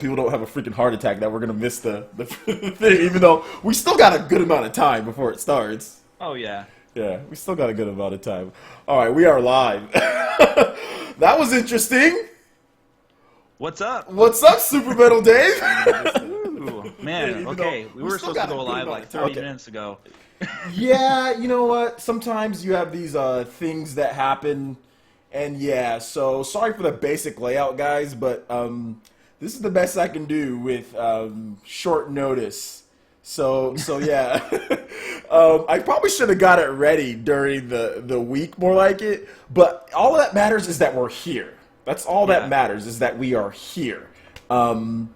people don't have a freaking heart attack that we're gonna miss the thing, even though we still got a good amount of time before it starts. Oh yeah. Yeah, we still got a good amount of time. All right, we are live. That was interesting. What's up? What's up, Super Metal Dave? Ooh, man, okay, we were supposed to go live like 30 minutes ago. Yeah, you know what? Sometimes you have these things that happen, and yeah. So sorry for the basic layout, guys, but this is the best I can do with short notice. So yeah. I probably should have got it ready during the week, more like it. But all that matters is that we're here. That's all that matters, is that we are here. And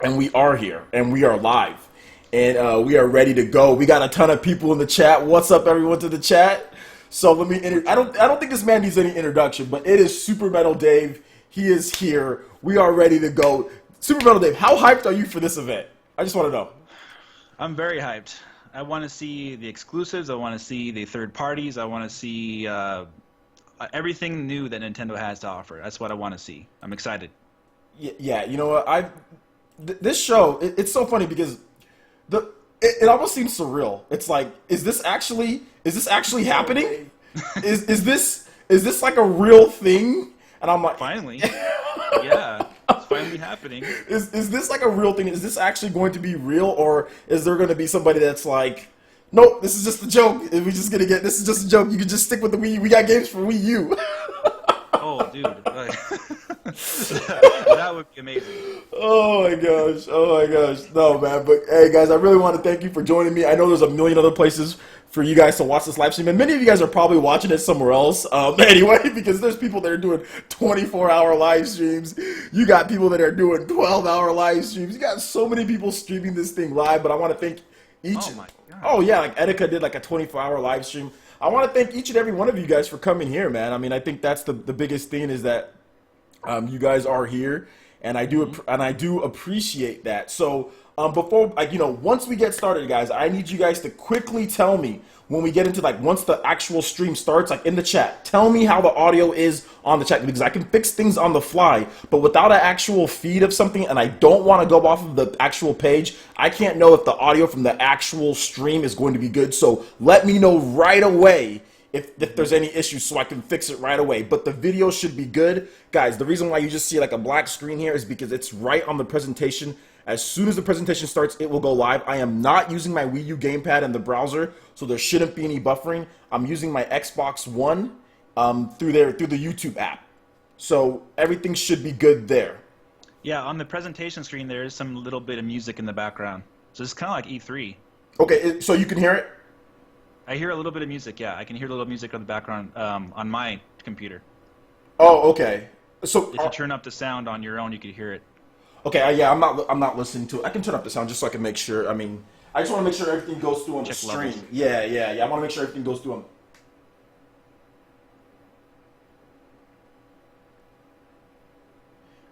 we are here, and we are live. And we are ready to go. We got a ton of people in the chat. What's up, everyone, to the chat? So let me. I don't think this man needs any introduction, but it is Super Metal Dave. He is here. We are ready to go. Super Metal Dave, how hyped are you for this event? I just want to know. I'm very hyped. I want to see the exclusives. I want to see the third parties. I want to see everything new that Nintendo has to offer. That's what I want to see. I'm excited. Yeah, you know what? This show, it's so funny because it almost seems surreal. It's like, is this actually happening? is this like a real thing? And I'm like, finally, yeah, it's finally happening. Is this like a real thing? Is this actually going to be real, or is there going to be somebody that's like, nope, this is just a joke. We're just gonna get this is just a joke. You can just stick with the Wii. We got games for Wii U. Oh, dude, that would be amazing. Oh my gosh, no man, but hey guys, I really want to thank you for joining me. I know there's a million other places for you guys to watch this live stream, and many of you guys are probably watching it somewhere else anyway, because there's people that are doing 24-hour live streams. You got people that are doing 12-hour live streams. You got so many people streaming this thing live, but I want to thank each. Oh my God. Oh yeah, like Etika did like a 24-hour live stream. I want to thank each and every one of you guys for coming here, man. I mean, I think that's the biggest thing, is that you guys are here, and I do appreciate that. So before, like, you know, once we get started, guys, I need you guys to quickly tell me when we get into, like, once the actual stream starts, like in the chat, tell me how the audio is on the chat, because I can fix things on the fly, but without an actual feed of something, and I don't want to go off of the actual page, I can't know if the audio from the actual stream is going to be good. So let me know right away if there's any issues, so I can fix it right away. But the video should be good. Guys, the reason why you just see like a black screen here is because it's right on the presentation. As soon as the presentation starts, it will go live. I am not using my Wii U gamepad in the browser, so there shouldn't be any buffering. I'm using my Xbox One through the YouTube app. So everything should be good there. Yeah, on the presentation screen, there is some little bit of music in the background. So it's kind of like E3. Okay, so you can hear it? I hear a little bit of music, yeah. I can hear a little music on the background on my computer. Oh, okay. So if you turn up the sound on your own, you could hear it. Okay, yeah, I'm not listening to it. I can turn up the sound just so I can make sure. I mean, I just want to make sure everything goes through on the stream. Levels. Yeah. I want to make sure everything goes through on.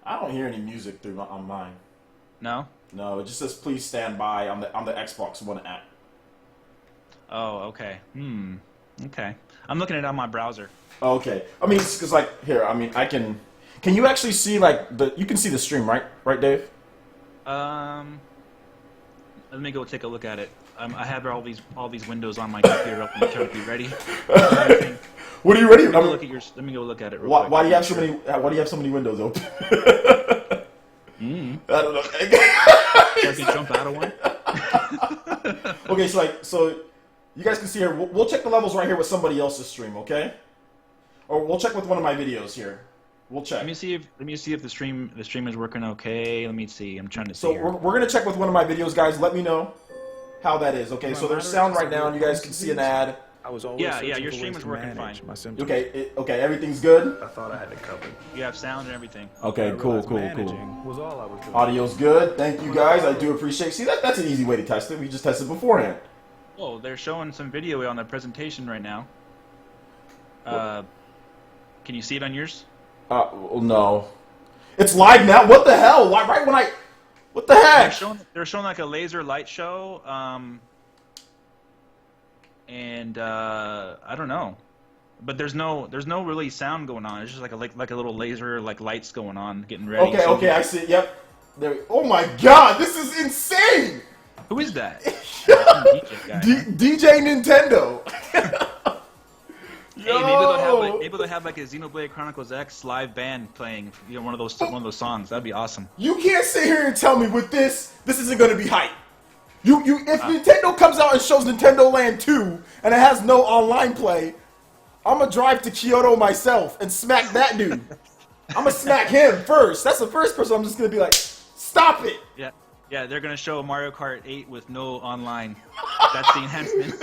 I don't hear any music through on mine. No? No, it just says please stand by on the Xbox One app. Oh, okay. Okay. I'm looking at it on my browser. Okay. I mean, because like here, I mean, I can. Can you actually see like you can see the stream, right? Right, Dave? Let me go take a look at it. I have all these windows on my computer up and trying to be ready. What are you ready? Let me go look at it. Real quick. Why do you have so many? Why do you have so many windows open? I don't know. So I can jump out of one. Okay, so you guys can see here. We'll check the levels right here with somebody else's stream, okay? Or we'll check with one of my videos here. We'll check. Let me see if the stream is working okay. Let me see. I'm trying to see. So we're gonna check with one of my videos, guys. Let me know how that is. Okay, so there's sound right now, and you guys can see an ad. Yeah, your stream is working fine. Okay, everything's good. I thought I had it covered. You have sound and everything. Okay, cool. Was all I was doing. Audio's good. Thank you, guys. I do appreciate. See, that's an easy way to test it. We just tested beforehand. Oh, they're showing some video on the presentation right now. Can you see it on yours? Well, no. It's live now? What the hell? Right when I... What the heck? They're showing like a laser light show, and I don't know. But there's no really sound going on. It's just like a little laser, like lights going on, getting ready. Okay, I see. Yep. There. Oh my God, this is insane. Who is that? DJ guy, huh? DJ Nintendo. Hey, maybe they'll have like a Xenoblade Chronicles X live band playing, one of those songs. That'd be awesome. You can't sit here and tell me with this isn't gonna be hype. If Nintendo comes out and shows Nintendo Land 2 and it has no online play, I'm gonna drive to Kyoto myself and smack that dude. I'm gonna smack him first. That's the first person I'm just gonna be like, stop it. Yeah, they're gonna show Mario Kart 8 with no online. That's the enhancement.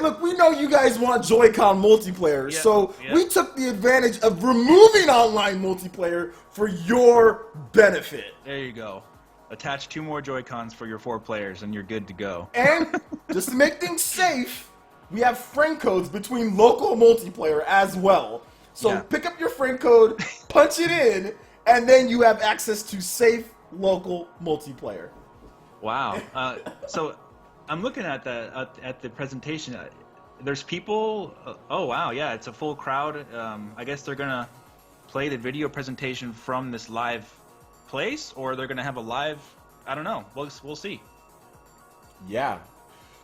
Look, we know you guys want Joy-Con multiplayer, so we took the advantage of removing online multiplayer for your benefit. There you go. Attach 2 more Joy-Cons for your 4 players, and you're good to go. And just to make things safe, we have friend codes between local multiplayer as well. So pick up your friend code, punch it in, and then you have access to safe local multiplayer. Wow. So I'm looking at the presentation. There's people. Oh wow, yeah, it's a full crowd. I guess they're gonna play the video presentation from this live place, or they're gonna have a live. I don't know. We'll see. Yeah.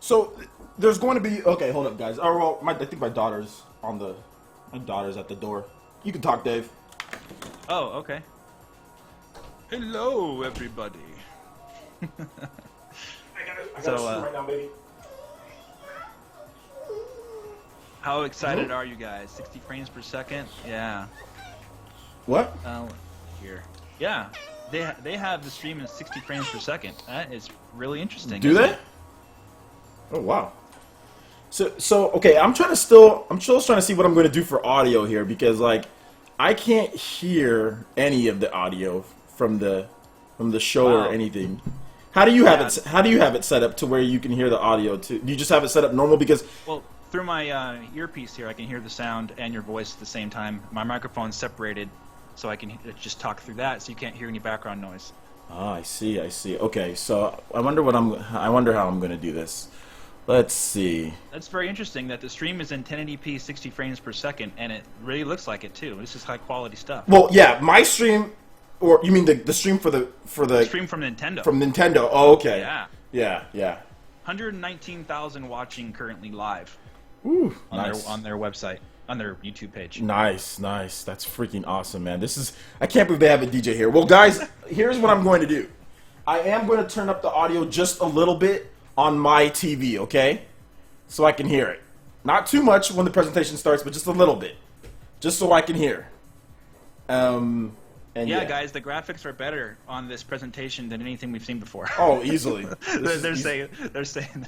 So there's going to be. Okay, hold up, guys. Oh well, I think my daughter's at the door. You can talk, Dave. Oh, okay. Hello, everybody. I gotta right now, baby. How excited are you guys? 60 frames per second? Yeah. What? Here. Yeah. They have the stream in 60 frames per second. That is really interesting. Do they? Oh wow. So okay, I'm still trying to see what I'm going to do for audio here because like I can't hear any of the audio from the show or anything. How do you have it? How do you have it set up to where you can hear the audio too? Do you just have it set up normal? Because through my earpiece here, I can hear the sound and your voice at the same time. My microphone's separated, so I can just talk through that, so you can't hear any background noise. Ah, I see. Okay, so I wonder how I'm going to do this. Let's see. That's very interesting that the stream is in 1080p 60 frames per second, and it really looks like it too. This is high quality stuff. Well, yeah, my stream, or you mean the stream for the stream from Nintendo? From Nintendo. Oh, okay. Yeah. 119,000 watching currently live. Ooh, on their website, on their YouTube page. Nice. That's freaking awesome, man. I can't believe they have a DJ here. Well, guys, here's what I'm going to do. I am going to turn up the audio just a little bit on my TV, okay? So I can hear it. Not too much when the presentation starts, but just a little bit. Just so I can hear. And yeah, guys, the graphics are better on this presentation than anything we've seen before. Oh, easily. They're saying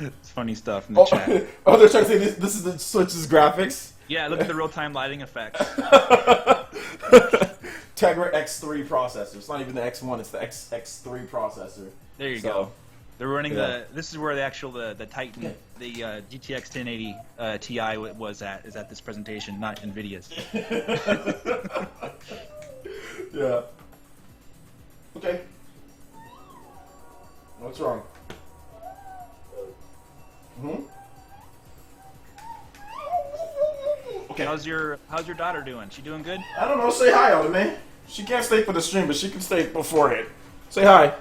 it's funny stuff in the chat. Oh, they're trying to say this is the Switch's graphics? Yeah, look at the real-time lighting effects. Tegra X3 processor. It's not even the X1, it's the X3 processor. There you go. They're running this is where the Titan, the GTX 1080 Ti is at this presentation, not NVIDIA's. Yeah. Okay. What's wrong? Okay. How's your daughter doing? She doing good? I don't know. Say hi, Otome. She can't stay for the stream, but she can stay beforehand. Say hi.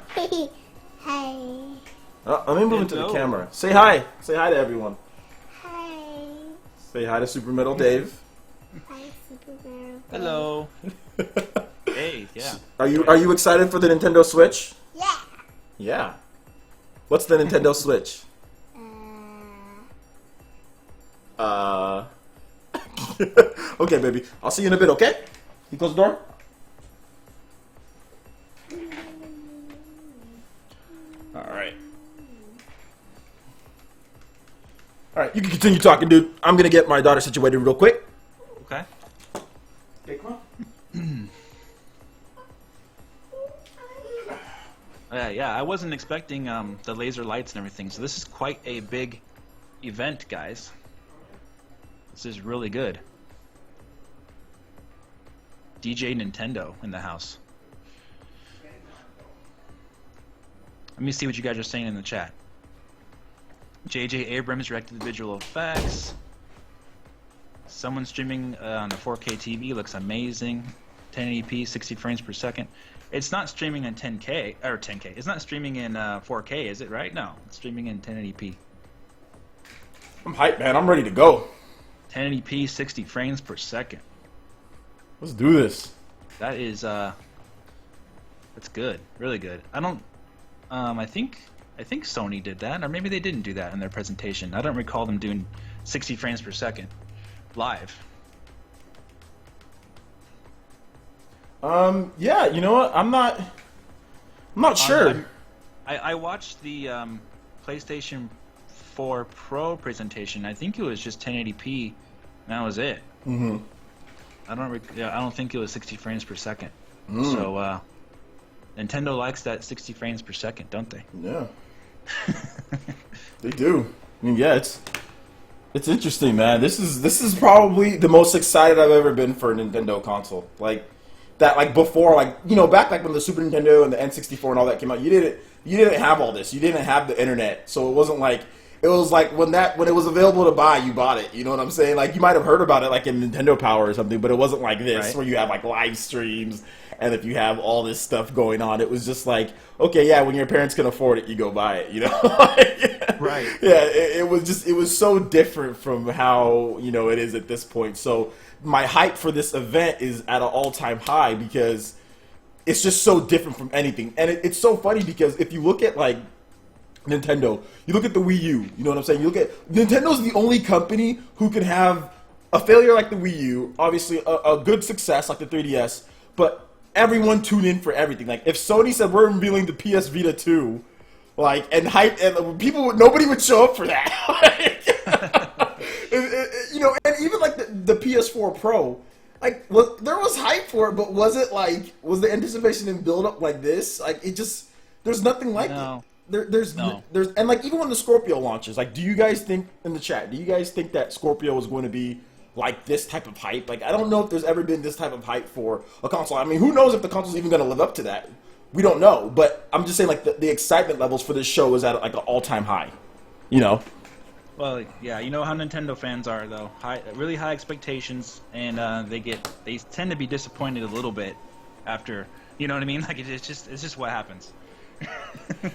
Hi. Let me move into the camera. Say hi. Say hi to everyone. Hi. Say hi to SuperMetaldave. Hi, SuperMetaldave. Hello. Hey, yeah. Are you excited for the Nintendo Switch? Yeah. Yeah. What's the Nintendo Switch? Okay, baby. I'll see you in a bit, okay? You close the door? Alright. Alright, you can continue talking, dude. I'm gonna get my daughter situated real quick. Okay. Okay, come on. Yeah, I wasn't expecting the laser lights and everything, so this is quite a big event, guys. This is really good. DJ Nintendo in the house. Let me see what you guys are saying in the chat. J.J. Abrams directed the visual effects. Someone streaming on the 4K TV looks amazing. 1080p, 60 frames per second. It's not streaming in 10K or 10K. It's not streaming in 4K, is it? Right? No, it's streaming in 1080p. I'm hyped, man. I'm ready to go. 1080p, 60 frames per second. Let's do this. That is that's good, really good. I don't. I think Sony did that, or maybe they didn't do that in their presentation. I don't recall them doing 60 frames per second live. Yeah, you know what? I'm not sure. I watched the PlayStation 4 Pro presentation. I think it was just 1080p. And that was it. Mm-hmm. I don't think it was 60 frames per second. So Nintendo likes that 60 frames per second, don't they? Yeah. They do. I mean, yeah, it's interesting, man. This is probably the most excited I've ever been for a Nintendo console. Like that, like before, like, you know, back like when the Super Nintendo and the N64 and all that came out, you didn't have all this. You didn't have the internet, so it wasn't like. It was like when it was available to buy, you bought it. You know what I'm saying? Like, you might have heard about it like in Nintendo Power or something, but it wasn't like this, right, where you have like live streams and if you have all this stuff going on. It was just like, okay, yeah, when your parents can afford it, you go buy it. You know? Right. Yeah. It was so different from how, you know, it is at this point. So my hype for this event is at an all-time high because it's just so different from anything. And it's so funny because if you look at like Nintendo, you look at the Wii U, you know what I'm saying? You look at Nintendo's the only company who can have a failure like the Wii U, obviously a good success like the 3DS, but everyone tuned in for everything. Like if Sony said we're revealing the PS Vita 2, like and hype, and nobody would show up for that. You know, and even like the PS4 Pro, like there was hype for it, but was the anticipation and build up like this? Like it just there's nothing like it. There's and like even when the Scorpio launches, like, do you guys think in the chat? Do you guys think that Scorpio is going to be like this type of hype? Like, I don't know if there's ever been this type of hype for a console. I mean, who knows if the console's even going to live up to that? We don't know. But I'm just saying, like, the excitement levels for this show is at like an all-time high. You know? Well, yeah, you know how Nintendo fans are, though. Really high expectations, and they tend to be disappointed a little bit after. You know what I mean? Like it's just what happens.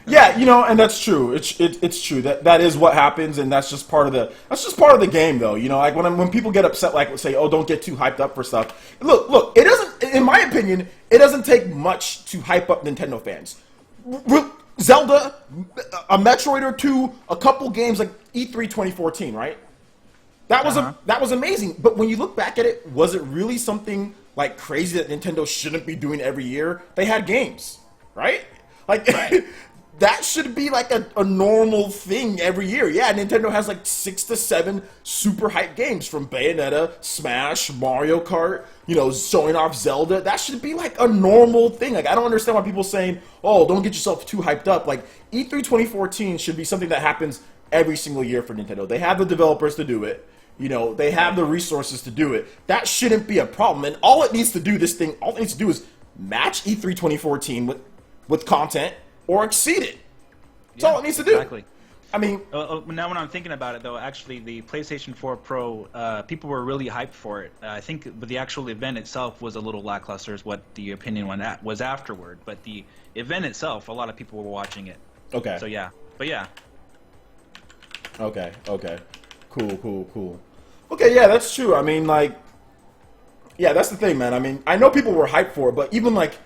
Yeah, you know, and that's true. It's true that is what happens, and that's just part of the game, though. You know, like when people get upset, like say, "Oh, don't get too hyped up for stuff." Look, it doesn't. In my opinion, it doesn't take much to hype up Nintendo fans. Zelda, a Metroid or two, a couple games like E3 2014, right? That was amazing. But when you look back at it, was it really something like crazy that Nintendo shouldn't be doing every year? They had games, right? Like, that should be like a normal thing every year. Yeah, Nintendo has like 6 to 7 super hype games from Bayonetta, Smash, Mario Kart, you know, showing off Zelda. That should be like a normal thing. Like, I don't understand why people saying, oh, don't get yourself too hyped up. Like, E3 2014 should be something that happens every single year for Nintendo. They have the developers to do it. You know, they have the resources to do it. That shouldn't be a problem. And all it needs to do, all it needs to do is match E3 2014 with content or exceed it. That's all it needs to do. Exactly. I mean, now when I'm thinking about it, though, actually the PlayStation 4 Pro, people were really hyped for it. I think the actual event itself was a little lackluster, is what the opinion was afterward. But the event itself, a lot of people were watching it. Okay. So yeah, but yeah. Okay. Cool. Okay, yeah, that's true. I mean, like, yeah, that's the thing, man. I mean, I know people were hyped for it, but even like,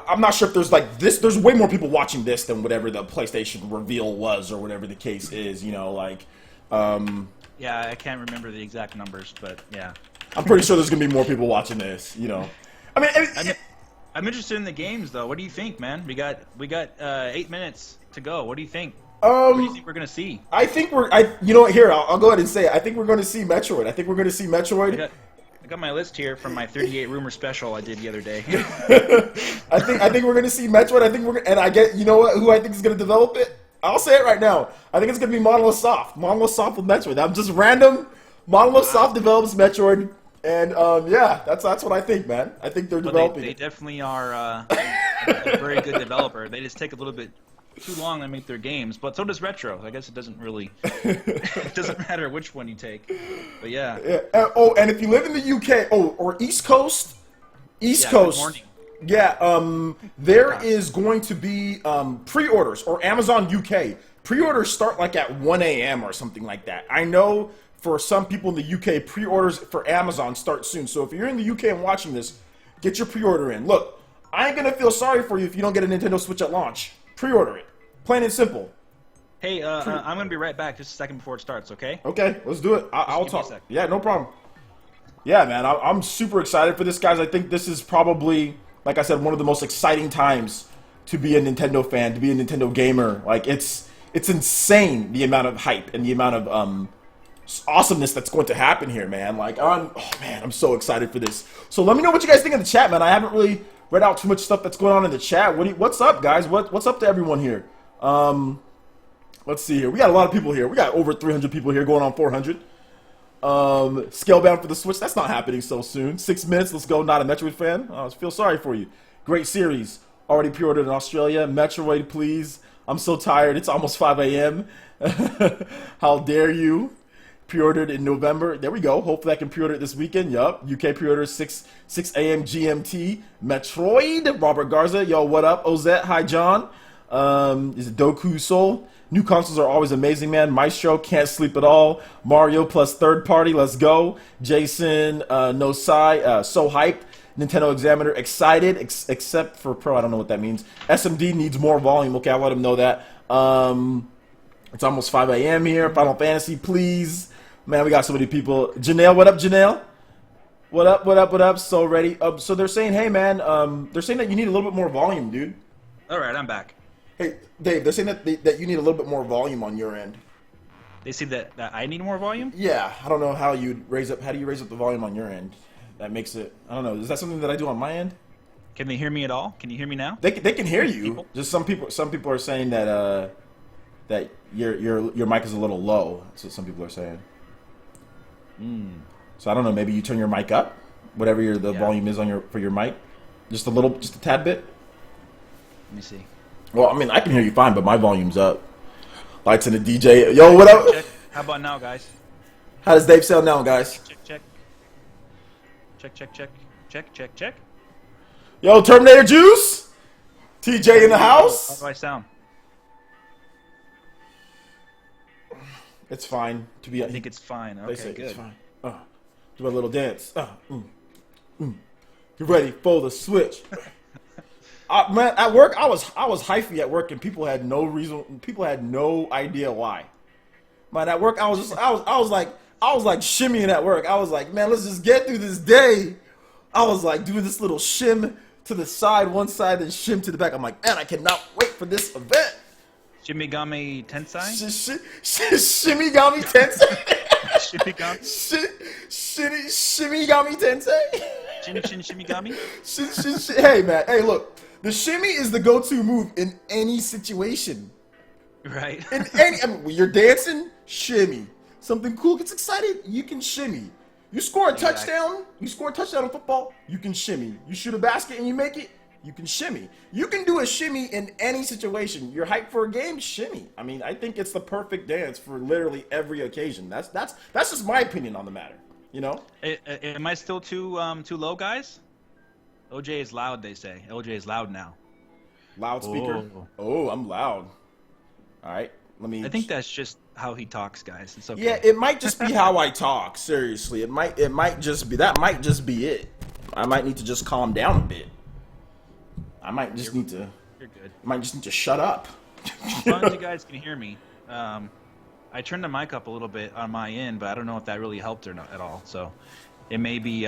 I'm not sure if there's like this. There's way more people watching this than whatever the PlayStation reveal was, or whatever the case is. You know, like. Yeah, I can't remember the exact numbers, but yeah. I'm pretty sure there's gonna be more people watching this. You know, I mean, I'm interested in the games, though. What do you think, man? We got 8 minutes to go. What do you think? What do you think we're gonna see? I think you know what? Here, I'll go ahead and say it. I think we're going to see Metroid. I think we're going to see Metroid. I got my list here from my 38 rumor special I did the other day. I think we're gonna see Metroid. You know what? Who I think is gonna develop it? I'll say it right now. I think it's gonna be Monolith Soft. Monolith Soft with Metroid. I'm just random. Monolith Soft develops Metroid, and yeah, that's what I think, man. I think they're developing. They definitely are a very good developer. They just take a little bit too long to make their games, but so does Retro. I guess it doesn't really it doesn't matter which one you take. But yeah. And if you live in the UK or East Coast, East Yeah, Coast. good morning. Yeah, there is going to be pre-orders, or Amazon UK. Pre-orders start like at 1 a.m. or something like that. I know for some people in the UK, pre-orders for Amazon start soon. So if you're in the UK and watching this, get your pre-order in. Look, I ain't gonna feel sorry for you if you don't get a Nintendo Switch at launch. Pre-order it. Plain and simple. Hey, I'm gonna be right back just a second before it starts, okay? Okay, let's do it. I'll give me a talk. sec. Yeah, no problem. Yeah, man, I'm super excited for this, guys. I think this is probably, like I said, one of the most exciting times to be a Nintendo fan, to be a Nintendo gamer. Like, it's insane the amount of hype and the amount of awesomeness that's going to happen here, man. Like, oh man, I'm so excited for this. So let me know what you guys think in the chat, man. I haven't really read out too much stuff that's going on in the chat. What's up, guys? What's up to everyone here? Let's see here. We got a lot of people here. We got over 300 people here, going on 400. Scalebound for the Switch. That's not happening so soon. 6 minutes. Let's go. Not a Metroid fan. I feel sorry for you. Great series. Already pre-ordered in Australia. Metroid, please. I'm so tired. It's almost 5 a.m. How dare you? Pre-ordered in November. There we go. Hopefully I can pre-order it this weekend. Yup. UK pre-order 6 a.m. GMT. Metroid. Robert Garza. Yo, what up? Ozette. Hi, John. Is it Doku Soul? New consoles are always amazing, man. Maestro, can't sleep at all. Mario plus third party, let's go. Jason, no sigh, so hyped. Nintendo Examiner, excited, except for Pro, I don't know what that means. SMD needs more volume. Okay, I'll let him know that. It's almost 5 a.m. here. Final Fantasy, please. Man, we got so many people. Janelle, what up, Janelle? What up, what up, what up? So ready. So they're saying, hey, man, they're saying that you need a little bit more volume, dude. All right, I'm back. Hey, Dave, they're saying that you need a little bit more volume on your end. They say that I need more volume? Yeah, I don't know how you'd raise up. How do you raise up the volume on your end? That makes it. I don't know. Is that something that I do on my end? Can they hear me at all? Can you hear me now? They can hear you. People? Just some people are saying that that your mic is a little low. That's what some people are saying. So I don't know. Maybe you turn your mic up, whatever the volume is on for your mic, just a tad bit. Let me see. Well, I mean, I can hear you fine, but my volume's up. Lights in the DJ. Yo, what up? Check. How about now, guys? How does Dave sound now, guys? Check. Check. Yo, Terminator Juice? TJ in the How house? do I sound? It's fine to be. I think it's fine. They Okay, say good. it's fine. Do a little dance. You ready for the switch? Man, at work, I was hyphy at work, and people had no reason. People had no idea why. Man, at work, I was like shimmying at work. I was like, man, let's just get through this day. I was like doing this little shim to the side, one side, and shim to the back. I'm like, man, I cannot wait for this event. Shimigami Tensei? Shimigami Tensei. Shimigami? Shimigami Tensei. Shimigami? Hey, man. Hey, look. The shimmy is the go-to move in any situation. Right. In any, I mean, when you're dancing, shimmy. Something cool gets excited, you can shimmy. You score a touchdown, in football, you can shimmy. You shoot a basket and you make it, you can shimmy. You can do a shimmy in any situation. You're hyped for a game, shimmy. I mean, I think it's the perfect dance for literally every occasion. That's just my opinion on the matter. You know? Am I still too low, guys? OJ is loud, they say. OJ is loud now. Loudspeaker. Oh, I'm loud. All right, let me. I think that's just how he talks, guys. It's okay. Yeah, it might just be how I talk. Seriously, it might just be that. Might just be it. I might need to just calm down a bit. I might just need to. You're good. I might just need to shut up. As long as you guys can hear me. I turned the mic up a little bit on my end, but I don't know if that really helped or not at all. So it may be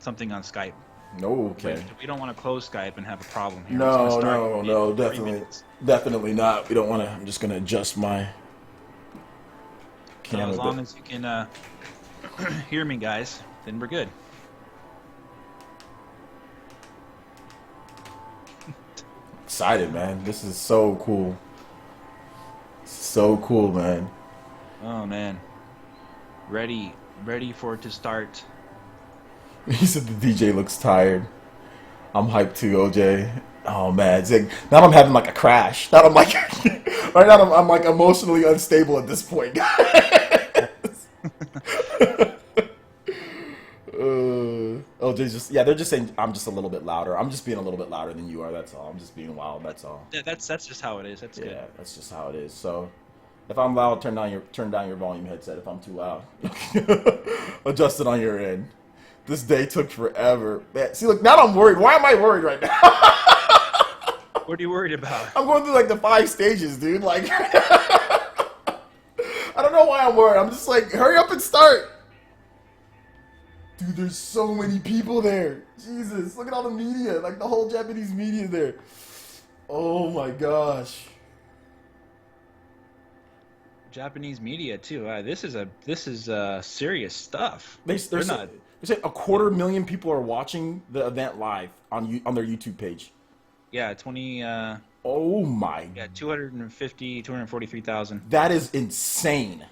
something on Skype. No, okay. We don't want to close Skype and have a problem here. No, definitely not. We don't want to. I'm just gonna adjust my camera. So as long as you can hear me, guys, then we're good. Excited, man. This is so cool. So cool, man. Oh man, ready for it to start. He said the DJ looks tired. I'm hyped too, OJ. Oh man, it's like, now I'm having like a crash. Now I'm like, right now I'm like emotionally unstable at this point, guys. Oh, they're just saying I'm just a little bit louder. I'm just being a little bit louder than you are. That's all. I'm just being loud. That's all. Yeah, that's just how it is. That's good. Yeah, that's just how it is. So, if I'm loud, turn down your volume headset. If I'm too loud, adjust it on your end. This day took forever. Man, see, look, now I'm worried. Why am I worried right now? What are you worried about? I'm going through like the 5 stages, dude. Like, I don't know why I'm worried. I'm just like, hurry up and start. Dude, there's so many people there. Jesus, look at all the media. Like, the whole Japanese media there. Oh my gosh. Japanese media too. This is serious stuff. They say 250,000 people are watching the event live on their YouTube page. Yeah, 20. Oh my. Yeah, 243,000. That is insane.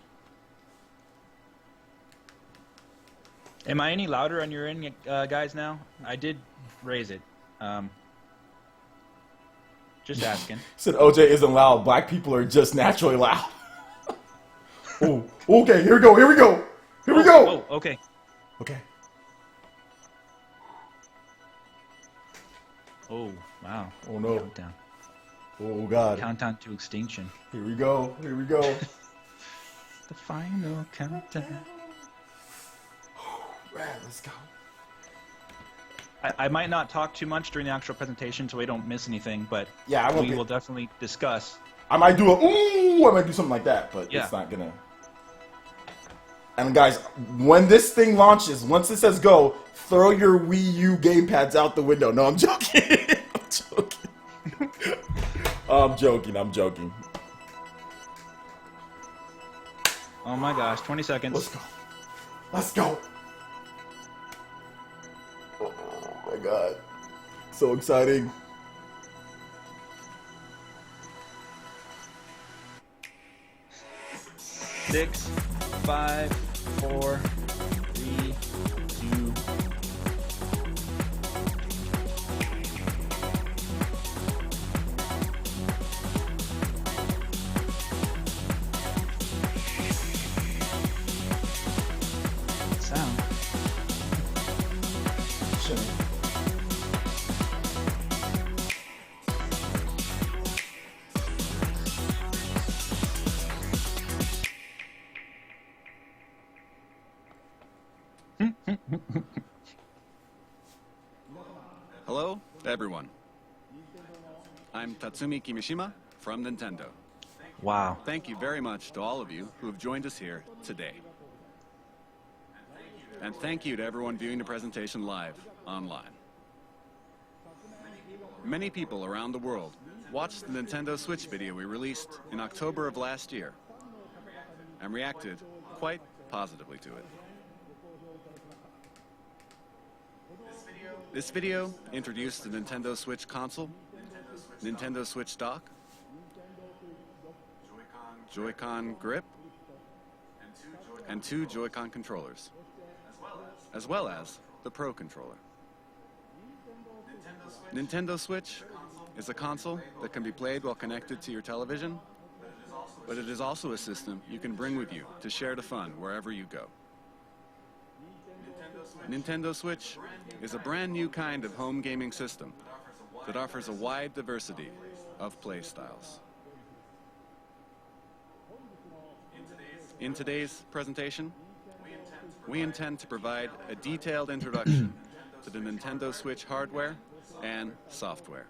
Am I any louder on your end, guys? Now I did raise it. Just asking. Said OJ isn't loud. Black people are just naturally loud. Oh, okay. Here we go. Here we go. Here we go. Oh, okay. Okay. Oh, wow. Oh no. Countdown. Oh god. Countdown to extinction. Here we go. Here we go. The final countdown. Man, let's go. I might not talk too much during the actual presentation so we don't miss anything, but Yeah, I won't we will definitely discuss. I might do I might do something like that, but Yeah. it's not gonna. And guys, when this thing launches, once it says go, throw your Wii U gamepads out the window. No, I'm joking. I'm joking. I'm joking. I'm joking. Oh my gosh, 20 seconds. Let's go. Let's go. Oh my god. So exciting. Six, 5, 4, 3, 2. Sound. Hello, everyone. I'm Tatsumi Kimishima from Nintendo. Wow. Thank you very much to all of you who have joined us here today. And thank you to everyone viewing the presentation live online. Many people around the world watched the Nintendo Switch video we released in October of last year and reacted quite positively to it. This video introduced the Nintendo Switch console, Nintendo Switch dock, Joy-Con grip, and 2 Joy-Con controllers, as well as the Pro controller. Nintendo Switch is a console that can be played while connected to your television, but it is also a system you can bring with you to share the fun wherever you go. Nintendo Switch is a brand new kind of home gaming system that offers a wide diversity of play styles. In today's presentation, we intend to provide a detailed introduction to the Nintendo Switch hardware and software.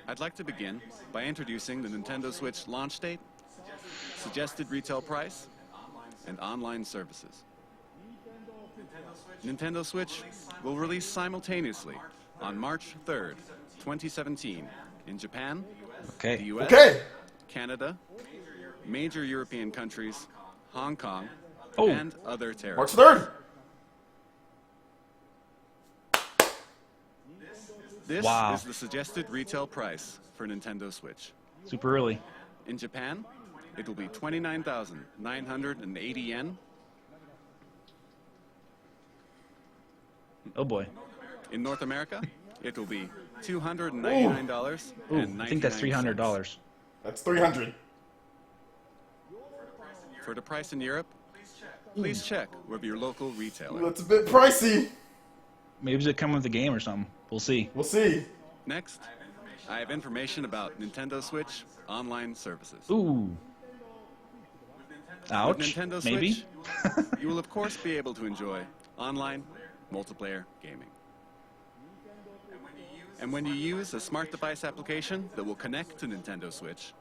I'd like to begin by introducing the Nintendo Switch launch date, suggested retail price, and online services. Nintendo Switch will release simultaneously on March 3rd, 2017 in Japan, the US, Canada, major European countries, Hong Kong, and other territories. March 3rd. This is the suggested retail price for Nintendo Switch. Super early. In Japan, it will be 29,980 yen. Oh boy. In North America, it will be $299. I think that's $300. That's 300. For the price in Europe, please check with your local retailer. That's a bit pricey. Maybe they come with the game or something. We'll see. We'll see. Next, I have information about Nintendo Switch online services. Ooh. Ouch. With Nintendo Maybe. Switch, you will of course be able to enjoy online multiplayer gaming. And when you use a smart device application that will connect to Nintendo Switch,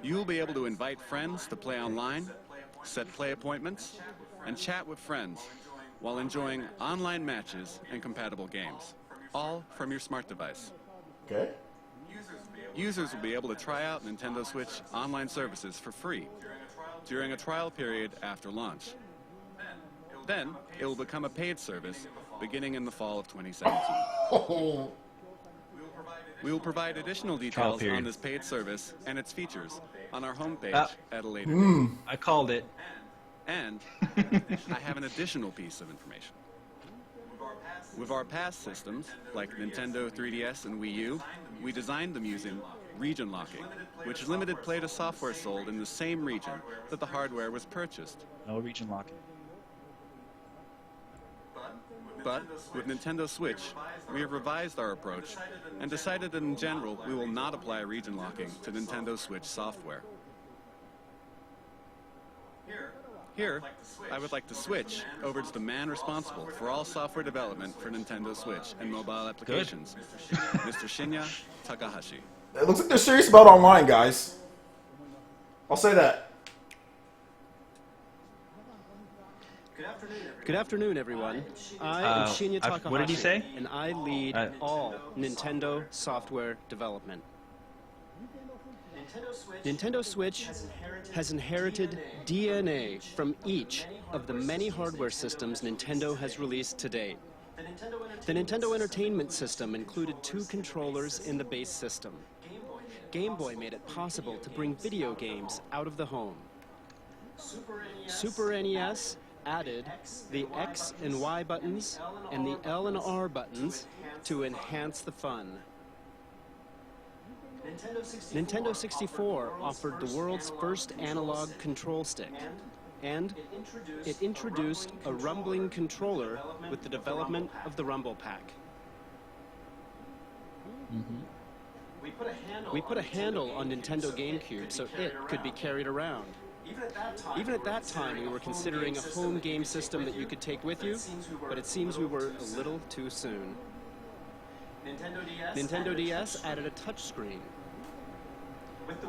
you'll be able to invite friends to play online, set play appointments, and chat with friends while enjoying online matches and compatible games, all from your smart device. Okay. Users will be able to try out Nintendo Switch online services for free during a trial period after launch. Then, it will become a paid service beginning in the fall of 2017. We will provide additional details on this paid service and its features on our homepage at a later date. I called it. And I have an additional piece of information. With our past systems, like Nintendo 3DS and Wii U, we designed them using region locking, which limited play to software sold in the same region that the hardware was purchased. No region locking. But with Nintendo Switch, we have revised our approach and decided that in general we will not apply region locking to Nintendo Switch software. Here, I would like to switch over to the man responsible for all software development for Nintendo Switch and mobile applications, Mr. Shinya Takahashi. It looks like they're serious about online, guys. I'll say that. Good afternoon, everyone. I am Shinya Takahashi. What did he say? And I lead all Nintendo software development. Nintendo Switch has inherited DNA from each of the many hardware systems Nintendo has released to date. The Nintendo Entertainment System included 2 controllers in the base system. Game Boy made it possible to bring video games out of the home. Super NES added the X and Y buttons and the L and R buttons to enhance the fun. Nintendo 64 offered the world's first analog control stick, and it introduced a rumbling controller with the development of the Rumble Pack. We put a handle on Nintendo GameCube so it could be carried around. Even at that time, we were considering a home game system that you could take with you, but it seems we were a little too soon. Nintendo DS added a touchscreen. With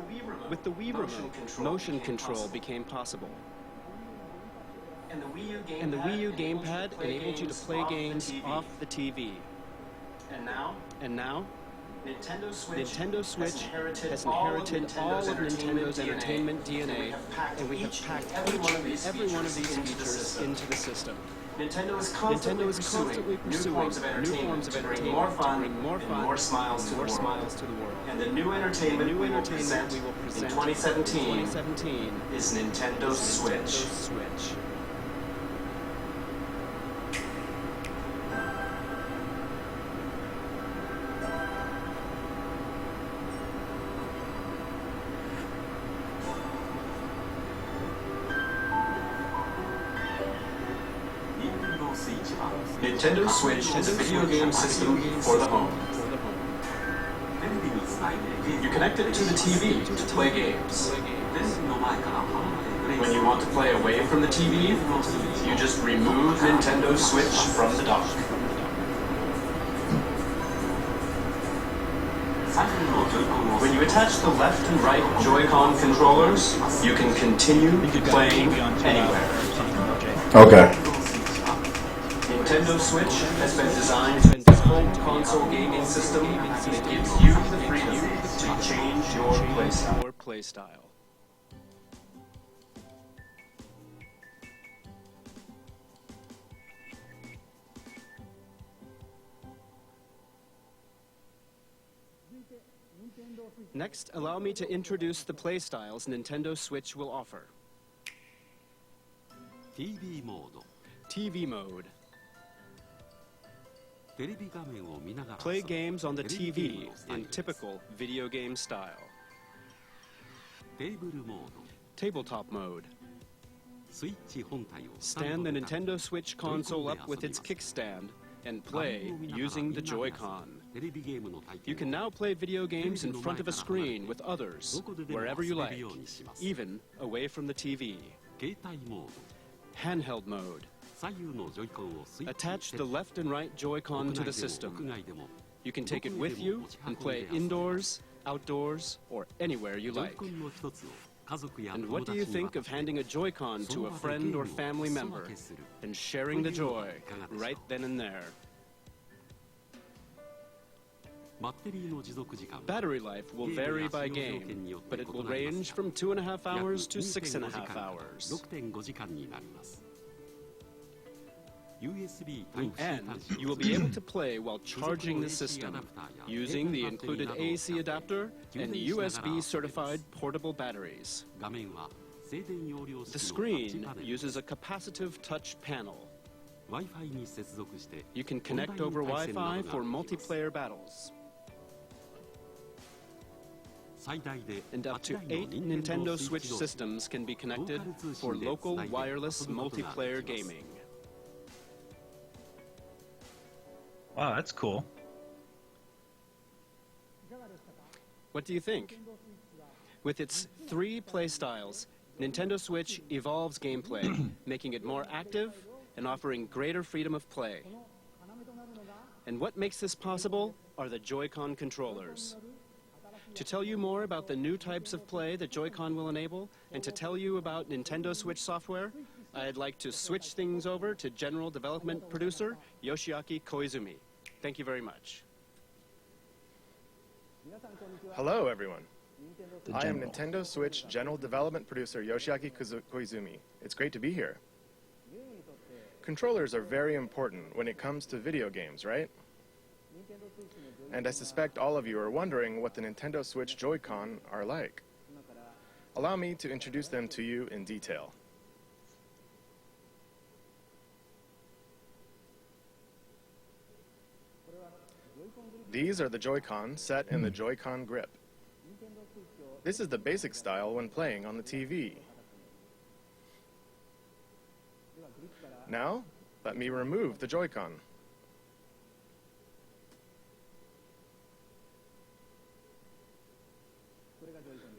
the Wii remote, motion control became possible. And the Wii U gamepad enabled you to play games off the TV. And now, Nintendo Switch has inherited all of Nintendo's entertainment DNA, and we have packed every one of these features into the system. Nintendo is constantly pursuing new forms of entertainment to bring more fun and more smiles to the world. And the new entertainment we will present in 2017 is Nintendo Switch. Nintendo Switch is a video game system for the home. You connect it to the TV to play games. When you want to play away from the TV, you just remove Nintendo Switch from the dock. When you attach the left and right Joy-Con controllers, you can continue playing anywhere. Okay. Nintendo Switch has been designed to be a home console gaming system that gives you the freedom to change your playstyle. Next, allow me to introduce the playstyles Nintendo Switch will offer. TV mode. Play games on the TV in typical video game style. Tabletop mode. Stand the Nintendo Switch console up with its kickstand and play using the Joy-Con. You can now play video games in front of a screen with others, wherever you like, even away from the TV. Handheld mode. Attach the left and right Joy-Con to the system. You can take it with you and play indoors, outdoors, or anywhere you like. And what do you think of handing a Joy-Con to a friend or family member and sharing the joy right then and there? Battery life will vary by game, but it will range from 2.5 hours to 6.5 hours. And you will be able to play while charging the system using the included AC adapter and USB certified portable batteries. The screen uses a capacitive touch panel. You can connect over Wi-Fi for multiplayer battles. And up to 8 Nintendo Switch systems can be connected for local wireless multiplayer gaming. Wow, that's cool. What do you think? With its 3 play styles, Nintendo Switch evolves gameplay, making it more active and offering greater freedom of play. And what makes this possible are the Joy-Con controllers. To tell you more about the new types of play that Joy-Con will enable, and to tell you about Nintendo Switch software, I'd like to switch things over to General Development Producer Yoshiaki Koizumi. Thank you very much. Hello, everyone. I am Nintendo Switch General Development Producer Yoshiaki Koizumi. It's great to be here. Controllers are very important when it comes to video games, right? And I suspect all of you are wondering what the Nintendo Switch Joy-Con are like. Allow me to introduce them to you in detail. These are the Joy-Con set in the Joy-Con grip. This is the basic style when playing on the TV. Now, let me remove the Joy-Con.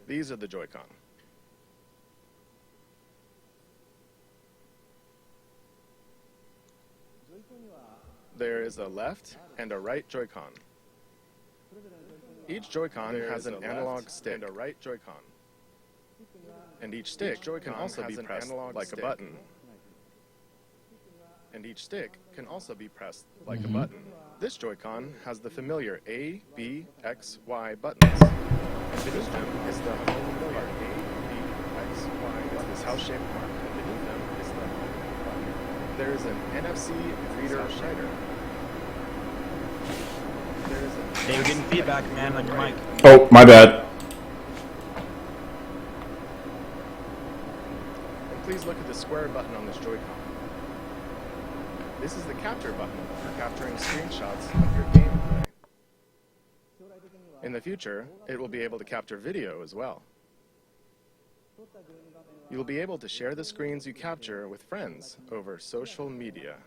These are the Joy-Con. There is a left and a right Joy-Con. Each Joy-Con has an analog stick and a right Joy-Con. And each stick can also be pressed like a button. And each stick can also be pressed like a button. This Joy-Con has the familiar A, B, X, Y buttons. And beneath them is the familiar A, B, X, Y button. This house-shaped mark. And beneath them is the home button. There is an NFC reader writer. Hey, you're getting feedback, man, on your mic. Oh, my bad. And please look at the square button on this Joy-Con. This is the capture button for capturing screenshots of your gameplay. In the future, it will be able to capture video as well. You will be able to share the screens you capture with friends over social media.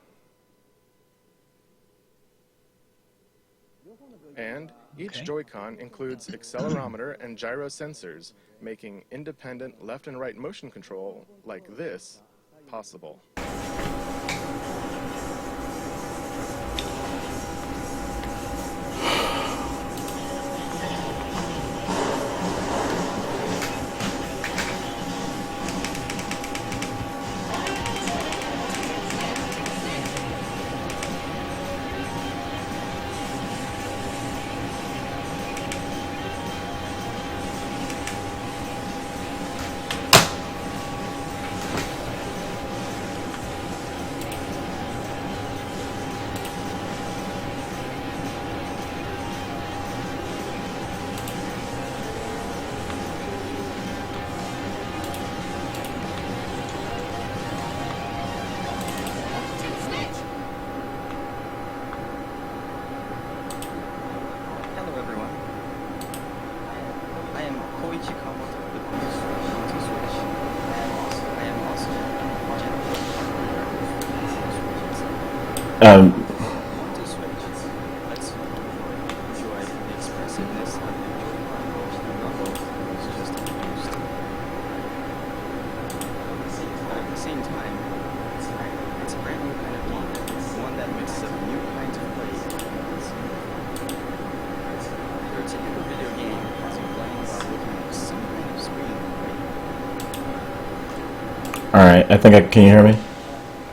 And each Joy-Con includes accelerometer and gyro sensors, making independent left and right motion control like this possible. Um, Want to switch? Let's enjoy the expressiveness of the Joy-Con motion rumble that was just introduced. But at the same time, it's a brand new kind of game, one that mixes up new kinds of play. Your typical video game has you playing while looking at some kind of screen, right? all right, I think can you hear me?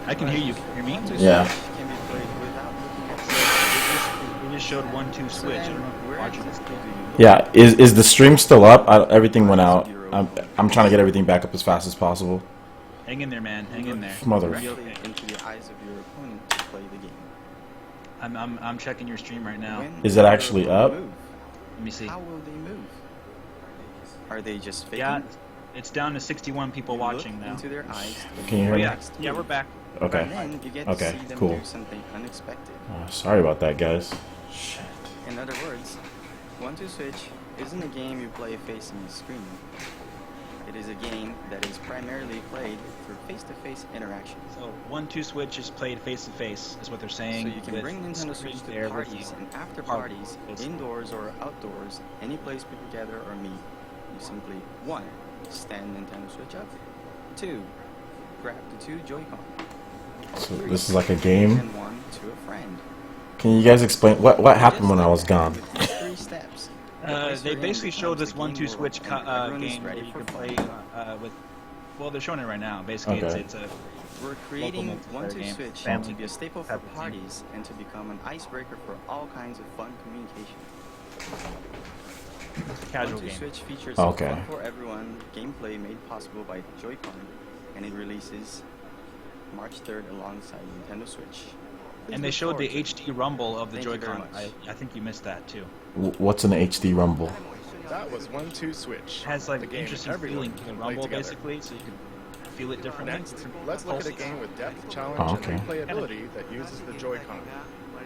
I can hear you. Hear me? Yeah. Can be played without looking at We just showed 1-2 switch. I don't know if you're watching this. Yeah, is the stream still up? Everything went out. I'm trying to get everything back up as fast as possible. Hang in there, man. Hang in there. Mother. directly into the eyes of your opponent to play the game. I'm checking your stream right now. When Is it will actually your up? opponent move? Let me see. How will they move? Are they just faking? Yeah, it's down to 61 people You watching look now. into their eyes. Can you hear Oh me? yeah, yeah, we're back. Okay. And then you get to Okay, see them cool. do something unexpected. Sorry about that, guys. Shit. In other words, 1-2 Switch isn't a game you play facing the screen. It is a game that is primarily played through face-to-face interaction. So 1-2 switch is played face to face, is what they're saying. So you can with bring Nintendo Switch screen to there with parties you. and after Hard- parties, it's- indoors or outdoors, any place people gather or meet. You simply 1. Stand Nintendo Switch up. 2. Grab the 2 Joy-Con. So this is like a game. And 1 to a friend. Can you guys explain what happened when I was gone? With these 3 steps. They basically showed this 1-2 one switch game where you can play with. Well, they're showing it right now. Basically, Okay. it's a We're creating multiplayer 1-2 game. Switch Family to be a staple for type of thing. parties and to become an icebreaker for all kinds of fun communication. casual 1-2 game. Switch features Okay. fun for everyone gameplay made possible by Joy-Con, and it releases March 3rd alongside Nintendo Switch. Please And they look showed the forward to it. HD rumble of the Thank you very Joy-Con. much. I think you missed that too. What's an HD rumble? That was 1-2 Switch. It has like the an game interesting everyone feeling to the can play rumble, together. basically, so you can feel it differently. Next, let's look at a game with depth, challenge, Oh, okay. and replayability that uses the Joy-Con.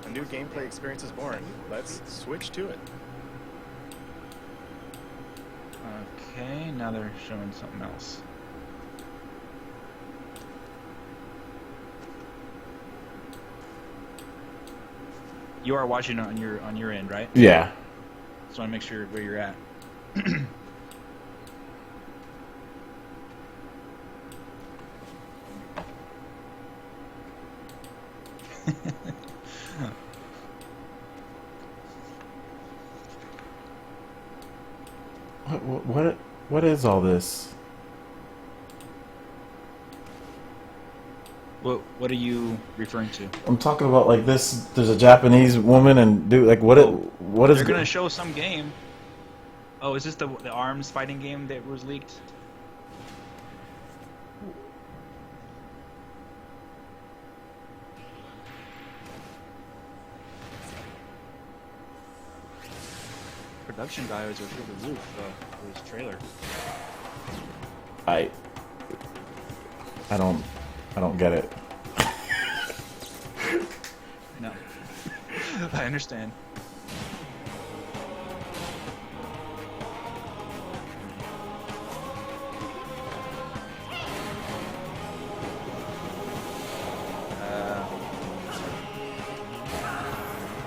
A new gameplay experience is born. Let's switch to it. Okay, now they're showing something else. You are watching it on your end, right? Yeah. Just want to make sure where you're at. What is all this? What are you referring to? I'm talking about like this. There's a Japanese woman and dude. Like what is? They're gonna show some game. Oh, is this the ARMS fighting game that was leaked? Production values are through the roof for this trailer. I don't get it. No, I understand.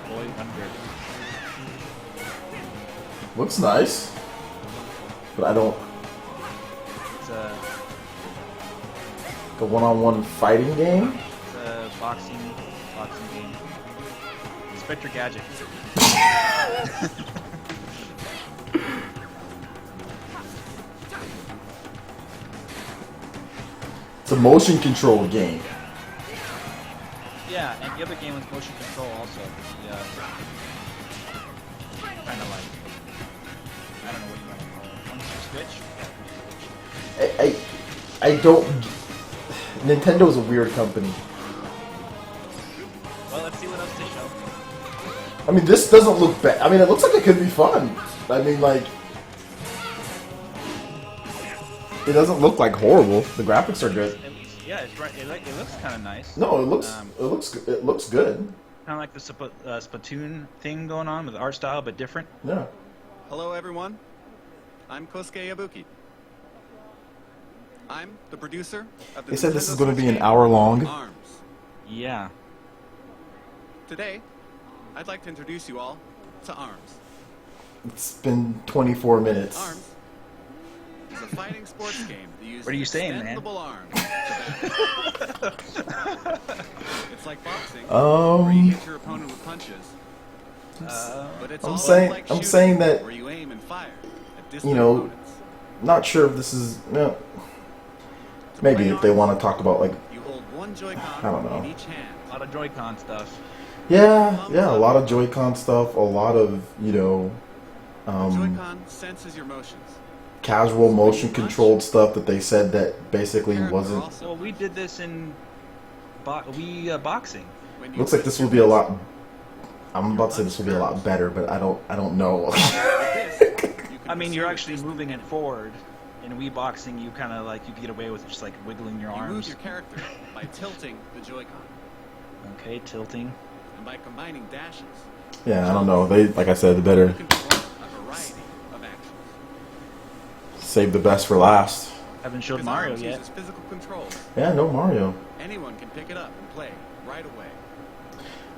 Boy Wonder. Looks nice, but I don't. It's a The one-on-one fighting game. It's a boxing game. Inspector Gadget. It's a motion control game. Yeah, and the other game was motion control also. The kind of like, I don't know what you want to call it. One-two switch. I don't. Nintendo's a weird company. Well, let's see what else they show. I mean, this doesn't look bad. I mean, it looks like it could be fun. I mean, like, it doesn't look like horrible. The graphics are good. At least, yeah, it's right. It looks kind of nice. No, it looks good. Kind of like the Splatoon thing going on with the art style, but different. Yeah. Hello, everyone. I'm Kosuke Ibuki. I'm the producer of the They said this Nintendo is going to Switch be an game hour long. ARMS. Yeah. Today, I'd like to introduce you all to ARMS. It's been 24 minutes. ARMS is a fighting sports game that uses What are you saying, man? extendable arms to battle. It's like boxing, where you hit your opponent with punches. But it's also like I'm shooting, saying that, where you aim and fire at distant you know, opponents. not sure if this is, maybe if they want to talk about, like, You hold one Joy-Con I don't know. in each hand. A lot of Joy-Con stuff. yeah, a lot of Joy-Con stuff, a lot of, Joy-Con senses your motions. casual motion controlled stuff that they said that basically wasn't. Well, we did this in boxing. When you Looks like this will be a lot. I'm about to say this will be a lot better, but I don't know. I mean, you're actually moving it forward. In Wii boxing, you kind of like you get away with just like wiggling your You move arms. your character by tilting the Joy-Con Okay, tilting. and by combining dashes. Yeah, I don't know. They, like I said, they You better can perform a variety of actions. save the best for last. Haven't showed Because Mario ARMS yet. uses physical controls. Yeah, no Mario. Anyone can pick it up and play right away.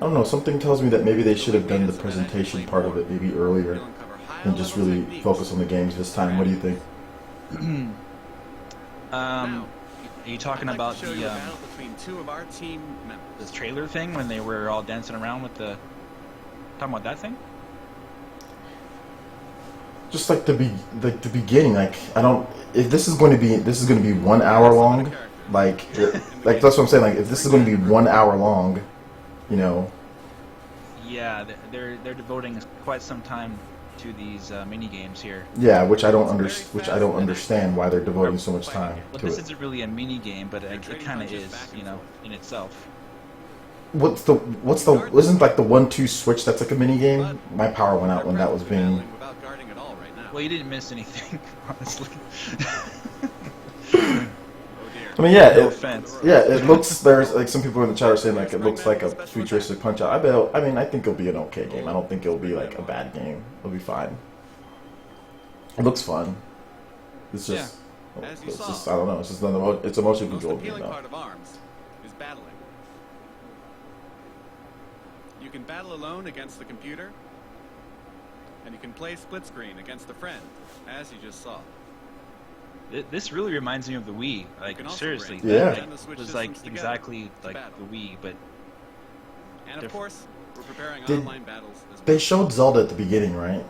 I don't know. Something tells me that maybe they should have done the presentation part of it maybe earlier You'll uncover high and just levels really techniques. focus on the games this time. What do you think? Are you talking I'd like about to show you a battle between two of our team members. this trailer thing when they were all dancing around with the? Talking about that thing? Just like the beginning. Like I don't. If this is going to be 1 hour long. Like that's what I'm saying. Like if this is going to be 1 hour long, Yeah, they're devoting quite some time to these mini games here. Yeah, which I don't understand why they're devoting so much time Well, to this it. isn't really a mini game, but it kind of is, in itself. Isn't like the 1-2 switch that's like a mini game? My power went out when that was being. Without guarding at all right now. Well, you didn't miss anything, honestly. I mean, yeah, No offense. it looks. There's like some people in the chat are saying like it looks like a futuristic Punch Out. I think it'll be an okay game. I don't think it'll be like a bad game. It'll be fine. It looks fun. It's just, As you it's saw, just I don't know. It's just it's a motion the most controlled game appealing now. part of ARMS is battling. You can battle alone against the computer, and you can play split screen against a friend, as you just saw. This really reminds me of the Wii. Like, You can also seriously. bring Yeah. That and the Switch was like systems together exactly to like battle. the Wii, but And of Diff- course, we're preparing Did- online battles as well. They showed Zelda at the beginning, right?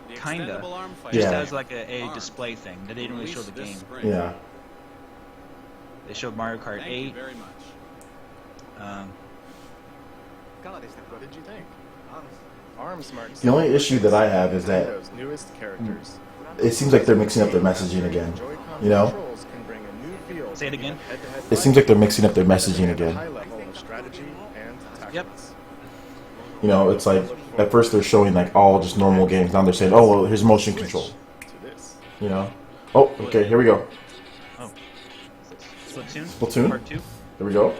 The kinda. extendable arm fight just Yeah. as like a ARMS display thing. They didn't really show released the this game. spring. Yeah. They showed Mario Kart Thank you 8. very much. What did you think? ARMS marks The only issue that I have is that Nintendo's newest characters. it seems like they're mixing up their messaging again. Joy-Con You know? controls can bring a new feel Say it to again? head-to-head It seems like they're mixing up their messaging fighting at a again. high level of strategy and tactics. It's like at first they're showing like all just normal games. Now they're saying, oh, well, here's motion control. To this. Oh, okay, here we go. Oh. Splatoon? Splatoon? Part 2? Here we go.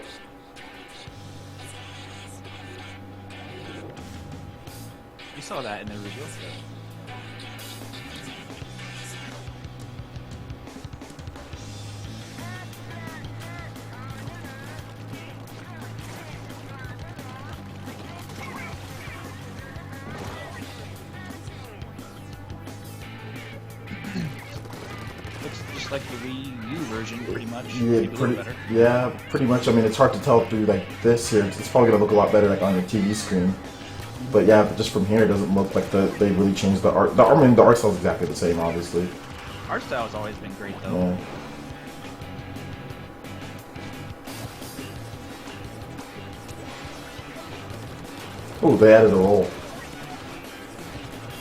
You saw that in the reveal. Looks just like the Wii U version, pretty much. Maybe a little better. Yeah, pretty much. I mean, it's hard to tell through like this here. It's probably gonna look a lot better like on your TV screen. But yeah, but just from here, it doesn't look like they really changed the art. I mean, the art style is exactly the same, obviously. Art style has always been great, though. Yeah. Oh, they added a roll.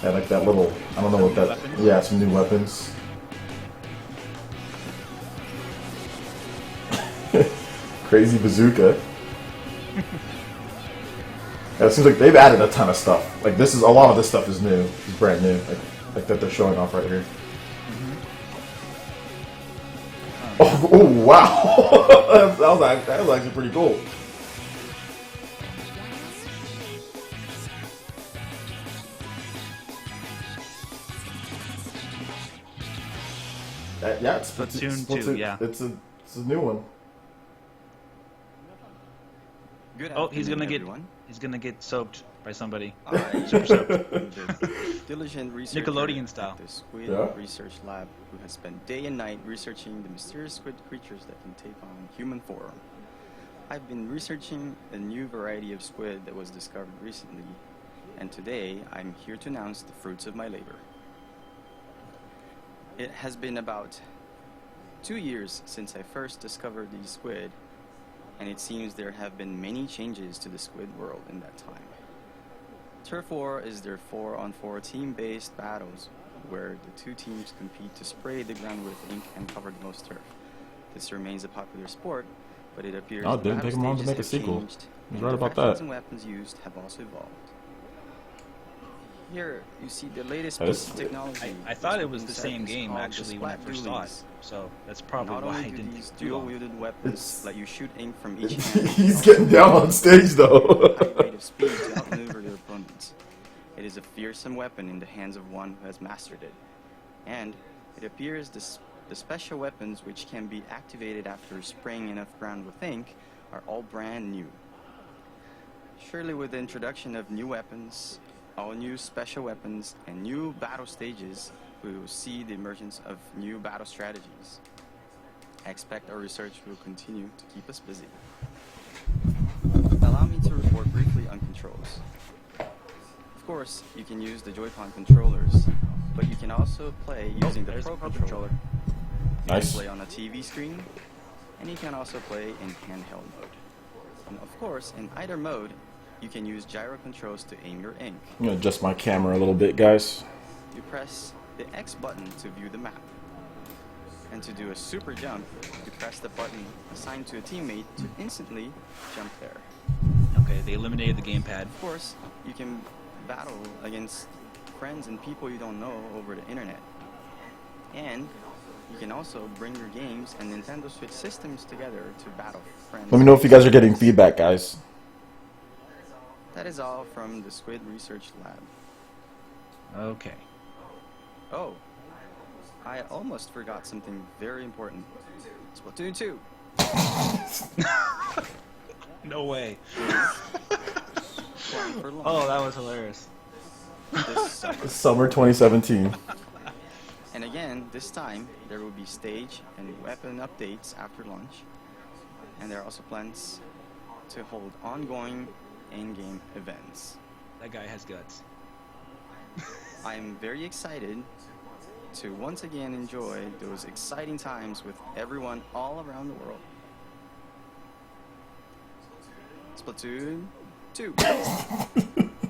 Yeah, like that little. I don't know what that. Weapons? Yeah, some new weapons. Crazy bazooka. Yeah, it seems like they've added a ton of stuff. Like a lot of this stuff is new. It's brand new. Like that they're showing off right here. Oh wow! that was actually pretty cool. Yeah, it's Splatoon 2, yeah. It's a new one. Oh, Oh, he's gonna everyone. he's gonna get soaked by somebody. I Super soaked. am the diligent researcher Nickelodeon style. at the Squid Yeah. Research Lab who has spent day and night researching the mysterious squid creatures that can take on human form. I've been researching a new variety of squid that was discovered recently, and today I'm here to announce the fruits of my labor. It has been about 2 years since I first discovered these squid, and it seems there have been many changes to the squid world in that time. Turf War is their 4-on-4 team-based battles where the two teams compete to spray the ground with ink and cover the most turf. This remains a popular sport, but it appears Oh, it didn't take him long to make a stages have sequel. changed, He's and right the about factions that. and weapons used have also evolved. Here, you see the latest That piece is- of technology. I thought it was the inside same is game called the actually when I Splat first saw it. Dualies. So that's probably Not why I only do didn't these take too long. dual-wielded weapons It's- let you shoot ink from each hand, He's getting down on stage though. high rate of speed to outmaneuver their opponents. It is a fearsome weapon in the hands of one who has mastered it. And it appears the special weapons which can be activated after spraying enough ground with ink are all brand new. Surely with the introduction of new weapons, all new special weapons, and new battle stages, we will see the emergence of new battle strategies. I expect our research will continue to keep us busy. Allow me to report briefly on controls. Of course, you can use the Joy-Con controllers, but you can also play using the there's Pro the Pro controller. You Nice. can play on a TV screen, and you can also play in handheld mode. And of course, in either mode, you can use gyro controls to aim your ink. I'm gonna adjust my camera a little bit, guys. You press the X button to view the map. And to do a super jump, you press the button assigned to a teammate to instantly jump there. Okay, they eliminated the gamepad. Of course, you can battle against friends and people you don't know over the internet. And you can also bring your games and Nintendo Switch systems together to battle friends. Let me know if you guys are getting feedback, guys. That is all from the Squid Research Lab. Okay. Oh, I almost forgot something very important. Splatoon 2. No way. Plan for launch Oh, that was hilarious. this summer. Summer 2017. And again, this time, there will be stage and weapon updates after launch. And there are also plans to hold ongoing in-game events. That guy has guts. I am very excited to once again enjoy those exciting times with everyone all around the world. Splatoon 2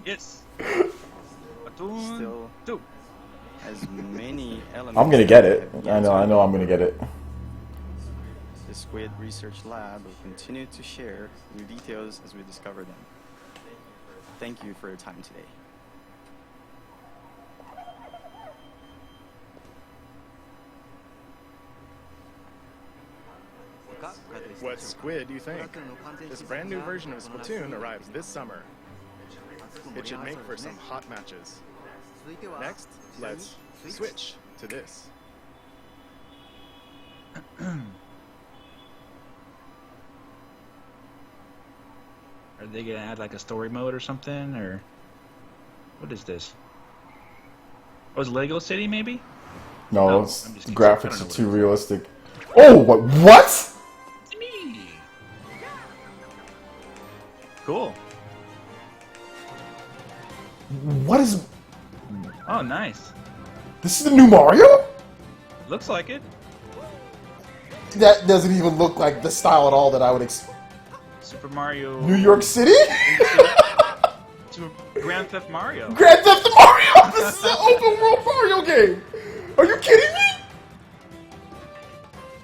Yes. Splatoon still 2. has many elements. I'm gonna get it. that have I yet to know I'm gonna get it. The Squid Research Lab will continue to share new details as we discover them. Thank you for your time today. What squid do you think? This brand new version of Splatoon arrives this summer. It should make for some hot matches. Next, let's switch to this. Are they gonna add like a story mode or something, or what is this? Oh, is Lego City maybe? No, No, it's, I'm just the kidding. I graphics don't are know too what it is. realistic. Oh, what? It's me. Cool. What is? Oh, nice. This is the new Mario? Looks like it. That doesn't even look like the style at all that I would expect. Super Mario. New York City? Super Grand Theft Mario. Grand Theft Mario! This is an open world Mario game! Are you kidding me?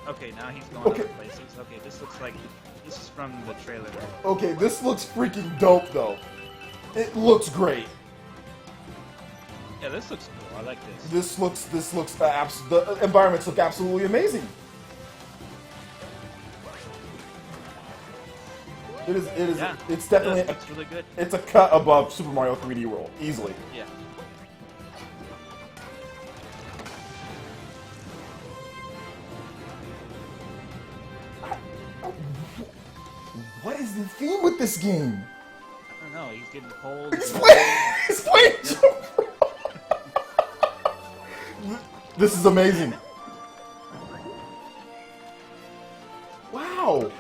Okay, now he's going Okay. other places. Okay, this looks like this is from the trailer. Okay, this looks freaking dope though. It looks great. Yeah, this looks cool. I like this. This looks the environments look absolutely amazing. It is Yeah, it's definitely it looks really good. it's a cut above Super Mario 3D World easily. Yeah. What is the theme with this game? I don't know. He's getting cold. He's playing Jump. This is amazing. Wow.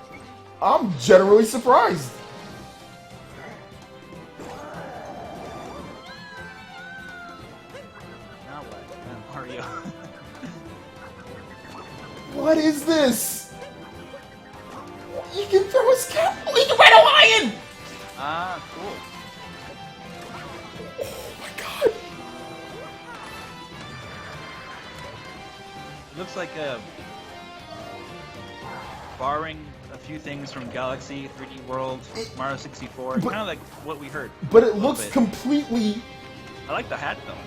I'm generally surprised. Now what? Mario. What is this? You can throw his cap. You can ride a lion. Ah, cool. Oh my god. It looks like barring a few things from Galaxy, 3D World, Mario 64, kind of like what we heard. But it looks completely. I like the hat though.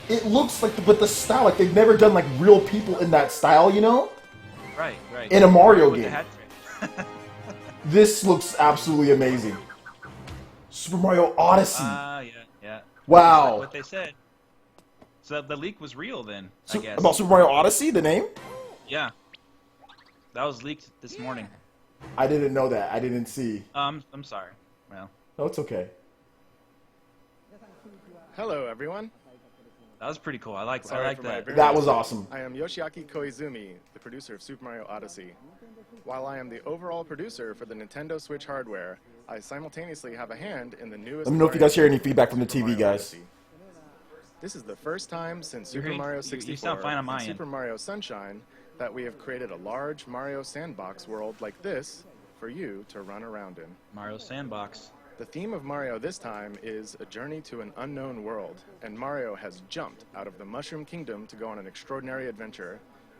It looks like, but the style, like they've never done like real people in that style, you know? Right, right. In a Mario With game. the hat trick. This looks absolutely amazing. Super Mario Odyssey. Yeah, yeah. Wow. Like what they said. So the leak was real then, I guess. About Super Mario Odyssey, the name? Yeah. That was leaked this morning. I didn't know that. I didn't see. I'm sorry. Well. No, it's okay. Hello, everyone. That was pretty cool. I like that. That was awesome. I am Yoshiaki Koizumi, the producer of Super Mario Odyssey. While I am the overall producer for the Nintendo Switch hardware, I simultaneously have a hand in the newest. Let me know if you guys hear any feedback from the TV, guys. This is the first time since Super You're Mario you 64 sound fine on my and end. Super Mario Sunshine that we have created a large Mario sandbox world like this for you to run around in. Mario Sandbox. The theme of Mario this time is a journey to an unknown world, and Mario has jumped out of the Mushroom Kingdom to go on an extraordinary adventure.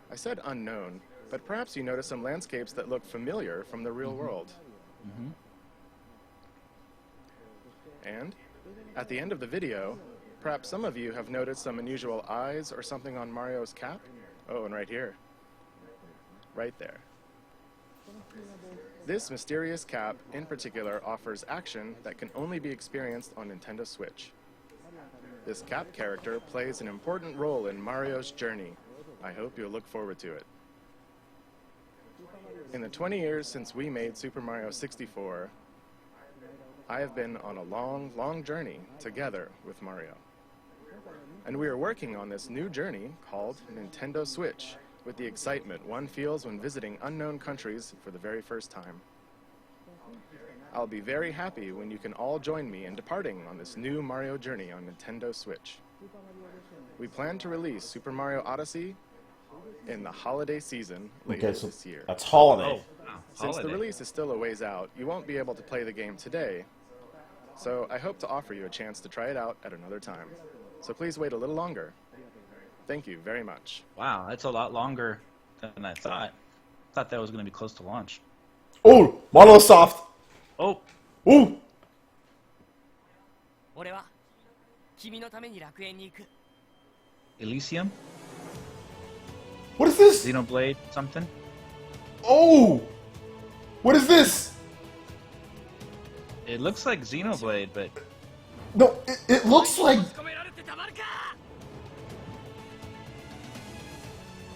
I said unknown, but perhaps you notice some landscapes that look familiar from the real world. And at the end of the video, perhaps some of you have noticed some unusual eyes or something on Mario's cap. Oh, and right here. Right there. This mysterious cap, in particular, offers action that can only be experienced on Nintendo Switch. This cap character plays an important role in Mario's journey. I hope you'll look forward to it. In the 20 years since we made Super Mario 64, I have been on a long, long journey together with Mario. And we are working on this new journey called Nintendo Switch, with the excitement one feels when visiting unknown countries for the very first time. I'll be very happy when you can all join me in departing on this new Mario journey on Nintendo Switch. We plan to release Super Mario Odyssey in the holiday season later this year. That's holiday. Since the release is still a ways out, you won't be able to play the game today, so I hope to offer you a chance to try it out at another time. So please wait a little longer. Thank you very much. Wow, that's a lot longer than I thought. I thought that was going to be close to launch. Oh, Monolith Soft. Oh. Ooh. Elysium? What is this? Xenoblade something? Oh! What is this? It looks like Xenoblade, but... No, it looks like...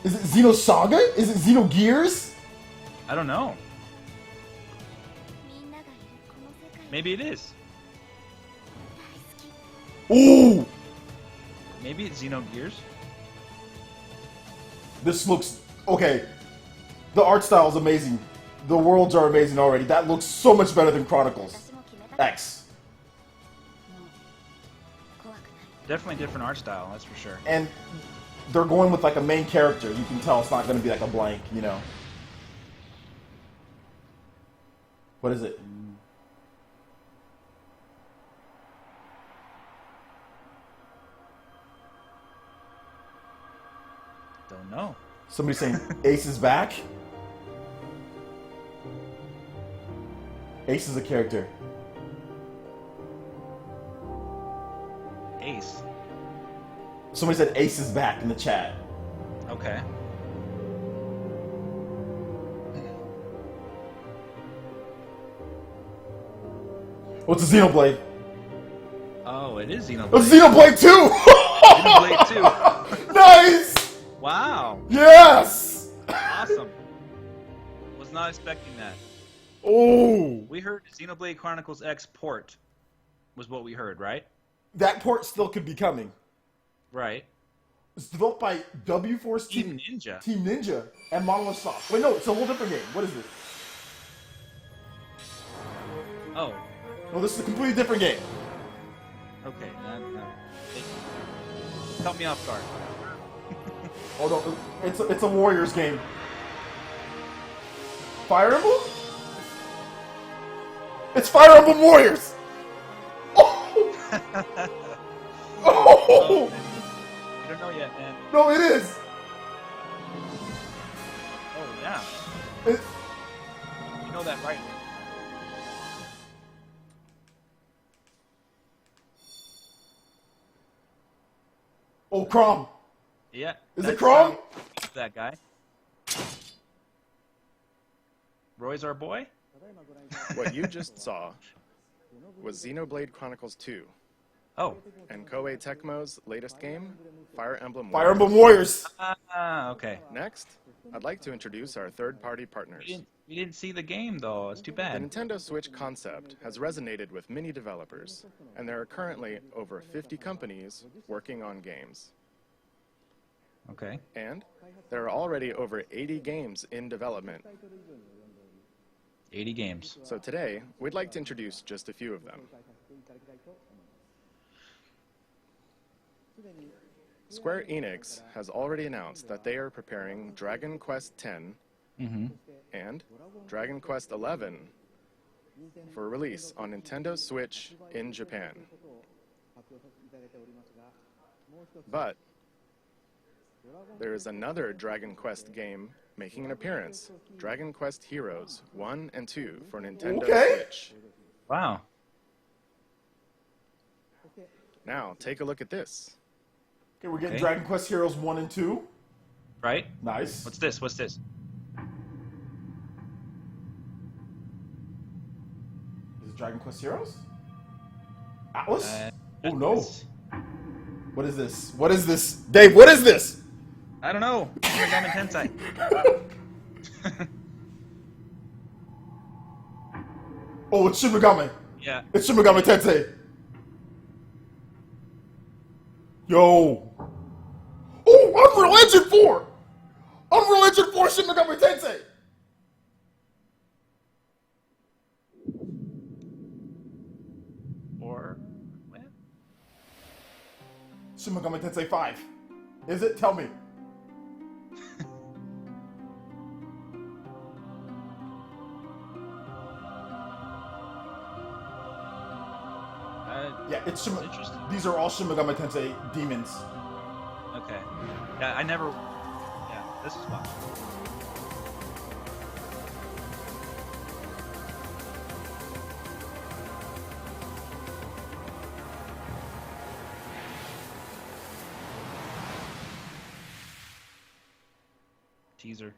Is it Xenosaga? Is it Xenogears? I don't know. Maybe it is. Ooh! Maybe it's Xenogears. This looks... Okay. The art style is amazing. The worlds are amazing already. That looks so much better than Chronicles X. Definitely different art style, that's for sure. And they're going with like a main character. You can tell it's not going to be like a blank, you know. What is it? Don't know. Somebody saying Ace is back? Ace is a character. Ace. Somebody said Ace is back in the chat. Okay. What's a Xenoblade? Oh, it is Xenoblade. It's Xenoblade 2! Xenoblade 2. Nice! Wow. Yes! Awesome. Was not expecting that. Oh! We heard Xenoblade Chronicles X port was what we heard, right? That port still could be coming. Right. It's developed by W-Force Team Ninja. Team Ninja and Monolith Soft. Wait, no, it's a whole different game. What is this? Oh. No, this is a completely different game. Okay. Caught me off guard. Oh no, it's a Warriors game. Fire Emblem? It's Fire Emblem Warriors! Oh! Oh! I don't know yet, man. No, it is! Oh, yeah. You know that, right? Oh, Crom! Yeah. Is it Crom? That guy. Roy's our boy? What you just saw was Xenoblade Chronicles 2. Oh. And Koei Tecmo's latest game, Fire Emblem Warriors. Fire Emblem Warriors! Okay. Next, I'd like to introduce our third-party partners. We didn't see the game, though. It's too The bad. Nintendo Switch concept has resonated with many developers, and there are currently over 50 companies working on games. Okay. And there are already over 80 games in development. 80 games. So today, we'd like to introduce just a few of them. Square Enix has already announced that they are preparing Dragon Quest X and Dragon Quest XI for release on Nintendo Switch in Japan. But there is another Dragon Quest game making an appearance, Dragon Quest Heroes 1 and 2 for Nintendo Switch. Wow. Now, take a look at this. Okay, we're getting Dragon Quest Heroes 1 and 2. Right? Nice. What's this? What's this? Is it Dragon Quest Heroes? Atlas? Oh no. What is this? What is this? Dave, what is this? I don't know. Shin Megami Tensei. Oh, it's Shin Megami. Yeah. It's Shin Megami Tensei. Yo. Oh, Unreal Engine 4! Unreal Engine 4 Shin Megami Tensei! Or what? Shin Megami Tensei 5. Is it? Tell me. Yeah, it's Shin. Interesting. These are all Shin Megami Tensei demons. Okay. Yeah, I never. Yeah, this is fun. Teaser.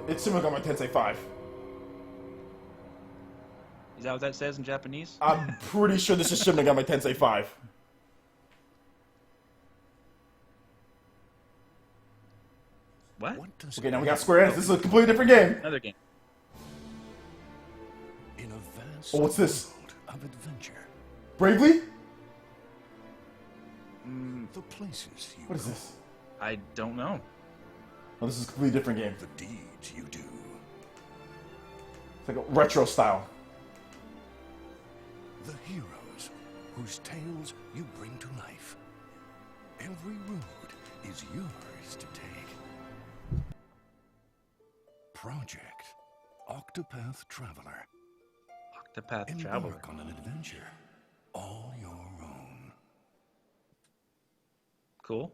It's Shin Megami Tensei 5. Is that what that says in Japanese? I'm pretty sure this is Shin Megami Tensei 5. What? Okay, now we got Square Enix. This is a completely different game. Another game. In a vast Oh, what's this? world of adventure, Bravely? the places you What is go, this? I don't know. Oh, this is a completely different game. the deeds you do, It's like a retro style. the heroes whose tales you bring to life. Every road is yours to take. Project Octopath Traveler. Octopath Traveler. Embark on an adventure all your own. Cool.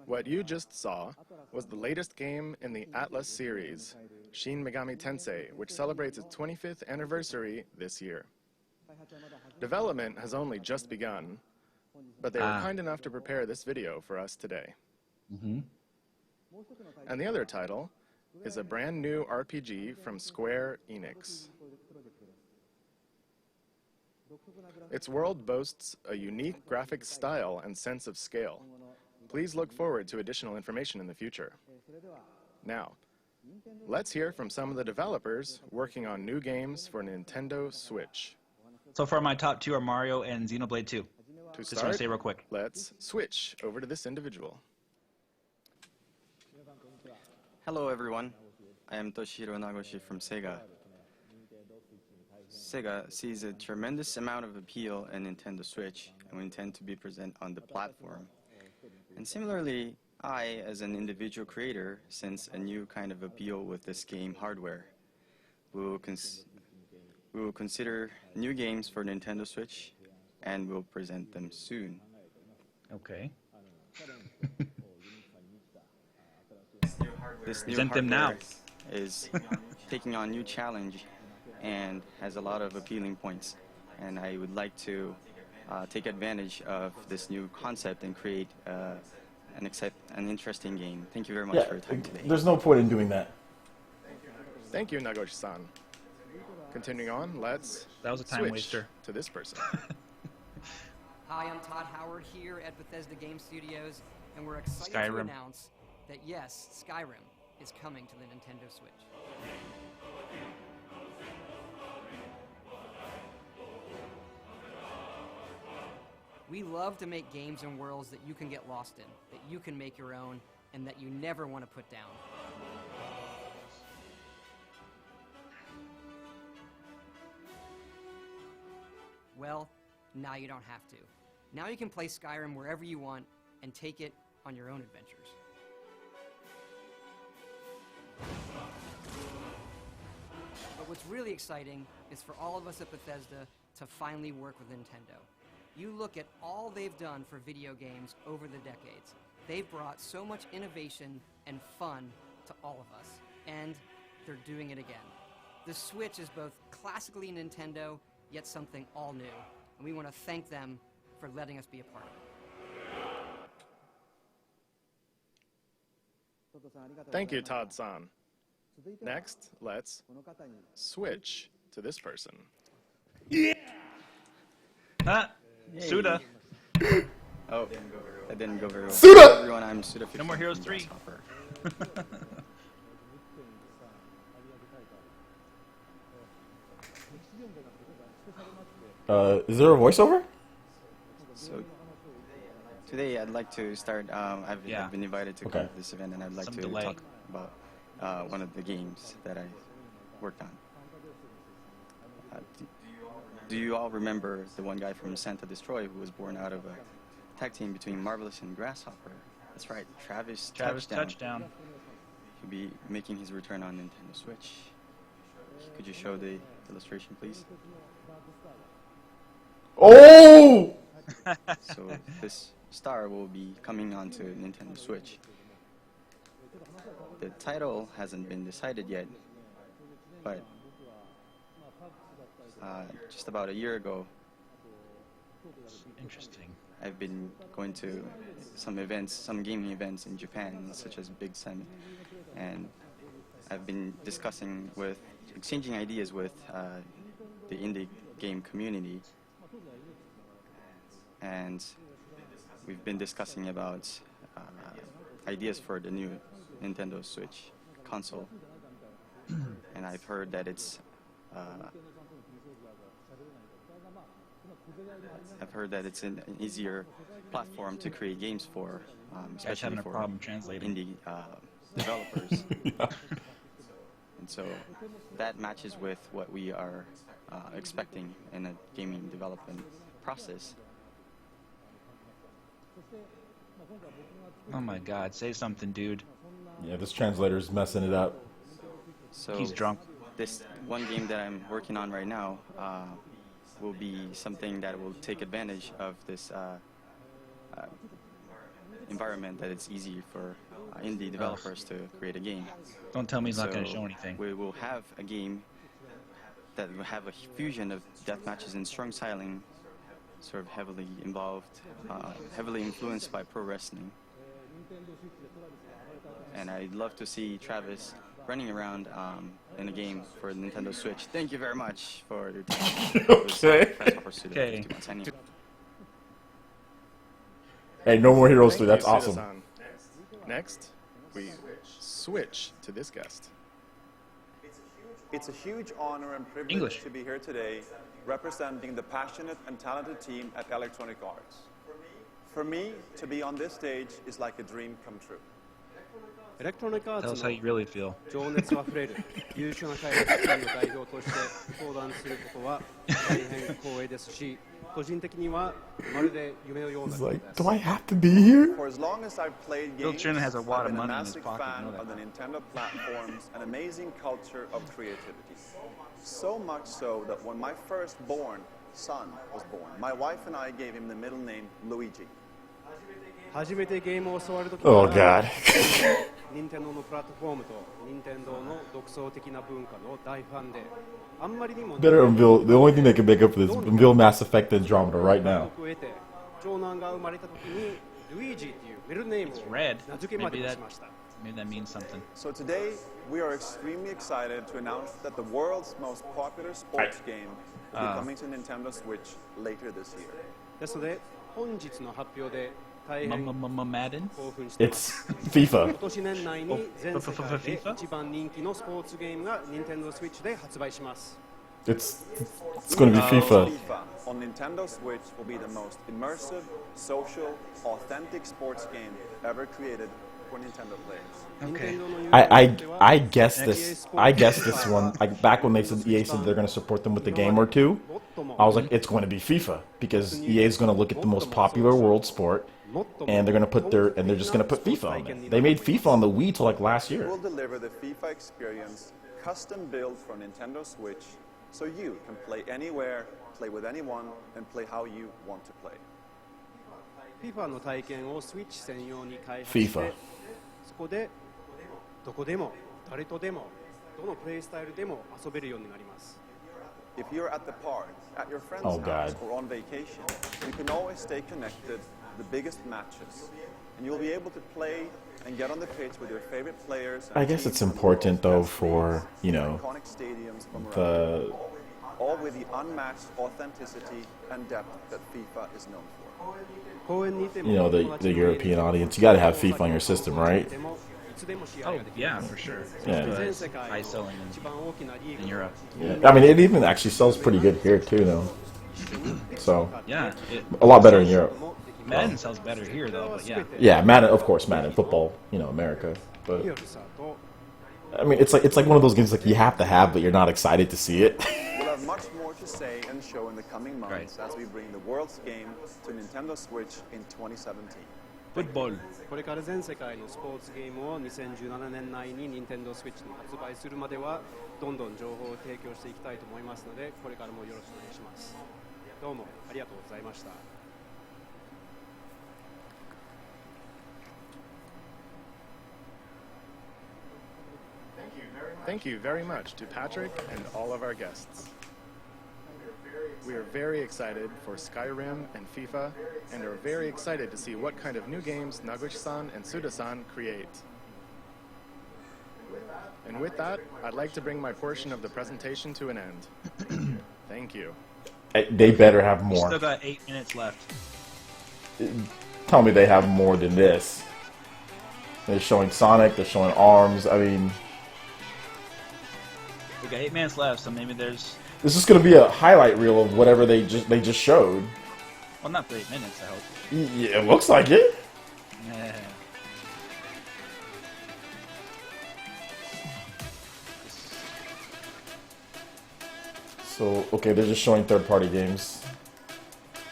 What you just saw was the latest game in the Atlas series, Shin Megami Tensei, which celebrates its 25th anniversary this year. Development has only just begun, but they were kind enough to prepare this video for us today. And the other title is a brand new RPG from Square Enix. Its world boasts a unique graphic style and sense of scale, Please look forward to additional information in the future. Now, let's hear from some of the developers working on new games for Nintendo Switch. So far, my top two are Mario and Xenoblade 2. To Just start, want to say real quick. let's switch over to this individual. Hello everyone, I am Toshiro Nagoshi from Sega. Sega sees a tremendous amount of appeal in Nintendo Switch, and we intend to be present on the platform. And similarly, I, as an individual creator, sense a new kind of appeal with this game hardware. We will consider new games for Nintendo Switch, and we'll present them soon. Okay. This new Present them now. hardware is taking on new challenge and has a lot of appealing points. And I would like to take advantage of this new concept and create an interesting game. Thank you very much for your time today. There's no point in doing that. Thank you, Nagoshi-san. Continuing on, let's That was a time switch waster. to this person. Hi, I'm Todd Howard here at Bethesda Game Studios, and we're excited to Skyrim. announce that yes, Skyrim is coming to the Nintendo Switch. We love to make games and worlds that you can get lost in, that you can make your own, and that you never want to put down. Well, now you don't have to. Now you can play Skyrim wherever you want and take it on your own adventures. But what's really exciting is for all of us at Bethesda to finally work with Nintendo. You look at all they've done for video games over the decades. They've brought so much innovation and fun to all of us, and they're doing it again. The Switch is both classically Nintendo, yet something all new, and we want to thank them for letting us be a part of it. Thank you, Todd-san. Next, let's switch to this person. Ah, Suda. Oh, that didn't go very well. Suda! Hello everyone, I'm Suda. No More Heroes 3. Is there a voiceover? So today I'd like to start. I've been invited to come to this event, and I'd like to talk about one of the games that I worked on. Do you all remember the one guy from Santa Destroy who was born out of a tag team between Marvelous and Grasshopper? That's right, Travis Touchdown. He'll be making his return on Nintendo Switch. Could you show the illustration, please? Oh! So this star will be coming onto Nintendo Switch. The title hasn't been decided yet, but just about a year ago, Interesting. I've been going to some events, some gaming events in Japan, such as Big Summit, and I've been exchanging ideas with the indie game community, and we've been discussing about ideas for the new Nintendo Switch console, and I've heard that it's an easier platform to create games for, especially for indie developers. And so that matches with what we are expecting in a gaming development process. Oh my God! Say something, dude. Yeah, this translator's messing it up. So he's drunk. This one game that I'm working on right now will be something that will take advantage of this environment that it's easy for indie developers to create a game. Don't tell me he's not going to show anything. We will have a game that will have a fusion of death matches and strong styling, sort of heavily involved, heavily influenced by pro wrestling. And I'd love to see Travis running around in a game for the Nintendo Switch. Thank you very much for your time. Okay. Okay. Hey, no more Heroes 3. Thank That's you, awesome. Suda-san. Next, we switch to this guest. It's a huge honor and privilege to be here today representing the passionate and talented team at Electronic Arts. For me, to be on this stage is like a dream come true. Tell us how you really feel. 情熱あふれる優秀な開発チームの代表として登壇することは大変光栄ですし、個人的にはまるで夢のような He's ことで like, す。 do I have to be here? For as long as I've played Bill games, Trina has a lot I've of been a money in his massive pocket, fan you know of the that. Nintendo platforms and amazing culture of creativity. So much so that when my firstborn son was born, my wife and I gave him the middle name Luigi. 初めてゲームを教わるとき Oh, God. 任天堂のプラットフォームと任天堂の独創的な文化の大ファンで、あんまりにも Better unveil. The only thing they can make up for this is unveil Mass Effect Andromeda right now. 長男が生まれたときにルイージっていうメルネーム It's を red. 名付けまでしました。 Maybe that means something. So today, we are extremely excited to announce that the world's most popular sports game will be coming to Nintendo Switch later this year. ですので、本日の発表で大変 Madden? 興奮しています。 It's FIFA. 今年年内に全世界で一番人気のスポーツゲームが Nintendo Switch で発売します。It's going to be FIFA. FIFA on Nintendo Switch will be the most immersive, social, authentic sports game ever created for Nintendo players. Okay. I guessed this. I guessed this one. Like back when they said EA said they're going to support them with a game or two, I was like, it's going to be FIFA because EA is going to look at the most popular world sport, and they're going to put they're just going to put FIFA on it. They made FIFA on the Wii till like last year. We'll deliver the FIFA experience, custom built for Nintendo Switch, so you can play anywhere, play with anyone, and play how you want to play. FIFA の体験を Switch 専用に開発して、 FIFA. そこでどこでも誰とでもどのプレイスタイルでも遊べるようになります。 If you're at the park, at your friend's Oh, house, God. or on vacation, you can always stay connected to the biggest matches, and you'll be able to play and get on the pitch with your favorite players. And I guess teams it's from the important world's though best for, leagues you and know, iconic stadiums from around the world, all with the unmatched authenticity and depth that FIFA is known for. the European audience. You got to have FIFA on your system, right? Oh, yeah, for sure. Yeah. It's high selling in Europe. Yeah. I mean, it even actually sells pretty good here too, though. So Yeah. a lot better in Europe. Madden sells better here, though, but yeah. Yeah, Madden, of course, Madden football, America. But I mean, it's like one of those games like you have to have, but you're not excited to see it. We'll have much more to say and show in the coming months as we bring the world's game to Nintendo Switch in 2017. Football. これから全世界のスポーツゲームを2017年内に Nintendo Switch に発売するまではどんどん情報を提供していきたいと思いますので、これからもよろしくお願いします。どうもありがとうございました。Thank you very much to Patrick and all of our guests. We are very excited for Skyrim and FIFA, and are very excited to see what kind of new games Naguchi-san and Suda-san create. And with that, I'd like to bring my portion of the presentation to an end. Thank you. They better have We more. still got 8 minutes left. Tell me they have more than this. They're showing Sonic, they're showing ARMS. I mean, We got 8 minutes left, so maybe there's... this is going to be a highlight reel of whatever they just showed. Well, not for 8 minutes, I hope. Yeah, it looks like it. Yeah. So, okay, they're just showing third-party games.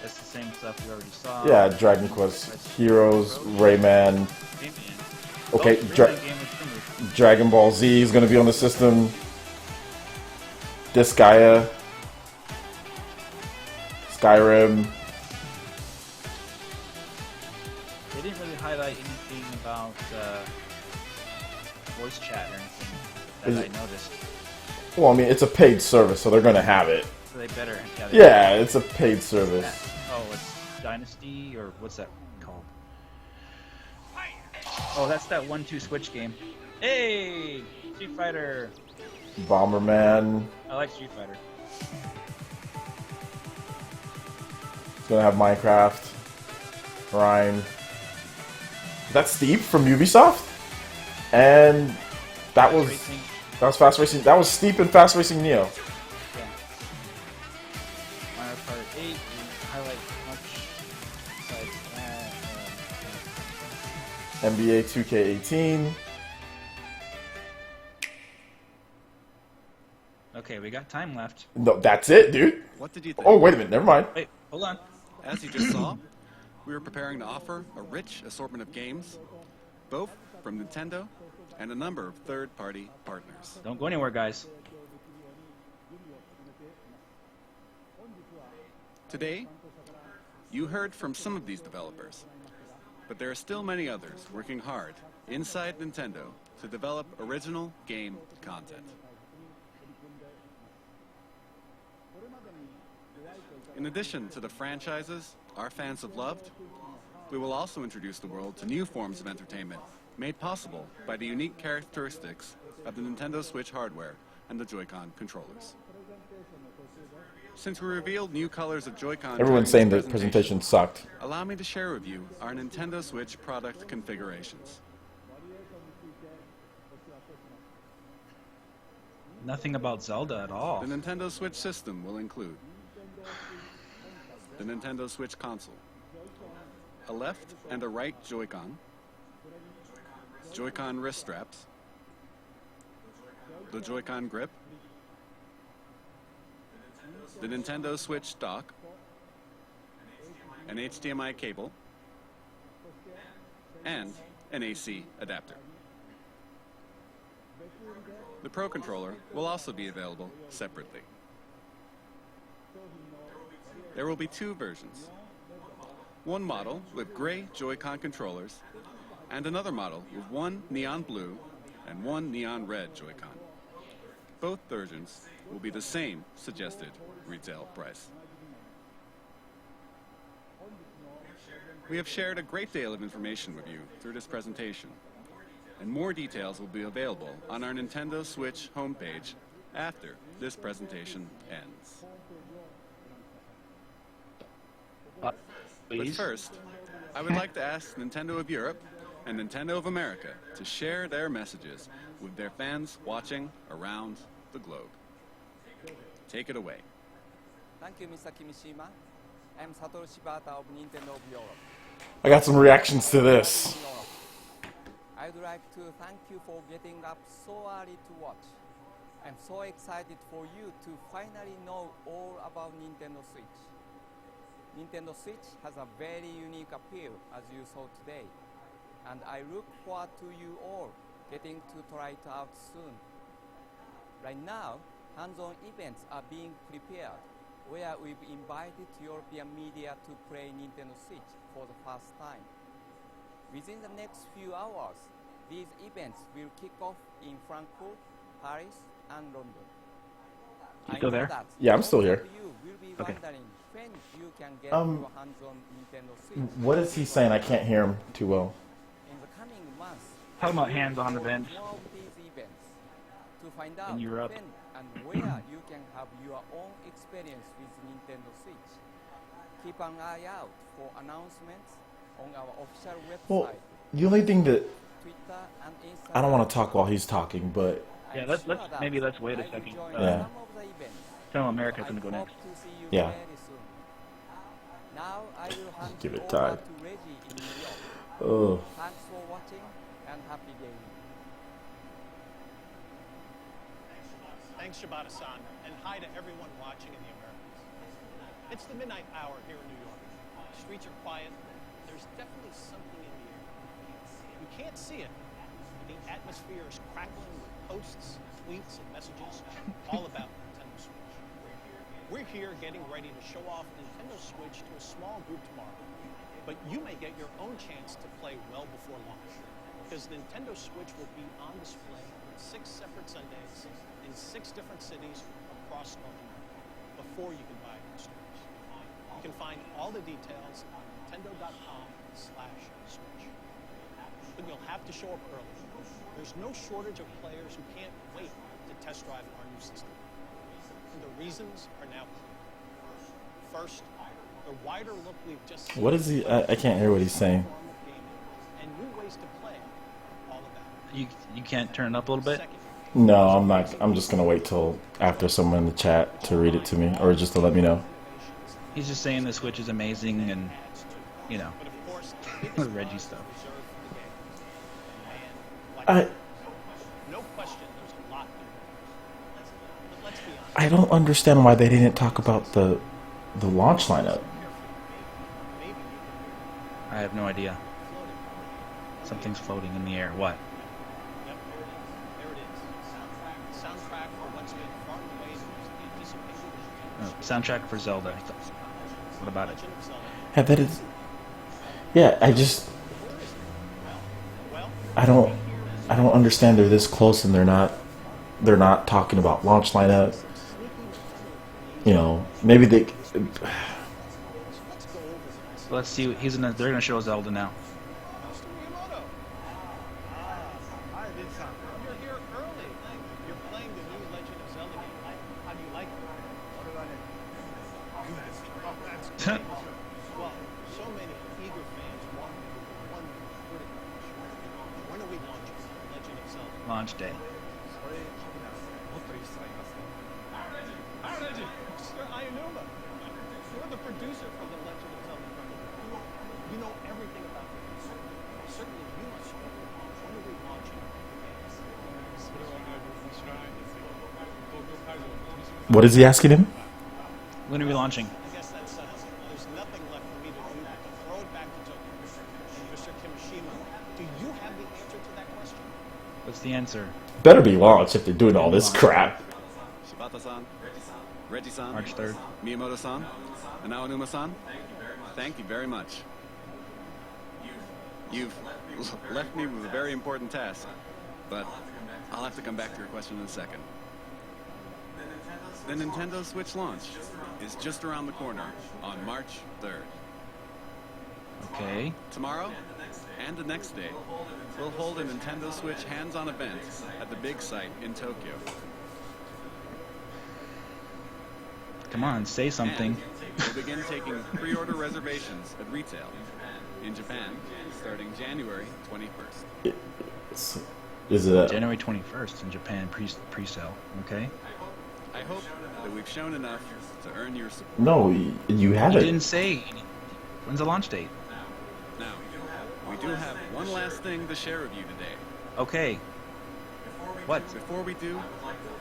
That's the same stuff we already saw. Yeah, Dragon Quest Heroes, Rayman. Okay, Dragon Ball Z is going to be on the system. Disgaea. Skyrim. They didn't really highlight anything about voice chat or anything that Is I it- noticed. Well, I mean, it's a paid service, so they're going to have it. So they better. Yeah, it's a paid service. Oh, it's Dynasty, or what's that called? Oh, that's that 1-2 Switch game. Hey! Street Fighter! Bomberman. I like Street Fighter. It's going to have Minecraft. Rhyme. That's Steep from Ubisoft, and that was Fast Racing. That was Steep and Fast Racing Neo. Yeah. Mario Kart 8 didn't highlight much besides that. NBA 2K18. Okay, we got time left. No, that's it, dude. What did you think? Oh, wait a minute. Never mind. Wait, hold on. As you just saw, we were preparing to offer a rich assortment of games, both from Nintendo and a number of third-party partners. Don't go anywhere, guys. Today, you heard from some of these developers, but there are still many others working hard inside Nintendo to develop original game content. In addition to the franchises our fans have loved, we will also introduce the world to new forms of entertainment made possible by the unique characteristics of the Nintendo Switch hardware and the Joy-Con controllers. Since we revealed new colors of Joy-Con, everyone's saying the presentation sucked. Allow me to share with you our Nintendo Switch product configurations. Nothing about Zelda at all. The Nintendo Switch system will include the Nintendo Switch console, a left and a right Joy-Con, Joy-Con wrist straps, the Joy-Con grip, the Nintendo Switch dock, an HDMI cable, and an AC adapter. The Pro Controller will also be available separately. There will be two versions. One model with gray Joy-Con controllers, and another model with one neon blue and one neon red Joy-Con. Both versions will be the same suggested retail price. We have shared a great deal of information with you through this presentation, and more details will be available on our Nintendo Switch homepage after this presentation ends. But first, I would like to ask Nintendo of Europe and Nintendo of America to share their messages with their fans watching around the globe. Take it away. Thank you, Mr. Kimishima. I'm Satoru Shibata of Nintendo of Europe. I got some reactions to this. I'd like to thank you for getting up so early to watch. I'm so excited for you to finally know all about Nintendo Switch. Nintendo Switch has a very unique appeal, as you saw today, and I look forward to you all getting to try it out soon. Right now, hands-on events are being prepared, where we've invited European media to play Nintendo Switch for the first time. Within the next few hours, these events will kick off in Frankfurt, Paris, and London. You still there? Yeah, I'm still here. Okay. What is he saying? I can't hear him too well. Talking about hands-on events in Europe. And where you can have your own experience with Nintendo Switch. Keep an eye out for announcements on our official website. Well, the only thing that Twitter and Instagram. I don't want to talk while he's talking, but yeah, let's wait a second. Yeah. Tell America's gonna go next. Yeah. Now I will hand Give it over time. to Reggie in New York. Oh. Thanks for watching and happy gaming. Thanks, Shibata-san, and hi to everyone watching in the Americas. It's the midnight hour here in New York. The streets are quiet. There's definitely something in the air. You can't see it, but the atmosphere is crackling with posts, tweets, and messages all about Nintendo Switch. We're here getting ready to show off Nintendo Switch to a small group tomorrow, but you may get your own chance to play well before launch, because Nintendo Switch will be on display on 6 separate Sundays in 6 different cities across North America before you can buy it in stores. You can find all the details on nintendo.com/switch. But you'll have to show up early. There's no shortage of players who can't wait to test drive our new system. And the reasons are now clear. First, the wider look we've just seen. What is he? I can't hear what he's saying. And new ways to play all about. You can't turn it up a little bit? No, I'm not. I'm just gonna wait till after someone in the chat to read it to me, or just to let me know. He's just saying the Switch is amazing, and you know, Reggie stuff. I don't understand why they didn't talk about the launch lineup. I have no idea. Something's floating in the air. What? Soundtrack for Zelda. What about it? Yeah, that is. Yeah, I don't understand. They're this close and they're not talking about launch lineup. You know, maybe they. Let's see. They're gonna show Zelda now. Well, so many eager fans want one critical question. When are we launching Legend of Zelda? Launch day. Sir Ayanuma, you're the producer for the Legend of Zelda Chronicles. You know everything about this. Certainly you must know. When are we launching? What is he asking him? When are we launching? I guess that settles it. There's nothing left for me to do but to throw it back to Tokyo. And Mr. Kimishima, do you have the answer to that question? What's the answer? Better be launched if they're doing all this crap. Shibata-san, Reggie-san, March 3rd. Miyamoto-san, and Aonuma-san, thank you very much. You've left me with a very important task, but I'll have to come back to your question in a second. The Nintendo Switch launch is just around the corner on March 3rd. Okay. Tomorrow and the next day, we'll hold a Nintendo Switch hands-on event at the big site in Tokyo. Come on, say something. And we'll begin taking pre-order reservations at retail in Japan starting January 21st. Is it January 21st in Japan pre-sale? Okay. I hope that we've shown enough to earn your support. No, you haven't. You didn't say. When's the launch date? Now, we do have one last thing to share with you today. Okay. What? Before we do,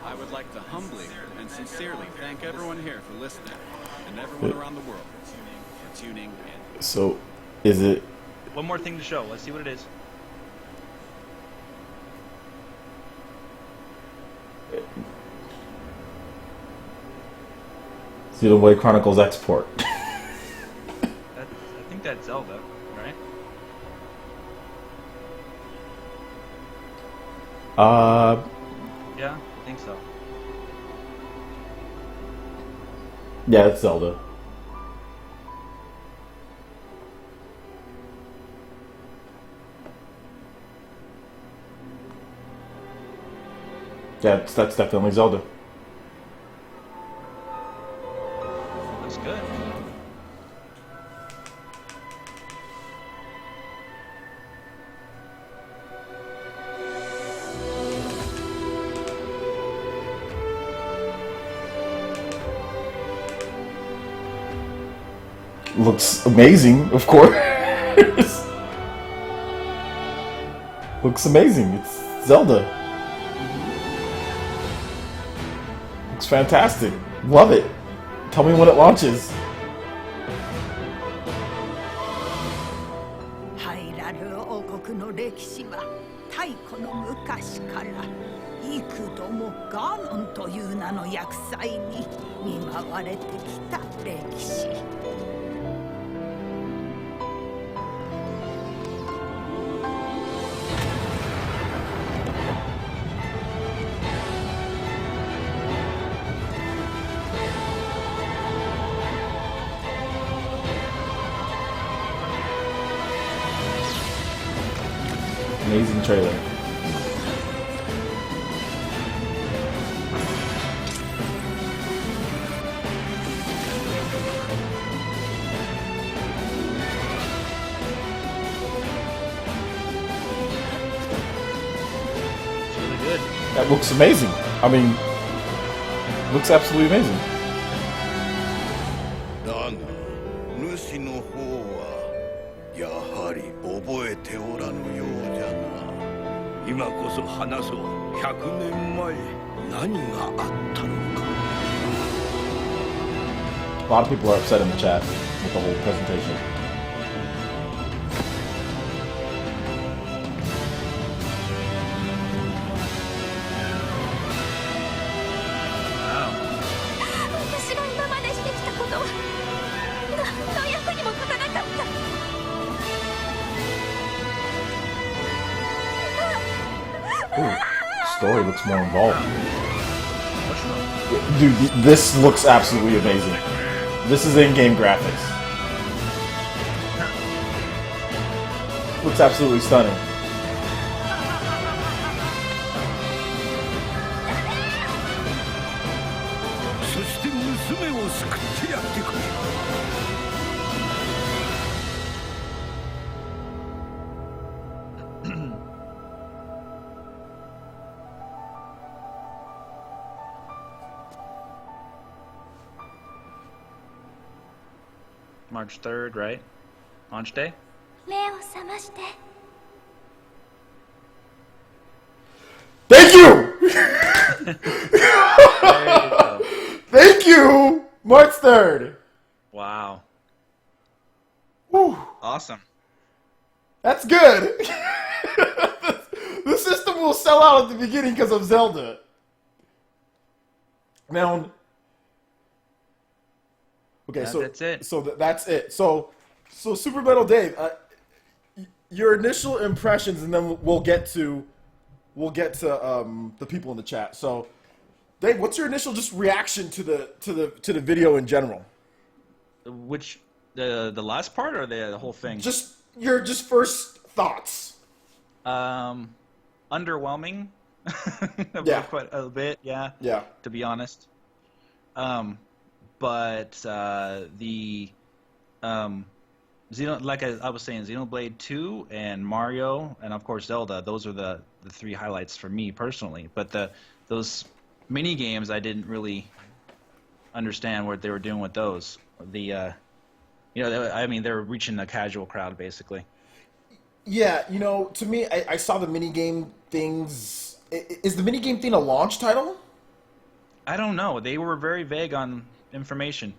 I would like to humbly and sincerely thank everyone here for listening and everyone around the world for tuning in. So, is it... One more thing to show. Let's see what it is. Xenoblade Chronicles export. I think that's Zelda, right? Yeah, I think so. Yeah, it's Zelda. Yeah, that's definitely Zelda. Looks good. Looks amazing, of course. Looks amazing. It's Zelda. Looks fantastic. Love it. Tell me when it launches. Amazing trailer. That looks amazing. I mean, looks absolutely amazing. だが主の方はやはり覚えておらぬようじゃな。今こそ話そう。100年前何があったのか。 A lot of people are upset in the chat with the whole presentation. Ooh, story looks more involved. Dude, this looks absolutely amazing. This is in-game graphics. Looks absolutely stunning. March 3rd, right? Launch day? Thank you! Thank you! March 3rd! Wow. Whew. Awesome. That's good! The system will sell out at the beginning because of Zelda. Now... Okay, so that's it. So that's it. So Super Metal Dave, your initial impressions, and then we'll get to the people in the chat. So, Dave, what's your initial just reaction to the video in general? Which the last part or the whole thing? Just your first thoughts. Underwhelming. Yeah, quite a bit. Yeah. Yeah. To be honest. But the like I was saying, Xenoblade 2 and Mario, and of course Zelda. Those are the three highlights for me personally. But those mini games, I didn't really understand what they were doing with those. I mean, they're reaching the casual crowd basically. Yeah, to me, I saw the minigame things. Is the minigame thing a launch title? I don't know. They were very vague on information.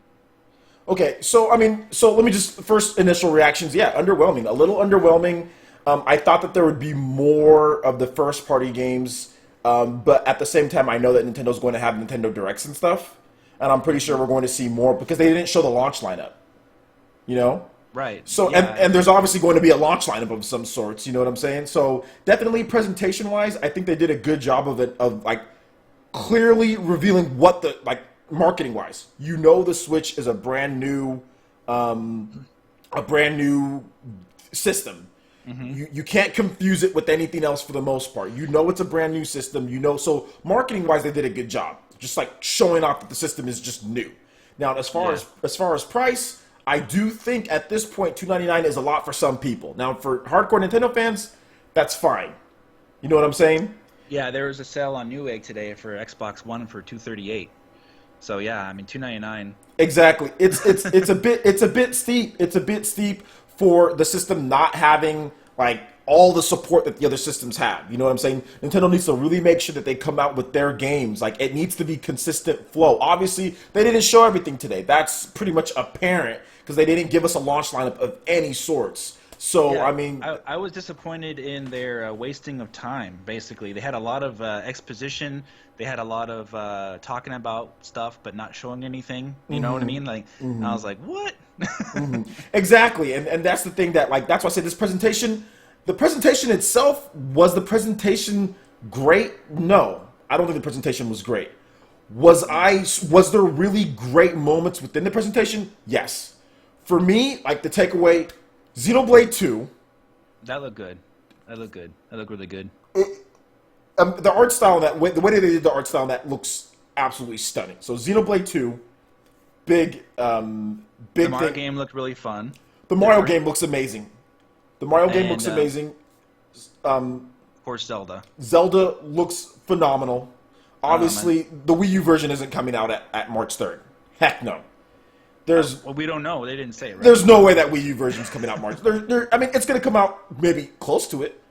Okay, so let me just first initial reactions. Yeah, underwhelming. A little underwhelming. I thought that there would be more of the first party games, but at the same time, I know that Nintendo's going to have Nintendo Directs and stuff, and I'm pretty sure we're going to see more because they didn't show the launch lineup. Right. So yeah. and there's obviously going to be a launch lineup of some sorts. You know what I'm saying? So definitely presentation wise, I think they did a good job of it, of like clearly revealing what the marketing wise, the Switch is a brand new system. Mm-hmm. You can't confuse it with anything else for the most part. It's a brand new system. So marketing wise, they did a good job, just like showing off that the system is just new. Now, as far as price, I do think at this point $299 is a lot for some people. Now, for hardcore Nintendo fans, that's fine. You know what I'm saying? Yeah, there was a sale on Newegg today for Xbox One for $238. So yeah, I mean $299. Exactly. It's a bit steep. It's a bit steep for the system not having all the support that the other systems have. You know what I'm saying? Nintendo needs to really make sure that they come out with their games. It needs to be consistent flow. Obviously, they didn't show everything today. That's pretty much apparent because they didn't give us a launch lineup of any sorts. So, yeah, I mean... I was disappointed in their wasting of time, basically. They had a lot of exposition. They had a lot of talking about stuff, but not showing anything. You know what I mean? I was like, what? Exactly. And that's the thing that, that's why I said this presentation... The presentation itself, was the presentation great? No. I don't think the presentation was great. Was there really great moments within the presentation? Yes. For me, the takeaway... Xenoblade 2. That looked good. That looked really good. The art style, the way they did the art style, that looks absolutely stunning. So Xenoblade 2, big The Mario game looked really fun. The Mario game looks amazing. The Mario game looks amazing. Of course, Zelda. Zelda looks phenomenal. Obviously, the Wii U version isn't coming out at March 3rd. Heck no. Well, we don't know. They didn't say it, right? There's no way that Wii U version's coming out March. I mean, it's going to come out maybe close to it,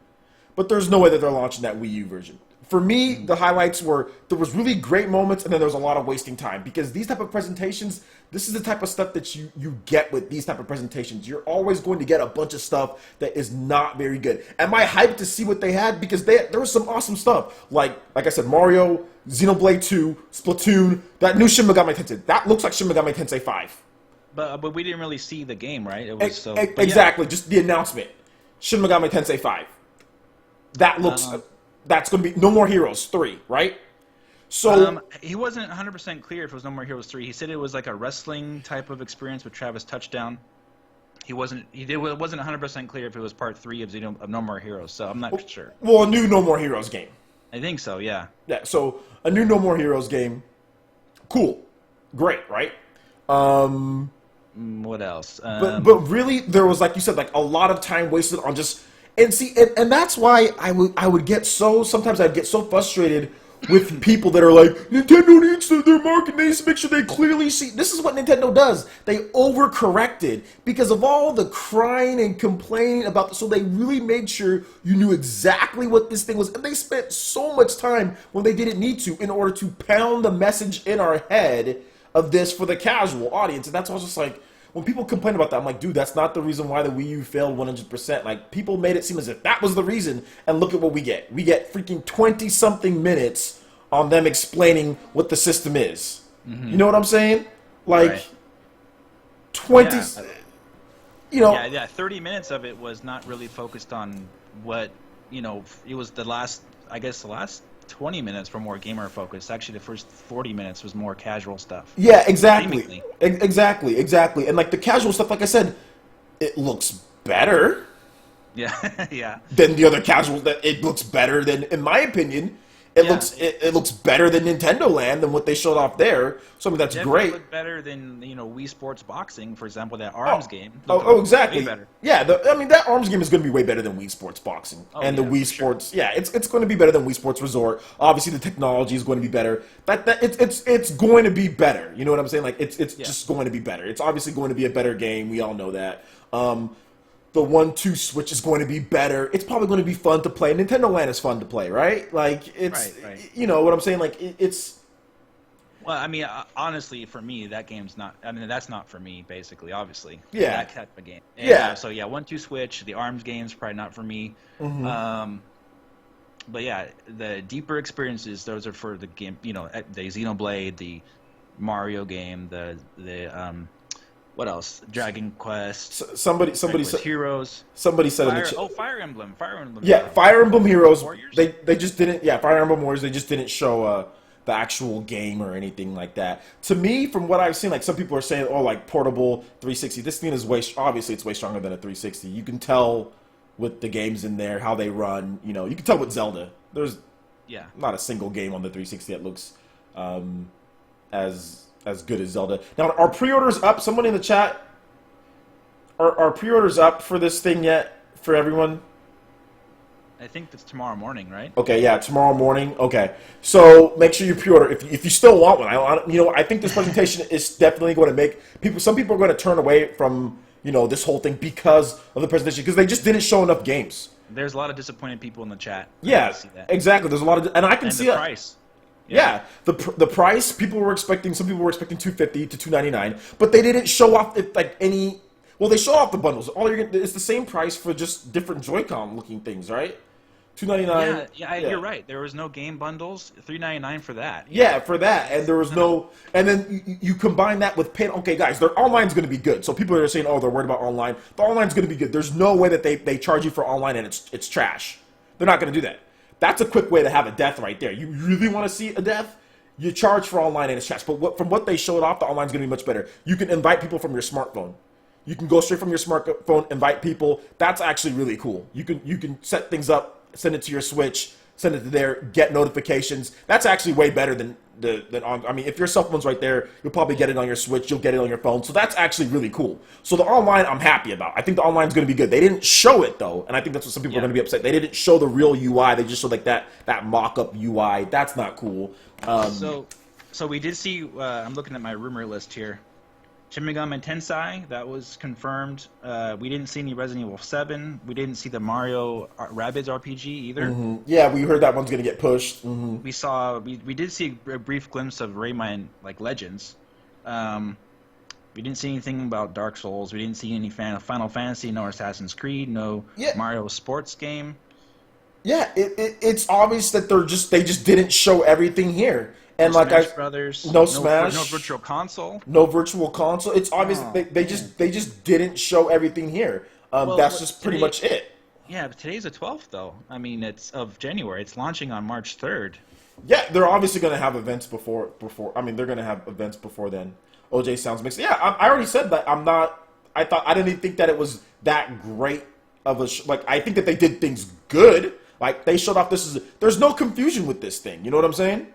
but there's no way that they're launching that Wii U version. For me, the highlights were there was really great moments, and then there was a lot of wasting time because these type of presentations, this is the type of stuff that you get with these type of presentations. You're always going to get a bunch of stuff that is not very good. Am I hyped to see what they had? Because there was some awesome stuff. Like I said, Mario, Xenoblade 2, Splatoon, that new Shin Megami Tensei. That looks like Shin Megami Tensei 5. But we didn't really see the game, right? It was exactly, just the announcement. Shin Megami Tensei 5. That looks... that's going to be No More Heroes 3, right? So he wasn't 100% clear if it was No More Heroes 3. He said it was like a wrestling type of experience with Travis Touchdown. It wasn't 100% clear if it was part 3 of No More Heroes, so I'm not sure. Well, a new No More Heroes game. I think so, yeah. Yeah, so a new No More Heroes game. Cool. Great, right? What else? But really, there was, like you said, like a lot of time wasted on just... And see, and that's why I would get so... Sometimes I'd get so frustrated with people that are like, Nintendo needs their market, they need to make sure they clearly see... This is what Nintendo does. They overcorrected because of all the crying and complaining about... So they really made sure you knew exactly what this thing was. And they spent so much time when they didn't need to in order to pound the message in our head of this for the casual audience. And that's why I was just like... When people complain about that, I'm like, dude, that's not the reason why the Wii U failed 100%. Like, people made it seem as if that was the reason, and look at what we get. We get freaking 20-something minutes on them explaining what the system is. Mm-hmm. You know what I'm saying? Like, right. 20... Yeah. You know... Yeah, 30 minutes of it was not really focused on what, you know, it was the last 20 minutes were more gamer focused. Actually, the first 40 minutes was more casual stuff. Yeah, exactly. Exactly. And like the casual stuff, like I said, it looks better. Yeah, yeah. Than the other casual. It looks better than, in my opinion, it looks better than Nintendo Land than what they showed off there. So I mean, that's great. Look better than, you know, Wii Sports Boxing, for example, that ARMS game. Exactly. Way better. Yeah, I mean, that ARMS game is going to be way better than Wii Sports Boxing. The Wii Sports, sure. Yeah, it's going to be better than Wii Sports Resort. Obviously, the technology is going to be better. It's going to be better. You know what I'm saying? Like, it's just going to be better. It's obviously going to be a better game. We all know that. The 1-2 switch is going to be better. It's probably going to be fun to play. Nintendo Land is fun to play, right? Like, it's, right. You know what I'm saying? Like, it's... Well, I mean, honestly, for me, that game's not... I mean, that's not for me, basically, obviously. Yeah. That type of game. And, yeah. So, yeah, 1-2 switch, the ARMS game's probably not for me. Mm-hmm. But, yeah, the deeper experiences, those are for the game, you know, the Xenoblade, the Mario game, the what else? Dragon Quest. Somebody said Heroes. Somebody said Fire Emblem. Yeah, Fire Emblem Heroes. They just didn't. Yeah, Fire Emblem Warriors. They just didn't show the actual game or anything like that. To me, from what I've seen, like some people are saying, oh, like portable 360. This thing is obviously it's way stronger than a 360. You can tell with the games in there how they run. You know, you can tell with Zelda. There's not a single game on the 360 that looks as good as Zelda. Now, are pre-orders up? Someone in the chat, are pre-orders up for this thing yet for everyone? I think that's tomorrow morning, right? Okay, yeah, tomorrow morning. Okay, so make sure you pre-order if you still want one. I think this presentation is definitely going to make people. Some people are going to turn away from this whole thing because of the presentation because they just didn't show enough games. There's a lot of disappointed people in the chat. Yeah, exactly. There's a lot of, and I can see the price. Yeah, the price. Some people were expecting $250 to $299, but they didn't show off any. Well, they show off the bundles. It's the same price for just different Joy-Con looking things, right? $299. Yeah, you're right. There was no game bundles. $399 for that. Yeah, for that, and there was no. And then you combine that with pay. Okay, guys, their online's going to be good. So people are saying, oh, they're worried about online. The online's going to be good. There's no way that they charge you for online and it's trash. They're not going to do that. That's a quick way to have a death right there. You really want to see a death? You charge for online and it's trash. But from what they showed off, the online's going to be much better. You can invite people from your smartphone. You can go straight from your smartphone, invite people. That's actually really cool. You can set things up, send it to your Switch, send it to there, get notifications. That's actually way better than on. I mean, if your cell phone's right there, you'll probably get it on your Switch. You'll get it on your phone. So that's actually really cool. So the online, I'm happy about. I think the online's going to be good. They didn't show it though, and I think that's what some people are going to be upset. They didn't show the real UI. They just showed like that mock-up UI. That's not cool. So we did see. I'm looking at my rumor list here. Shin Megami Tensei, that was confirmed. We didn't see any Resident Evil 7. We didn't see the Mario Rabbids RPG either. Yeah, we heard that one's going to get pushed. We did see a brief glimpse of Rayman like Legends. We didn't see anything about Dark Souls. We didn't see any Final Fantasy, no Assassin's Creed, no Mario sports game. Yeah, it's obvious that they just didn't show everything here. And no like Smash Brothers, no Smash, no Virtual Console, no Virtual Console. It's obvious that they just didn't show everything here. That's just pretty much it. Yeah, but today's the 12th though. I mean, it's of January. It's launching on March 3rd. Yeah, they're obviously going to have events before. I mean, they're going to have events before then. OJ sounds mixed. Yeah, I already said that. I didn't even think that it was that great of a like. I think that they did things good. Like they showed off. There's no confusion with this thing. You know what I'm saying?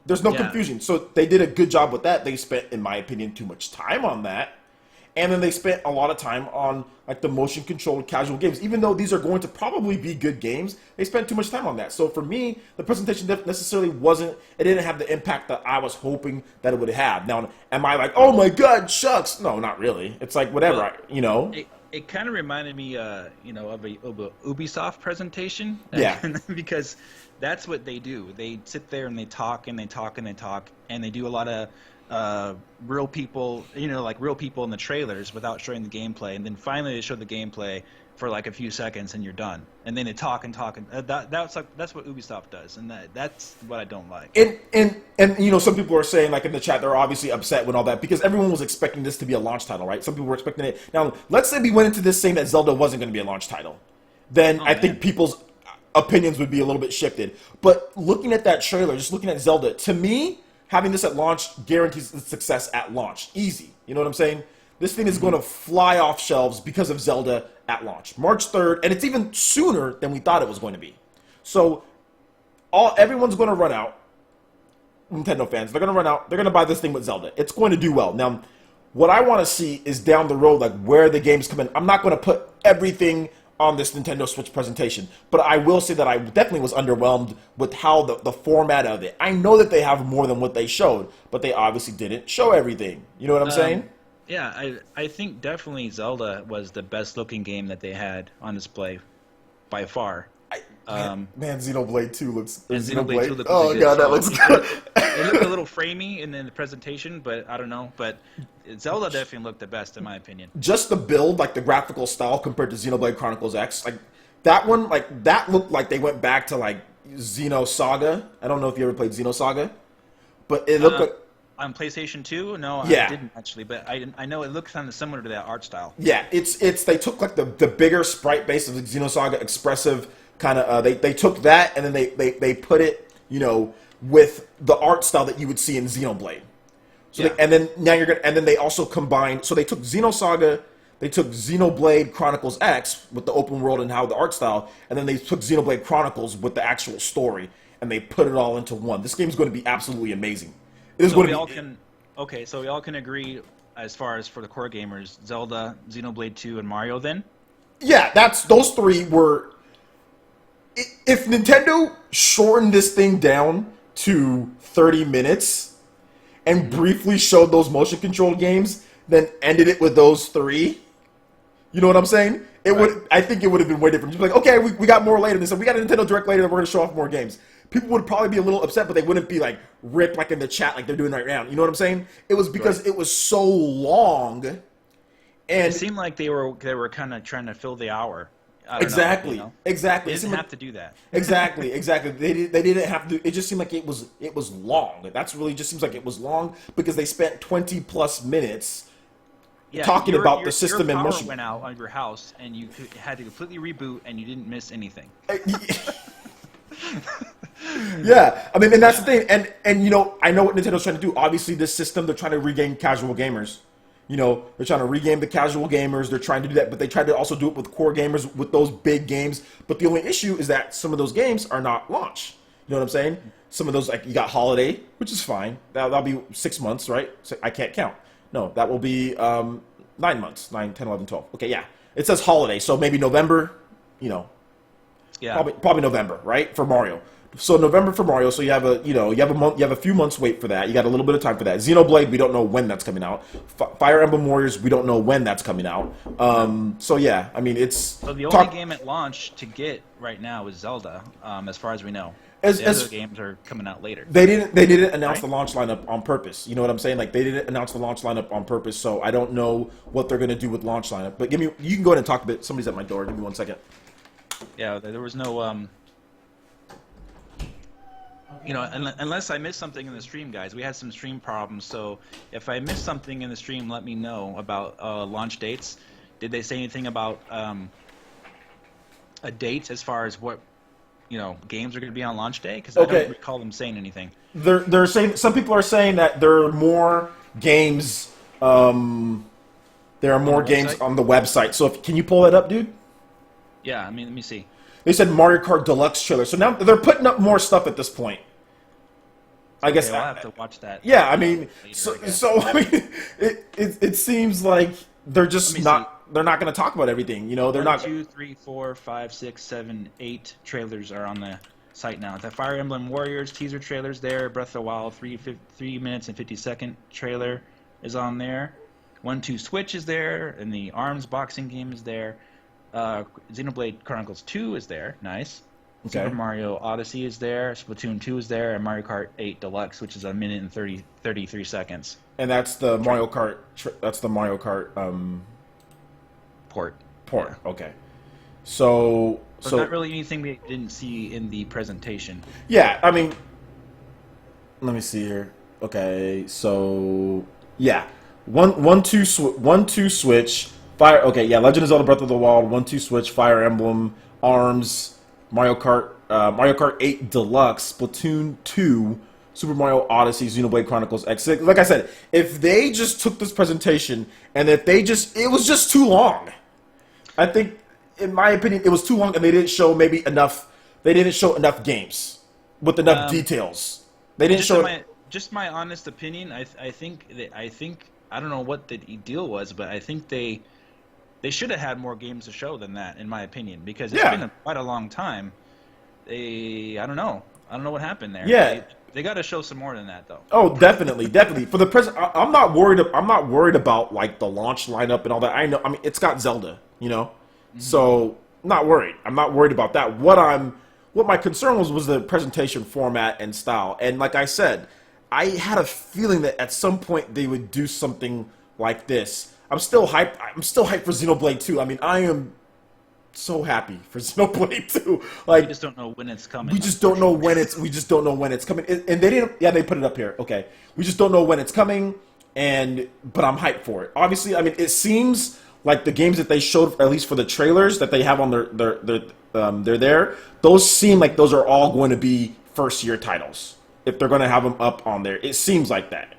There's no confusion. So they did a good job with that. They spent, in my opinion, too much time on that. And then they spent a lot of time on like the motion controlled casual games. Even though these are going to probably be good games, they spent too much time on that. So for me, the presentation necessarily it didn't have the impact that I was hoping that it would have. Now, am I like, oh my god, shucks? No, not really. It's like whatever, well, It kind of reminded me, of a Ubisoft presentation. Yeah. Because that's what they do. They sit there and they talk and they talk and they talk, and they do a lot of real people, like real people in the trailers without showing the gameplay. And then finally they show the gameplay for like a few seconds and you're done. And then they talk and talk. And that's what Ubisoft does. And that's what I don't like. And some people are saying, like in the chat, they're obviously upset with all that because everyone was expecting this to be a launch title, right? Some people were expecting it. Now, let's say we went into this saying that Zelda wasn't going to be a launch title. Then I think people's opinions would be a little bit shifted. But looking at that trailer, just looking at Zelda, to me, having this at launch guarantees success at launch. Easy. You know what I'm saying? This thing is going to fly off shelves because of Zelda at launch. March 3rd, and it's even sooner than we thought it was going to be. So everyone's going to run out. Nintendo fans, they're going to run out. They're going to buy this thing with Zelda. It's going to do well. Now, what I want to see is down the road, like where the games come in. I'm not going to put everything on this Nintendo Switch presentation, but I will say that I definitely was underwhelmed with how the format of it. I know that they have more than what they showed, but they obviously didn't show everything. You know what I'm saying? Yeah, I think definitely Zelda was the best looking game that they had on display by far. Man, Xenoblade 2 looks... Xenoblade 2 looks oh, really God, good. that looks good. It looked a little framey in the presentation, but I don't know. But Zelda definitely looked the best, in my opinion. Just the build, like the graphical style compared to Xenoblade Chronicles X, like that one, like that looked like they went back to like Xenosaga. I don't know if you ever played Xenosaga, but it looked like... On PlayStation 2? No, yeah. I didn't actually, but I know it looks kind of similar to that art style. Yeah, it's they took like the bigger sprite base of the Xenosaga expressive kind of they took that and then they put it, with the art style that you would see in Xenoblade. So yeah. and then they also combined, so they took Xenosaga, they took Xenoblade Chronicles X with the open world and how the art style, and then they took Xenoblade Chronicles with the actual story and they put it all into one. This game's going to be absolutely amazing. So we all can agree as far as for the core gamers, Zelda, Xenoblade 2, and Mario then? Yeah, those three were... If Nintendo shortened this thing down to 30 minutes and briefly showed those motion control games, then ended it with those three, you know what I'm saying? I think it would have been way different. Just like, okay, we got more later. They said, we got a Nintendo Direct later, and we're going to show off more games. People would probably be a little upset, but they wouldn't be like ripped like in the chat like they're doing right now. You know what I'm saying? It was because it was so long, and it seemed like they were kind of trying to fill the hour. Exactly. They didn't have to do that. Exactly. They didn't have to. It just seemed like it was long. That's really just seems like it was long because they spent 20+ minutes talking about the system your in power motion. Went out on your house, and you had to completely reboot, and you didn't miss anything. Yeah, I mean, and that's the thing, and I know what Nintendo's trying to do. Obviously, this system, they're trying to regain casual gamers, You know, they're trying to regame the casual gamers. They're trying to do that, but they try to also do it with core gamers with those big games. But the only issue is that some of those games are not launch. You know what I'm saying? Some of those, like, you got Holiday, which is fine. That'll be 6 months, right? So I can't count. No, that will be 9 months. 9, 10, 11, 12. Okay, yeah. It says Holiday, so maybe November, you know. Yeah. Probably November, right? For Mario. So November for Mario, so you have a few months wait for that. You got a little bit of time for that. Xenoblade, we don't know when that's coming out. Fire Emblem Warriors, we don't know when that's coming out. So yeah, I mean it's. So the only game at launch to get right now is Zelda, as far as we know. The other games are coming out later. They didn't announce the launch lineup on purpose. You know what I'm saying? Like they didn't announce the launch lineup on purpose. So I don't know what they're gonna do with launch lineup. But you can go ahead and talk a bit. Somebody's at my door. Give me 1 second. Yeah, there was no you know, unless I missed something in the stream, guys. We had some stream problems, so if I missed something in the stream, let me know about launch dates. Did they say anything about a date as far as what, you know, games are going to be on launch day? Because I don't recall them saying anything. They're saying, some people are saying that there are more games. There are more games on the website. So can you pull that up, dude? Yeah, I mean, let me see. They said Mario Kart Deluxe trailer. So now they're putting up more stuff at this point. I guess I'll have to watch that. Yeah, I mean, so I mean, it seems like they're just not. They're not going to talk about everything. You know, they're not. 2, 3, 4, 5, 6, 7, 8 trailers are on the site now. The Fire Emblem Warriors teaser trailer's there. Breath of the Wild 3 minutes and 50-second trailer is on there. 1-2 Switch is there, and the ARMS boxing game is there. Xenoblade Chronicles 2 is there. Nice. Okay. Super Mario Odyssey is there. Splatoon 2 is there, and Mario Kart 8 Deluxe, which is 1 minute and 33 seconds. And that's the Mario Kart. That's the Mario Kart port. Yeah. Okay. So not really anything we didn't see in the presentation. Yeah, I mean, let me see here. Okay, so yeah, 1-2 Switch. Fire. Okay, yeah. Legend of Zelda: Breath of the Wild. 1-2 Switch. Fire Emblem. ARMS. Mario Kart 8 Deluxe. Splatoon 2. Super Mario Odyssey. Xenoblade Chronicles X. Like I said, if they just took this presentation and if they just, it was just too long. I think, in my opinion, it was too long, and they didn't show maybe enough. They didn't show enough games with enough details. They didn't show. Just my honest opinion. I think I don't know what the deal was, but I think they should have had more games to show than that, in my opinion, because it's been quite a long time. I don't know what happened there. Yeah. They got to show some more than that, though. Oh, definitely. For the present, I'm not worried about like the launch lineup and all that. I mean, it's got Zelda, you know, so not worried. I'm not worried about that. What my concern was the presentation format and style. And like I said, I had a feeling that at some point they would do something like this. I'm still hyped. I'm still hyped for Xenoblade 2. I mean, I am so happy for Xenoblade 2. Like, we just don't know when it's coming. We just don't know when it's coming. And they didn't. Yeah, they put it up here. Okay, we just don't know when it's coming. But I'm hyped for it. Obviously, I mean, it seems like the games that they showed, at least for the trailers that they have on they're there. Those seem like those are all going to be first-year titles. If they're going to have them up on there, it seems like that.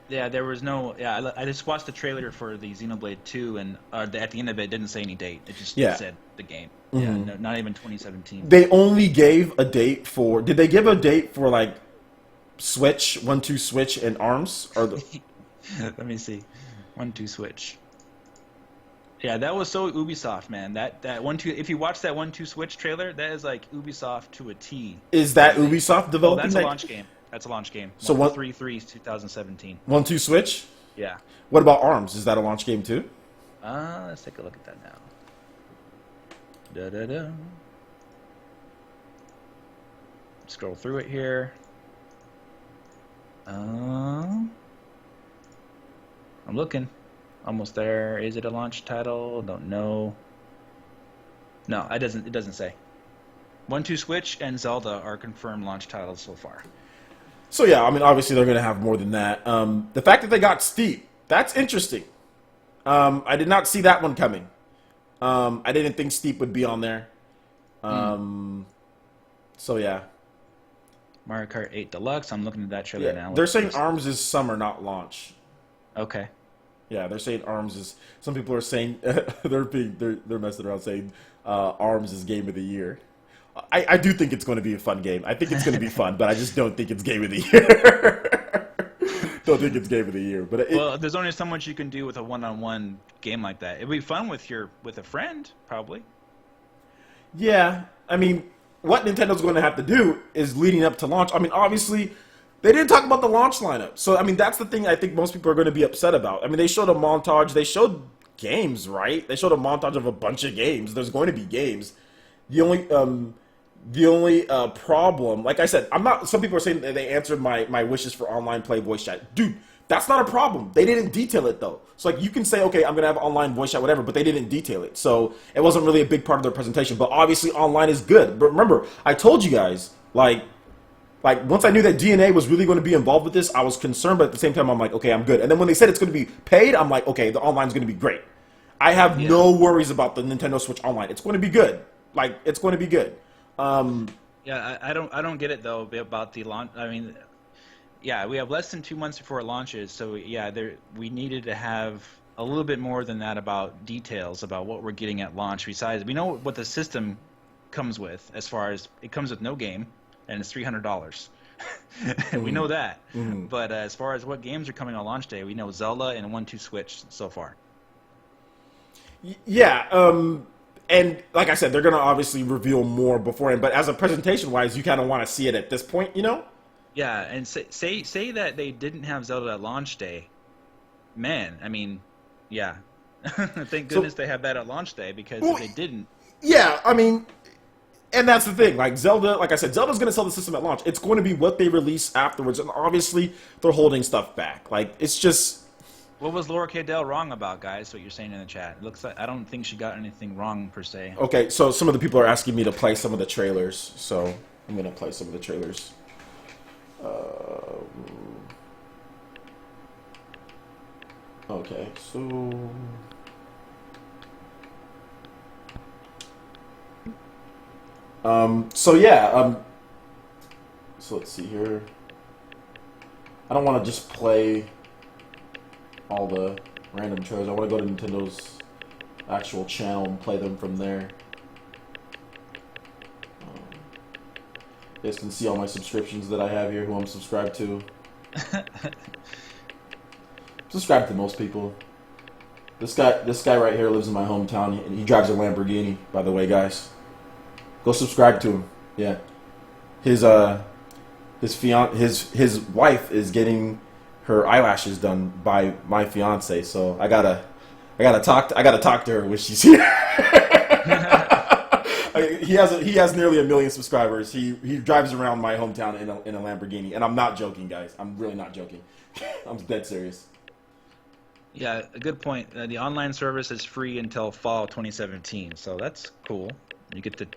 Yeah, there was no. Yeah, I just watched the trailer for the Xenoblade 2, and at the end of it didn't say any date. It just said the game. Yeah, no, not even 2017. They only gave a date for. Did they give a date for like Switch, 1-2 Switch, and ARMS? Or let me see, 1-2 Switch. Yeah, that was so Ubisoft, man. That 1-2. If you watch that 1-2 Switch trailer, that is like Ubisoft to a T. Is that Ubisoft developing? That's a launch game. That's a launch game. So 1-3 2017. 1-2 Switch? Yeah. What about ARMS? Is that a launch game too? Let's take a look at that now. Da-da-da. Scroll through it here. I'm looking. Almost there. Is it a launch title? Don't know. No, it doesn't say. 1-2 Switch and Zelda are confirmed launch titles so far. So yeah, I mean, obviously they're going to have more than that. The fact that they got Steep, that's interesting. I did not see that one coming. I didn't think Steep would be on there. So yeah. Mario Kart 8 Deluxe. I'm looking at that trailer now. They're saying ARMS is summer, not launch. Okay. Yeah, they're saying ARMS is. Some people are saying they're messing around saying ARMS is game of the year. I do think it's going to be a fun game. I think it's going to be fun, but I just don't think it's game of the year. Don't think it's game of the year. But well, there's only so much you can do with a one-on-one game like that. It'd be fun with a friend, probably. Yeah, I mean, what Nintendo's going to have to do is leading up to launch. I mean, obviously, they didn't talk about the launch lineup. So, I mean, that's the thing I think most people are going to be upset about. I mean, they showed a montage. They showed games, right? They showed a montage of a bunch of games. There's going to be games. The only problem, like I said, some people are saying that they answered my wishes for online play voice chat. Dude, that's not a problem. They didn't detail it, though. So, like, you can say, okay, I'm going to have online voice chat, whatever, but they didn't detail it. So, it wasn't really a big part of their presentation. But obviously, online is good. But remember, I told you guys, like once I knew that DNA was really going to be involved with this, I was concerned, but at the same time, I'm like, okay, I'm good. And then when they said it's going to be paid, I'm like, okay, the online's going to be great. I have no worries about the Nintendo Switch Online. It's going to be good. Like, it's going to be good. Yeah, I don't get it though about the launch. I mean, yeah, we have less than 2 months before it launches, so yeah, we needed to have a little bit more than that about details about what we're getting at launch. Besides, we know what the system comes with, as far as it comes with no game, and it's $300. We know that. Mm-hmm. But as far as what games are coming on launch day, we know Zelda and 1-2 Switch so far. Yeah, and like I said, they're going to obviously reveal more beforehand, but as a presentation-wise, you kind of want to see it at this point, you know? Yeah, and say that they didn't have Zelda at launch day. Man, I mean, yeah. Thank goodness they have that at launch day, because if they didn't... Yeah, I mean, and that's the thing. Like, Zelda, like I said, Zelda's going to sell the system at launch. It's going to be what they release afterwards, and obviously, they're holding stuff back. Like, it's just... What was Laura Cadell wrong about, guys? What you're saying in the chat? It looks like I don't think she got anything wrong per se. Okay, so some of the people are asking me to play some of the trailers, so I'm gonna play some of the trailers. Okay, so so let's see here. I don't want to just play all the random trailers. I want to go to Nintendo's actual channel and play them from there. You guys can see all my subscriptions that I have here, who I'm subscribed to. Subscribe to most people. This guy right here lives in my hometown, and he drives a Lamborghini, by the way, guys. Go subscribe to him. Yeah. His wife is getting her eyelashes done by my fiance, so I gotta talk to her when she's here. He has nearly 1 million subscribers. He drives around my hometown in a Lamborghini, and I'm not joking, guys. I'm really not joking. I'm dead serious. Yeah, a good point. The online service is free until fall 2017, so that's cool. You get to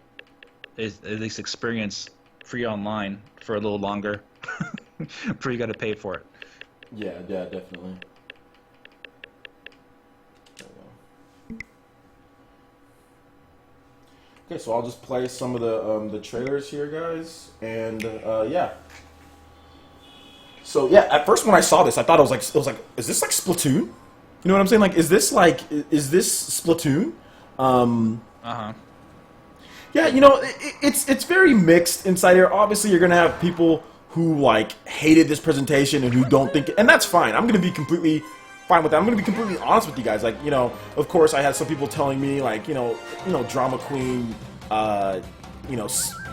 at least experience free online for a little longer before you got to pay for it. Yeah, definitely. Okay, so I'll just play some of the trailers here, guys, and yeah. So yeah, at first when I saw this, I thought it was like, is this like Splatoon? You know what I'm saying? Like, is this Splatoon? Yeah, you know, it's very mixed inside here. Obviously, you're gonna have people who like hated this presentation and who don't think, and that's fine. I'm gonna be completely fine with that. I'm gonna be completely honest with you guys. Like, you know, of course, I had some people telling me like, you know, drama queen, you know,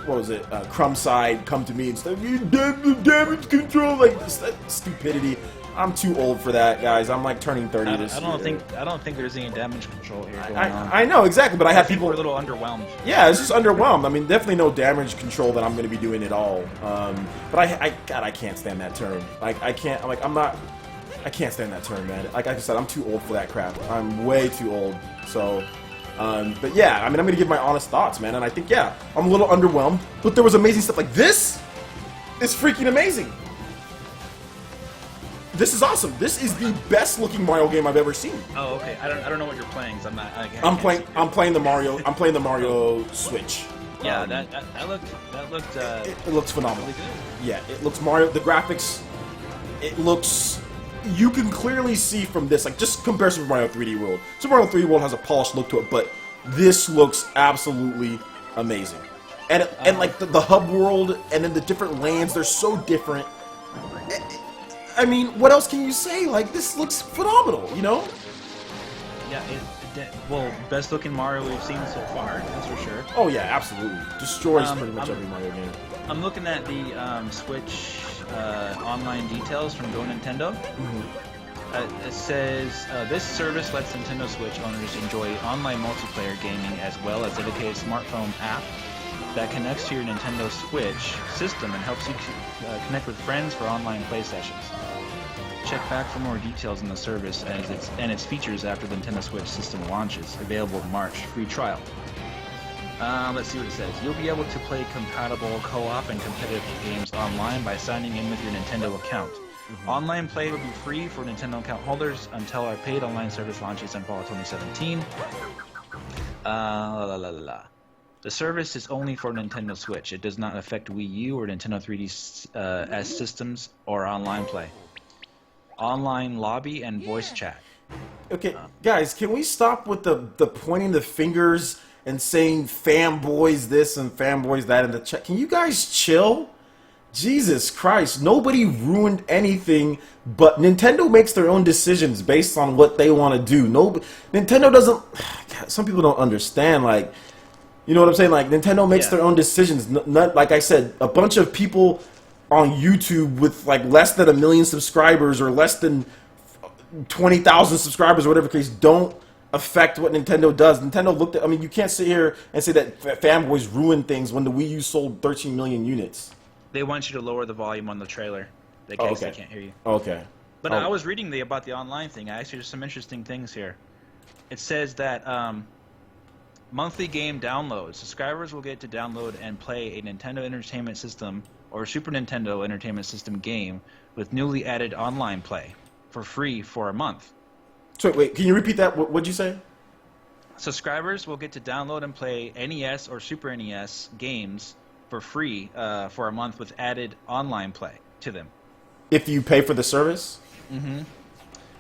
what was it, Crumb Side, come to me and stuff. You damage control, like that stupidity. I'm too old for that, guys. I'm like turning 30 this year. I don't think there's any damage control here going on. I know exactly, but I have people are a little underwhelmed. Yeah, it's just underwhelmed. I mean, definitely no damage control that I'm going to be doing at all. But I can't stand that term. Like, I can't stand that term, man. Like I said, I'm too old for that crap. I'm way too old. So, but yeah, I mean, I'm going to give my honest thoughts, man. And I think, yeah, I'm a little underwhelmed. But there was amazing stuff. Like, this is freaking amazing. This is awesome. This is the best looking Mario game I've ever seen. Oh, okay. I don't know what you're playing. So I'm playing the Mario. I'm playing the Mario Switch. Yeah, that looked. It looks phenomenal. Really good. Yeah, it looks Mario. The graphics. It looks you can clearly see from this, like, just compare Super Mario 3D World. Super Mario 3D World has a polished look to it, but this looks absolutely amazing. And like, the hub world, and then the different lands, they're so different. I mean, what else can you say? Like, this looks phenomenal, you know? Yeah, well, best looking Mario we've seen so far, that's for sure. Oh yeah, absolutely. Destroys pretty much every Mario game. I'm looking at the Switch online details from Go Nintendo. It says, this service lets Nintendo Switch owners enjoy online multiplayer gaming as well as dedicated smartphone app that connects to your Nintendo Switch system and helps you connect with friends for online play sessions. Check back for more details on the service and its features after the Nintendo Switch system launches. Available in March. Free trial. Let's see what it says. You'll be able to play compatible co-op and competitive games online by signing in with your Nintendo account. Online play will be free for Nintendo account holders until our paid online service launches in fall of 2017. The service is only for Nintendo Switch. It does not affect Wii U or Nintendo 3DS systems or online play. Online lobby and voice chat. Okay, guys, can we stop with the pointing the fingers and saying fanboys this and fanboys that in the chat? Can you guys chill? Jesus Christ, nobody ruined anything, but Nintendo makes their own decisions based on what they want to do. Nintendo doesn't... Some people don't understand, like... You know what I'm saying? Like, Nintendo makes their own decisions. Not, like I said, a bunch of people on YouTube with like less than 1 million subscribers or less than 20,000 subscribers or whatever case don't affect what Nintendo does. Nintendo looked at... I mean, you can't sit here and say that fanboys ruin things when the Wii U sold 13 million units. They want you to lower the volume on the trailer. They can't hear you. Okay. But I was reading about the online thing. Actually, there's some interesting things here. It says that monthly game downloads. Subscribers will get to download and play a Nintendo Entertainment System or Super Nintendo Entertainment System game with newly added online play for free for a month. So wait, can you repeat that? What'd you say? Subscribers will get to download and play NES or Super NES games for free for a month with added online play to them. If you pay for the service? Mm-hmm.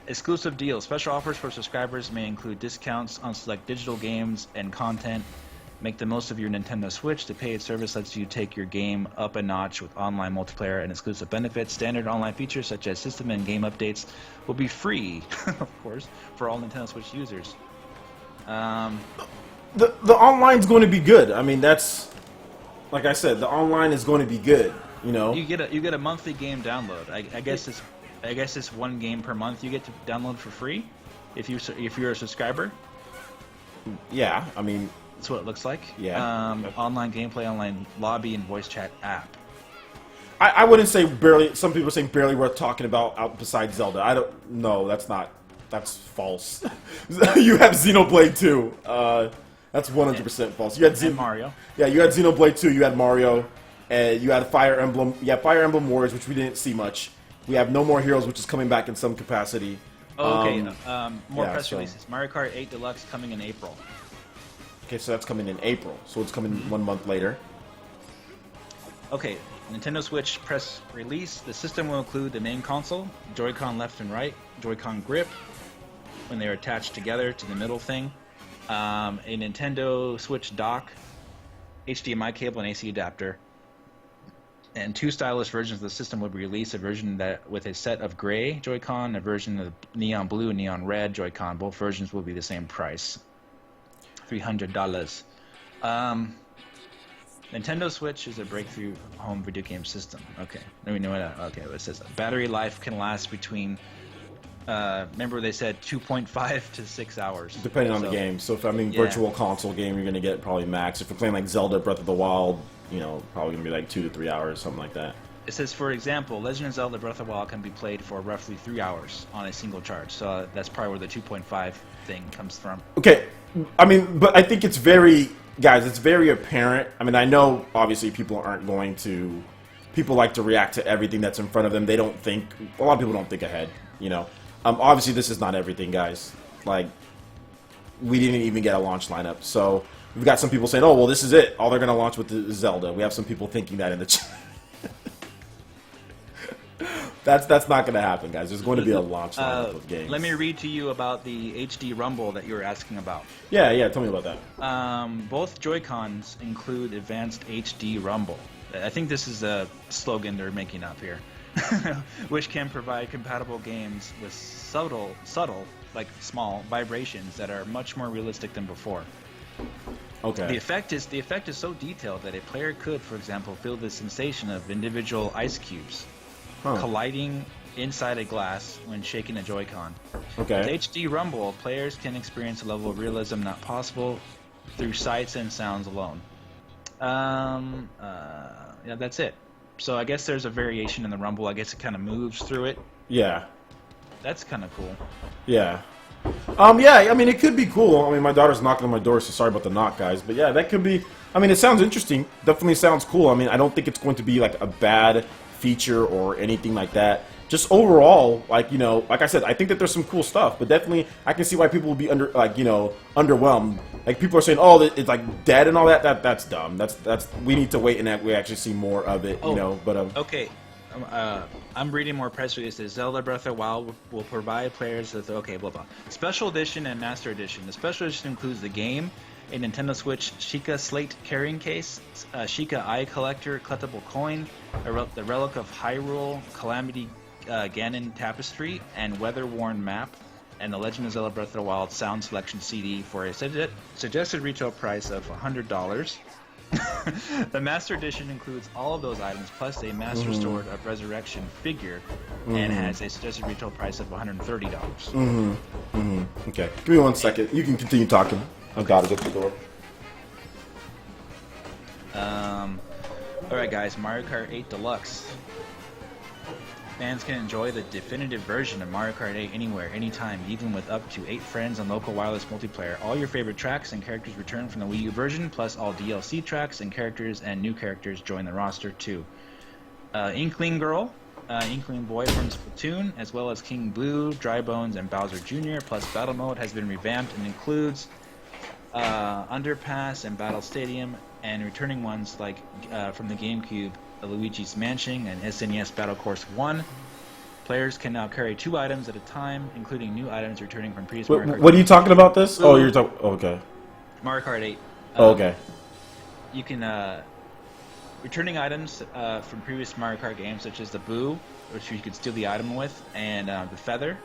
Exclusive deals. Special offers for subscribers may include discounts on select digital games and content. Make the most of your Nintendo Switch. The paid service lets you take your game up a notch with online multiplayer and exclusive benefits. Standard online features such as system and game updates will be free, of course, for all Nintendo Switch users. The online's going to be good. I mean, that's... Like I said, the online is going to be good, you know. You get a monthly game download. I guess it's one game per month you get to download for free, if you're a subscriber. Yeah, I mean that's what it looks like. Yeah. Online gameplay, online lobby, and voice chat app. I wouldn't say barely. Some people are saying barely worth talking about out besides Zelda. I don't. No, that's not. That's false. You have Xenoblade 2. That's 100% false. You had Mario. Yeah, you had Xenoblade 2. You had Mario, and you had Fire Emblem. You had Fire Emblem Warriors, which we didn't see much. We have No More Heroes, which is coming back in some capacity. More press releases. Mario Kart 8 Deluxe coming in April. Okay, so that's coming in April. So it's coming 1 month later. Okay, Nintendo Switch press release. The system will include the main console, Joy-Con left and right, Joy-Con grip, when they're attached together to the middle thing. A Nintendo Switch dock, HDMI cable, and AC adapter, and 2 stylish versions of the system will be released. A version that with a set of gray Joy-Con, a version of neon blue and neon red Joy-Con. Both versions will be the same price, $300. Nintendo Switch is a breakthrough home video game system. Okay, let me know what. Okay, it says battery life can last between. Remember they said 2.5 to 6 hours. Depending on the game. So if virtual console game, you're going to get probably max. If you're playing like Zelda Breath of the Wild, you know, probably going to be like 2 to 3 hours, something like that. It says, for example, Legend of Zelda Breath of the Wild can be played for roughly 3 hours on a single charge. So that's probably where the 2.5 thing comes from. Okay, I mean, but I think it's very, guys, it's very apparent. I mean, I know obviously people aren't going to, people like to react to everything that's in front of them. They don't think, a lot of people don't think ahead, you know. Obviously, this is not everything, guys. Like, we didn't even get a launch lineup. So, we've got some people saying, oh, well, this is it. All they're going to launch with is Zelda. We have some people thinking that in the chat. That's not going to happen, guys. There's going to be a launch lineup of games. Let me read to you about the HD Rumble that you were asking about. Yeah, tell me about that. Both Joy-Cons include advanced HD Rumble. I think this is a slogan they're making up here. Which can provide compatible games with subtle, like small vibrations that are much more realistic than before. Okay. The effect is so detailed that a player could, for example, feel the sensation of individual ice cubes colliding inside a glass when shaking a Joy-Con. Okay. With HD Rumble, players can experience a level of realism not possible through sights and sounds alone. Yeah, that's it. So I guess there's a variation in the Rumble. I guess it kind of moves through it. Yeah. That's kind of cool. Yeah. Yeah, I mean, it could be cool. I mean, my daughter's knocking on my door, so sorry about the knock, guys. But yeah, that could be... I mean, it sounds interesting. Definitely sounds cool. I mean, I don't think it's going to be, like, a bad feature or anything like that. Just overall, like, you know, like I said, I think that there's some cool stuff. But definitely, I can see why people will be, underwhelmed. Like, people are saying, oh, it's, like, dead and all that. That's dumb. That's we need to wait and we actually see more of it, you know. But Okay. I'm reading more press releases. Zelda Breath of the Wild will provide players with Special Edition and Master Edition. The Special Edition includes the game, a Nintendo Switch Sheikah Slate carrying case, Sheikah Eye Collector collectible coin, the Relic of Hyrule Calamity Ganon Tapestry, and Weather-Worn Map, and the Legend of Zelda Breath of the Wild Sound Selection CD for a suggested retail price of $100. The Master Edition includes all of those items, plus a Master Sword of Resurrection figure, and has a suggested retail price of $130. Okay, give me 1 second. You can continue talking. I've got to go to the door. Alright guys, Mario Kart 8 Deluxe. Fans can enjoy the definitive version of Mario Kart 8 anywhere, anytime, even with up to 8 friends on local wireless multiplayer. All your favorite tracks and characters return from the Wii U version, plus all DLC tracks and characters and new characters join the roster too. Inkling Girl, Inkling Boy from Splatoon, as well as King Boo, Dry Bones, and Bowser Jr., plus Battle Mode has been revamped and includes Underpass and Battle Stadium, and returning ones like from the GameCube, Luigi's Mansion and SNES Battle Course 1. Players can now carry 2 items at a time, including new items returning from previous Mario Kart. What are you talking about this? Oh, you're talking... okay. Mario Kart 8. Okay. You can... returning items from previous Mario Kart games, such as the Boo, which you could steal the item with, and the Feather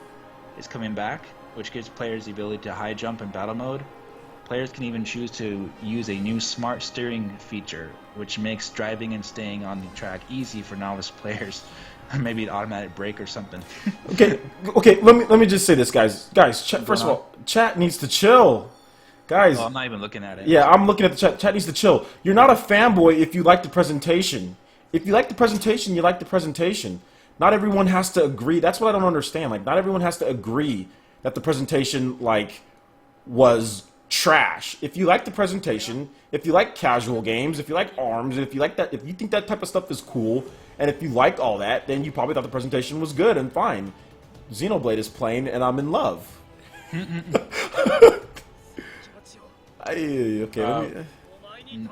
is coming back, which gives players the ability to high jump in battle mode. Players can even choose to use a new smart steering feature, which makes driving and staying on the track easy for novice players. Maybe an automatic brake or something. Okay. Let me just say this, guys. First of all, chat needs to chill, guys. Oh, I'm not even looking at it. Yeah, I'm looking at the chat. Chat needs to chill. You're not a fanboy if you like the presentation. If you like the presentation, you like the presentation. Not everyone has to agree. That's what I don't understand. Like, not everyone has to agree that the presentation was trash. If you like the presentation, if you like casual games, if you like ARMS, if you like that, if you think that type of stuff is cool, and if you like all that, then you probably thought the presentation was good and fine. Xenoblade is playing, and I'm in love.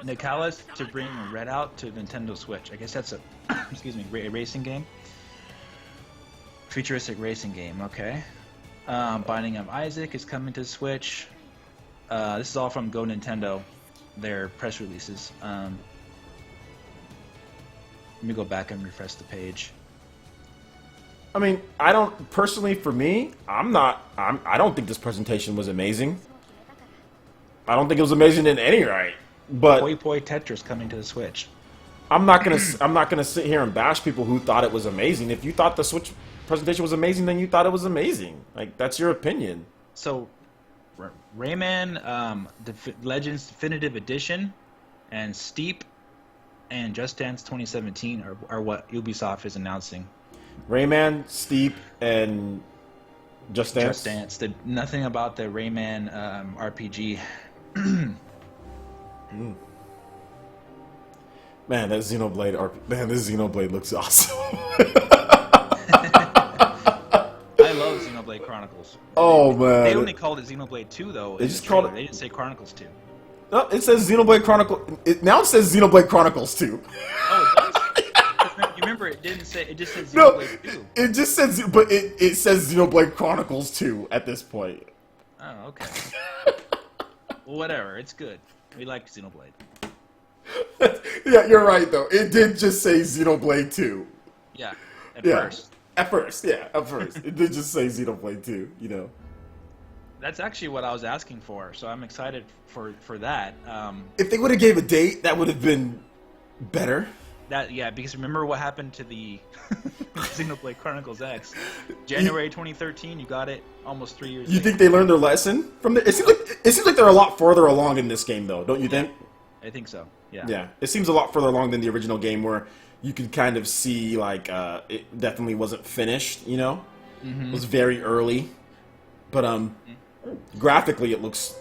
Nicalis to bring Red Out to Nintendo Switch. I guess that's a a racing game. Futuristic racing game. Okay. Binding of Isaac is coming to Switch. This is all from Go Nintendo, their press releases. Let me go back and refresh the page. I mean, I don't personally. For me, I don't think this presentation was amazing. I don't think it was amazing in any right. But Poi Poi Tetris coming to the Switch. I'm not gonna sit here and bash people who thought it was amazing. If you thought the Switch presentation was amazing, then you thought it was amazing. Like, that's your opinion. So, Rayman Legends Definitive Edition and Steep and Just Dance 2017 are what Ubisoft is announcing. Rayman, Steep, and Just Dance? Just Dance. Nothing about the Rayman RPG. Man, that Xenoblade this Xenoblade looks awesome. I love Xenoblade Chronicles. Oh man! They only called it Xenoblade 2 though. They just called it. They didn't say Chronicles 2. No, it says Xenoblade Chronicles. Now it says Xenoblade Chronicles 2. Oh, it does. You remember, it didn't say. It just said No, Xenoblade 2. it just says, but it says Xenoblade Chronicles 2 at this point. Oh, okay. Well, whatever. It's good. We like Xenoblade. Yeah, you're right though. It did just say Xenoblade 2. Yeah. At first, it did just say Xenoblade 2. You know. That's actually what I was asking for, so I'm excited for that. If they would have gave a date, that would have been better. Because remember what happened to the Xenoblade Chronicles X? January 2013, you got it almost 3 years. You think they learned their lesson from the? It seems like they're a lot further along in this game, though, don't you think? I think so. Yeah. Yeah, it seems a lot further along than the original game, where you could kind of see like it definitely wasn't finished. You know, It was very early, but graphically it looks.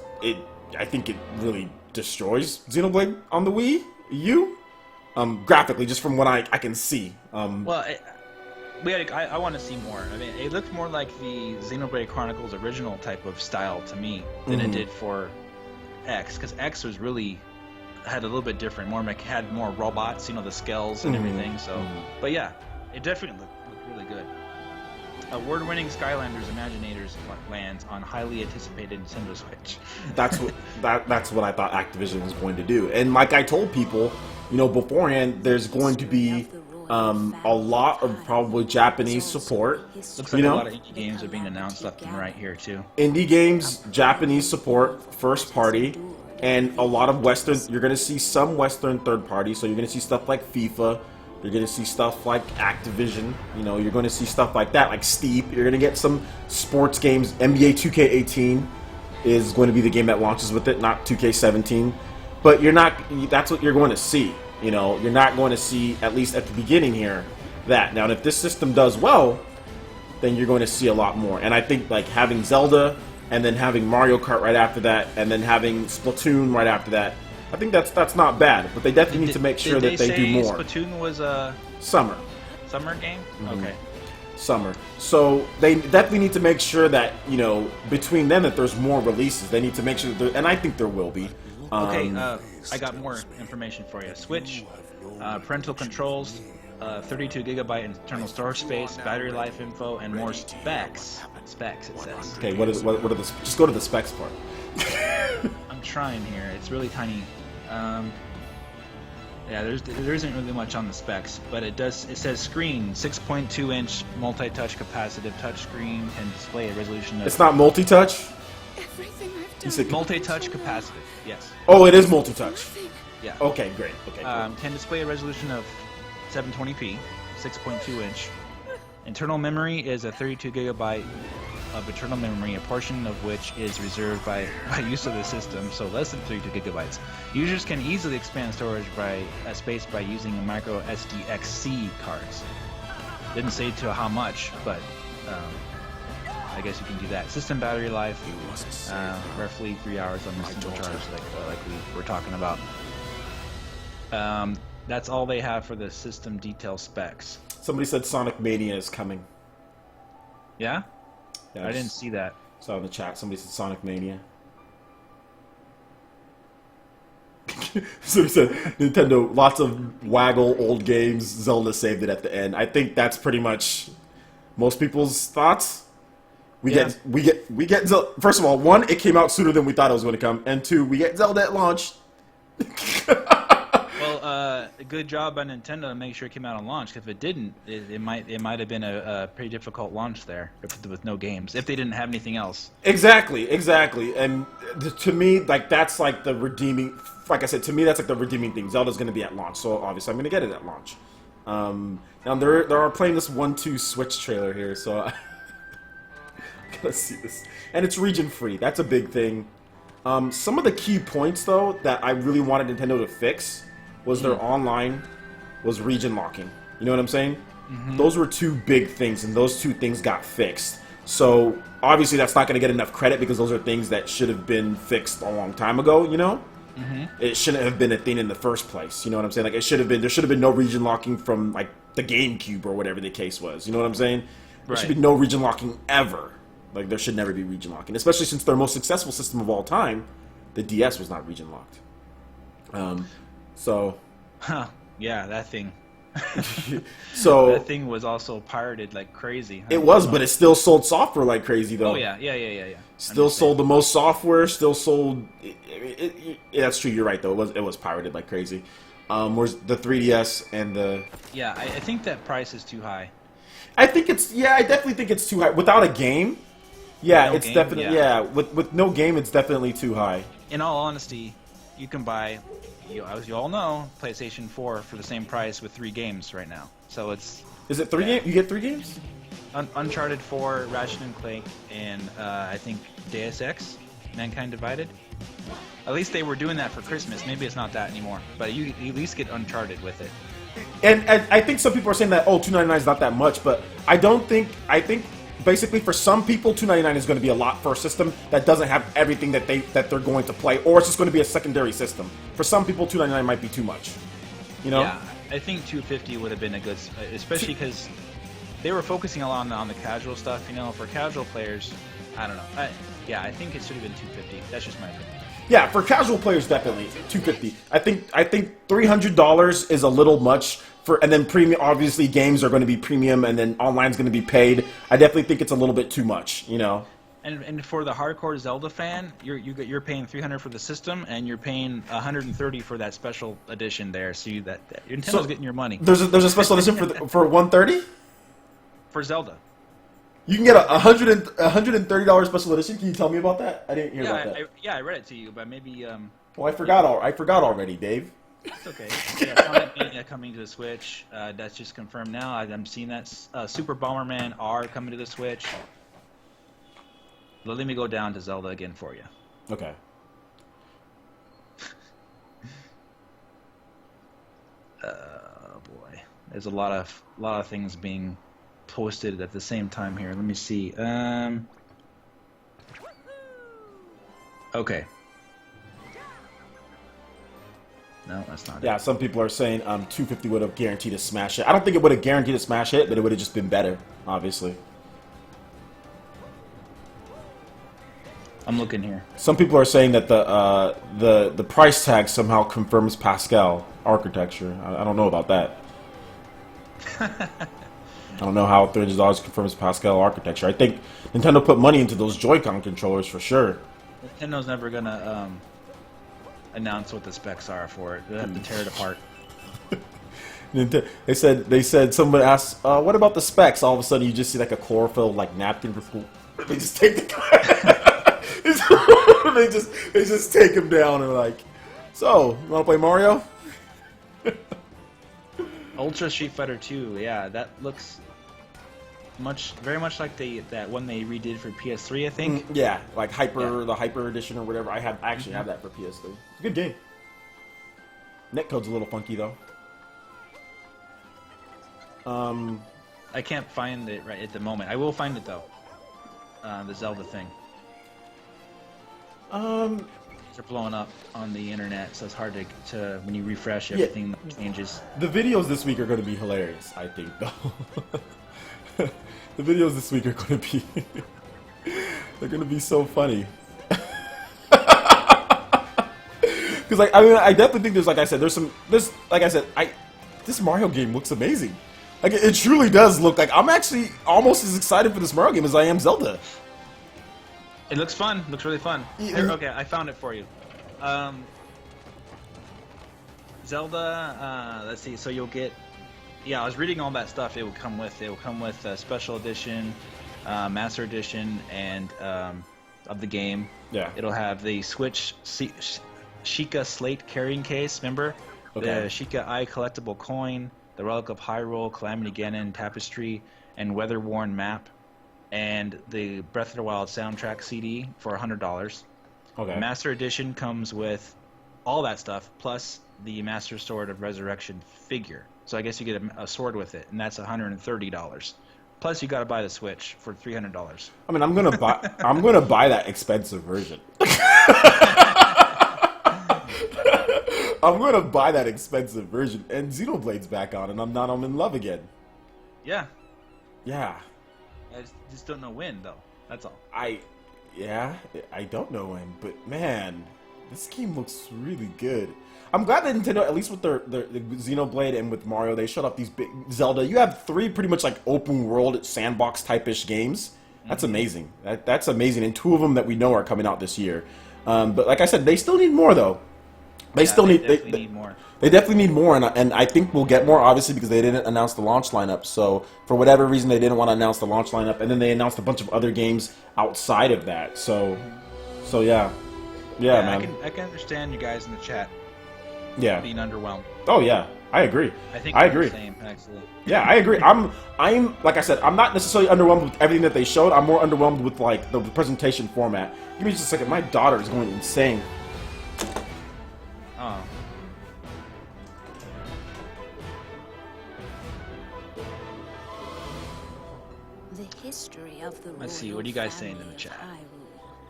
I think it really destroys Xenoblade on the Wii U. Graphically, just from what I can see. I want to see more. I mean, it looked more like the Xenoblade Chronicles original type of style to me than it did for X, because X was really had a little bit different. Had more robots, the skells and everything. So, but yeah, it definitely looked really good. Award-winning Skylanders Imaginators lands on highly anticipated Nintendo Switch. That's what I thought Activision was going to do, and like I told people, beforehand, there's going to be a lot of probably Japanese support. Looks like a lot of indie games are being announced left and right here too. Indie games, Japanese support, first party, and a lot of Western. You're going to see some Western third party, so you're going to see stuff like FIFA. You're going to see stuff like Activision. You're going to see stuff like that, like Steep. You're going to get some sports games. NBA 2K18 is going to be the game that launches with it, not 2K17. But that's what you're going to see. You're not going to see, at least at the beginning here, that. Now, if this system does well, then you're going to see a lot more. And I think like having Zelda, and then having Mario Kart right after that, and then having Splatoon right after that, I think that's not bad. But they definitely need to make sure that they do more. Splatoon was a summer game? Okay. Summer. So they definitely need to make sure that, between them, that there's more releases. They need to make sure that and I think there will be. Okay, I got more information for you. Switch, parental controls, 32 gigabyte internal storage space, battery life info, and more specs. Specs, it says. Okay, what are the? Just go to the specs part. I'm trying here. It's really tiny. There isn't really much on the specs, but it says screen, 6.2-inch multi-touch capacitive touchscreen, can display a resolution of. It's not multi-touch. Everything I've done. You said multi-touch capacitive. Yes. Oh, it is multi-touch. Yeah. Okay, great. Okay. Can display a resolution of 720p, 6.2-inch. Internal memory is a 32 gigabyte of internal memory, a portion of which is reserved by use of the system, so less than 32 gigabytes. Users can easily expand storage space by using micro SDXC cards. Didn't say to how much, but I guess you can do that. System battery life, roughly 3 hours on the single charge, like we were talking about. That's all they have for the system detail specs. Somebody said Sonic Mania is coming. Yeah? I didn't see that. Saw in the chat, somebody said Sonic Mania. Somebody said Nintendo, lots of waggle old games. Zelda saved it at the end. I think that's pretty much most people's thoughts. We get Zelda. First of all, one, it came out sooner than we thought it was going to come, and two, we get Zelda at launch. Well, a good job by Nintendo to make sure it came out on launch. Because if it didn't, it might have been a pretty difficult launch there with no games. If they didn't have anything else. Exactly. And to me, like that's like the redeeming. Like I said, to me, that's like the redeeming thing. Zelda's going to be at launch, so obviously I'm going to get it at launch. Now there are playing this 1-2 Switch trailer here, so I gotta see this. And it's region free. That's a big thing. Some of the key points though that I really wanted Nintendo to fix was their online was region locking. You know what I'm saying? Those were two big things, and those two things got fixed. So obviously that's not going to get enough credit because those are things that should have been fixed a long time ago. It shouldn't have been a thing in the first place. You know what I'm saying? Like there should have been no region locking from like the GameCube or whatever the case was. You know what I'm saying? There should be no region locking ever. Like there should never be region locking, especially since their most successful system of all time, the DS, was not region locked. So, yeah, that thing. So that thing was also pirated like crazy. It was, but it still sold software like crazy, though. Oh yeah. Still sold the most software. Still sold. That's true. You're right, though. It was pirated like crazy. Whereas the 3DS and the I think that price is too high. I definitely think it's too high without a game. Yeah, it's definitely with no game, it's definitely too high. In all honesty, you can buy, as you all know, PlayStation 4 for the same price with 3 games right now. So it's... Is it 3 games? You get 3 games? Uncharted 4, Ratchet and Clank, and I think Deus Ex, Mankind Divided. At least they were doing that for Christmas. Maybe it's not that anymore, but you at least get Uncharted with it. And I think some people are saying that, $2.99 is not that much, but I think basically for some people $2.99 is going to be a lot for a system that doesn't have everything that they're going to play, or it's just going to be a secondary system. For some people $2.99 might be too much. You know? Yeah, I think $2.50 would have been a good, especially because they were focusing a lot on the casual stuff. You know, for casual players, I don't know. I think it should have been $2.50. That's just my opinion. Yeah, for casual players, definitely $250. I think $300 is a little much for, and then premium. Obviously, games are going to be premium, and then online's going to be paid. I definitely think it's a little bit too much, you know. And for the hardcore Zelda fan, you're paying $300 for the system, and you're paying $130 for that special edition there. So Nintendo's getting your money. There's a special edition for $130 for Zelda. You can get a $130 special edition. Can you tell me about that? I didn't hear about that. I read it to you, but maybe. Well, I forgot already, Dave. It's okay. Yeah, Sonic Mania coming to the Switch. That's just confirmed now. I'm seeing that Super Bomberman R coming to the Switch. Let me go down to Zelda again for you. Okay. Boy, there's a lot of things being posted at the same time here. Let me see. Okay. No, that's not it. Yeah, some people are saying $250 would have guaranteed a smash hit. I don't think it would have guaranteed a smash hit, but it would have just been better, obviously. I'm looking here. Some people are saying that the price tag somehow confirms Pascal architecture. I don't know about that. I don't know how $300 confirms Pascal architecture. I think Nintendo put money into those Joy-Con controllers for sure. Nintendo's never gonna announce what the specs are for it. They have to tear it apart. They said someone asked, "What about the specs?" All of a sudden, you just see like a chlorophyll like napkin. They just take the they just take him down and like, so you want to play Mario? Ultra Street Fighter 2, yeah, that looks very much like that one they redid for PS3, I think. Yeah, like the Hyper Edition or whatever. I actually have that for PS3. It's a good game. Netcode's a little funky though. I can't find it right at the moment. I will find it though. The Zelda thing. They're blowing up on the internet, so it's hard to when you refresh everything changes. The videos this week are going to be hilarious, I think, though. The videos this week are going to be they're going to be so funny. Because I definitely think there's, like I said, this Mario game looks amazing. Like it truly does look like I'm actually almost as excited for this Mario game as I am Zelda. It looks fun. It looks really fun. Here, okay, I found it for you. Zelda. Let's see. So you'll get. Yeah, I was reading all that stuff. It will come with a special edition, master edition, and of the game. Yeah. It'll have the Switch Sheikah Slate carrying case. Remember? Okay. The Sheikah Eye collectible coin, the Relic of Hyrule, Calamity Ganon tapestry, and weather-worn map. And the Breath of the Wild soundtrack CD for $100. Okay. Master Edition comes with all that stuff, plus the Master Sword of Resurrection figure. So I guess you get a sword with it, and that's $130. Plus you got to buy the Switch for $300. I mean, I'm gonna buy that expensive version. I'm gonna buy that expensive version, and Xenoblade's back on, and I'm in love again. Yeah. Yeah. I just don't know when, though. That's all. I don't know when, but man, This game looks really good. I'm glad that Nintendo, at least with their Xenoblade and with Mario, they showed up these big Zelda. You have 3 pretty much like open world sandbox type-ish games. That's amazing. That's amazing. And 2 of them that we know are coming out this year. But like I said, they still need more though. They definitely need more. They definitely need more, and I think we'll get more, obviously, because they didn't announce the launch lineup. So, for whatever reason, they didn't want to announce the launch lineup, and then they announced a bunch of other games outside of that. So yeah. Yeah, man. I can understand you guys in the chat being underwhelmed. Oh, yeah. I agree. I agree. The same, actually. Yeah, I agree. I'm like I said, I'm not necessarily underwhelmed with everything that they showed. I'm more underwhelmed with like the presentation format. Give me just a second. My daughter is going insane. Oh. The history of the Let's see. What are you guys saying in the chat?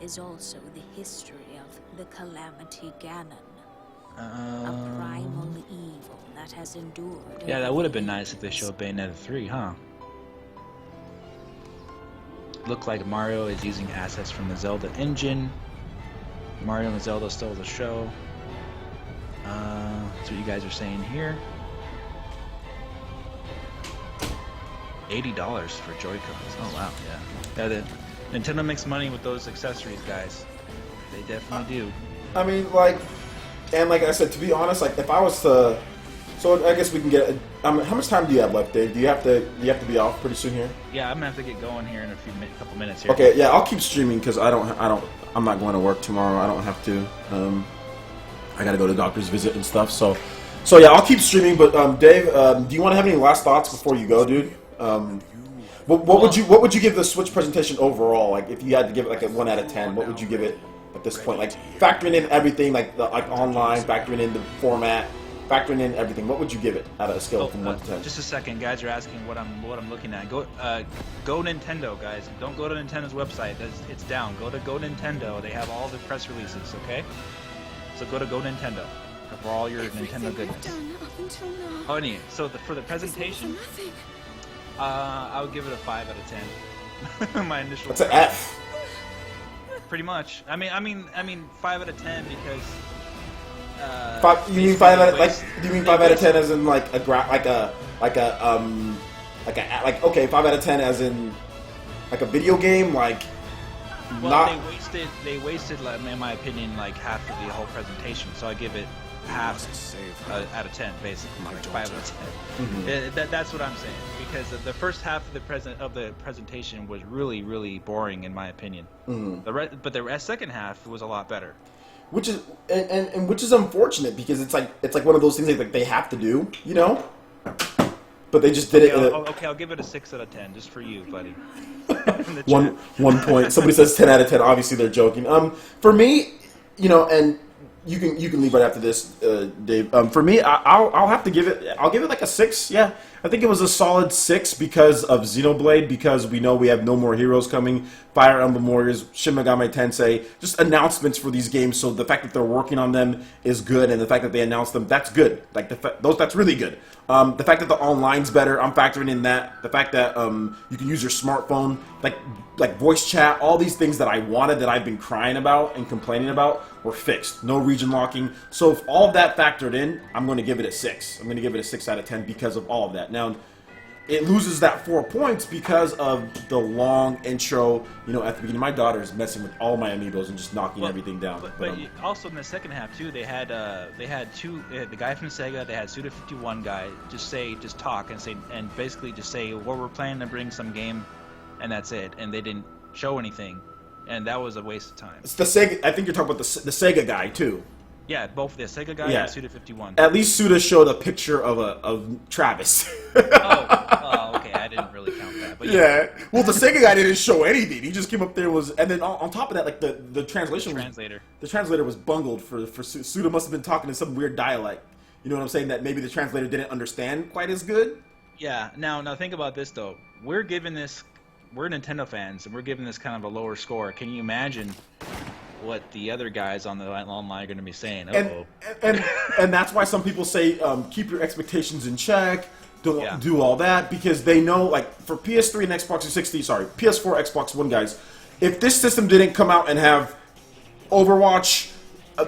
Is also the history of the calamity Ganon. A primal evil that has endured. Yeah, that would have been nice if they showed Bayonetta 3, huh? Looked like Mario is using assets from the Zelda engine. Mario and Zelda stole the show. That's what you guys are saying here. $80 for Joy-Cons. Oh wow, yeah. Nintendo makes money with those accessories, guys. They definitely do. I mean, like, and like I said, to be honest, like if I was to, so I guess we can get. How much time do you have left, Dave? Do you have to be off pretty soon here? Yeah, I'm gonna have to get going here in a couple minutes here. Okay, yeah, I'll keep streaming because I'm not going to work tomorrow. I don't have to. I gotta go to doctor's visit and stuff. So yeah, I'll keep streaming. But Dave, do you want to have any last thoughts before you go, dude? What would you give the Switch presentation overall? Like, if you had to give it like a 1 out of 10, what would you give it at this point? Like, factoring in everything, like online, factoring in the format, factoring in everything. What would you give it out of a scale from 1 to 10? Just a second, guys are asking what I'm looking at. Go Nintendo, guys. Don't go to Nintendo's website. It's down. Go to Go Nintendo. They have all the press releases. Okay. So go to Go Nintendo for all your Nintendo goodness. Oh, anyway, so for the presentation. I would give it a 5 out of 10. My initial. That's an F. Pretty much. I mean, 5 out of 10 because. You mean 5 out of, like? Do you mean 5 out of 10 as in like okay, 5 out of 10 as in like a video game, like. Well, not. They wasted, in my opinion, like half of the whole presentation. So I give it half out of 10, basically, like 5 out of 10. Mm-hmm. That's what I'm saying, because the first half of the presentation was really, really boring, in my opinion. Mm-hmm. But the second half was a lot better. Which is and which is unfortunate, because it's like one of those things like they have to do, you know. But they just did it. Okay, I'll give it a 6 out of 10, just for you, buddy. one point. Somebody says 10 out of 10. Obviously, they're joking. For me, you know, and you can leave right after this, Dave. For me, I'll have to give it. I'll give it like a 6. Yeah, I think it was a solid 6 because of Xenoblade. Because we know we have No More Heroes coming, Fire Emblem Warriors, Shin Megami Tensei. Just announcements for these games. So the fact that they're working on them is good, and the fact that they announced them, that's good. Like that's really good. The fact that the online's better, I'm factoring in that. The fact that you can use your smartphone, like voice chat, all these things that I wanted, that I've been crying about and complaining about, were fixed. No region locking. So if all of that factored in, I'm going to give it a 6. I'm going to give it a 6 out of 10 because of all of that. Now, it loses that 4 points because of the long intro. You know, at the beginning, my daughter is messing with all my amiibos and just knocking everything down. But also in the second half too, they had the guy from Sega, they had Suda51 guy just talk and basically just say, well, we're planning to bring some game, and that's it. And they didn't show anything, and that was a waste of time. It's the Sega. I think you're talking about the Sega guy too. Yeah, both the Sega guy and Suda51. At least Suda showed a picture of Travis. Okay, I didn't really count that. But yeah. Well, the Sega guy didn't show anything. He just came up there and then on top of that, like the translation. The translator was bungled for Suda. Must have been talking in some weird dialect. You know what I'm saying? That maybe the translator didn't understand quite as good. Yeah. Now think about this though. We're Nintendo fans, and we're giving this kind of a lower score. Can you imagine what the other guys on the online are going to be saying? And that's why some people say keep your expectations in check. Don't do all that, because they know, like, for PS3 and Xbox 360, PS4, Xbox One guys, if this system didn't come out and have Overwatch,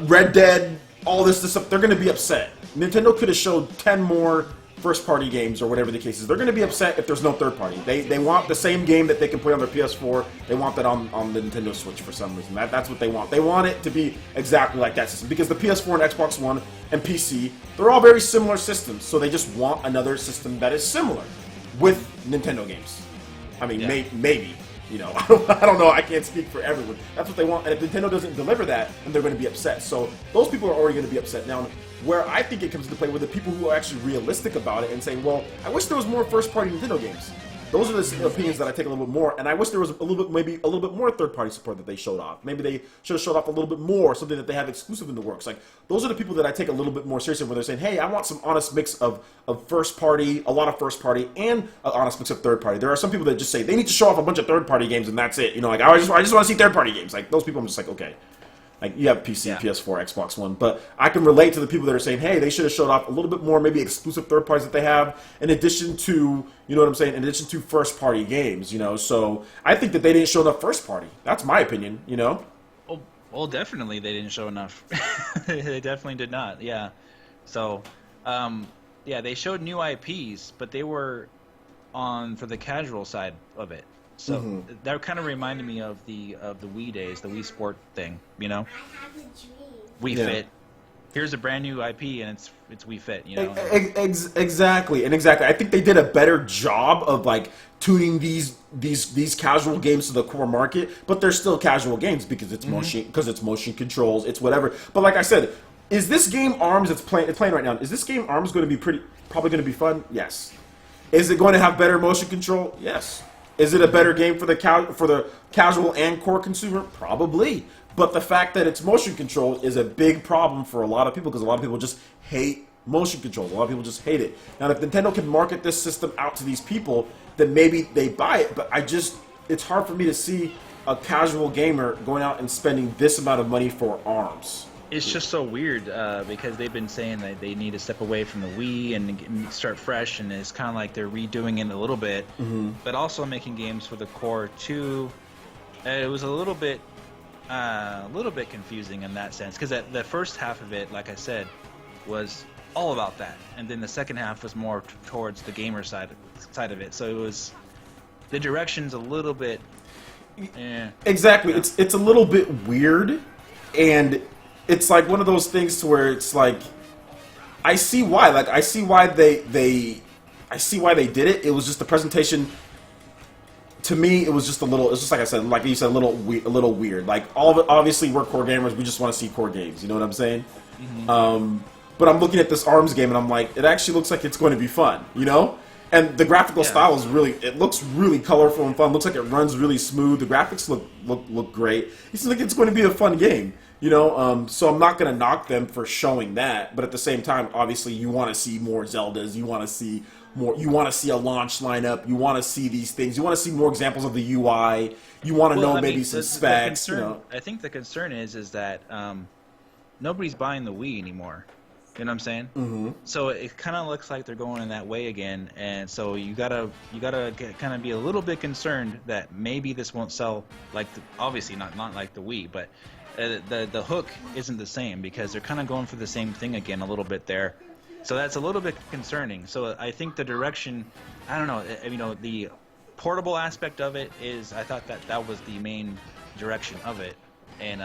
Red Dead, all this stuff, they're going to be upset. Nintendo could have showed 10 more first-party games or whatever the case is. They're going to be upset if there's no third-party. They want the same game that they can play on their PS4. They want that on the Nintendo Switch for some reason. That's what they want. They want it to be exactly like that system because the PS4 and Xbox One and PC, they're all very similar systems. So they just want another system that is similar with Nintendo games. I mean, maybe. You know, I don't know. I can't speak for everyone. That's what they want. And if Nintendo doesn't deliver that, then they're going to be upset. So those people are already going to be upset. Now, where I think it comes into play with the people who are actually realistic about it and saying, well, I wish there was more first-party Nintendo games. Those are the opinions that I take a little bit more. And I wish there was maybe a little bit more third-party support that they showed off. Maybe they should have showed off a little bit more, something that they have exclusive in the works. Like, those are the people that I take a little bit more seriously when they're saying, hey, I want some honest mix of first-party, a lot of first-party, and an honest mix of third-party. There are some people that just say, they need to show off a bunch of third-party games, and that's it. You know, like, I just want to see third-party games. Like, those people, I'm just like, okay. Like, you have PC, PS4, Xbox One, but I can relate to the people that are saying, hey, they should have showed off a little bit more, maybe exclusive third parties that they have, in addition to, you know what I'm saying, in addition to first-party games, you know, so I think that they didn't show enough first-party. That's my opinion, you know? Well, definitely they didn't show enough. They definitely did not, yeah. So, yeah, they showed new IPs, but they were for the casual side of it. So that kind of reminded me of the Wii days, the Wii Sport thing, you know. Wii Fit. Here's a brand new IP, and it's Wii Fit, you know. Exactly. I think they did a better job of like tuning these casual games to the core market, but they're still casual games because it's motion controls, it's whatever. But like I said, is this game ARMS? It's playing right now. Is this game ARMS going to be probably going to be fun? Yes. Is it going to have better motion control? Yes. Is it a better game for the casual and core consumer? Probably. But the fact that it's motion control is a big problem for a lot of people because a lot of people just hate motion controls. A lot of people just hate it. Now, if Nintendo can market this system out to these people, then maybe they buy it. But it's hard for me to see a casual gamer going out and spending this amount of money for ARMS. It's just so weird because they've been saying that they need to step away from the Wii and start fresh, and it's kind of like they're redoing it a little bit, but also making games for the core too. It was a little bit confusing in that sense because the first half of it, like I said, was all about that, and then the second half was more towards the gamer side of it. So it was the direction's a little bit. Exactly, it's a little bit weird, and it's like one of those things to where it's like, I see why. Like I see why they did it. It was just the presentation. To me, it was just a little. It's just like I said, like you said, a little weird. Like all of it. Obviously, we're core gamers. We just want to see core games. You know what I'm saying? But I'm looking at this ARMS game and I'm like, it actually looks like it's going to be fun. You know? And the graphical style is really. It looks really colorful and fun. Looks like it runs really smooth. The graphics look great. It seems like it's going to be a fun game. You know, so I'm not going to knock them for showing that, but at the same time, obviously, you want to see more Zeldas, you want to see more, you want to see a launch lineup, you want to see these things, you want to see more examples of the UI, you want to know maybe some specs. You know. I think the concern is that nobody's buying the Wii anymore. You know what I'm saying? So it kind of looks like they're going in that way again, and so you gotta kind of be a little bit concerned that maybe this won't sell like obviously not like the Wii, but. The hook isn't the same because they're kind of going for the same thing again a little bit there, so that's a little bit concerning. So I think the direction, I don't know, you know, the portable aspect of it is, I thought that was the main direction of it, and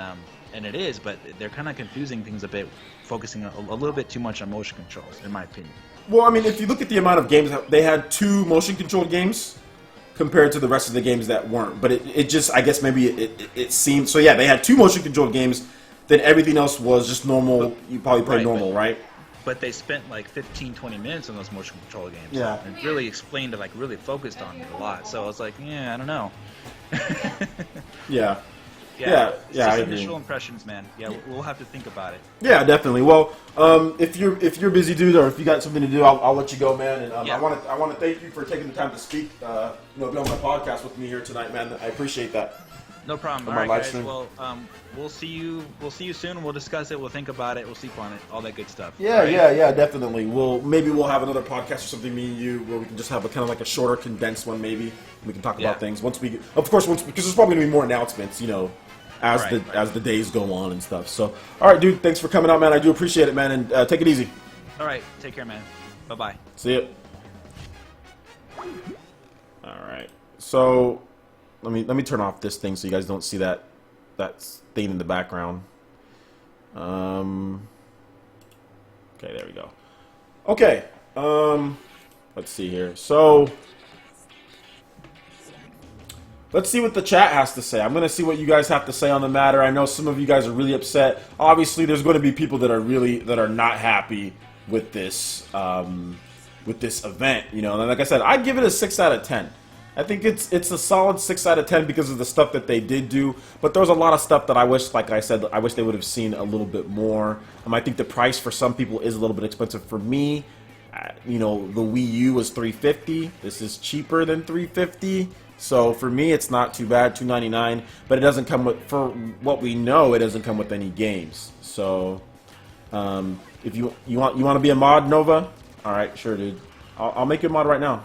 it is, but they're kind of confusing things a bit, focusing a little bit too much on motion controls, in my opinion. Well, I mean, if you look at the amount of games, they had 2 motion controlled games compared to the rest of the games that weren't. But it just, I guess maybe it seemed... So yeah, they had 2 motion-controlled games, then everything else was just normal. You probably play normal, right? But they spent like 15, 20 minutes on those motion-control games. Yeah. And really explained it, like really focused on it a lot. So I was like, yeah, I don't know. Yeah. Yeah, I agree. Initial impressions, man. Yeah, we'll have to think about it. Yeah, definitely. Well, if you're busy, dude, or if you got something to do, I'll let you go, man. And I want to thank you for taking the time to speak. Be on my podcast with me here tonight, man. I appreciate that. No problem. All right, guys. Stream. Well, we'll see you soon. We'll discuss it. We'll think about it. We'll sleep on it. All that good stuff. Yeah, right? Definitely. Maybe we'll have another podcast or something, me and you, where we can just have a kind of like a shorter, condensed one, maybe. We can talk about things because there's probably gonna be more announcements, you know. as the days go on and stuff. So, all right, dude, thanks for coming out, man. I do appreciate it, man, and take it easy. All right, take care, man. Bye-bye. See ya. All right, so let me turn off this thing so you guys don't see that thing in the background. Okay, there we go. Okay, let's see here. So let's see what the chat has to say. I'm going to see what you guys have to say on the matter. I know some of you guys are really upset. Obviously, there's going to be people that are not happy with this event. You know, and like I said, I'd give it a 6 out of 10. I think it's a solid 6 out of 10 because of the stuff that they did do. But there was a lot of stuff that I wish, like I said, I wish they would have seen a little bit more. I think the price for some people is a little bit expensive. For me, you know, the Wii U was $350. This is cheaper than $350. So for me, it's not too bad, $299. But it doesn't come with, for what we know, it doesn't come with any games. So if you want to be a mod, Nova, all right, sure, dude. I'll make you a mod right now.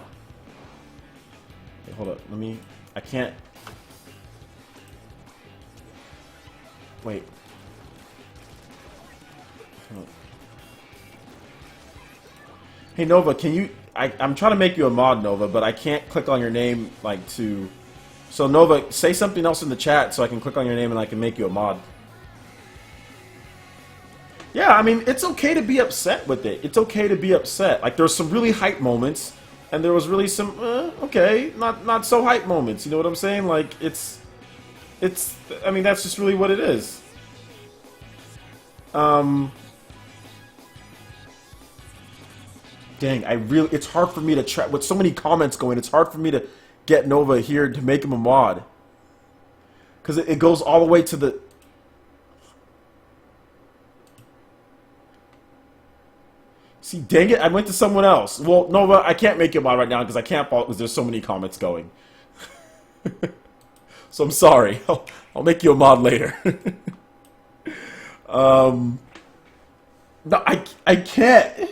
Okay, hold up, I can't. Wait. Hey Nova, can you? I'm trying to make you a mod, Nova, but I can't click on your name to. So Nova, say something else in the chat so I can click on your name and I can make you a mod. Yeah, I mean, it's okay to be upset with it. It's okay to be upset. Like, there's some really hype moments, and there was really some, okay, not so hype moments. You know what I'm saying? Like, it's, I mean, that's just really what it is. Dang, it's hard for me to track, with so many comments going, it's hard for me to get Nova here to make him a mod. Because it goes all the way to the... See, dang it, I went to someone else. Well, Nova, I can't make you a mod right now because I can't follow because there's so many comments going. So I'm sorry. I'll make you a mod later. No, I can't.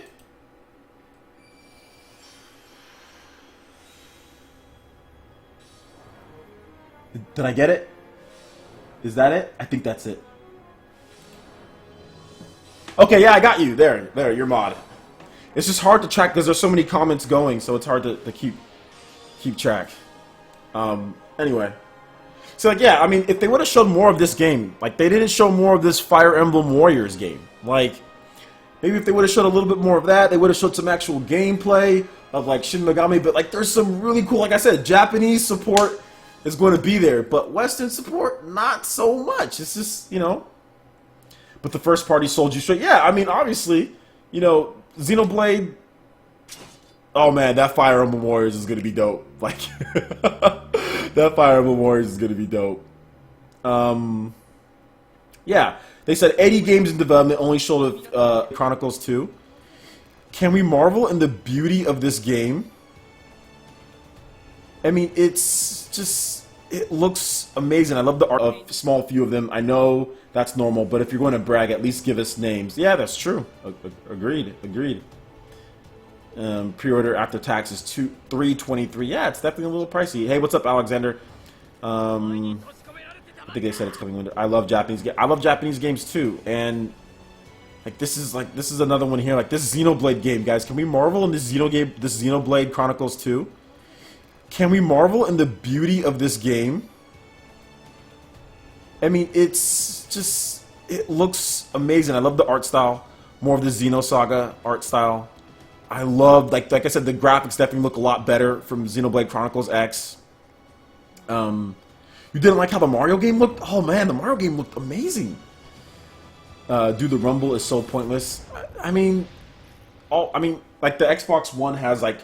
Did I get it? Is that it? I think that's it. Okay, yeah, I got you. There, you're mod. It's just hard to track because there's so many comments going, so it's hard to keep track. Anyway. So, like, yeah, I mean, if they would have showed more of this game, like, they didn't show more of this Fire Emblem Warriors game. Like, maybe if they would have showed a little bit more of that, they would have showed some actual gameplay of, like, Shin Megami, but, like, there's some really cool, like I said, Japanese support is going to be there, but Western support, not so much. It's just, you know... But the first party sold you straight. Yeah, I mean, obviously, you know, Xenoblade. Oh man, that Fire Emblem Warriors is gonna be dope. Like, that Fire Emblem Warriors is gonna be dope. Yeah, they said 80 games in development, only showed Chronicles 2. Can we marvel in the beauty of this game? I mean, it's just, it looks amazing. I love the art of a small few of them. I know that's normal, but if you're going to brag, at least give us names. Yeah, that's true. Agreed. Pre-order after tax is $323. Yeah, it's definitely a little pricey. Hey, what's up, Alexander? I think they said it's coming winter. I love Japanese games. I love Japanese games too, and this is another one here. Like this Xenoblade game, guys. Can we marvel in this Xenoblade Chronicles 2? Can we marvel in the beauty of this game? I mean, it's just, it looks amazing. I love the art style, more of the Xenosaga art style. I love, like I said, the graphics definitely look a lot better from Xenoblade Chronicles X. You didn't like how the Mario game looked? Oh man, the Mario game looked amazing. Dude, the rumble is so pointless. I mean, like the Xbox One has like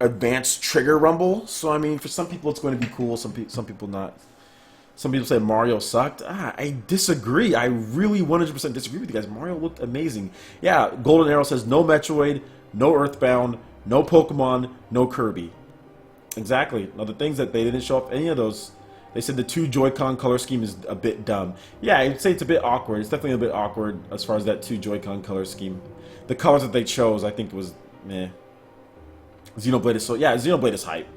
advanced trigger rumble. So I mean, for some people it's going to be cool. Some people not. Some people say Mario sucked. I disagree. I really 100% disagree with you guys. Mario looked amazing. Yeah, Golden Arrow says no Metroid, no Earthbound, no Pokemon, no Kirby. Exactly. Now the things that they didn't show up any of those. They said the 2 Joy-Con color scheme is a bit dumb. Yeah, I'd say it's a bit awkward. It's definitely a bit awkward as far as that 2 Joy-Con color scheme. The colors that they chose, I think, was meh. Xenoblade is Xenoblade is hype.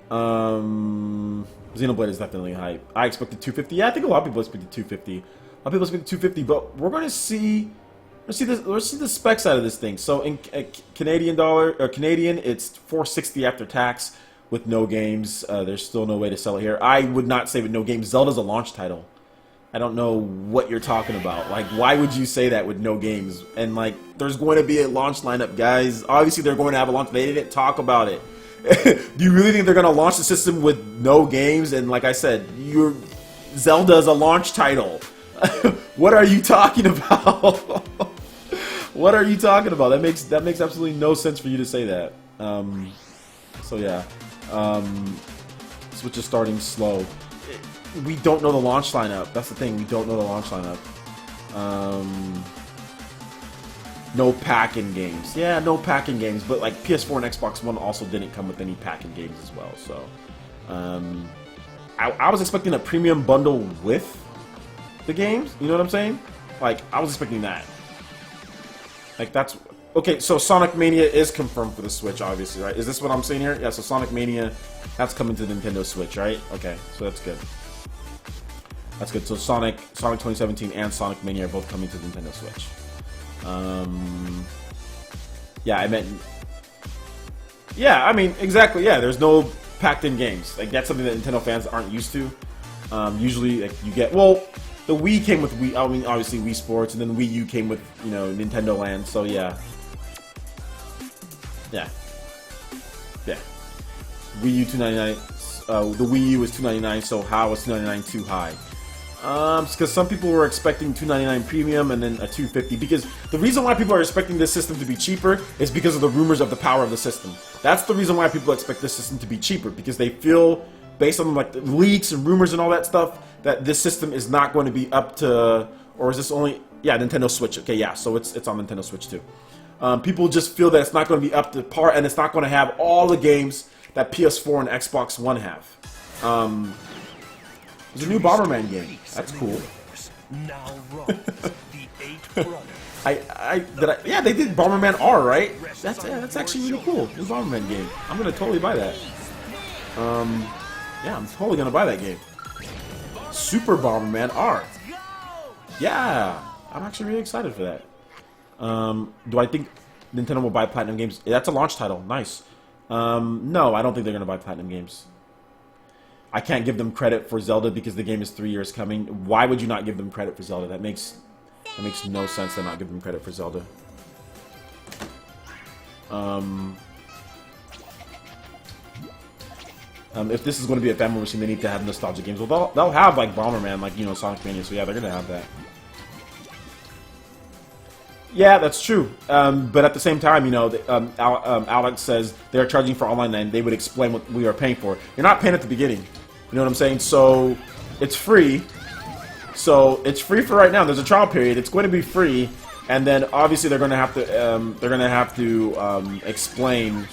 Xenoblade is definitely hype. I expected 250. Yeah, I think a lot of people expected 250. A lot of people expected 250, but we're going to see. Let's see the specs out of this thing. So in Canadian, it's 460 after tax with no games. There's still no way to sell it here. I would not say with no games. Zelda's a launch title. I don't know what you're talking about. Like, why would you say that with no games? And like, there's going to be a launch lineup, guys. Obviously, they're going to have a launch. They didn't talk about it. Do you really think they're going to launch the system with no games? And like I said, Zelda's a launch title. What are you talking about? What are you talking about? That makes absolutely no sense for you to say that. So yeah, Switch is starting slow. We don't know the launch lineup. That's the thing. We don't know the launch lineup. No pack-in games. Yeah, no pack-in games. But like PS4 and Xbox One also didn't come with any pack-in games as well. So I was expecting a premium bundle with the games. You know what I'm saying? Like, I was expecting that. Like, that's... Okay, so Sonic Mania is confirmed for the Switch, obviously, right? Is this what I'm saying here? Yeah, so Sonic Mania, that's coming to the Nintendo Switch, right? Okay, so that's good. That's good. So Sonic 2017 and Sonic Mania are both coming to the Nintendo Switch. Yeah, I meant... Yeah, I mean, exactly, yeah, there's no packed-in games. Like, that's something that Nintendo fans aren't used to. Usually, like, you get... Well... The Wii came with Wii, I mean, obviously Wii Sports, and then Wii U came with, you know, Nintendo Land, so yeah. Yeah. Yeah. Wii U $299, the Wii U was $299, so how was $299 too high? Because some people were expecting $299 premium and then a $250, because the reason why people are expecting this system to be cheaper is because of the rumors of the power of the system. That's the reason why people expect this system to be cheaper, because they feel, based on like the leaks and rumors and all that stuff, that this system is not going to be up to, or is this only, yeah, Nintendo Switch. Okay, yeah, so it's on Nintendo Switch too. People just feel that it's not going to be up to par, and it's not going to have all the games that PS4 and Xbox One have. There's a new Bomberman game. That's cool. Yeah, they did Bomberman R, right? That's actually really cool. New Bomberman game. I'm gonna totally buy that. Yeah, I'm totally gonna buy that game. Super Bomberman R. Yeah, I'm actually really excited for that. Do I think Nintendo will buy Platinum Games? That's a launch title. Nice. No, I don't think they're gonna buy Platinum Games. I can't give them credit for Zelda because the game is 3 years coming. Why would you not give them credit for Zelda? That makes no sense to not give them credit for Zelda. If this is going to be a family machine, they need to have nostalgia games. Well, they'll have like Bomberman, like, you know, Sonic Mania. So yeah, they're gonna have that. Yeah, that's true. But at the same time, you know, Alex says they're charging for online, and they would explain what we are paying for. You're not paying at the beginning. You know what I'm saying? So it's free. So it's free for right now. There's a trial period. It's going to be free, and then obviously they're going to have to explain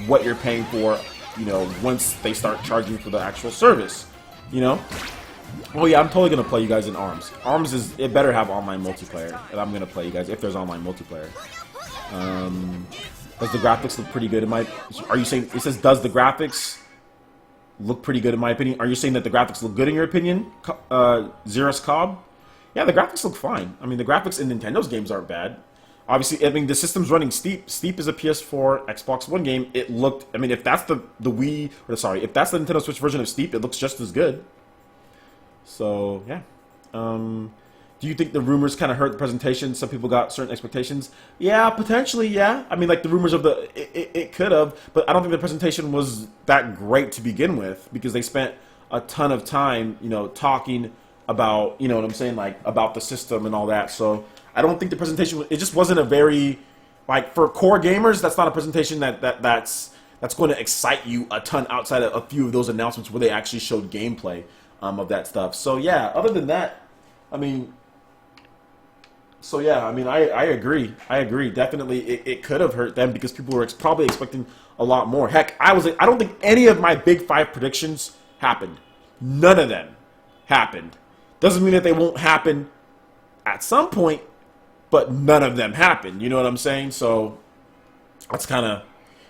what you're paying for. You know, once they start charging for the actual service, you know. Oh yeah, I'm totally gonna play you guys in ARMS. ARMS it better have online multiplayer, and I'm gonna play you guys if there's online multiplayer. Does the graphics look pretty good in my? Are you saying it says does the graphics look pretty good in my opinion? Are you saying that the graphics look good in your opinion, Xeris Cobb? Yeah, the graphics look fine. I mean, the graphics in Nintendo's games aren't bad. Obviously, I mean, the system's running Steep. Steep is a PS4, Xbox One game. It looked, I mean, if that's the Wii, or sorry, if that's the Nintendo Switch version of Steep, it looks just as good. So, yeah. Do you think the rumors kind of hurt the presentation? Some people got certain expectations. Yeah, potentially, yeah. I mean, like, the rumors of the, it could have, but I don't think the presentation was that great to begin with, because they spent a ton of time, you know, talking about, you know what I'm saying, like, about the system and all that, so I don't think the presentation, it just wasn't a very, like, for core gamers, that's not a presentation that's going to excite you a ton outside of a few of those announcements where they actually showed gameplay of that stuff. So yeah, other than that, I mean, so yeah, I mean, I agree. Definitely, it could have hurt them because people were probably expecting a lot more. Heck, I don't think any of my big 5 predictions happened. None of them happened. Doesn't mean that they won't happen at some point, but none of them happened. You know what I'm saying? So that's kind of,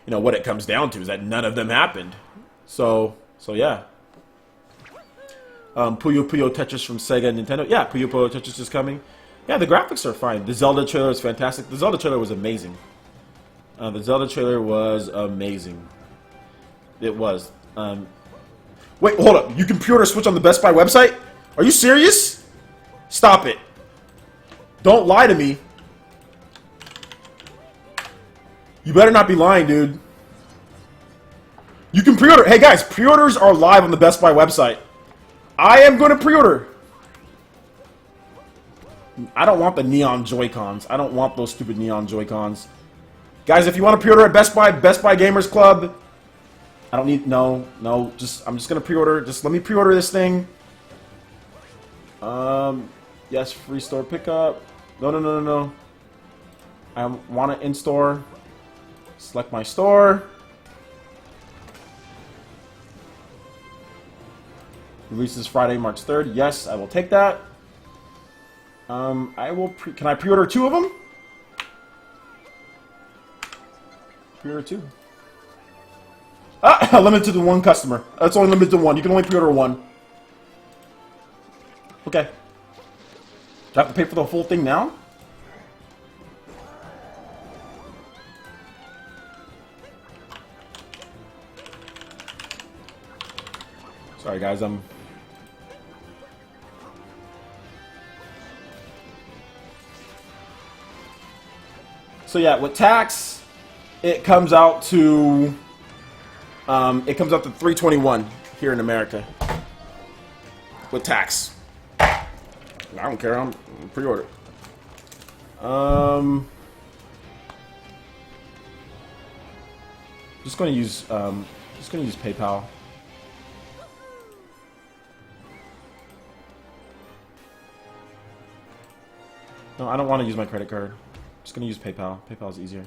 you know, what it comes down to, is that none of them happened. So yeah. Puyo Puyo Tetris from Sega and Nintendo. Yeah, Puyo Puyo Tetris is coming. Yeah, the graphics are fine. The Zelda trailer is fantastic. The Zelda trailer was amazing. The Zelda trailer was amazing. It was. Wait, hold up. You can pre-order Switch on the Best Buy website? Are you serious? Stop it. Don't lie to me. You better not be lying, dude. You can pre-order. Hey, guys, pre-orders are live on the Best Buy website. I am going to pre-order. I don't want the neon Joy-Cons. I don't want those stupid neon Joy-Cons. Guys, if you want to pre-order at Best Buy Gamers Club, I don't need, no, I'm just going to pre-order. Just let me pre-order this thing. Yes, free store pickup. No. I want it in store. Select my store. Releases Friday, March 3rd. Yes, I will take that. I will can I pre-order 2 of them? Pre-order 2. Ah, limited to 1 customer. That's only limited to 1. You can only pre-order 1. Okay. Do I have to pay for the whole thing now? Sorry, guys. So yeah, with tax, it comes out to $321 here in America with tax. I don't care. I'm pre-order. Just going to use PayPal. No, I don't want to use my credit card. I'm just going to use PayPal. PayPal is easier.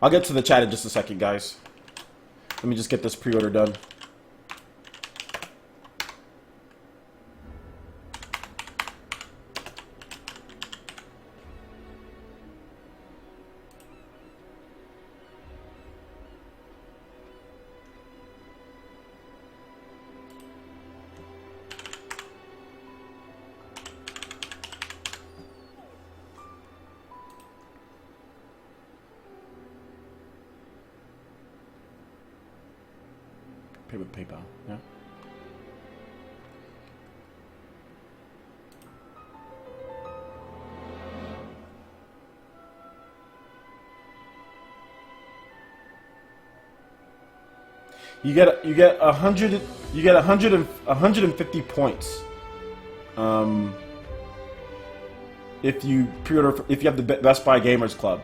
I'll get to the chat in just a second, guys. Let me just get this pre-order done. Pay with PayPal, yeah. You get 150 points. If you pre-order, if you have the Best Buy Gamers Club.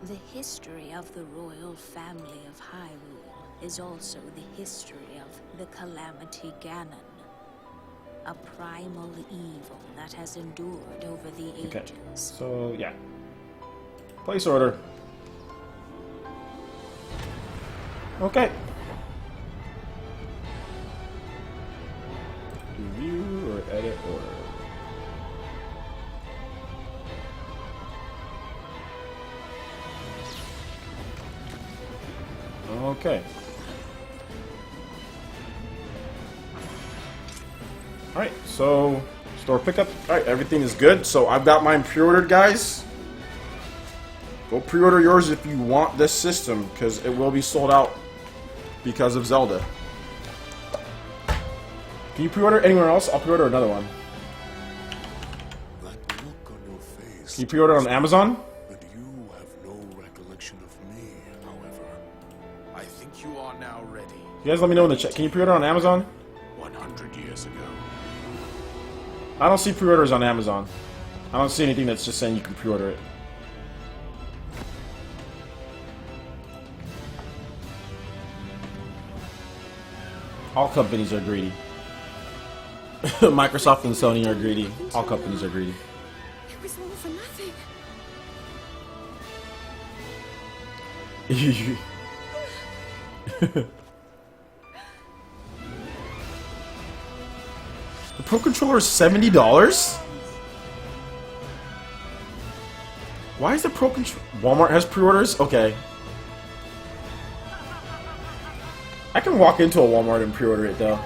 The history of the royal family of Hyrule is also the history of the Calamity Ganon, a primal evil that has endured over the ages. Okay, so yeah. Place order. Okay. Review or edit order. Okay. Alright, so store pickup. Alright, everything is good. So I've got mine pre-ordered, guys. Go pre-order yours if you want this system, because it will be sold out because of Zelda. Can you pre-order anywhere else? I'll pre-order another one. Can you pre-order on Amazon? You guys let me know in the chat. Can you pre-order on Amazon? 100 years ago. I don't see pre-orders on Amazon. I don't see anything that's just saying you can pre-order it. All companies are greedy. Microsoft and Sony are greedy. All companies are greedy. It was all for nothing. The Pro Controller is $70? Why is the Pro Controller... Walmart has pre-orders? Okay. I can walk into a Walmart and pre-order it, though.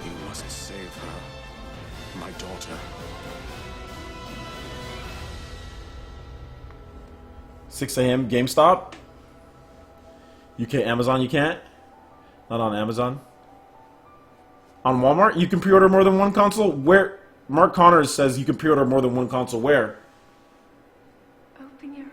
You must save her. My daughter. 6 a.m. GameStop? UK Amazon you can't? Not on Amazon. On Walmart, you can pre-order more than one console? Where? Mark Connors says you can pre-order more than one console. Where? Open your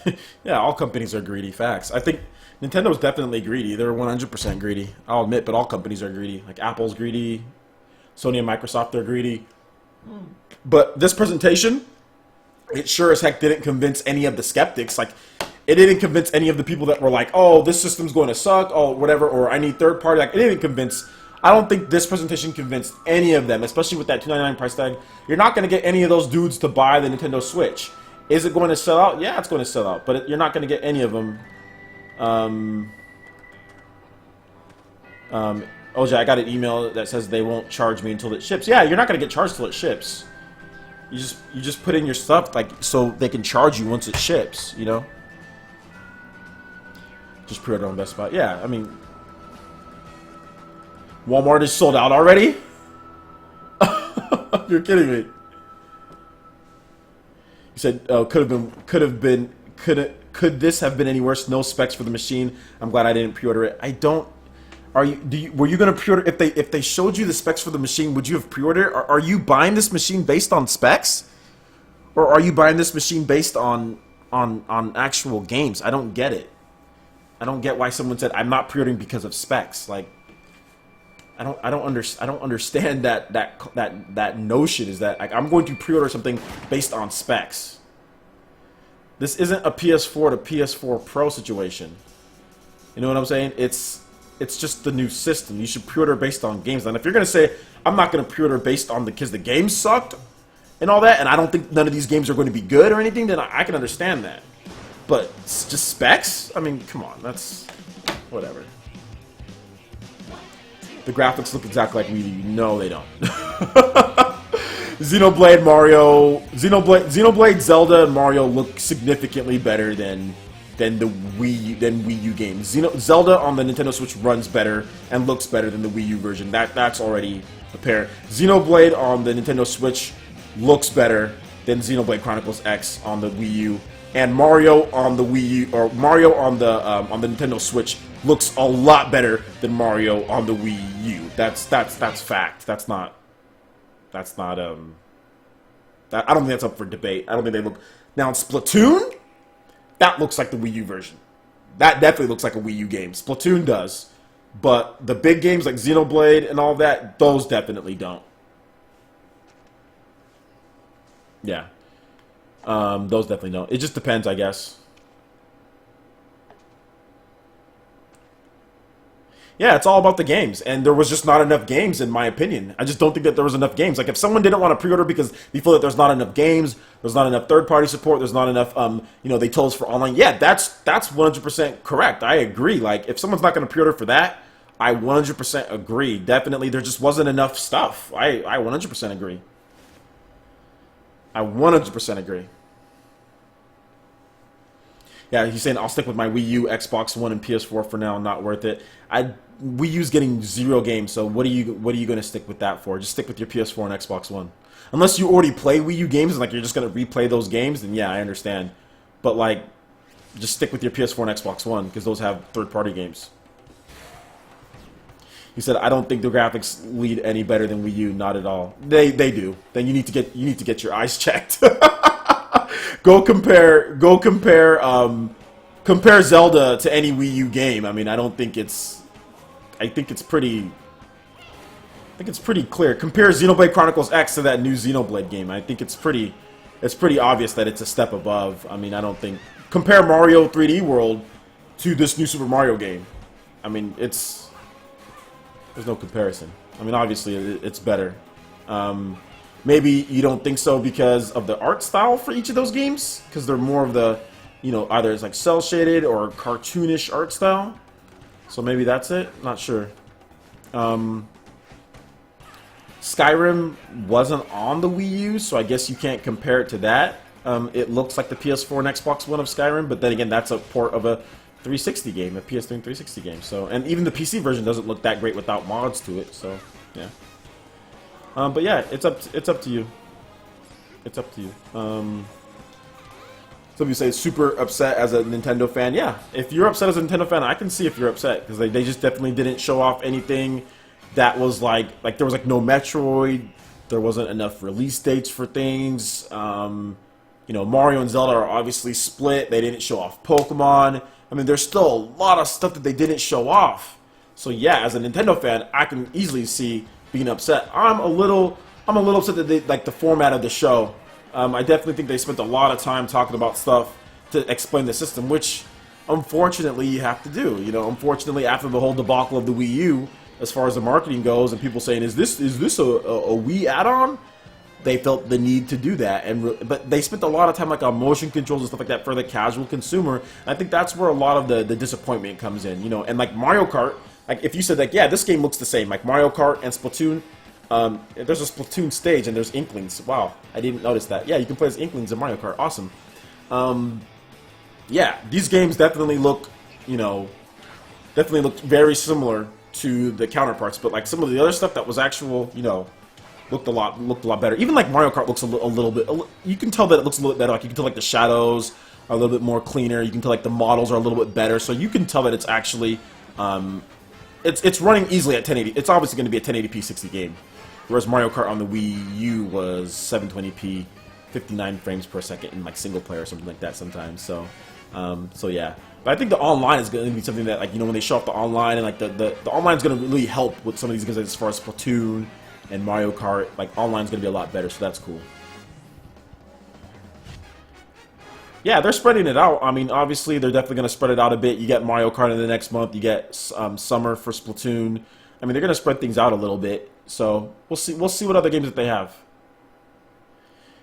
eyes. Yeah, all companies are greedy. Facts. I think Nintendo's definitely greedy. They're 100% greedy. I'll admit, but all companies are greedy. Like Apple's greedy. Sony and Microsoft are greedy. But this presentation, it sure as heck didn't convince any of the skeptics. Like, it didn't convince any of the people that were like, oh, this system's going to suck, oh, whatever, or I need third party. Like, it didn't convince... I don't think this presentation convinced any of them, especially with that $299 price tag. You're not going to get any of those dudes to buy the Nintendo Switch. Is it going to sell out? Yeah, it's going to sell out, but you're not going to get any of them. OJ, I got an email that says they won't charge me until it ships. Yeah, you're not going to get charged till it ships. You just put in your stuff like so they can charge you once it ships, you know? Just pre-order on Best Buy. Yeah, I mean, Walmart is sold out already? You're kidding me. You said, could this have been any worse? No specs for the machine. I'm glad I didn't pre-order it. I don't. Were you gonna pre-order if they showed you the specs for the machine? Would you have pre-ordered? Are you buying this machine based on specs, or are you buying this machine based on actual games? I don't get it. I don't get why someone said I'm not pre-ordering because of specs. Like, I don't understand that notion. Is that like I'm going to pre-order something based on specs? This isn't a PS4 to PS4 Pro situation. You know what I'm saying? It's just the new system. You should pre-order based on games. And if you're gonna say I'm not gonna pre-order based on because the game sucked and all that, and I don't think none of these games are going to be good or anything, then I can understand that. But it's just specs? I mean, come on, that's whatever. The graphics look exactly like Wii U. No, they don't. Xenoblade Zelda and Mario look significantly better than the Wii U games. Zelda on the Nintendo Switch runs better and looks better than the Wii U version. That's already apparent. Xenoblade on the Nintendo Switch looks better than Xenoblade Chronicles X on the Wii U, and Mario on the Wii U or Mario on the Nintendo Switch looks a lot better than Mario on the Wii U. That's fact. That's not. I don't think that's up for debate. I don't think they look. Now in Splatoon, that looks like the Wii U version. That definitely looks like a Wii U game. Splatoon does. But the big games like Xenoblade and all that, those definitely don't. Yeah. Those definitely don't. It just depends, I guess. Yeah, it's all about the games, and there was just not enough games, in my opinion. I just don't think that there was enough games. Like, if someone didn't want to pre-order because they feel that there's not enough games, there's not enough third-party support, there's not enough, they told us for online. Yeah, that's 100% correct. I agree. Like, if someone's not going to pre-order for that, I 100% agree. Definitely, there just wasn't enough stuff. I 100% agree. I 100% agree. Yeah, he's saying I'll stick with my Wii U, Xbox One, and PS4 for now. Not worth it. Wii U's getting 0 games, so what are you going to stick with that for? Just stick with your PS4 and Xbox One. Unless you already play Wii U games and like you're just going to replay those games, then yeah, I understand. But like, just stick with your PS4 and Xbox One because those have third-party games. He said, "I don't think the graphics lead any better than Wii U. Not at all. They do. Then you need to get your eyes checked." Go compare Zelda to any Wii U game. I mean, I think it's pretty clear. Compare Xenoblade Chronicles X to that new Xenoblade game. I think it's pretty obvious that it's a step above. I mean, I don't think compare Mario 3D World to this new Super Mario game. I mean, there's no comparison. I mean, obviously, it's better. Maybe you don't think so because of the art style for each of those games, because they're more of the, you know, either it's like cell shaded or cartoonish art style. So maybe that's it. Not sure. Skyrim wasn't on the Wii U, so I guess you can't compare it to that. It looks like the PS4 and Xbox One of Skyrim, but then again, that's a port of a 360 game, a PS3 and 360 game. So, and even the PC version doesn't look that great without mods to it. So, yeah. But yeah, it's up to you. It's up to you. Some of you say super upset as a Nintendo fan. Yeah, if you're upset as a Nintendo fan, I can see if you're upset because they just definitely didn't show off anything that was like there was like no Metroid. There wasn't enough release dates for things. You know, Mario and Zelda are obviously split. They didn't show off Pokemon. I mean, there's still a lot of stuff that they didn't show off. So yeah, as a Nintendo fan, I can easily see being upset. I'm a little upset that they, like the format of the show. I definitely think they spent a lot of time talking about stuff to explain the system, which unfortunately you have to do. You know, unfortunately after the whole debacle of the Wii U, as far as the marketing goes, and people saying, "Is this a Wii add-on?" They felt the need to do that, but they spent a lot of time like on motion controls and stuff like that for the casual consumer. And I think that's where a lot of the disappointment comes in. You know, and like Mario Kart. Like, if you said, like, yeah, this game looks the same, like Mario Kart and Splatoon, there's a Splatoon stage and there's Inklings. Wow, I didn't notice that. Yeah, you can play as Inklings in Mario Kart. Awesome. Yeah, these games definitely look, you know, very similar to the counterparts, but, like, some of the other stuff that was actual, you know, looked a lot better. Even, like, Mario Kart looks a little bit, you can tell that it looks a little bit better. Like, you can tell, like, the shadows are a little bit more cleaner. You can tell, like, the models are a little bit better. So you can tell that it's actually, it's running easily at 1080. It's obviously going to be a 1080p 60 game, whereas Mario Kart on the Wii U was 720p, 59 frames per second in like single player or something like that sometimes. So, so yeah. But I think the online is going to be something that, like, you know, when they show off the online, and like the online is going to really help with some of these games, like, as far as Splatoon and Mario Kart. Like, online is going to be a lot better, so that's cool. Yeah, they're spreading it out. I mean, obviously, they're definitely going to spread it out a bit. You get Mario Kart in the next month. You get summer for Splatoon. I mean, they're going to spread things out a little bit. So we'll see. We'll see what other games that they have.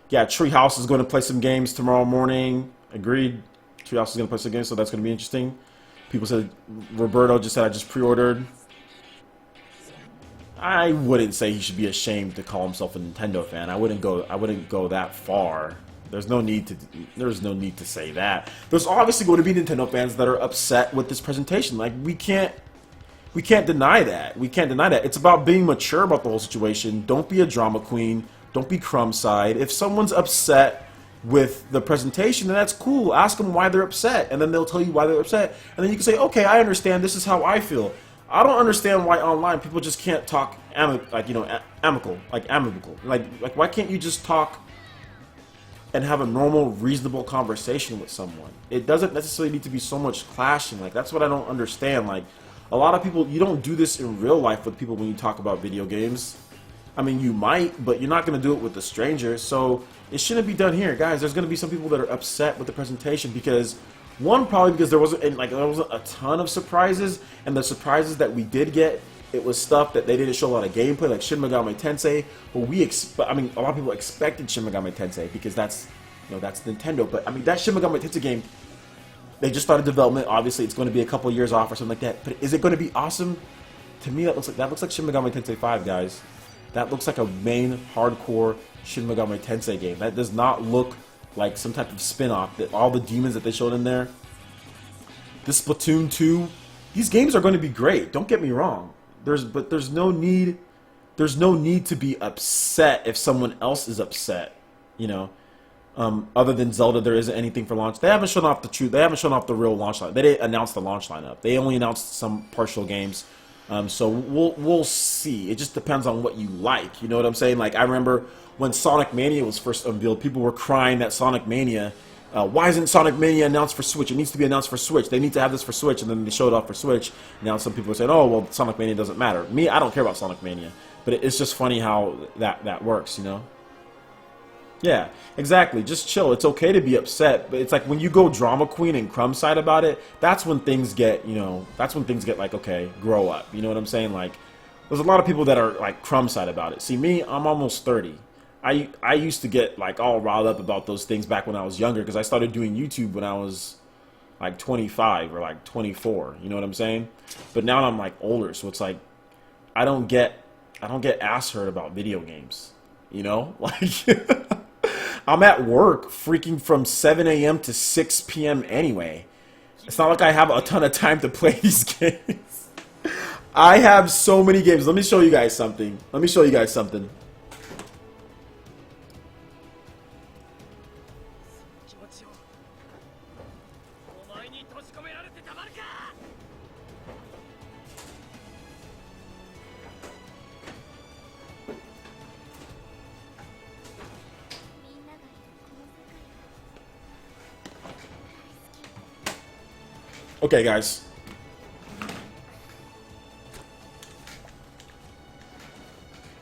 Yeah, Treehouse is going to play some games tomorrow morning. Agreed. Treehouse is going to play some games, so that's going to be interesting. People said, Roberto just said, I just pre-ordered. I wouldn't say he should be ashamed to call himself a Nintendo fan. I wouldn't go that far. There's no need to say that. There's obviously going to be Nintendo fans that are upset with this presentation. Like, we can't deny that. We can't deny that. It's about being mature about the whole situation. Don't be a drama queen. Don't be crumb side. If someone's upset with the presentation, then that's cool. Ask them why they're upset, and then they'll tell you why they're upset. And then you can say, okay, I understand. This is how I feel. I don't understand why online people just can't talk amicable. Like why can't you just talk and have a normal, reasonable conversation with someone? It doesn't necessarily need to be so much clashing. Like, that's what I don't understand. Like, a lot of people, you don't do this in real life with people when you talk about video games. I mean, you might, but you're not going to do it with a stranger. So it shouldn't be done here, guys. There's going to be some people that are upset with the presentation because, one, probably because there wasn't a ton of surprises, and the surprises that we did get, it was stuff that they didn't show a lot of gameplay, like Shin Megami Tensei. But a lot of people expected Shin Megami Tensei because that's Nintendo. But I mean, that Shin Megami Tensei game, they just started development. Obviously, it's going to be a couple years off or something like that. But is it going to be awesome? To me, that looks like Shin Megami Tensei 5, guys. That looks like a main hardcore Shin Megami Tensei game. That does not look like some type of spin-off. That all the demons that they showed in there. This Splatoon 2, these games are going to be great. Don't get me wrong. There's no need to be upset if someone else is upset, you know. Other than Zelda, there isn't anything for launch. They haven't shown off the truth. They haven't shown off the real launch lineup. They didn't announce the launch lineup. They only announced some partial games. So we'll see. It just depends on what you like. You know what I'm saying? Like, I remember when Sonic Mania was first unveiled, people were crying that Sonic Mania. Why isn't Sonic Mania announced for Switch? It needs to be announced for Switch. They need to have this for Switch, and then they showed it off for Switch. Now some people are saying, oh, well, Sonic Mania doesn't matter. Me, I don't care about Sonic Mania. But it's just funny how that works, you know? Yeah, exactly. Just chill. It's okay to be upset, but it's like when you go drama queen and crumb side about it, that's when things get, you know, that's when things get like, okay, grow up. You know what I'm saying? Like, there's a lot of people that are like crumb side about it. See, me, I'm almost 30. I used to get like all riled up about those things back when I was younger because I started doing YouTube when I was like 25 or like 24. You know what I'm saying? But now I'm like older, so it's like I don't get ass hurt about video games. You know, like I'm at work freaking from 7 a.m. to 6 p.m. anyway. It's not like I have a ton of time to play these games. I have so many games. Let me show you guys something. Let me show you guys something. Okay, guys.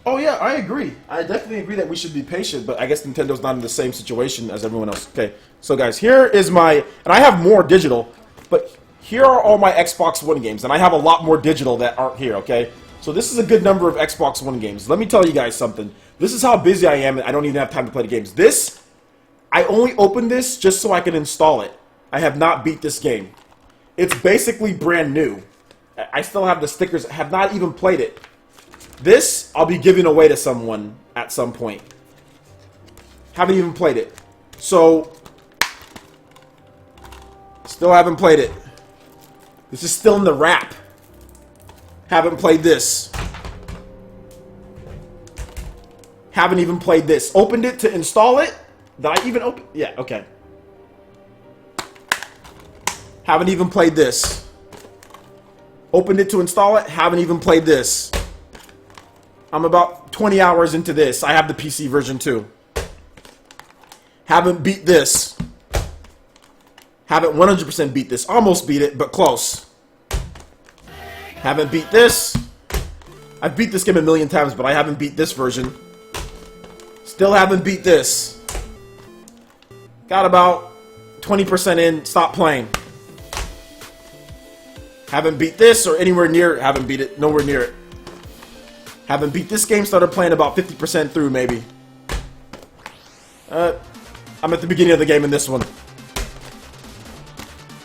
Oh yeah, I agree. I definitely agree that we should be patient, but I guess Nintendo's not in the same situation as everyone else. Okay, so guys, here is my, and I have more digital, but here are all my Xbox One games, and I have a lot more digital that aren't here, okay? So this is a good number of Xbox One games. Let me tell you guys something. This is how busy I am, and I don't even have time to play the games. This, I only opened this just so I can install it. I have not beat this game. It's basically brand new. I still have the stickers, have not even played it. This, I'll be giving away to someone at some point. Haven't even played it. So, still haven't played it. This is still in the wrap. Haven't played this. Haven't even played this. Opened it to install it. Did I even open? Yeah, okay. Haven't even played this. Opened it to install it. Haven't even played this. I'm about 20 hours into this. I have the PC version too. Haven't beat this. Haven't 100% beat this. Almost beat it, but close. Haven't beat this. I've beat this game a million times, but I haven't beat this version. Still haven't beat this. Got about 20% in. Stop playing. Haven't beat this or anywhere near it. Haven't beat it. Nowhere near it. Haven't beat this game. Started playing about 50% through, maybe. I'm at the beginning of the game in this one.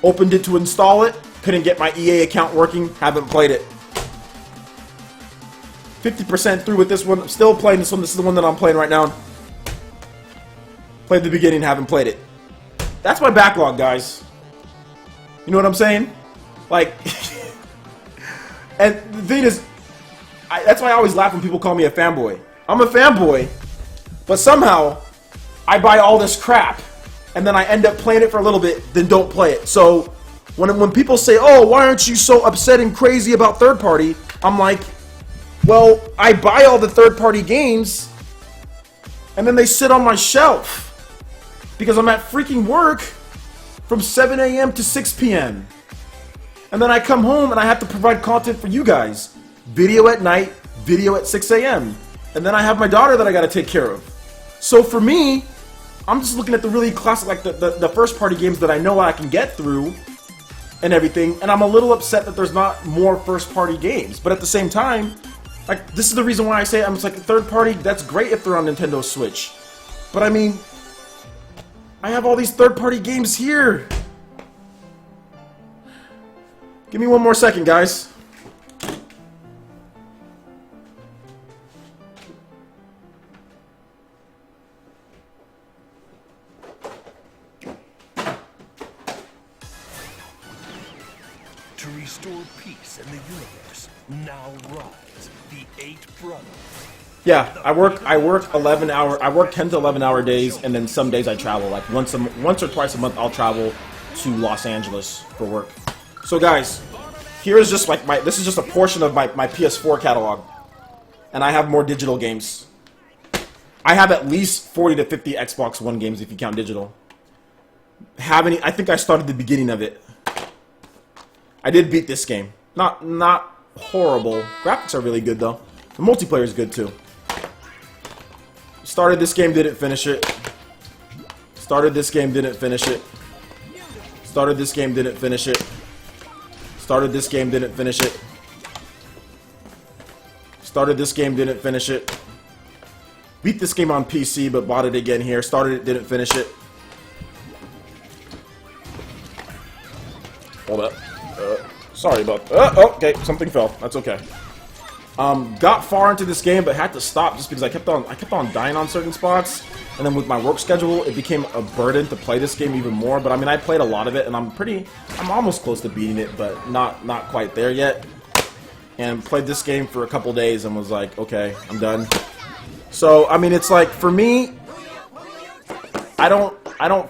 Opened it to install it. Couldn't get my EA account working. Haven't played it. 50% through with this one. I'm still playing this one. This is the one that I'm playing right now. Played the beginning. Haven't played it. That's my backlog, guys. You know what I'm saying? Like, and the thing is, that's why I always laugh when people call me a fanboy. I'm a fanboy, but somehow I buy all this crap, and then I end up playing it for a little bit, then don't play it. So when people say, "Oh, why aren't you so upset and crazy about third party?" I'm like, well, I buy all the third party games, and then they sit on my shelf because I'm at freaking work from 7 a.m. to 6 p.m. And then I come home and I have to provide content for you guys. Video at night, video at 6 a.m. And then I have my daughter that I gotta take care of. So for me, I'm just looking at the really classic, like the first party games that I know I can get through and everything. And I'm a little upset that there's not more first party games. But at the same time, like, this is the reason why I say I'm just like, third party, that's great if they're on Nintendo Switch. But I mean, I have all these third party games here. Give me one more second, guys. To restore peace in the universe, now rise, the 8 brothers. Yeah, I work 11 hour. I work 10 to 11 hour days, and then some days I travel. Like once or twice a month, I'll travel to Los Angeles for work. So guys, here is just like this is just a portion of my PS4 catalog, and I have more digital games. I have at least 40 to 50 Xbox One games if you count digital. I think I started the beginning of it. I did beat this game. Not horrible. Graphics are really good though. The multiplayer is good too. Started this game, didn't finish it. Started this game, didn't finish it. Started this game, didn't finish it. Started this game, didn't finish it. Started this game, didn't finish it. Beat this game on PC, but bought it again here. Started it, didn't finish it. Hold up. Sorry about that. Okay, something fell. That's okay. Got far into this game, but had to stop just because I kept on dying on certain spots. And then with my work schedule, it became a burden to play this game even more. But I mean, I played a lot of it, and I'm almost close to beating it, but not quite there yet. And played this game for a couple days and was like, okay, I'm done. So I mean, it's like for me, I don't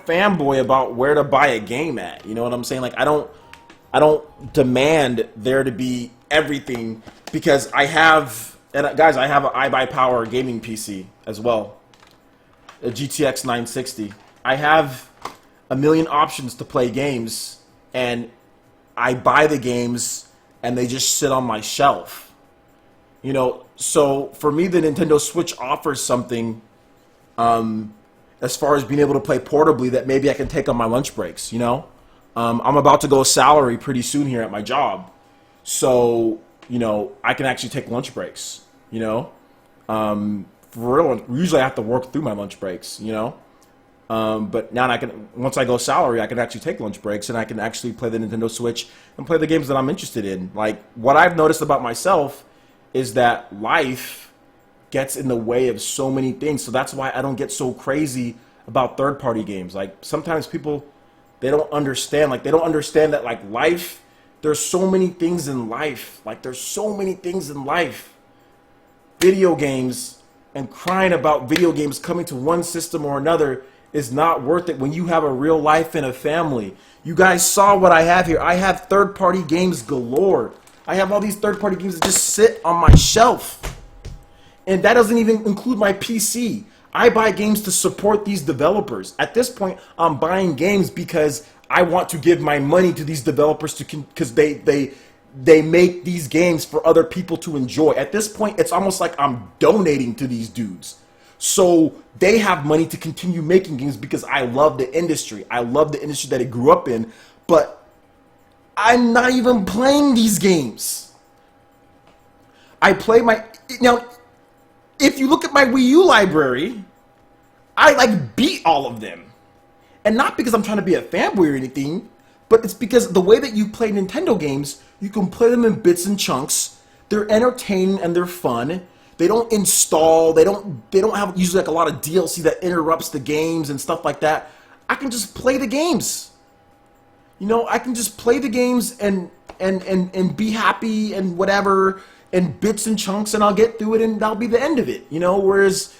fanboy about where to buy a game at. You know what I'm saying? Like I don't demand there to be everything because I have, and guys, I have an iBuyPower gaming PC as well. A GTX 960. I have a million options to play games, and I buy the games, and they just sit on my shelf. You know, so for me, the Nintendo Switch offers something as far as being able to play portably that maybe I can take on my lunch breaks, you know? I'm about to go salary pretty soon here at my job, so, you know, I can actually take lunch breaks, you know? For real, usually I have to work through my lunch breaks, you know. But now once I go salary, I can actually take lunch breaks and I can actually play the Nintendo Switch and play the games that I'm interested in. Like what I've noticed about myself is that life gets in the way of so many things. So that's why I don't get so crazy about third-party games. Like sometimes people, they don't understand. Like they don't understand that like life, there's so many things in life. Like there's so many things in life. Video games. And crying about video games coming to one system or another is not worth it when you have a real life and a family. You guys saw what I have here. I have third-party games galore. I have all these third-party games that just sit on my shelf. And that doesn't even include my PC. I buy games to support these developers. At this point, I'm buying games because I want to give my money to these developers because they make these games for other people to enjoy. At this point, it's almost like I'm donating to these dudes. So they have money to continue making games because I love the industry. I love the industry that I grew up in, but I'm not even playing these games. I play now, if you look at my Wii U library, I like beat all of them. And not because I'm trying to be a fanboy or anything, but it's because the way that you play Nintendo games, you can play them in bits and chunks. They're entertaining and they're fun. They don't install. They don't have usually like a lot of DLC that interrupts the games and stuff like that. I can just play the games. You know, I can just play the games and be happy and whatever in bits and chunks, and I'll get through it and that'll be the end of it. You know, whereas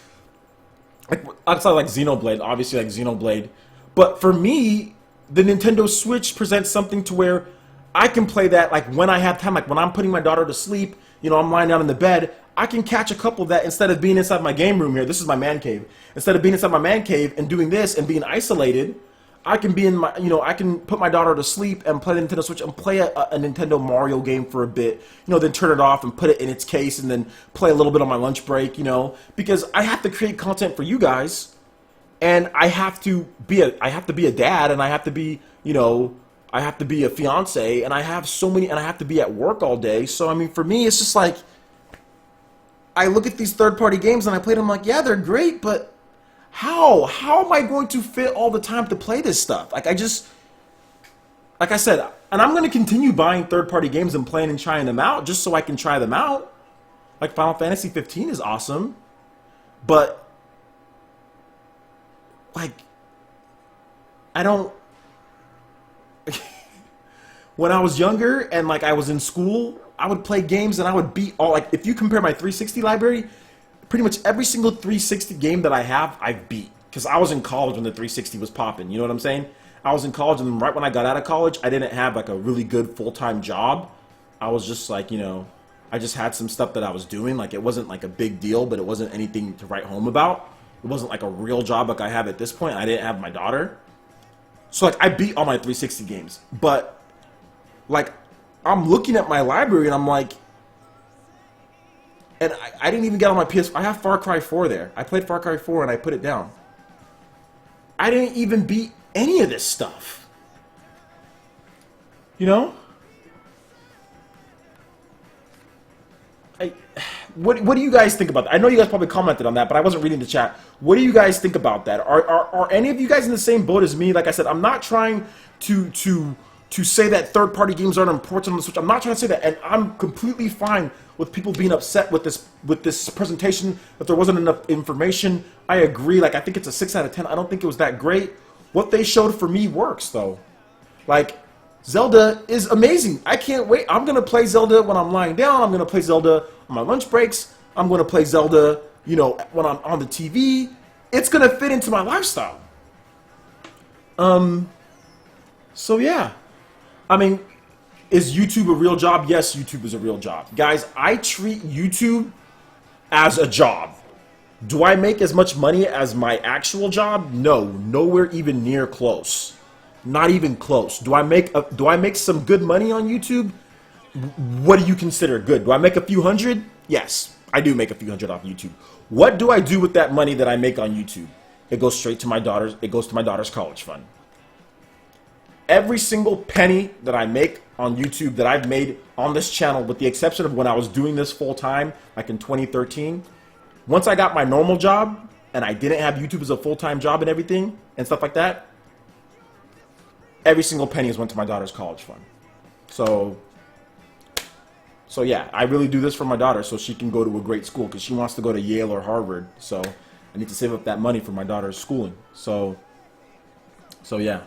like outside like Xenoblade, obviously like Xenoblade, but for me, the Nintendo Switch presents something to where I can play that like when I have time, like when I'm putting my daughter to sleep, you know, I'm lying down in the bed, I can catch a couple of that instead of being inside my game room here. This is my man cave. Instead of being inside my man cave and doing this and being isolated, I can be in my, you know, I can put my daughter to sleep and play the Nintendo Switch and play a Nintendo Mario game for a bit, you know, then turn it off and put it in its case and then play a little bit on my lunch break, you know, because I have to create content for you guys. And I have to be a dad, and I have to be, you know, I have to be a fiance, and I have so many, and I have to be at work all day. So I mean, for me, it's just like I look at these third-party games and I play them like, yeah, they're great, but how am I going to fit all the time to play this stuff? Like like I said, and I'm going to continue buying third-party games and playing and trying them out just so I can try them out. Like Final Fantasy 15 is awesome, but like, I don't, when I was younger and like I was in school, I would play games and I would beat all, like if you compare my 360 library, pretty much every single 360 game that I have, I've beat. Because I was in college when the 360 was popping, you know what I'm saying? I was in college, and right when I got out of college, I didn't have like a really good full-time job. I was just like, you know, I just had some stuff that I was doing. Like it wasn't like a big deal, but it wasn't anything to write home about. It wasn't like a real job like I have at this point. I didn't have my daughter. So like I beat all my 360 games. But like I'm looking at my library and I'm like, and I didn't even get on my PS. I have Far Cry 4 there. I played Far Cry 4 and I put it down. I didn't even beat any of this stuff. You know? What do you guys think about that? I know you guys probably commented on that, but I wasn't reading the chat. What do you guys think about that? Are any of you guys in the same boat as me? Like I said, I'm not trying to say that third-party games aren't important on the Switch. I'm not trying to say that, and I'm completely fine with people being upset with this presentation, that there wasn't enough information. I agree. Like, I think it's a 6 out of 10. I don't think it was that great. What they showed for me works, though. Like, Zelda is amazing. I can't wait. I'm going to play Zelda when I'm lying down. I'm going to play Zelda on my lunch breaks. I'm going to play Zelda, you know, when I'm on the TV. It's going to fit into my lifestyle. So, yeah. I mean, is YouTube a real job? Yes, YouTube is a real job. Guys, I treat YouTube as a job. Do I make as much money as my actual job? No, nowhere even near close. Not even close. Do I make some good money on YouTube? What do you consider good? Do I make a few hundred? Yes, I do make a few hundred off YouTube. What do I do with that money that I make on YouTube? It goes straight to my daughter's. It goes to my daughter's college fund. Every single penny that I make on YouTube that I've made on this channel, with the exception of when I was doing this full time, like in 2013, once I got my normal job and I didn't have YouTube as a full-time job and everything and stuff like that, every single penny has went to my daughter's college fund. So yeah, I really do this for my daughter so she can go to a great school, because she wants to go to Yale or Harvard. So I need to save up that money for my daughter's schooling. So yeah.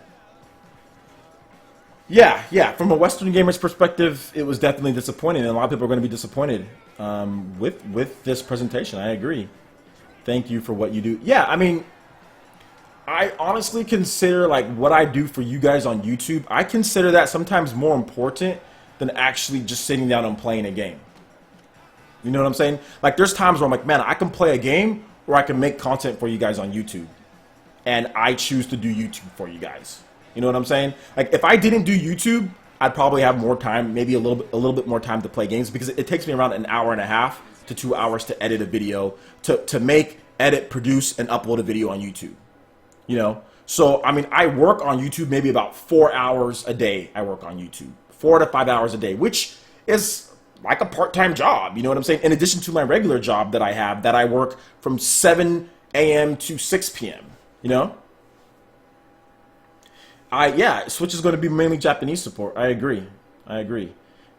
Yeah. From a Western gamer's perspective, it was definitely disappointing, and a lot of people are going to be disappointed with this presentation. I agree. Thank you for what you do. Yeah, I mean, I honestly consider, like, what I do for you guys on YouTube, I consider that sometimes more important than actually just sitting down and playing a game. You know what I'm saying? Like, there's times where I'm like, man, I can play a game or I can make content for you guys on YouTube. And I choose to do YouTube for you guys. You know what I'm saying? Like, if I didn't do YouTube, I'd probably have more time, maybe a little bit more time to play games, because it takes me around an hour and a half to 2 hours to edit a video, to make, edit, produce, and upload a video on YouTube. You know? So, I mean, I work on YouTube maybe about 4 hours a day. I work on YouTube. 4 to 5 hours a day, which is like a part-time job. You know what I'm saying? In addition to my regular job that I have, that I work from 7 a.m. to 6 p.m. You know? Yeah, Switch is going to be mainly Japanese support. I agree.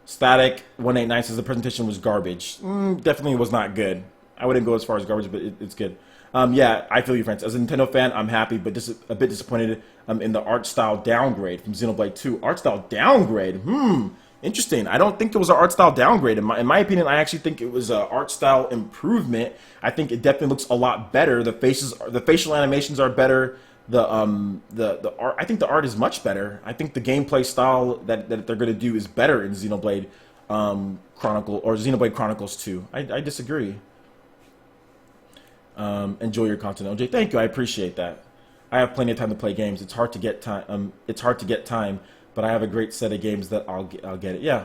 Static 189 says the presentation was garbage. Definitely was not good. I wouldn't go as far as garbage, but it's good. Yeah, I feel you, friends. As a Nintendo fan, I'm happy, but a bit disappointed in the art style downgrade from Xenoblade 2. Art style downgrade? Interesting. I don't think it was an art style downgrade. In my opinion, I actually think it was an art style improvement. I think it definitely looks a lot better. The facial animations are better. The art, I think the art is much better. I think the gameplay style that they're going to do is better in Xenoblade Xenoblade Chronicles 2. I disagree. Enjoy your content, OJ. Thank you. I appreciate that. I have plenty of time to play games. It's hard to get time. But I have a great set of games that I'll get it. Yeah.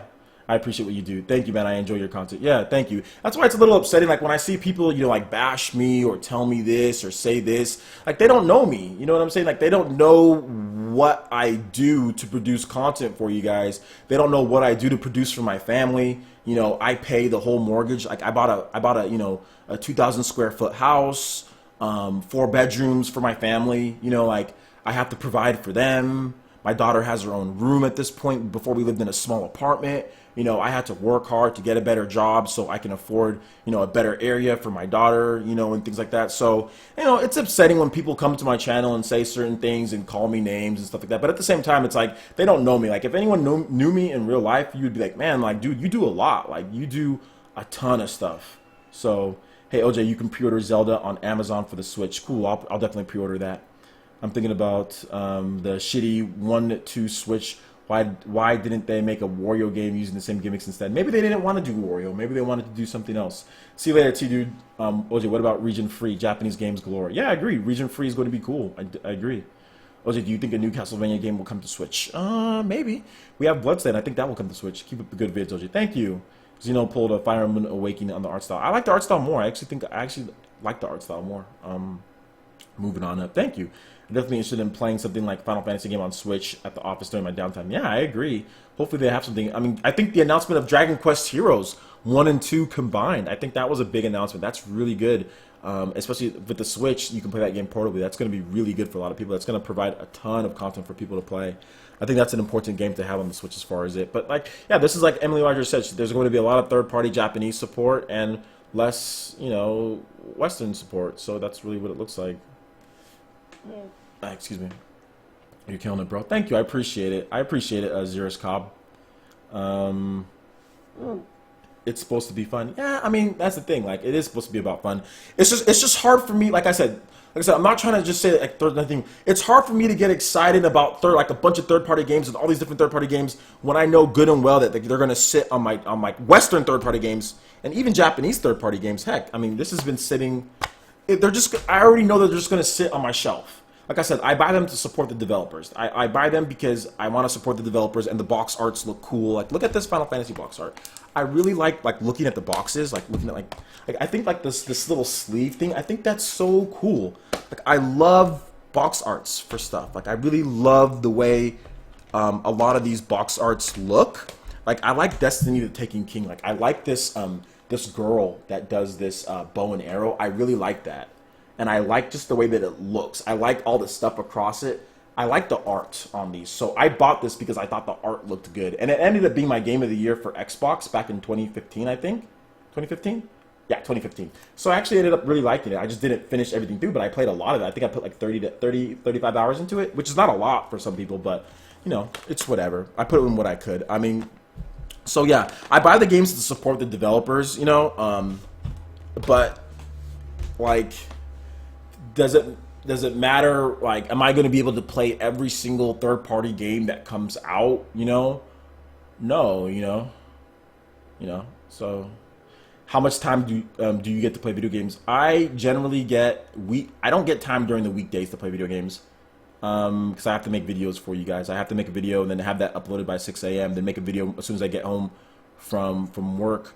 I appreciate what you do. Thank you, man. I enjoy your content. Yeah, thank you. That's why it's a little upsetting, like, when I see people, you know, like, bash me or tell me this or say this. Like, they don't know me. You know what I'm saying? Like, they don't know what I do to produce content for you guys. They don't know what I do to produce for my family. You know, I pay the whole mortgage. Like, I bought a you know, a 2,000 square foot house, 4 bedrooms for my family. You know, like, I have to provide for them. My daughter has her own room at this point. Before, we lived in a small apartment. You know, I had to work hard to get a better job so I can afford, you know, a better area for my daughter, you know, and things like that. So, you know, it's upsetting when people come to my channel and say certain things and call me names and stuff like that. But at the same time, it's like, they don't know me. Like, if anyone knew me in real life, you would be like, man, like, dude, you do a lot. Like, you do a ton of stuff. So, hey, OJ, you can pre-order Zelda on Amazon for the Switch. Cool, I'll definitely pre-order that. I'm thinking about the shitty 1-2 Switch. Why didn't they make a Wario game using the same gimmicks instead? Maybe they didn't want to do Wario. Maybe they wanted to do something else. See you later, T-Dude. OJ, what about region free? Japanese games galore. Yeah, I agree. Region free is going to be cool. I agree. OJ, do you think a new Castlevania game will come to Switch? Maybe. We have Bloodstained. I think that will come to Switch. Keep up the good vids, OJ. Thank you. Xeno pulled a Fire Emblem Awakening on the art style. I like the art style more. I actually like the art style more. Moving on up. Thank you. I'm definitely interested in playing something like Final Fantasy game on Switch at the office during my downtime. Yeah, I agree. Hopefully they have something. I mean, I think the announcement of Dragon Quest Heroes 1 and 2 combined, I think that was a big announcement. That's really good. Especially with the Switch, you can play that game portably. That's going to be really good for a lot of people. That's going to provide a ton of content for people to play. I think that's an important game to have on the Switch as far as it. But like, yeah, this is like Emily Rogers said. There's going to be a lot of third-party Japanese support and less, you know, Western support. So that's really what it looks like. Excuse me. You're killing it, bro. Thank you. I appreciate it. I appreciate it, Zerus Cobb. It's supposed to be fun. Yeah, I mean, that's the thing. Like, it is supposed to be about fun. It's just hard for me. Like I said, I'm not trying to just say like nothing. It's hard for me to get excited about like a bunch of third-party games and all these different third-party games when I know good and well that they're going to sit on my Western third-party games and even Japanese third-party games. Heck, I mean, this has been sitting. I already know that they're just going to sit on my shelf. Like I said, I buy them to support the developers. I buy them because I want to support the developers, and the box arts look cool. Like, look at this Final Fantasy box art. I really like looking at the boxes, like looking at like I think like this little sleeve thing. I think that's so cool. Like, I love box arts for stuff. Like, I really love the way a lot of these box arts look. Like, I like Destiny the Taken King. Like, I like this this girl that does this bow and arrow. I really like that. And I like just the way that it looks. I like all the stuff across it. I like the art on these. So I bought this because I thought the art looked good. And it ended up being my game of the year for Xbox back in 2015, I think. 2015? Yeah, 2015. So I actually ended up really liking it. I just didn't finish everything through, but I played a lot of it. I think I put like 35 hours into it, which is not a lot for some people, but, you know, it's whatever. I put in what I could. I mean, so yeah, I buy the games to support the developers, you know, but, like, does it matter? Like, am I going to be able to play every single third-party game that comes out? You know, no. You know. So, how much time do you get to play video games? I generally I don't get time during the weekdays to play video games, because I have to make videos for you guys. I have to make a video and then have that uploaded by 6 a.m. Then make a video as soon as I get home from work.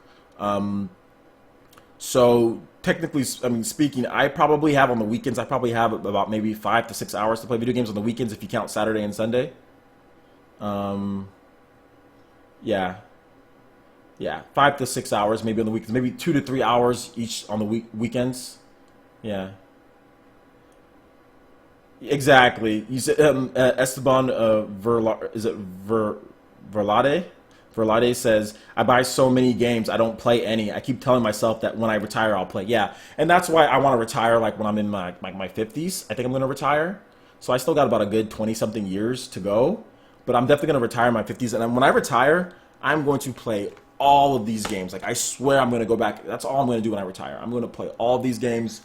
So technically, I mean, speaking, I probably have on the weekends, I probably have about maybe 5 to 6 hours to play video games on the weekends if you count Saturday and Sunday. Yeah, 5 to 6 hours maybe on the weekends, maybe 2 to 3 hours each on the weekends. Yeah. Exactly. You said Esteban Verlade? Verlade says, I buy so many games, I don't play any. I keep telling myself that when I retire, I'll play. Yeah, and that's why I want to retire, like, when I'm in my 50s. I think I'm going to retire. So I still got about a good 20-something years to go. But I'm definitely going to retire in my 50s. And when I retire, I'm going to play all of these games. Like, I swear I'm going to go back. That's all I'm going to do when I retire. I'm going to play all of these games.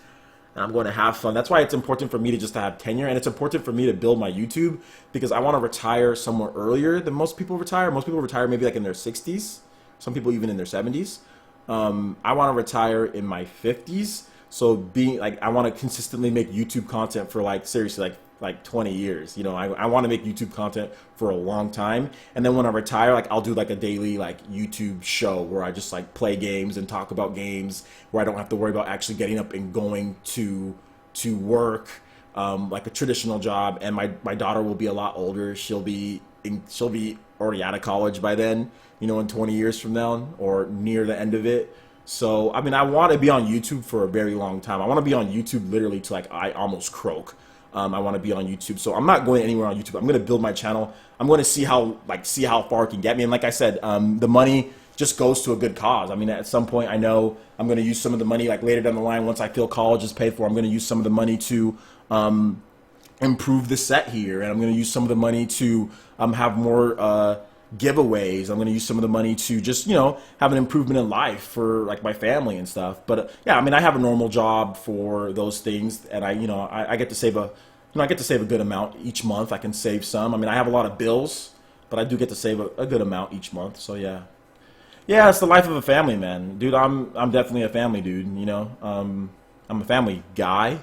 And I'm going to have fun. That's why it's important for me to have tenure, and it's important for me to build my YouTube, because I want to retire somewhere earlier than most people retire. Most people retire maybe like in their 60s, some people even in their 70s. I want to retire in my 50s, so being like, I want to consistently make YouTube content for like seriously like 20 years. You know, I want to make YouTube content for a long time, and then when I retire, like, I'll do like a daily like YouTube show where I just like play games and talk about games, where I don't have to worry about actually getting up and going to work, like a traditional job. And my daughter will be a lot older. She'll be already out of college by then, you know, in 20 years from now or near the end of it. So I mean, I want to be on YouTube for a very long time. I want to be on YouTube literally to like I almost croak. I want to be on YouTube, so I'm not going anywhere on YouTube. I'm going to build my channel. I'm going to see how far it can get me. And like I said, the money just goes to a good cause. I mean, at some point, I know I'm going to use some of the money, like later down the line, once I feel college is paid for, I'm going to use some of the money to improve the set here, and I'm going to use some of the money to have more giveaways. I'm going to use some of the money to just, you know, have an improvement in life for like my family and stuff. But yeah, I mean, I have a normal job for those things, and I get to save a good amount each month. I can save some. I mean, I have a lot of bills, but I do get to save a good amount each month. So yeah, it's the life of a family man, dude. I'm definitely a family dude. You know, I'm a family guy.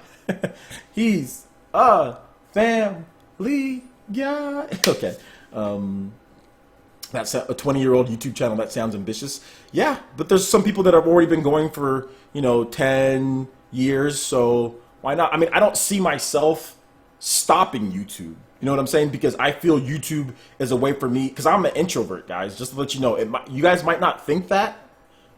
He's a family guy. Okay. That's a 20-year-old YouTube channel. That sounds ambitious. Yeah, but there's some people that have already been going for, you know, 10 years. So Why not? I mean, I don't see myself stopping YouTube. You know what I'm saying? Because I feel YouTube is a way for me, because I'm an introvert, guys. Just to let you know, you guys might not think that,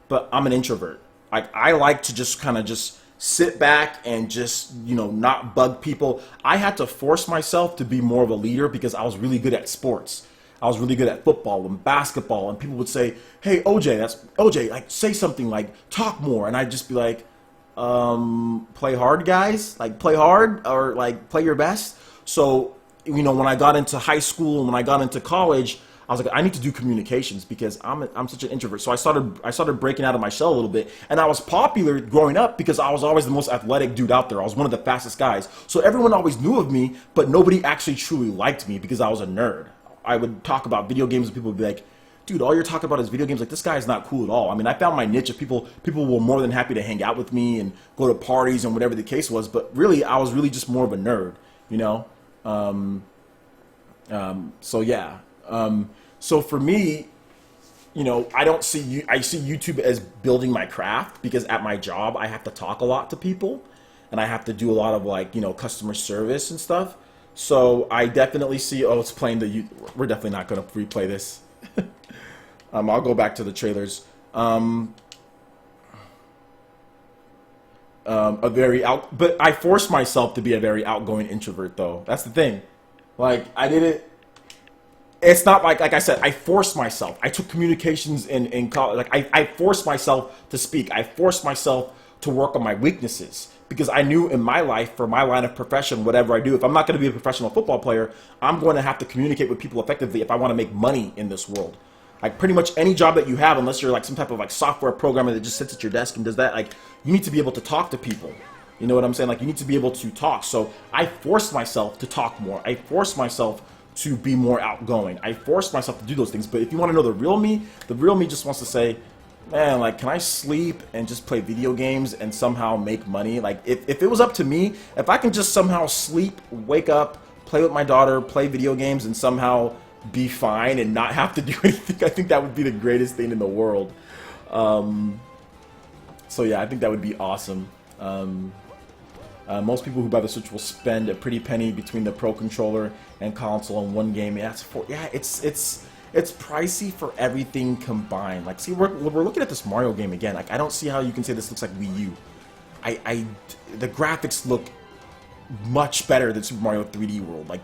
but I'm an introvert. I like to just kind of just sit back and just, you know, not bug people. I had to force myself to be more of a leader because I was really good at sports. I was really good at football and basketball, and people would say, "Hey, OJ, like say something, like talk more," and I'd just be like, play hard, guys, like play hard, or like play your best. So, you know, when I got into high school and when I got into college, I was like, I need to do communications because I'm such an introvert. So I started breaking out of my shell a little bit, and I was popular growing up because I was always the most athletic dude out there. I was one of the fastest guys. So everyone always knew of me, but nobody actually truly liked me because I was a nerd. I would talk about video games and people would be like, dude, all you're talking about is video games. Like, this guy is not cool at all. I mean, I found my niche of people were more than happy to hang out with me and go to parties and whatever the case was. But really, I was really just more of a nerd, you know? So yeah. So for me, you know, I see YouTube as building my craft, because at my job, I have to talk a lot to people and I have to do a lot of, like, you know, customer service and stuff. So I definitely see, oh, it's playing we're definitely not going to replay this. I'll go back to the trailers. But I forced myself to be a very outgoing introvert, though. That's the thing. Like, I did it. It's not like I said, I forced myself. I took communications in college. Like, I forced myself to speak. I forced myself to work on my weaknesses, because I knew in my life, for my line of profession, whatever I do, if I'm not going to be a professional football player, I'm going to have to communicate with people effectively if I want to make money in this world. Like, pretty much any job that you have, unless you're like some type of like software programmer that just sits at your desk and does that, like, you need to be able to talk to people. You know what I'm saying? Like, you need to be able to talk. So I forced myself to talk more. I forced myself to be more outgoing. I forced myself to do those things. But if you want to know the real me just wants to say, man, like, can I sleep and just play video games and somehow make money? Like, if it was up to me, if I can just somehow sleep, wake up, play with my daughter, play video games, and somehow be fine and not have to do anything, I think that would be the greatest thing in the world. So yeah, I think that would be awesome. Most people who buy the Switch will spend a pretty penny between the Pro Controller and console in one game. Yeah, it's pricey for everything combined. Like, see, we're looking at this Mario game again. Like, I don't see how you can say this looks like Wii U. The graphics look much better than Super Mario 3D World. Like,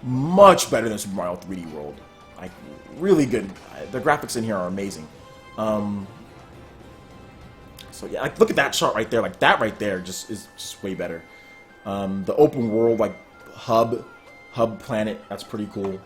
much better than Super Mario 3D World. Like, really good. The graphics in here are amazing. So yeah, like, look at that shot right there. Like, that right there is just way better. The open world, like, hub planet, that's pretty cool.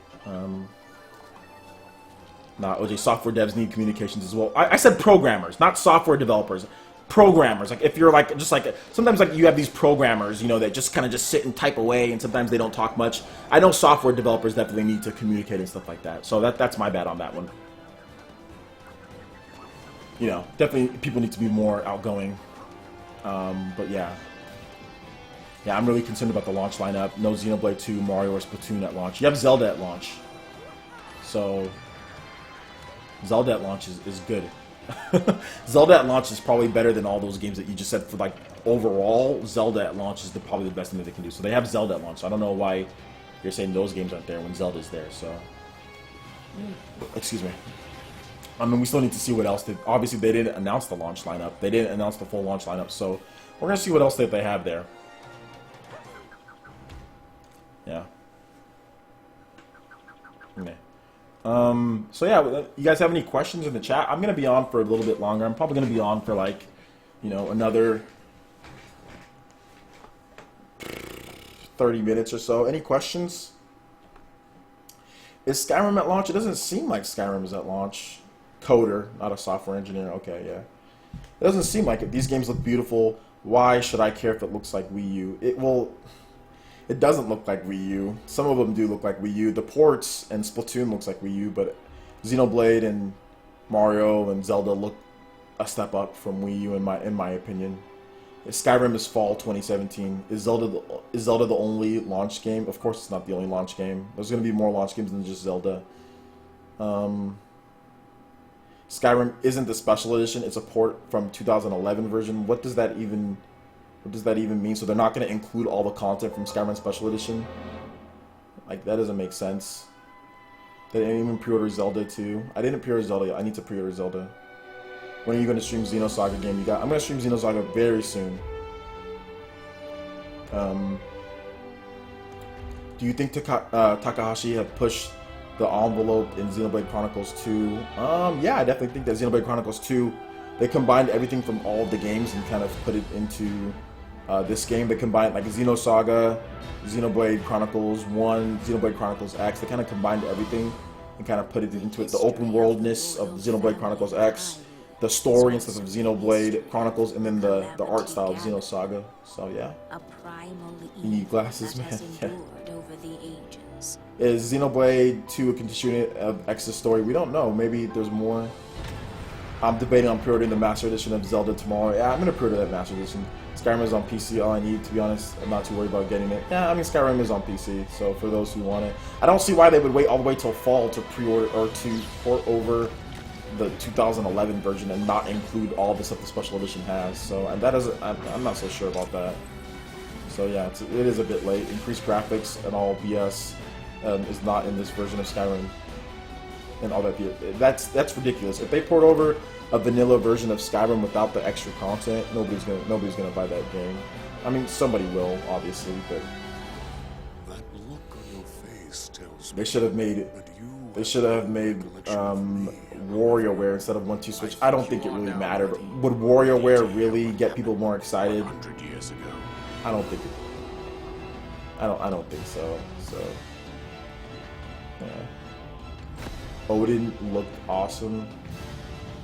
OJ, software devs need communications as well. I said programmers, not software developers. Programmers. Like, if you're like, just like, sometimes like you have these programmers, you know, that just kind of just sit and type away, and sometimes they don't talk much. I know software developers definitely need to communicate and stuff like that. So that's my bad on that one. You know, definitely people need to be more outgoing. But yeah. Yeah, I'm really concerned about the launch lineup. No Xenoblade 2, Mario, or Splatoon at launch. You have Zelda at launch. So Zelda at launch is good. Zelda at launch is probably better than all those games that you just said. For, like, overall, Zelda at launch is probably the best thing that they can do. So they have Zelda at launch. So I don't know why you're saying those games aren't there when Zelda's there. So, excuse me. I mean, we still need to see what else. Obviously, they didn't announce the launch lineup. They didn't announce the full launch lineup. So we're gonna see what else that they have there. Yeah. Okay. So yeah, you guys have any questions in the chat? I'm gonna be on for a little bit longer. I'm probably gonna be on for, like, you know, another 30 minutes or so. Any questions? Is Skyrim at launch? It doesn't seem like Skyrim is at launch. Coder, not a software engineer. Okay, yeah. It doesn't seem like it. These games look beautiful. Why should I care if it looks like Wii U? It doesn't look like Wii U. Some of them do look like Wii U. The ports and Splatoon looks like Wii U, but Xenoblade and Mario and Zelda look a step up from Wii U in my opinion. Skyrim is fall 2017. Is Zelda the only launch game? Of course, it's not the only launch game. There's going to be more launch games than just Zelda. Skyrim isn't the special edition. It's a port from 2011 version. What does that even What does that even mean? So they're not going to include all the content from Skyrim Special Edition? Like, that doesn't make sense. Did anyone pre-order Zelda too? I didn't pre-order Zelda yet. I need to pre-order Zelda. When are you going to stream Xenosaga game? I'm going to stream Xenosaga very soon. Do you think Takahashi have pushed the envelope in Xenoblade Chronicles 2? Yeah, I definitely think that Xenoblade Chronicles 2, they combined everything from all of the games and kind of put it into this game. They combined like Xenosaga, Xenoblade Chronicles 1, Xenoblade Chronicles X. They kind of combined everything and kind of put it into it. The open worldness of Xenoblade Chronicles X, the story and stuff of Xenoblade Chronicles, and then the art style of Xenosaga. So yeah. You need glasses, man. Yeah. Is Xenoblade 2 a continuation of X's story? We don't know. Maybe there's more. I'm debating on pre-ordering the Master Edition of Zelda tomorrow. Yeah, I'm going to pre-order that Master Edition. Skyrim is on PC, all I need, to be honest. I'm not too worried about getting it. Yeah, I mean, Skyrim is on PC, so for those who want it. I don't see why they would wait all the way till fall to pre-order or to port over the 2011 version and not include all the stuff the Special Edition has. So, and that is, I'm not so sure about that. So yeah, it is a bit late. Increased graphics and all BS is not in this version of Skyrim. And all that, that's ridiculous. If they port over a vanilla version of Skyrim without the extra content, nobody's gonna buy that game. I mean, somebody will, obviously, but that look on your face tells they should have made it. They should have made WarioWare instead of 1-2 Switch. I don't think it really mattered. Would WarioWare really get people more excited? 100 years ago. I don't think it. I don't think so. So yeah. Odin looked awesome.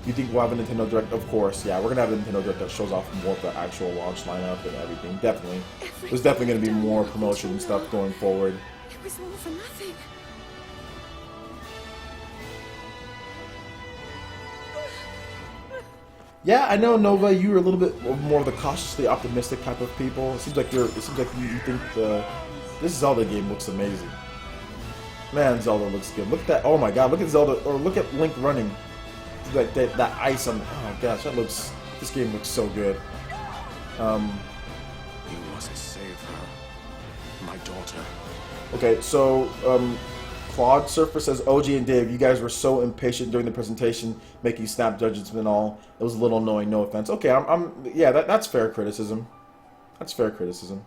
You think we'll have a Nintendo Direct? Of course, yeah. We're gonna have a Nintendo Direct that shows off more of the actual launch lineup and everything. Definitely. There's definitely gonna be more promotion and stuff going forward. It was all for nothing. Yeah, I know, Nova. You're a little bit more of the cautiously optimistic type of people. It seems like you think this Zelda game looks amazing. Man, Zelda looks good. Look at that! Oh my God! Look at Zelda, or look at Link running. Like that ice on. Oh my gosh, this game looks so good. You must save her, my daughter. Okay, so Claude Surfer says, OG and Dave, you guys were so impatient during the presentation, making snap judgments and all. It was a little annoying, no offense. Okay, yeah, that's fair criticism. That's fair criticism.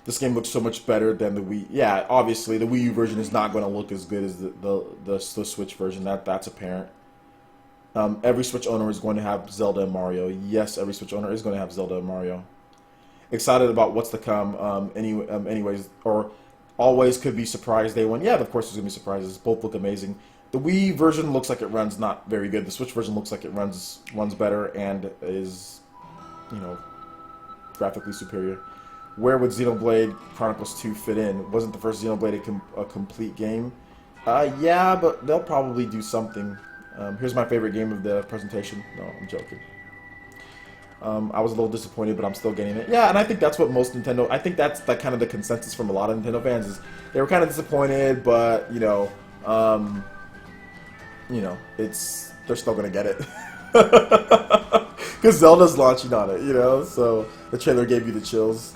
This game looks so much better than the Wii. Yeah, obviously the Wii U version is not going to look as good as the Switch version. That's apparent. Every Switch owner is going to have Zelda and Mario. Yes, every Switch owner is going to have Zelda and Mario. Excited about what's to come. Anyways, or always could be surprised day one. Yeah, of course there's going to be surprises. Both look amazing. The Wii version looks like it runs not very good. The Switch version looks like it runs better and is, graphically superior. Where would Xenoblade Chronicles 2 fit in? Wasn't the first Xenoblade a complete game? Yeah, but they'll probably do something. Here's my favorite game of the presentation. No, I'm joking. I was a little disappointed, but I'm still getting it. Yeah, and I think that's what most Nintendo... I think that's kind of the consensus from a lot of Nintendo fans is they were kind of disappointed, but, they're still going to get it. Because Zelda's launching on it, so the trailer gave you the chills.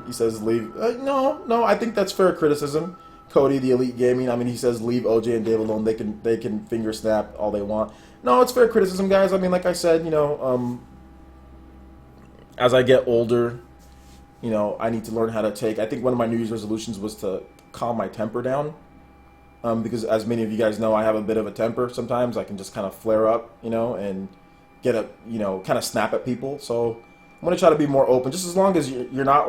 He says leave... no, I think that's fair criticism. Cody, the Elite Gaming, he says leave OJ and Dave alone. They can finger snap all they want. No, it's fair criticism, guys. Like I said, as I get older, I need to learn how to take... I think one of my New Year's resolutions was to calm my temper down. Because as many of you guys know, I have a bit of a temper sometimes. I can just kind of flare up, and get kind of snap at people. So I'm going to try to be more open. Just as long as you're not,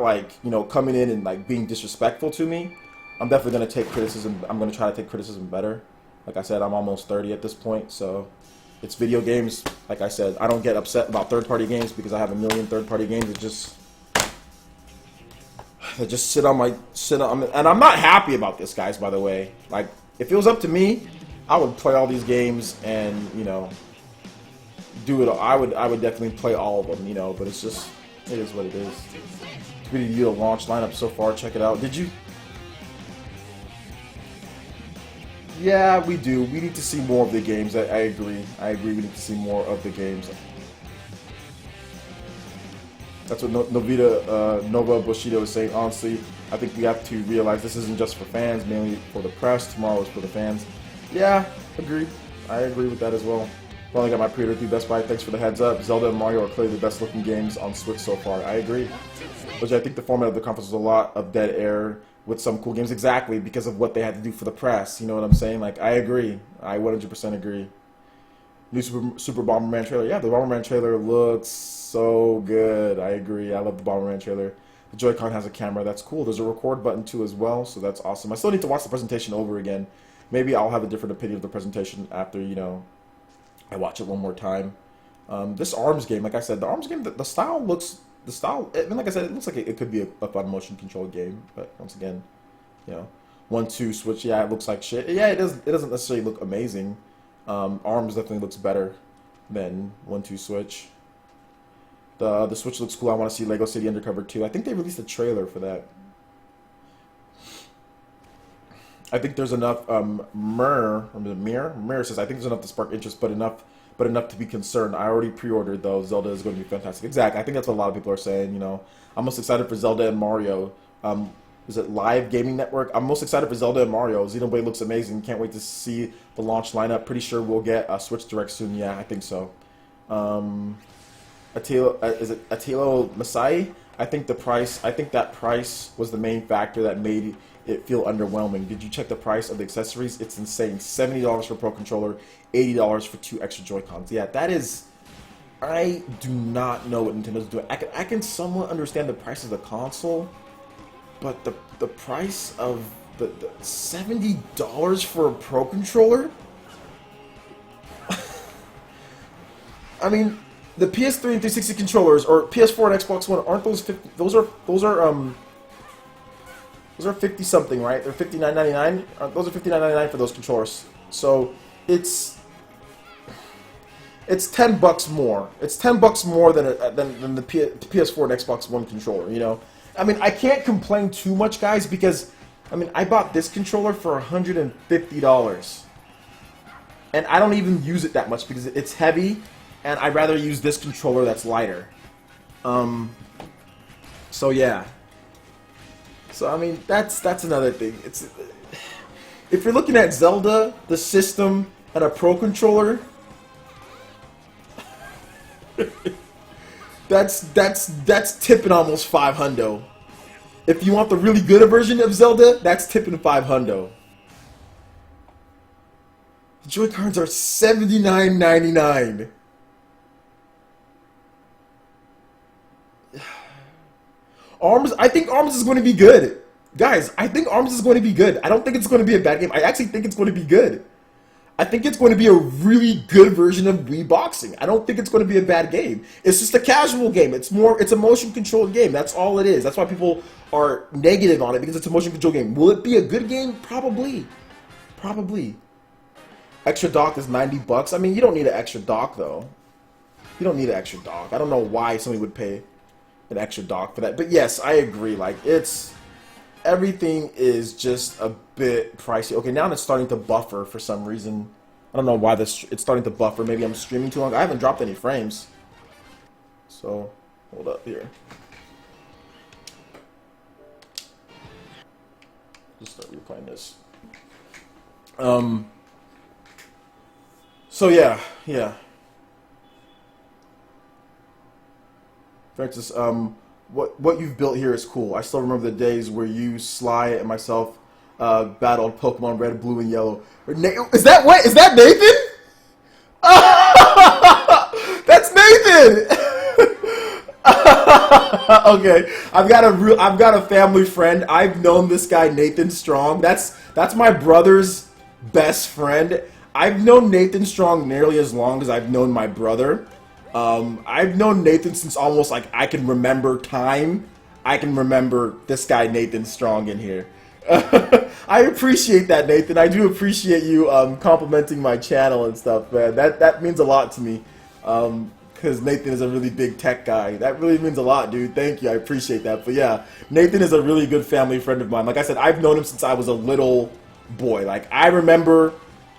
coming in and, being disrespectful to me, I'm definitely going to take criticism. I'm going to try to take criticism better. Like I said, I'm almost 30 at this point, so... It's video games. Like I said, I don't get upset about third-party games because I have a million third-party games that just sit on, and I'm not happy about this, guys. By the way, if it was up to me, I would play all these games and do it. I would definitely play all of them, But it's just, it is what it is. Tweeted you the launch lineup so far. Check it out. Did you? Yeah, we do. We need to see more of the games. I agree. We need to see more of the games. That's what Novita Nova Bushido is saying. Honestly, I think we have to realize this isn't just for fans, mainly for the press. Tomorrow is for the fans. Yeah, agreed. I agree with that as well. Finally got my pre-order through Best Buy. Thanks for the heads up. Zelda and Mario are clearly the best looking games on Switch so far. I agree. Which I think the format of the conference was a lot of dead air with some cool games. Exactly, because of what they had to do for the press. You know what I'm saying? Like, I agree. I 100% agree. New Super Bomberman trailer. Yeah, the Bomberman trailer looks so good. I agree. I love the Bomberman trailer. The Joy-Con has a camera. That's cool. There's a record button too as well, so that's awesome. I still need to watch the presentation over again. Maybe I'll have a different opinion of the presentation after, you know, I watch it one more time. This ARMS game, like I said, the ARMS game, the style looks, I mean, like I said, it looks like it could be a fun motion control game, but once again, you know, 1-2 Switch, yeah, it looks like shit. Yeah, it doesn't necessarily look amazing. ARMS definitely looks better than 1-2 Switch. The Switch looks cool. I want to see Lego City Undercover 2. I think they released a trailer for that. I think there's enough Mir says I think there's enough to spark interest, but enough to be concerned. I already pre-ordered though. Zelda is going to be fantastic. Exactly. I think that's what a lot of people are saying. You know, I'm most excited for Zelda and Mario. Is it Live Gaming Network? I'm most excited for Zelda and Mario. Xenoblade looks amazing. Can't wait to see the launch lineup. Pretty sure we'll get a Switch Direct soon. Yeah, I think so. Is it Attilo Masai? I think that price was the main factor that made it feel underwhelming. Did you check the price of the accessories? It's insane. $70 for Pro Controller, $80 for 2 extra Joy-Cons. Yeah, that is... I do not know what Nintendo's doing. I can somewhat understand the price of the console, but the price of the $70 for a Pro Controller? I mean, the PS3 and 360 controllers, or PS4 and Xbox One, aren't those 50? Those are 50 something, right? They're $59.99. Those are $59.99 for those controllers. So it's $10 more. It's $10 more than the PS4 and Xbox One controller. You know, I mean, I can't complain too much, guys, because I mean, I bought this controller for $150, and I don't even use it that much because it's heavy, and I'd rather use this controller that's lighter. So yeah. So I mean, that's another thing. It's if you're looking at Zelda, the system, and a Pro Controller, that's tipping almost $500. If you want the really good version of Zelda, that's tipping $500. The Joy-Cons are $79.99. ARMS, I think ARMS is going to be good. Guys, I think ARMS is going to be good. I don't think it's going to be a bad game. I actually think it's going to be good. I think it's going to be a really good version of Wii Boxing. I don't think it's going to be a bad game. It's just a casual game. It's a motion controlled game. That's all it is. That's why people are negative on it, because it's a motion controlled game. Will it be a good game? Probably. Probably. Extra dock is $90. I mean, you don't need an extra dock though. You don't need an extra dock. I don't know why somebody would pay an extra dock for that. But yes, I agree. Like, everything is just a bit pricey. Okay, now it's starting to buffer for some reason. I don't know why it's starting to buffer. Maybe I'm streaming too long. I haven't dropped any frames. So, hold up here. Just start replaying this. So yeah. Francis, what you've built here is cool. I still remember the days where you, Sly, and myself battled Pokemon Red, Blue, and Yellow. Is that Nathan? That's Nathan. Okay, I've got a family friend. I've known this guy Nathan Strong. That's my brother's best friend. I've known Nathan Strong nearly as long as I've known my brother. I've known Nathan since almost like I can remember time. I can remember this guy Nathan Strong in here. I appreciate that, Nathan. I do appreciate you complimenting my channel and stuff, man. That means a lot to me. Because Nathan is a really big tech guy. That really means a lot, dude. Thank you. I appreciate that. But yeah, Nathan is a really good family friend of mine. Like I said, I've known him since I was a little boy. Like, I remember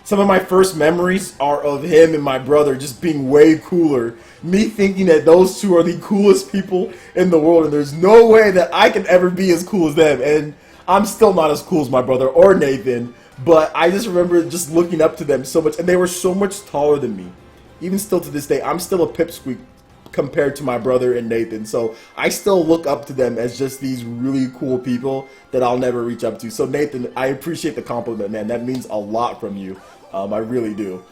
Some of my first memories are of him and my brother just being way cooler. Me thinking that those two are the coolest people in the world, and there's no way that I can ever be as cool as them. And I'm still not as cool as my brother or Nathan, but I just remember just looking up to them so much, and they were so much taller than me. Even still to this day, I'm still a pipsqueak compared to my brother and Nathan, so I still look up to them as just these really cool people that I'll never reach up to. So Nathan, I appreciate the compliment, man. That means a lot from you. I really do.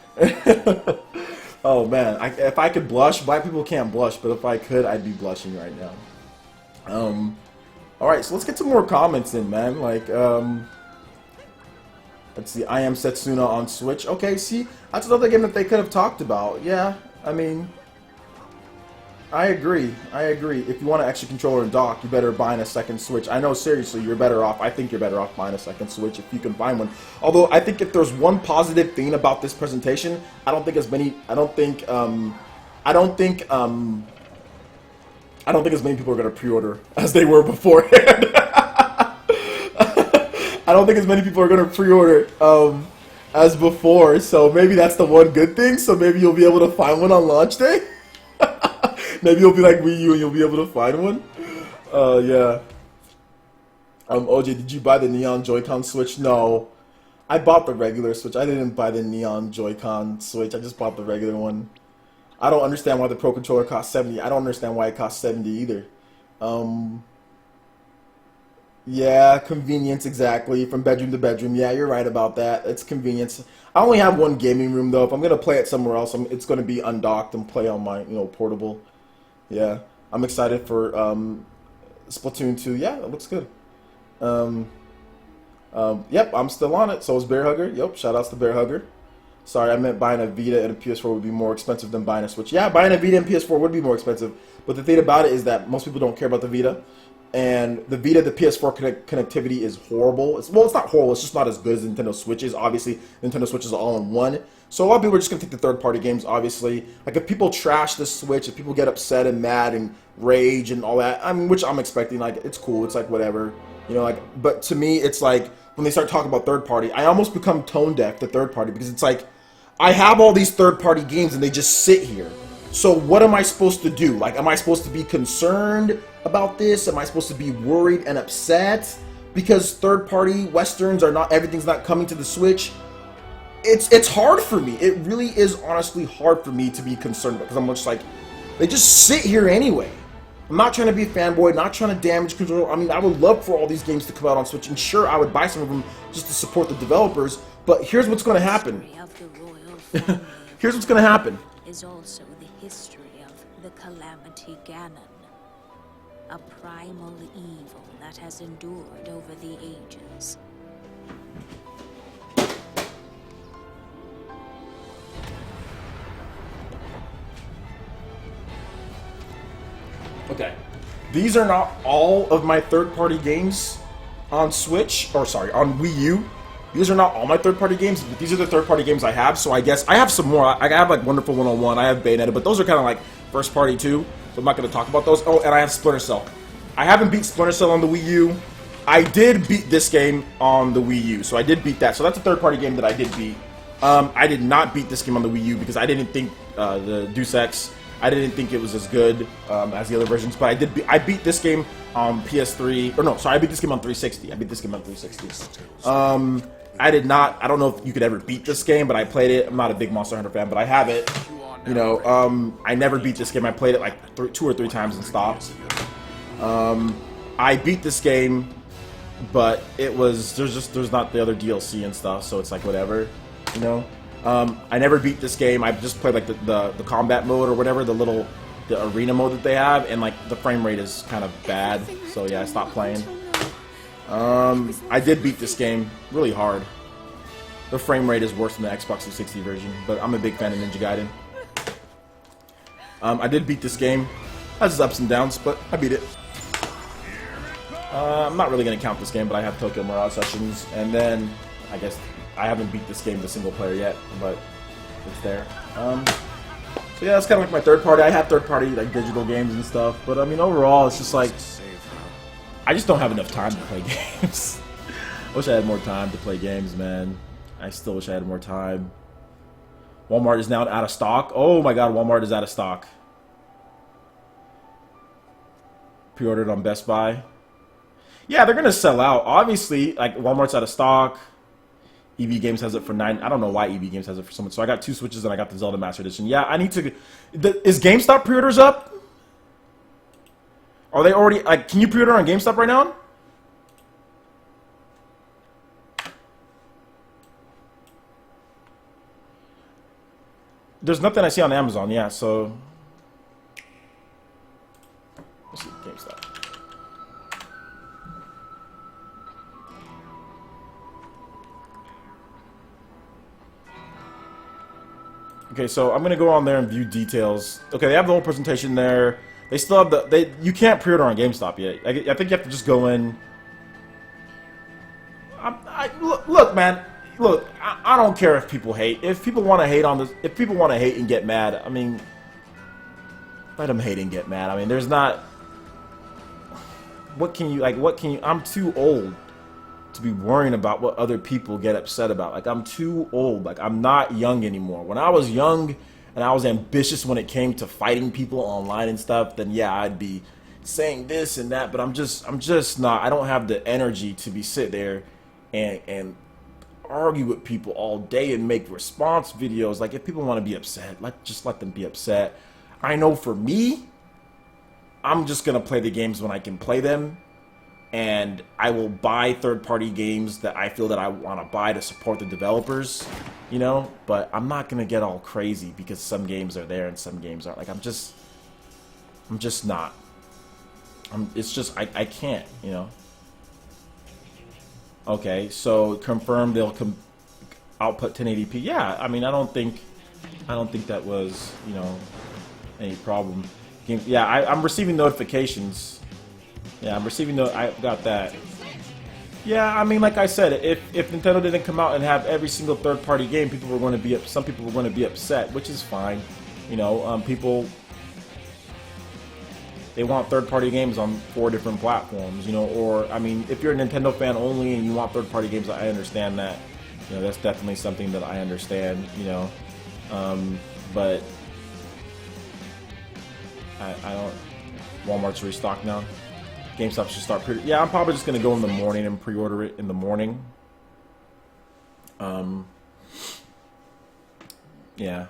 Oh man, if I could blush, black people can't blush, but if I could, I'd be blushing right now. Alright, so let's get some more comments in, man. Like, let's see, I Am Setsuna on Switch. Okay, see, that's another game that they could have talked about. Yeah, I mean, I agree. If you want an extra controller and dock, you better buy a second Switch. I know, seriously, you're better off. I think you're better off buying a second Switch if you can find one. Although I think if there's one positive thing about this presentation, I don't think as many people are going to pre-order as they were beforehand. I don't think as many people are going to pre-order as before. So maybe that's the one good thing. So maybe you'll be able to find one on launch day. Maybe you'll be like Wii U and you'll be able to find one. Yeah. OJ, did you buy the Neon Joy-Con Switch? No. I bought the regular Switch. I didn't buy the Neon Joy-Con Switch. I just bought the regular one. I don't understand why the Pro Controller costs $70. I don't understand why it costs $70 either. Yeah, convenience, exactly. From bedroom to bedroom. Yeah, you're right about that. It's convenience. I only have one gaming room, though. If I'm going to play it somewhere else, it's going to be undocked and play on my, portable. Yeah, I'm excited for Splatoon 2. Yeah, it looks good. Yep, I'm still on it. So is Bear Hugger. Yep, shout-outs to Bear Hugger. Sorry, I meant buying a Vita and a PS4 would be more expensive than buying a Switch. Yeah, buying a Vita and PS4 would be more expensive. But the thing about it is that most people don't care about the Vita. And the Vita, the PS4 connectivity is horrible. It's not horrible. It's just not as good as Nintendo Switch's. Obviously, Nintendo Switch is all in one. So a lot of people are just going to take the third-party games, obviously. Like, if people trash the Switch, if people get upset and mad and rage and all that, I mean, which I'm expecting, like, it's cool. It's like, whatever. But to me, it's like, when they start talking about third-party, I almost become tone-deaf to third-party because it's like, I have all these third-party games and they just sit here. So what am I supposed to do? Like, am I supposed to be concerned about this? Am I supposed to be worried and upset because third-party Westerns are not, everything's not coming to the Switch? It's hard for me. It really is honestly hard for me to be concerned about because I'm just like, they just sit here anyway. I'm not trying to be a fanboy, not trying to damage control. I mean, I would love for all these games to come out on Switch, and sure, I would buy some of them just to support the developers, but here's what's going to happen. Here's what's going to happen. Is also the history of the Calamity Ganon, a primal evil that has endured over the ages. Okay, these are not all of my third-party games on Switch, or sorry, on Wii U. These are not all my third-party games, but these are the third-party games I have, so I guess I have some more. I have, like, Wonderful 101, I have Bayonetta, but those are kind of, like, first-party, too, so I'm not going to talk about those. Oh, and I have Splinter Cell. I haven't beat Splinter Cell on the Wii U. I did beat this game on the Wii U, so I did beat that. So that's a third-party game that I did beat. I did not beat this game on the Wii U because I didn't think the Deus Ex, I didn't think it was as good as the other versions, but I beat this game on PS3, or no, sorry, I beat this game on 360. I beat this game on 360. I did not, I don't know if you could ever beat this game, but I played it. I'm not a big Monster Hunter fan, but I have it. I never beat this game. I played it like 2 or 3 times and stopped. I beat this game, but it was, there's not the other DLC and stuff, so it's like whatever, I never beat this game. I just played like the combat mode or whatever, the arena mode that they have, and like the frame rate is kind of bad, so yeah, I stopped playing. I did beat this game really hard. The frame rate is worse than the Xbox 360 version, but I'm a big fan of Ninja Gaiden. I did beat this game. Has its ups and downs, but I beat it. I'm not really going to count this game, but I have Tokyo Mirage Sessions, and then I guess I haven't beat this game the single player yet, but it's there. So yeah, that's kind of like my third party. I have third party like digital games and stuff, but I mean overall it's just like I just don't have enough time to play games. I wish I had more time to play games, man. I still wish I had more time. Walmart is now out of stock. Oh my god, Walmart is out of stock. Pre-ordered on Best Buy. Yeah, they're gonna sell out. Obviously, like Walmart's out of stock. EB Games has it for $9. I don't know why EB Games has it for so much. So I got 2 Switches and I got the Zelda Master Edition. Yeah, I need to. Is GameStop pre-orders up? Are they already? Like, can you pre-order on GameStop right now? There's nothing I see on Amazon. Yeah, so let's see GameStop. Okay, so I'm gonna go on there and view details. Okay, they have the whole presentation there. They still have the you can't pre-order on GameStop yet. I think you have to just go in. Look, man. Look, I don't care if people hate. If people want to hate on this, if people want to hate and get mad, I mean, let them hate and get mad. I mean, there's not. What can you like? What can you? I'm too old to be worrying about what other people get upset about. Like, I'm too old. Like, I'm not young anymore. When I was young and I was ambitious when it came to fighting people online and stuff, then yeah, I'd be saying this and that. But I'm just not. I don't have the energy to be sit there and argue with people all day and make response videos. Like, if people want to be upset, just let them be upset. I know for me, I'm just gonna play the games when I can play them, and I will buy third-party games that I feel that I want to buy to support the developers, you know. But I'm not gonna get all crazy because some games are there and some games aren't. Like, I'm just not. It's just I can't, you know. Okay, so confirm they'll output 1080p. Yeah, I mean, I don't think that was, you know, any problem. Yeah, I'm receiving notifications. Yeah, I'm receiving I got that. Yeah, I mean, like I said, if Nintendo didn't come out and have every single third-party game, some people were going to be upset, which is fine. You know, people, they want third-party games on 4 different platforms, you know, or, I mean, if you're a Nintendo fan only and you want third-party games, I understand that. You know, that's definitely something that I understand, you know. But I don't. Walmart's restocked now. GameStop should start pre. Yeah, I'm probably just gonna go in the morning and pre-order it in the morning. Yeah,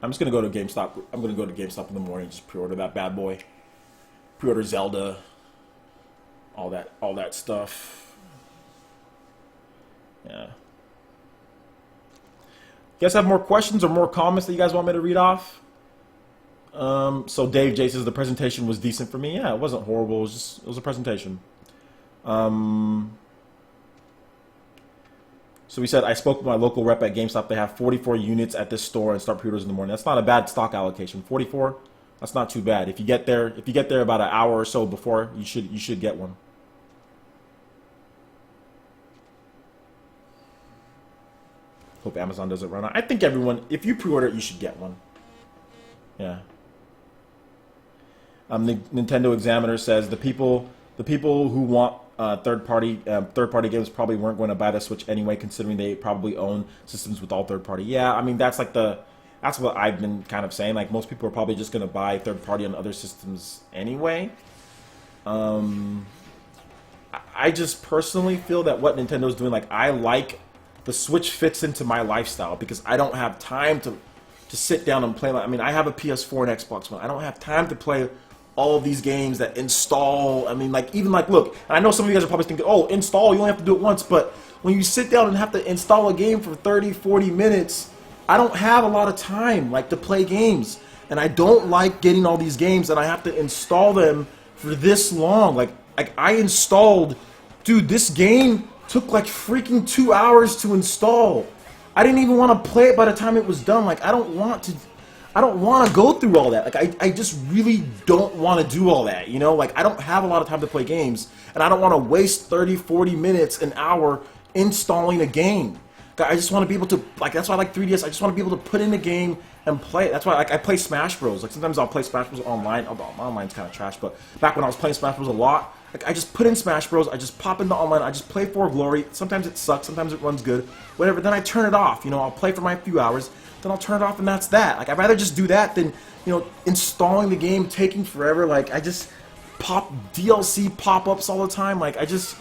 I'm just gonna go to GameStop. I'm gonna go to GameStop in the morning, just pre-order that bad boy. Pre-order Zelda. All that stuff. Yeah. You guys have more questions or more comments that you guys want me to read off? So Dave J says the presentation was decent for me. Yeah, it wasn't horrible. It was a presentation. So we said I spoke with my local rep at GameStop. They have 44 units at this store and start pre-orders in the morning. That's not a bad stock allocation. 44. That's not too bad. If you get there about an hour or so before, you should get one. Hope Amazon doesn't run out. I think everyone, if you pre-order it, you should get one. Yeah. The Nintendo Examiner says the people who want third-party games probably weren't going to buy the Switch anyway, considering they probably own systems with all third-party. Yeah, I mean that's what I've been kind of saying. Like, most people are probably just going to buy third-party on other systems anyway. I just personally feel that what Nintendo's doing, like, I like the Switch fits into my lifestyle because I don't have time to sit down and play. I mean, I have a PS4 and Xbox One. I don't have time to play all of these games that install. I mean, like, even like, look, and I know some of you guys are probably thinking, oh, install, you only have to do it once. But when you sit down and have to install a game for 30, 40 minutes, I don't have a lot of time, like, to play games. And I don't like getting all these games and I have to install them for this long. Like I installed, dude, this game took like freaking 2 hours to install. I didn't even want to play it by the time it was done. Like, I don't want to go through all that. Like, I just really don't want to do all that, you know? Like, I don't have a lot of time to play games, and I don't want to waste 30, 40 minutes, an hour installing a game. I just want to be able to, like, that's why I like 3DS. I just want to be able to put in a game and play it. That's why, like, I play Smash Bros. Like, sometimes I'll play Smash Bros. Online. Although online's kind of trash, but back when I was playing Smash Bros. A lot, Like, I just put in Smash Bros. I just pop into online. I just play for glory. Sometimes it sucks. Sometimes it runs good. Whatever. Then I turn it off. You know, I'll play for my few hours. Then I'll turn it off, and that's that. Like, I'd rather just do that than, you know, installing the game, taking forever. Like, I just DLC pop-ups all the time. Like, I guess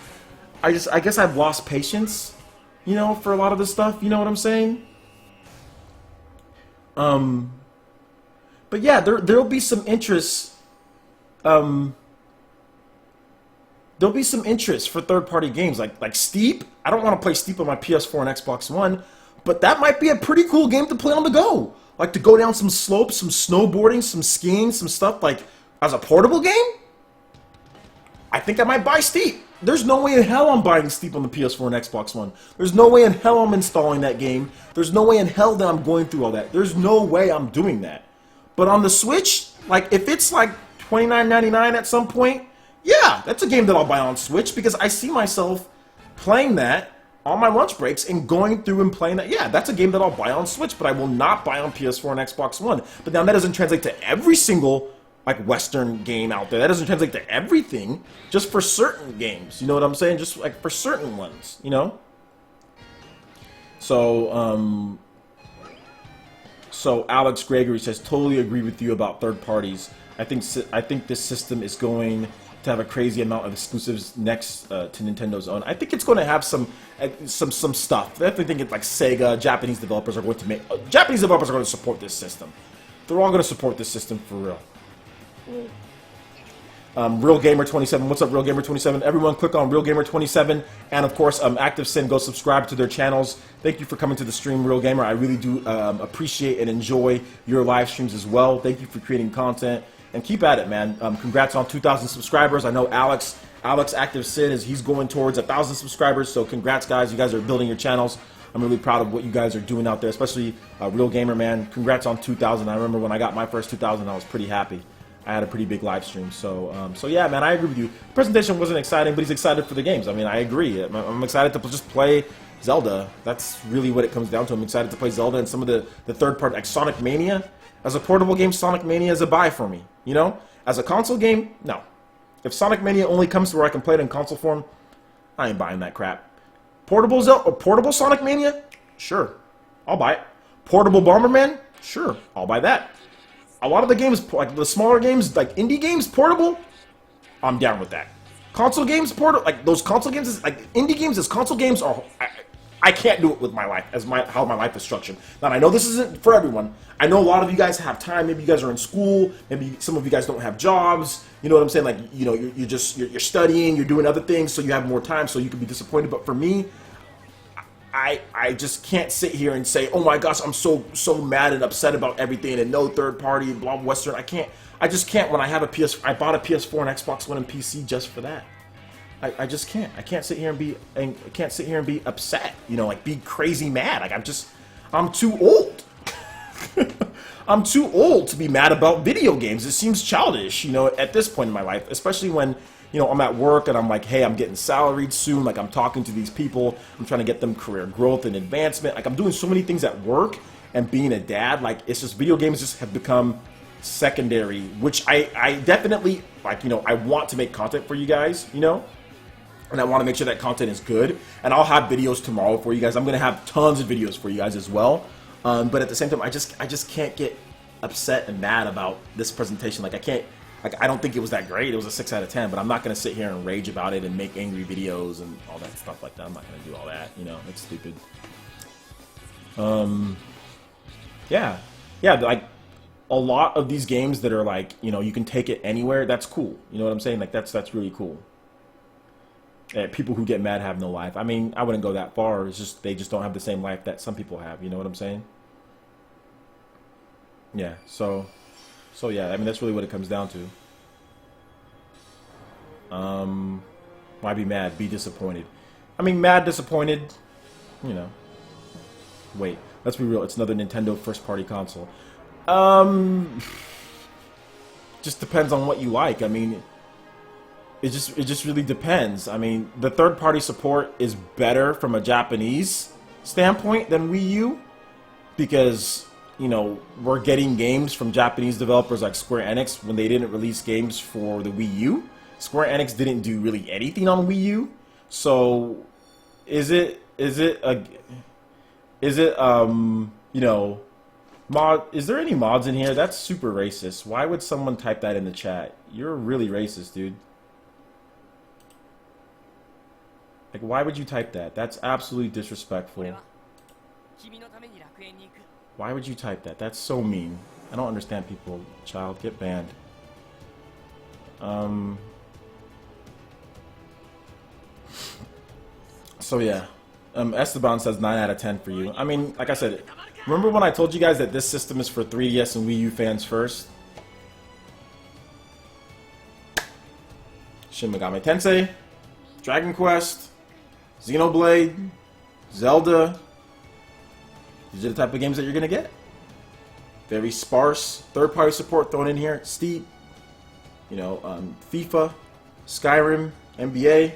I've lost patience, you know, for a lot of this stuff. You know what I'm saying? But yeah, there'll be some interest. There'll be some interest for third-party games like Steep. I don't want to play Steep on my PS4 and Xbox One, but that might be a pretty cool game to play on the go. Like, to go down some slopes, some snowboarding, some skiing, some stuff, like, as a portable game. I think I might buy Steep. There's no way in hell I'm buying Steep on the PS4 and Xbox One. There's no way in hell I'm installing that game. There's no way in hell that I'm going through all that. There's no way I'm doing that. But on the Switch, like, if it's like $29.99 at some point, yeah, that's a game that I'll buy on Switch, because I see myself playing that on my lunch breaks and going through and playing that. Yeah, that's a game that I'll buy on Switch, but I will not buy on PS4 and Xbox One. But now that doesn't translate to every single, like, Western game out there. That doesn't translate to everything, just for certain games. You know what I'm saying? Just, like, for certain ones, you know? So, so Alex Gregory says, totally agree with you about third parties. I think this system is going to have a crazy amount of exclusives next to Nintendo's own. I think it's going to have some stuff. I definitely think it's like Sega, Japanese developers are going to make... Japanese developers are going to support this system. They're all going to support this system for real. Real Gamer 27. What's up, Real Gamer 27? Everyone click on Real Gamer 27, and of course, Active Sin, go subscribe to their channels. Thank you for coming to the stream, Real Gamer. I really do appreciate and enjoy your live streams as well. Thank you for creating content, and keep at it, man. Congrats on 2,000 subscribers. I know Alex Active Sin he's going towards 1,000 subscribers, so congrats, guys. You guys are building your channels. I'm really proud of what you guys are doing out there, especially Real Gamer, man. Congrats on 2,000. I remember when I got my first 2,000, I was pretty happy. I had a pretty big live stream, so yeah, man, I agree with you. The presentation wasn't exciting, but he's excited for the games. I mean, I agree. I'm excited to just play Zelda. That's really what it comes down to. I'm excited to play Zelda and some of the third part, like Sonic Mania. As a portable game, Sonic Mania is a buy for me. You know, as a console game, no. If Sonic Mania only comes to where I can play it in console form, I ain't buying that crap. Portable portable Sonic Mania, sure, I'll buy it. Portable Bomberman, sure, I'll buy that. A lot of the games, like the smaller games, like indie games, portable, I'm down with that. Console games, portable, like those console games, like indie games as console games are, I can't do it with my life, how my life is structured. Now, I know this isn't for everyone. I know a lot of you guys have time. Maybe you guys are in school. Maybe some of you guys don't have jobs. You know what I'm saying? Like, you know, you're studying, you're doing other things, so you have more time, so you can be disappointed. But for me, I just can't sit here and say, oh my gosh, I'm so mad and upset about everything and no third party, blah, Western. I just can't when I have I bought a PS4 and Xbox One and PC just for that. I just can't. I can't sit here and be upset. You know, like be crazy mad. Like I'm too old. I'm too old to be mad about video games. It seems childish, you know, at this point in my life, especially when, you know, I'm at work and I'm like, hey, I'm getting salaried soon. Like, I'm talking to these people. I'm trying to get them career growth and advancement. Like, I'm doing so many things at work, and being a dad, like, it's just video games just have become secondary, which I definitely, like, you know, I want to make content for you guys, you know, and I want to make sure that content is good. And I'll have videos tomorrow for you guys. I'm going to have tons of videos for you guys as well. But at the same time, I just can't get upset and mad about this presentation. Like, I don't think it was that great. It was a 6 out of 10, but I'm not going to sit here and rage about it and make angry videos and all that stuff like that. I'm not going to do all that, you know. It's stupid. Yeah, like, a lot of these games that are like, you know, you can take it anywhere, that's cool. You know what I'm saying? Like, that's really cool. People who get mad have no life. I mean, I wouldn't go that far. It's just, they just don't have the same life that some people have. You know what I'm saying? Yeah, so yeah, I mean, that's really what it comes down to. Why be mad? Be disappointed. I mean, mad, disappointed, you know. Wait, let's be real. It's another Nintendo first-party console. Just depends on what you like. I mean, it just really depends. I mean, the third-party support is better from a Japanese standpoint than Wii U, because, you know, we're getting games from Japanese developers like Square Enix when they didn't release games for the Wii U. Square Enix didn't do really anything on Wii U. So is it you know, is there any mods in here? That's super racist. Why would someone type that in the chat? You're really racist, dude. Like, why would you type that? That's absolutely disrespectful. Why would you type that? That's so mean. I don't understand people. Child, get banned. So yeah. Esteban says 9 out of 10 for you. I mean, like I said, remember when I told you guys that this system is for 3DS and Wii U fans first? Shin Megami Tensei, Dragon Quest, Xenoblade, Zelda. These are the type of games that you're going to get. Very sparse third-party support thrown in here. Steep. You know, FIFA, Skyrim, NBA.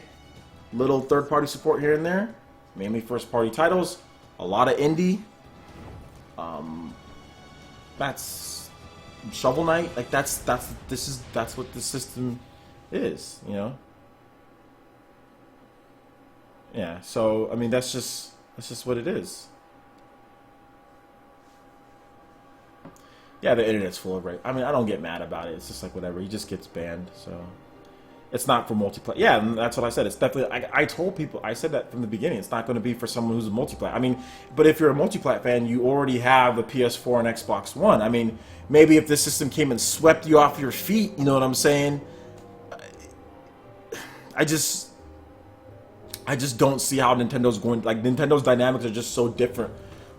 Little third-party support here and there. Mainly first-party titles. A lot of indie. That's Shovel Knight. Like that's what the system is. You know. Yeah. So I mean, that's just what it is. Yeah, the internet's full of I mean, I don't get mad about it. It's just like whatever. He just gets banned. So it's not for multiplayer. Yeah, and that's what I said. It's definitely. I told people. I said that from the beginning. It's not going to be for someone who's a multiplayer. I mean, but if you're a multiplayer fan, you already have the PS4 and Xbox One. I mean, maybe if this system came and swept you off your feet, you know what I'm saying? I just don't see how Nintendo's going. Like Nintendo's dynamics are just so different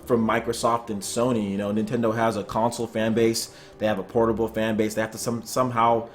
from Microsoft and Sony. You know, Nintendo has a console fan base. They have a portable fan base. They have to somehow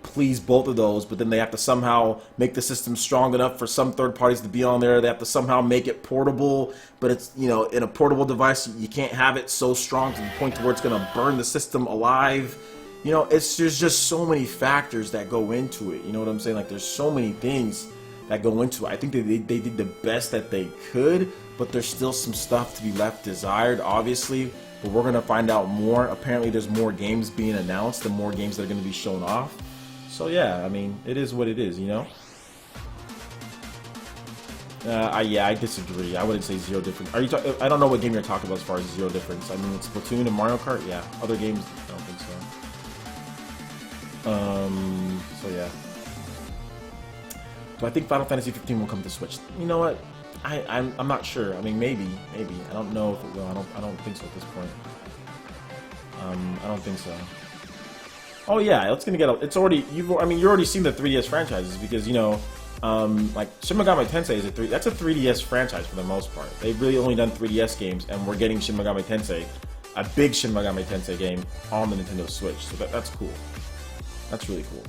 please both of those, but then they have to somehow make the system strong enough for some third parties to be on there. They have to somehow make it portable, but it's, you know, in a portable device, you can't have it so strong to the point to where it's going to burn the system alive. You know, there's just so many factors that go into it. You know what I'm saying? Like, there's so many things that go into it. I think they did the best that they could, but there's still some stuff to be left desired, obviously. But we're going to find out more. Apparently, there's more games being announced and more games that are going to be shown off. So yeah, I mean, it is what it is, you know? Yeah, I disagree. I wouldn't say zero difference. Are you? I don't know what game you're talking about as far as zero difference. I mean, it's Splatoon and Mario Kart. Yeah, other games, I don't think so. So yeah. Do I think Final Fantasy 15 will come to Switch? You know what? I'm not sure. I mean, maybe. I don't know if it will. I don't think so at this point. I don't think so. Oh yeah, it's gonna get. It's already. You're already seen the 3DS franchises because you know, like Shin Megami Tensei is that's a 3DS franchise for the most part. They've really only done 3DS games, and we're getting Shin Megami Tensei, a big Shin Megami Tensei game on the Nintendo Switch. So that's cool. That's really cool.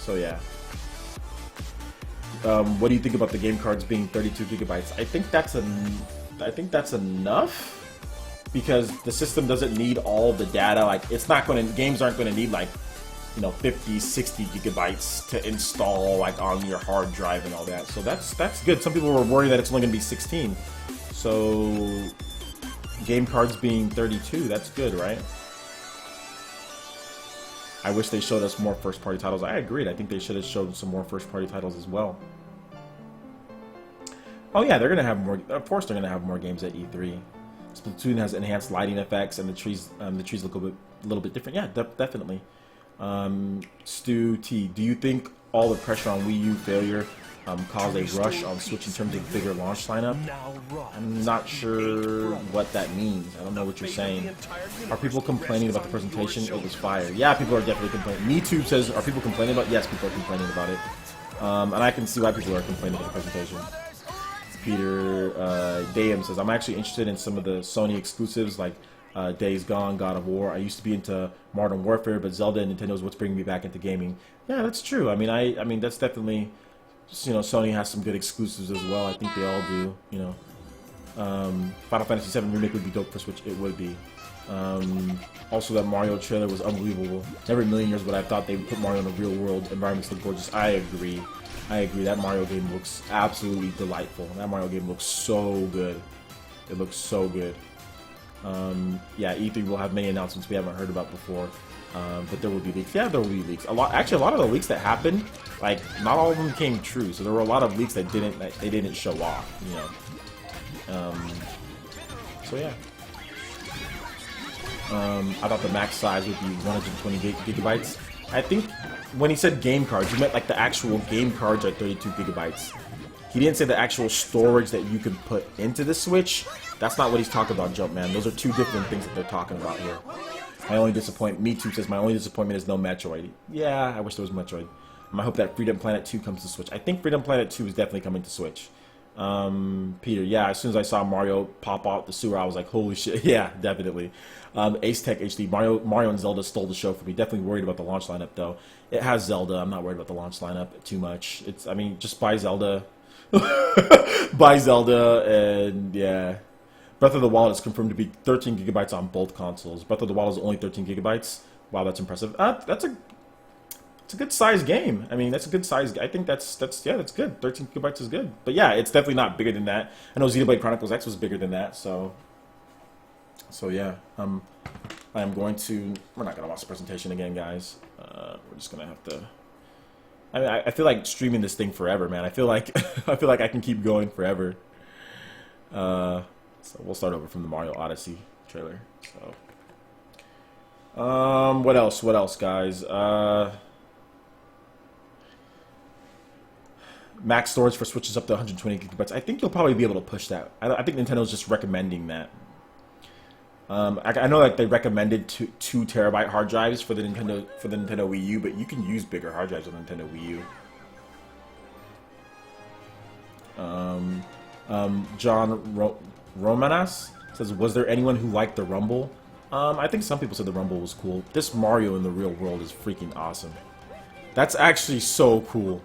So yeah. What do you think about the game cards being 32 gigabytes? I think that's enough. Because the system doesn't need all the data. Like, it's not going to, games aren't going to need like, you know, 50, 60 gigabytes to install like on your hard drive and all that. So that's good. Some people were worried that it's only going to be 16. So game cards being 32, that's good, right? I wish they showed us more first-party titles. I agreed. I think they should have showed some more first-party titles as well. Oh yeah, they're going to have more. Of course, they're going to have more games at E3. Splatoon has enhanced lighting effects, and the trees look a little bit different. Yeah, definitely. Stu T, do you think all the pressure on Wii U failure caused a rush on Switch in terms of bigger launch lineup? I'm not sure what that means. I don't know what you're saying. Are people complaining about the presentation? It was fire. Yeah, people are definitely complaining. MeTube says, are people complaining about it? Yes, people are complaining about it. And I can see why people are complaining about the presentation. Peter Dayam says, I'm actually interested in some of the Sony exclusives like Days Gone, God of War. I used to be into Modern Warfare, but Zelda and Nintendo is what's bringing me back into gaming. Yeah, that's true. I mean, that's definitely, you know, Sony has some good exclusives as well. I think they all do. You know, Final Fantasy VII Remake would be dope for Switch. It would be. Also, that Mario trailer was unbelievable. Never in a million years would I have thought they would put Mario in the real world. Environments look gorgeous. I agree. That Mario game looks absolutely delightful. That Mario game looks so good. It looks so good. Yeah, E3 will have many announcements we haven't heard about before, but there will be leaks. Yeah, there will be leaks. Actually, a lot of the leaks that happened, like not all of them came true. So there were a lot of leaks that they didn't show off. You know. So yeah. I thought the max size would be 120 gigabytes. I think when he said game cards, he meant like the actual game cards are 32 gigabytes. He didn't say the actual storage that you could put into the Switch. That's not what he's talking about, Jumpman. Those are two different things that they're talking about here. My only disappointment, Me Too says, my only disappointment is no Metroid. Yeah, I wish there was Metroid. I hope that Freedom Planet 2 comes to Switch. I think Freedom Planet 2 is definitely coming to Switch. Peter, yeah, as soon as I saw Mario pop out the sewer, I was like, holy shit. Yeah, definitely. Ace Tech HD, Mario and Zelda stole the show for me. Definitely worried about the launch lineup, though. It has Zelda. I'm not worried about the launch lineup too much. I mean, just buy Zelda. Buy Zelda, and yeah. Breath of the Wild is confirmed to be 13 gigabytes on both consoles. Breath of the Wild is only 13 gigabytes. Wow, that's impressive. It's a good size game. I mean, that's a good size. I think that's good. 13 gigabytes is good. But yeah, it's definitely not bigger than that. I know Xenoblade Chronicles X was bigger than that. So yeah, I am going to. We're not gonna watch the presentation again, guys. We're just gonna have to. I mean, I feel like streaming this thing forever, man. I feel like I can keep going forever. So we'll start over from the Mario Odyssey trailer. So, what else? What else, guys? Max storage for Switch is up to 120 gigabytes. I think you'll probably be able to push that. I think Nintendo's just recommending that. I know like they recommended 2 terabyte hard drives for the Nintendo Wii U, but you can use bigger hard drives on Nintendo Wii U. John Romanas says, "Was there anyone who liked the Rumble?" I think some people said the Rumble was cool. This Mario in the real world is freaking awesome. That's actually so cool.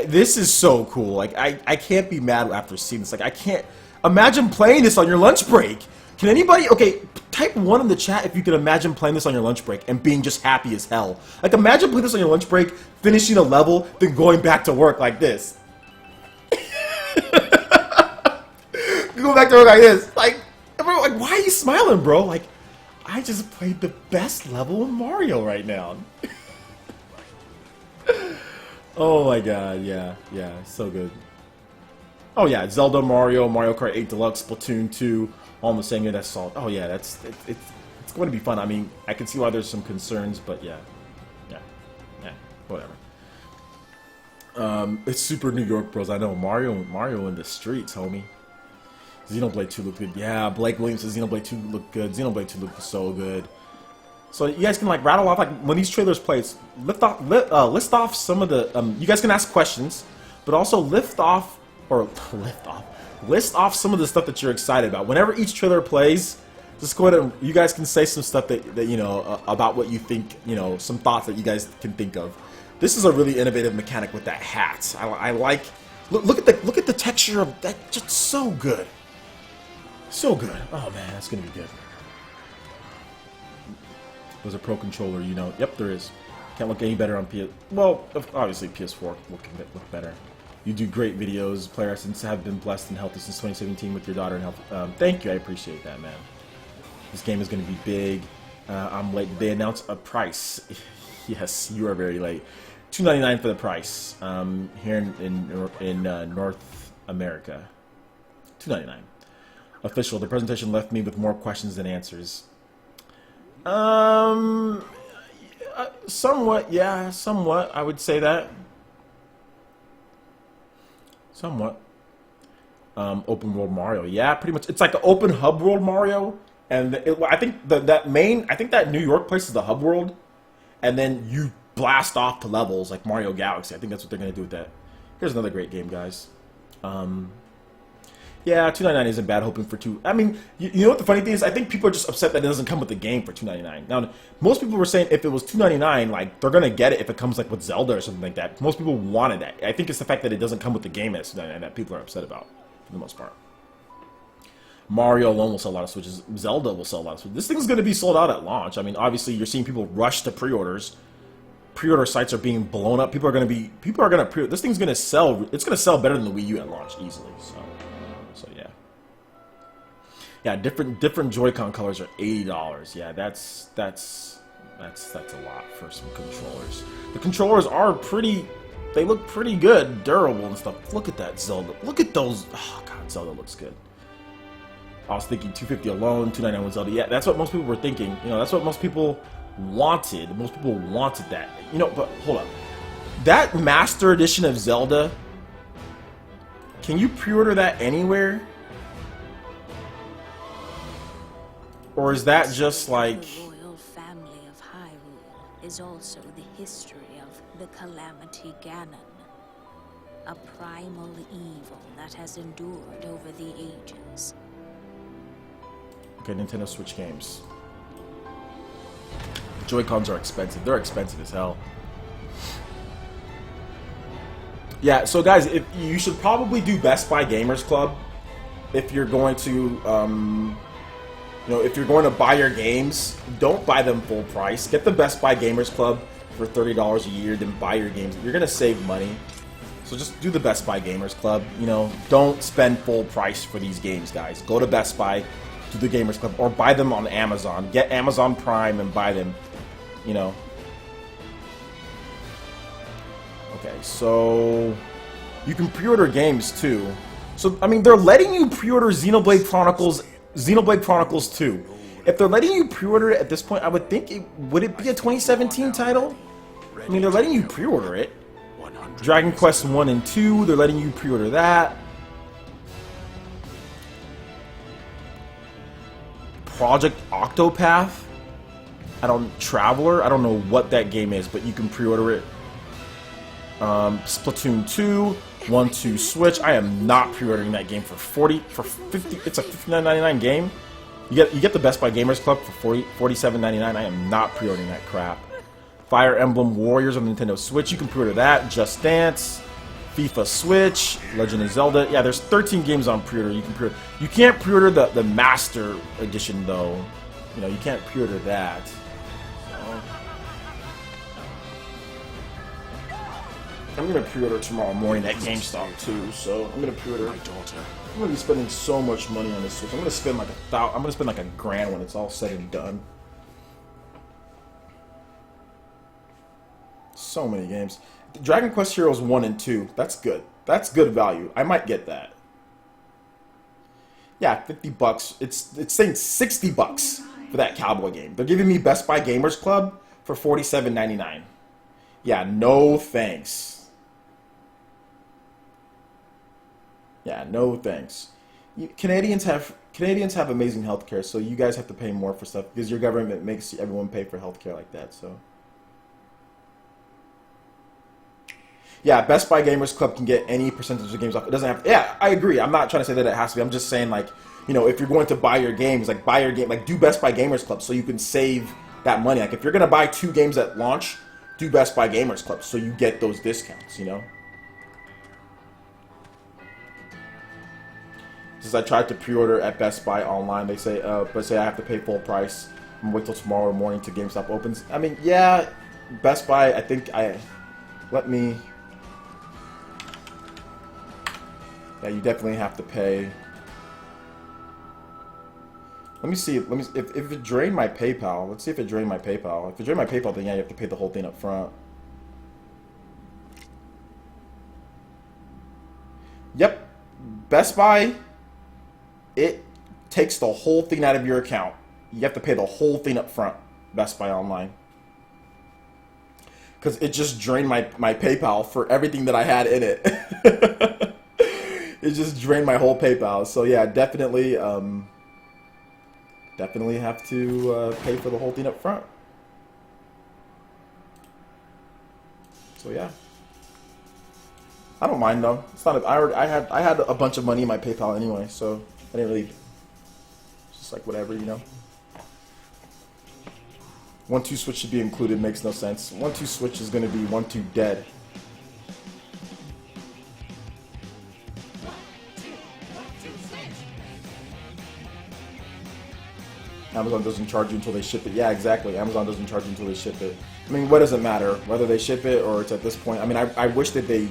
This is so cool. Like I can't be mad after seeing this. Like I can't imagine playing this on your lunch break. Can anybody, okay, type 1 in the chat if you can imagine playing this on your lunch break and being just happy as hell. Like, imagine playing this on your lunch break, finishing a level, then going back to work like this. Go back to work like this. Like, bro, like, why are you smiling, bro? Like, I just played the best level in Mario right now. Oh my god, yeah, so good. Oh yeah, Zelda, Mario, Mario Kart 8 Deluxe, Splatoon 2, all in the same year. That's solid. Oh yeah, it's going to be fun. I mean, I can see why there's some concerns, but yeah, whatever. It's Super New York Bros. I know Mario in the streets, homie. Xenoblade 2 looked good. Yeah, Blake Williams says Xenoblade 2 looked good. Xenoblade 2 looked so good. So you guys can like rattle off like when these trailers play. List off some of the. You guys can ask questions, but also list off some of the stuff that you're excited about. Whenever each trailer plays, just go ahead and you guys can say some stuff that you know about what you think, you know, some thoughts that you guys can think of. This is a really innovative mechanic with that hat. I like. Look at the texture of that. Just so good. So good. Oh man, that's gonna be good. There's a Pro controller, you know. Yep, there is. Can't look any better on PS. Well, obviously PS4 will look better. You do great videos. PlayerEssence have been blessed and healthy since 2017 with your daughter and health. Thank you, I appreciate that, man. This game is going to be big. I'm late. They announced a price. Yes, you are very late. $2.99 for the price. Here in North America. $2.99. Official. The presentation left me with more questions than answers. Somewhat, yeah, somewhat. I would say that. Somewhat. Open world Mario, yeah, pretty much. It's like an open hub world Mario, and I think that New York place is the hub world, and then you blast off to levels like Mario Galaxy. I think that's what they're gonna do with that. Here's another great game, guys. Yeah, $2.99 isn't bad. Hoping for two. I mean, you know what the funny thing is? I think people are just upset that it doesn't come with the game for $2.99. Now, most people were saying if it was $2.99, like they're gonna get it if it comes like with Zelda or something like that. Most people wanted that. I think it's the fact that it doesn't come with the game at $2.99 that people are upset about, for the most part. Mario alone will sell a lot of Switches. Zelda will sell a lot of Switches. This thing's gonna be sold out at launch. I mean, obviously, you're seeing people rush to pre-orders. Pre-order sites are being blown up. People are gonna pre. This thing's gonna sell. It's gonna sell better than the Wii U at launch easily. So yeah. Yeah, different Joy-Con colors are $80. Yeah, that's a lot for some controllers. The controllers are pretty. They look pretty good, durable and stuff. Look at that Zelda. Look at those. Oh god, Zelda looks good. I was thinking 250 alone, 299 with Zelda. Yeah, that's what most people were thinking. You know, that's what most people wanted. Most people wanted that. You know, but hold up. That Master Edition of Zelda, can you pre-order that anywhere? Or is that just like... The royal family of Hyrule is also the history of the Calamity Ganon, a primal evil that has endured over the ages. Okay, Nintendo Switch games. Joy-Cons are expensive. They're expensive as hell. Yeah, so guys, you should probably do Best Buy Gamers Club if you're going to, you know, if you're going to buy your games. Don't buy them full price. Get the Best Buy Gamers Club for $30 a year, then buy your games. You're gonna save money. So just do the Best Buy Gamers Club. You know, don't spend full price for these games, guys. Go to Best Buy, do the Gamers Club, or buy them on Amazon. Get Amazon Prime and buy them. You know. Okay, so you can pre-order games too. So I mean, they're letting you pre-order Xenoblade Chronicles 2. If they're letting you pre-order it at this point, I would think would it be a 2017 title? I mean, they're letting you pre-order it. Dragon Quest 1 and 2, they're letting you pre-order that. Project Octopath, Traveler, I don't know what that game is, but you can pre-order it. Splatoon 2, 1, 2 Switch. I am not pre-ordering that game for 50. It's a $59.99 game. You get the Best Buy Gamers Club for $47.99. I am not pre-ordering that crap. Fire Emblem Warriors on the Nintendo Switch. You can pre-order that. Just Dance, FIFA Switch, Legend of Zelda. Yeah, there's 13 games on pre-order. You can pre-order. You can't pre-order the Master Edition though. You know, you can't pre-order that. I'm gonna pre-order tomorrow morning at GameStop too, so I'm gonna pre-order. My daughter. I'm gonna be spending so much money on this Switch. I'm gonna spend like $1,000 when it's all said and done. So many games. Dragon Quest Heroes 1 and 2. That's good. That's good value. I might get that. Yeah, $50. It's saying $60 for that cowboy game. They're giving me Best Buy Gamers Club for $47.99. Yeah, no thanks. Yeah, no thanks. Canadians have amazing healthcare, so you guys have to pay more for stuff because your government makes everyone pay for healthcare like that. So, yeah, Best Buy Gamers Club can get any percentage of games off. It doesn't have. Yeah, I agree. I'm not trying to say that it has to be. I'm just saying, like, you know, if you're going to buy your games, like buy your game, like do Best Buy Gamers Club so you can save that money. Like if you're gonna buy 2 games at launch, do Best Buy Gamers Club so you get those discounts, you know? Since I tried to pre-order at Best Buy online, they say, but I have to pay full price. I'm gonna wait till tomorrow morning till GameStop opens. I mean, yeah, Best Buy, I think yeah, you definitely have to pay. Let me see if it drained my PayPal. Let's see if it drained my PayPal. If it drained my PayPal, then yeah, you have to pay the whole thing up front. Yep. Best Buy, it takes the whole thing out of your account. You have to pay the whole thing up front. Best Buy Online. Because it just drained my PayPal for everything that I had in it. It just drained my whole PayPal. So yeah, definitely have to pay for the whole thing up front. So yeah, I don't mind though. It's not. I had a bunch of money in my PayPal anyway, so I didn't really. Just like whatever, you know. 1-2 Switch should be included. Makes no sense. 1-2 Switch is going to be 1-2 dead. Amazon doesn't charge you until they ship it. Yeah, exactly. Amazon doesn't charge you until they ship it. I mean, what does it matter? Whether they ship it or it's at this point. I mean, I wish that they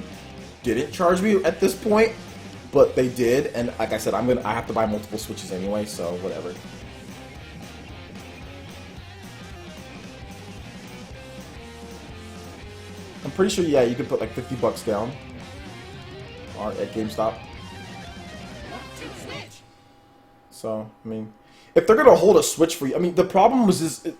didn't charge me at this point. but they did, and like I said, I have to buy multiple Switches anyway, so whatever. I'm pretty sure, yeah, you can put like $50 down at GameStop. So, I mean, if they're gonna hold a Switch for you, I mean, the problem is if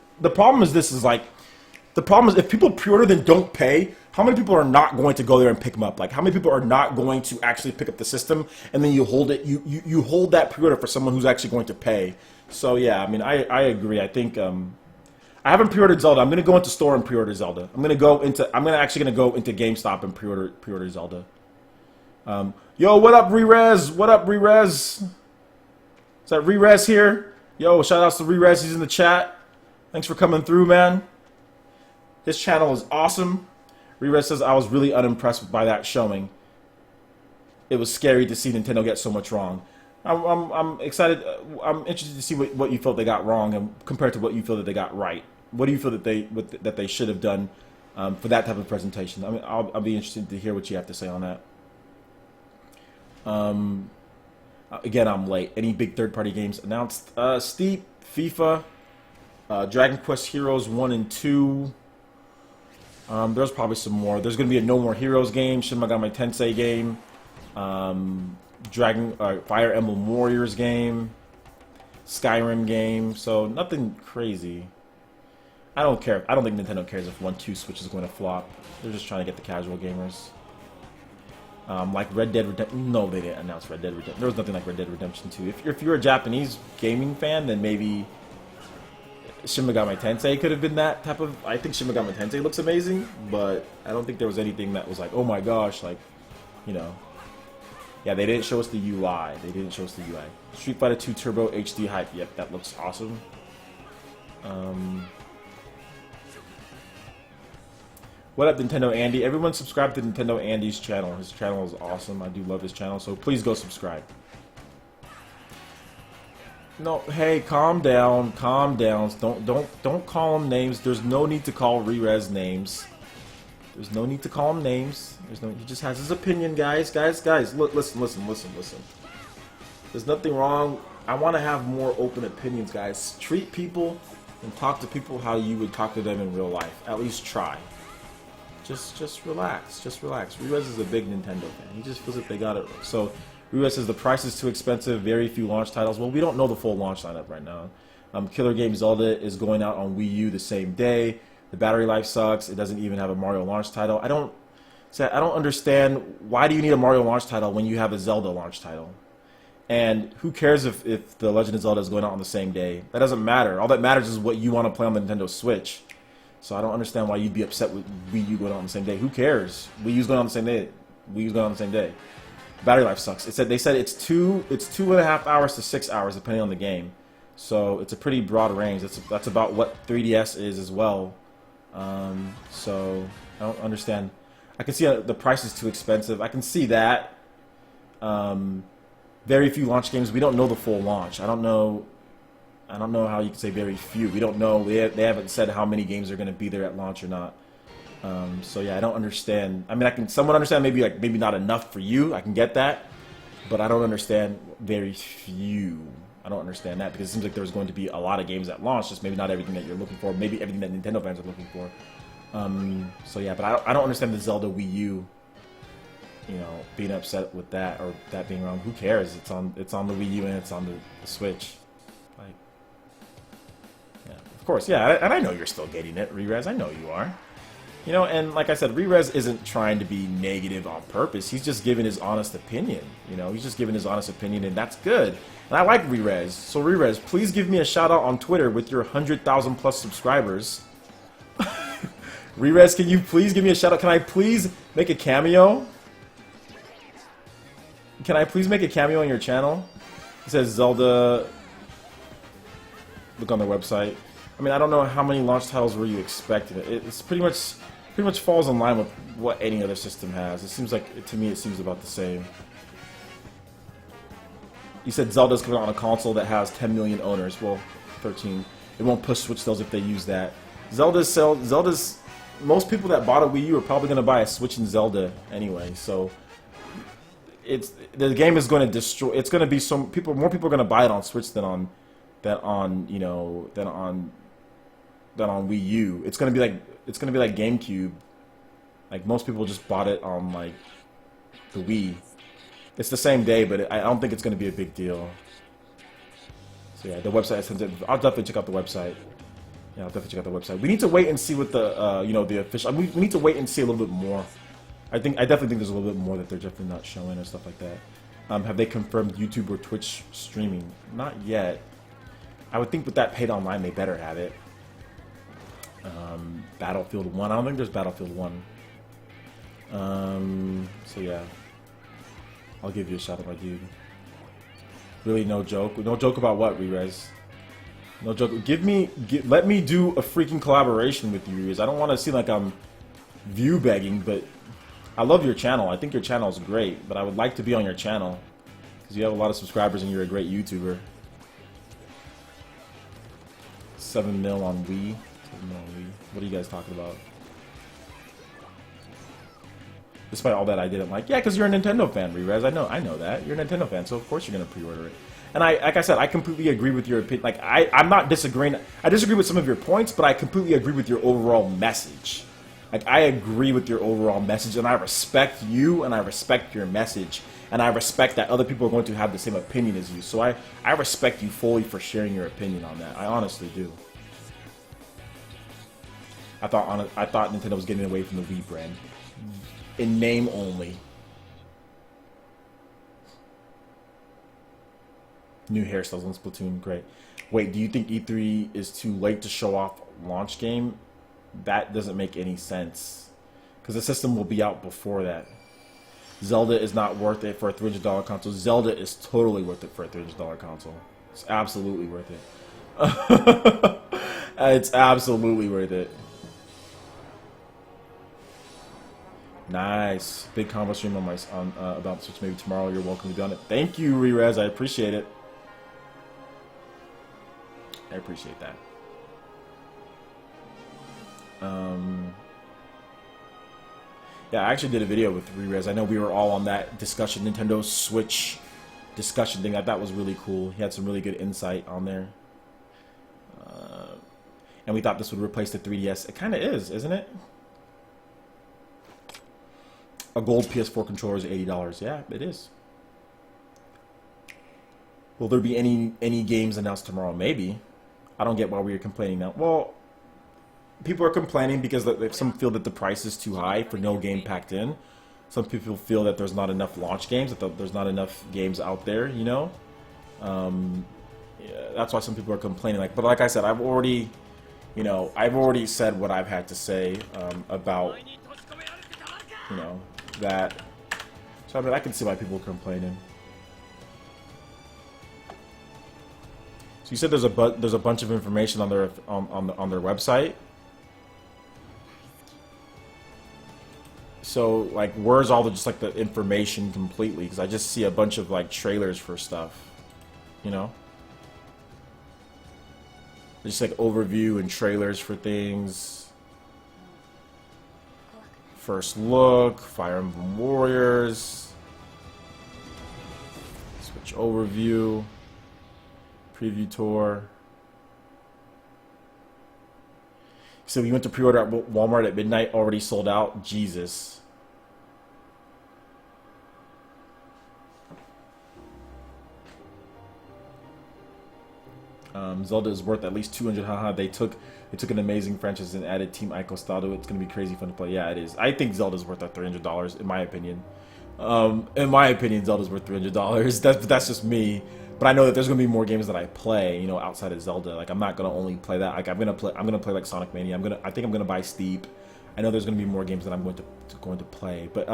people pre-order then don't pay, how many people are not going to go there and pick them up? Like, how many people are not going to actually pick up the system, and then you hold it, you hold that pre-order for someone who's actually going to pay? So yeah, I mean, I agree. I think I haven't pre-ordered Zelda. I'm gonna go into store and pre-order Zelda. I'm actually gonna go into GameStop and pre-order Zelda. Yo, what up, Rerez? What up, Rerez? Is that Rerez here? Yo, shout outs to Rerez. He's in the chat. Thanks for coming through, man. His channel is awesome. Rerez says, I was really unimpressed by that showing. It was scary to see Nintendo get so much wrong. I'm excited. I'm interested to see what you felt they got wrong and compared to what you feel that they got right. What do you feel that they should have done for that type of presentation? I mean, I'll be interested to hear what you have to say on that. Again, I'm late. Any big third-party games announced? Steep, FIFA, Dragon Quest Heroes 1 and 2. There's probably some more. There's going to be a No More Heroes game, Shin Megami Tensei game, Fire Emblem Warriors game, Skyrim game. So nothing crazy. I don't care. I don't think Nintendo cares if 1-2 Switch is going to flop. They're just trying to get the casual gamers. Like Red Dead Redemption. No, they didn't announce Red Dead Redemption. There was nothing like Red Dead Redemption 2. If you're a Japanese gaming fan, then maybe Shin Megami Tensei could have been that type of... I think Shin Megami Tensei looks amazing, but I don't think there was anything that was like, oh my gosh, like, you know. Yeah, they didn't show us the UI. They didn't show us the UI. Street Fighter 2 Turbo HD hype. Yep, that looks awesome. What up, Nintendo Andy? Everyone subscribe to Nintendo Andy's channel. His channel is awesome. I do love his channel, so please go subscribe. No, hey, calm down, calm down. Don't call him names. There's no need to call Rerez names. There's no need to call him names. He just has his opinion, guys. Guys, look, listen. There's nothing wrong. I want to have more open opinions, guys. Treat people and talk to people how you would talk to them in real life. At least try. Just relax. Just relax. Rerez is a big Nintendo fan. He just feels like they got it. So Rerez says the price is too expensive. Very few launch titles. Well, we don't know the full launch lineup right now. Killer Game Zelda is going out on Wii U the same day. The battery life sucks. It doesn't even have a Mario launch title. I don't understand, why do you need a Mario launch title when you have a Zelda launch title? And who cares if the Legend of Zelda is going out on the same day? That doesn't matter. All that matters is what you want to play on the Nintendo Switch. So I don't understand why you'd be upset with Wii U going out on the same day. Who cares? Wii U's going on the same day. Wii U's going on the same day. Battery life sucks. They said it's 2.5 hours to 6 hours depending on the game. So it's a pretty broad range. That's about what 3DS is as well. So I don't understand. I can see the price is too expensive. I can see that. Very few launch games. We don't know the full launch. I don't know how you can say very few. We don't know. They haven't said how many games are going to be there at launch or not. So yeah, I don't understand. I mean, I can somewhat understand maybe not enough for you. I can get that, but I don't understand very few. I don't understand that because it seems like there's going to be a lot of games at launch, just maybe not everything that you're looking for, maybe everything that Nintendo fans are looking for. So yeah, but I don't understand the Zelda Wii U, being upset with that or that being wrong. Who cares? It's on the Wii U and it's on the Switch. Like, yeah, of course, yeah, and I know you're still getting it, Rerez. I know you are. And like I said, Rerez isn't trying to be negative on purpose. He's just giving his honest opinion. He's just giving his honest opinion, and that's good. And I like Rerez. So Rerez, please give me a shout out on Twitter with your 100,000 plus subscribers. Rerez, can you please give me a shout out? Can I please make a cameo? Can I please make a cameo on your channel? It says Zelda. Look on their website. I mean, I don't know how many launch titles were you expecting. It's pretty much falls in line with what any other system has. It seems like, to me, it seems about the same. You said Zelda's coming out on a console that has 10 million owners. Well, 13. It won't push Switch sales if they use that. Zelda's most people that bought a Wii U are probably going to buy a Switch and Zelda anyway. So the game is going to destroy. It's going to be more people are going to buy it on Switch than on Wii U. It's going to be like GameCube. Like most people just bought it on like the Wii. It's the same day, but I don't think it's going to be a big deal. So yeah, the website I sent it. I'll definitely check out the website. Yeah, I'll definitely check out the website. We need to wait and see what the the official. We need to wait and see a little bit more. I definitely think there's a little bit more that they're definitely not showing and stuff like that. Have they confirmed YouTube or Twitch streaming? Not yet. I would think with that paid online, they better have it. Battlefield 1. I don't think there's Battlefield 1. So yeah, I'll give you a shout out, my dude. Really, no joke. No joke about what, Rerez? No joke. Let me do a freaking collaboration with you, Rerez. I don't want to seem like I'm view begging, but I love your channel. I think your channel is great, but I would like to be on your channel because you have a lot of subscribers and you're a great YouTuber. 7 mil on Wii. 7 mil on Wii. What are you guys talking about? Despite all that I did, I'm like, yeah, because you're a Nintendo fan, Rerez. I know that. You're a Nintendo fan, so of course you're going to pre-order it. And like I said, I completely agree with your opinion. Like, I'm not disagreeing. I disagree with some of your points, but I completely agree with your overall message. Like, I agree with your overall message, and I respect you, and I respect your message, and I respect that other people are going to have the same opinion as you. So I respect you fully for sharing your opinion on that. I honestly do. I thought Nintendo was getting away from the Wii brand. In name only. New hairstyles on Splatoon, great. Wait, do you think E3 is too late to show off launch game? That doesn't make any sense. Because the system will be out before that. Zelda is not worth it for a $300 console. Zelda is totally worth it for a $300 console. It's absolutely worth it. It's absolutely worth it. Nice. Big combo stream on about Switch maybe tomorrow. You're welcome to be on it. Thank you, Rerez. I appreciate it. I appreciate that. Yeah, I actually did a video with Rerez. I know we were all on that discussion, Nintendo Switch discussion thing. I thought was really cool. He had some really good insight on there. And we thought this would replace the 3DS. It kind of is, isn't it? A gold PS4 controller is $80. Yeah, it is. Will there be any games announced tomorrow? Maybe. I don't get why we are complaining now. Well, people are complaining because some feel that the price is too high for no game packed in. Some people feel that there's not enough launch games, that there's not enough games out there, you know? Yeah, that's why some people are complaining. But like I said, I've already said what I've had to say about, that. So I mean, I can see why people are complaining. So you said there's a bunch of information on their on their website. So like, where's all the information completely? Because I just see a bunch of trailers for stuff, Just overview and trailers for things. First look, Fire Emblem Warriors, Switch overview, preview tour. So we went to pre-order at Walmart at midnight, already sold out. Jesus. Zelda is worth at least $200. Haha, they took an amazing franchise and added Team Ico style to it. It's gonna be crazy fun to play. Yeah, it is. I think Zelda's worth that $300 in my opinion. Zelda's worth $300. That's just me. But I know that there's gonna be more games that I play, outside of Zelda. I'm not gonna only play that. I'm gonna play Sonic Mania. I think I'm gonna buy Steep. I know there's gonna be more games that I'm going to play. But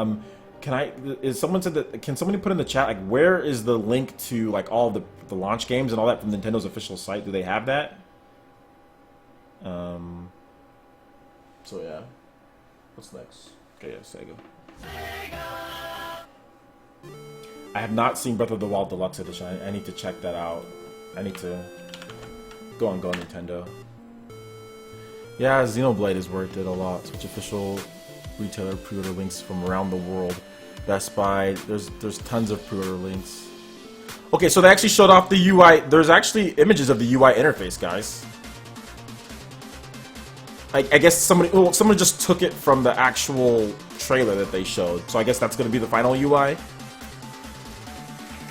can somebody put in the chat where is the link to all the launch games and all that from Nintendo's official site? Do they have that? So yeah. What's next? Okay, yeah, Sega. I have not seen Breath of the Wild Deluxe Edition. I need to check that out. I need to go on Nintendo. Yeah, Xenoblade is worth it a lot. Switch official retailer pre-order links from around the world. Best Buy. There's tons of pre-order links. Okay, so they actually showed off the UI. There's actually images of the UI interface, guys. I guess somebody just took it from the actual trailer that they showed. So I guess that's going to be the final UI.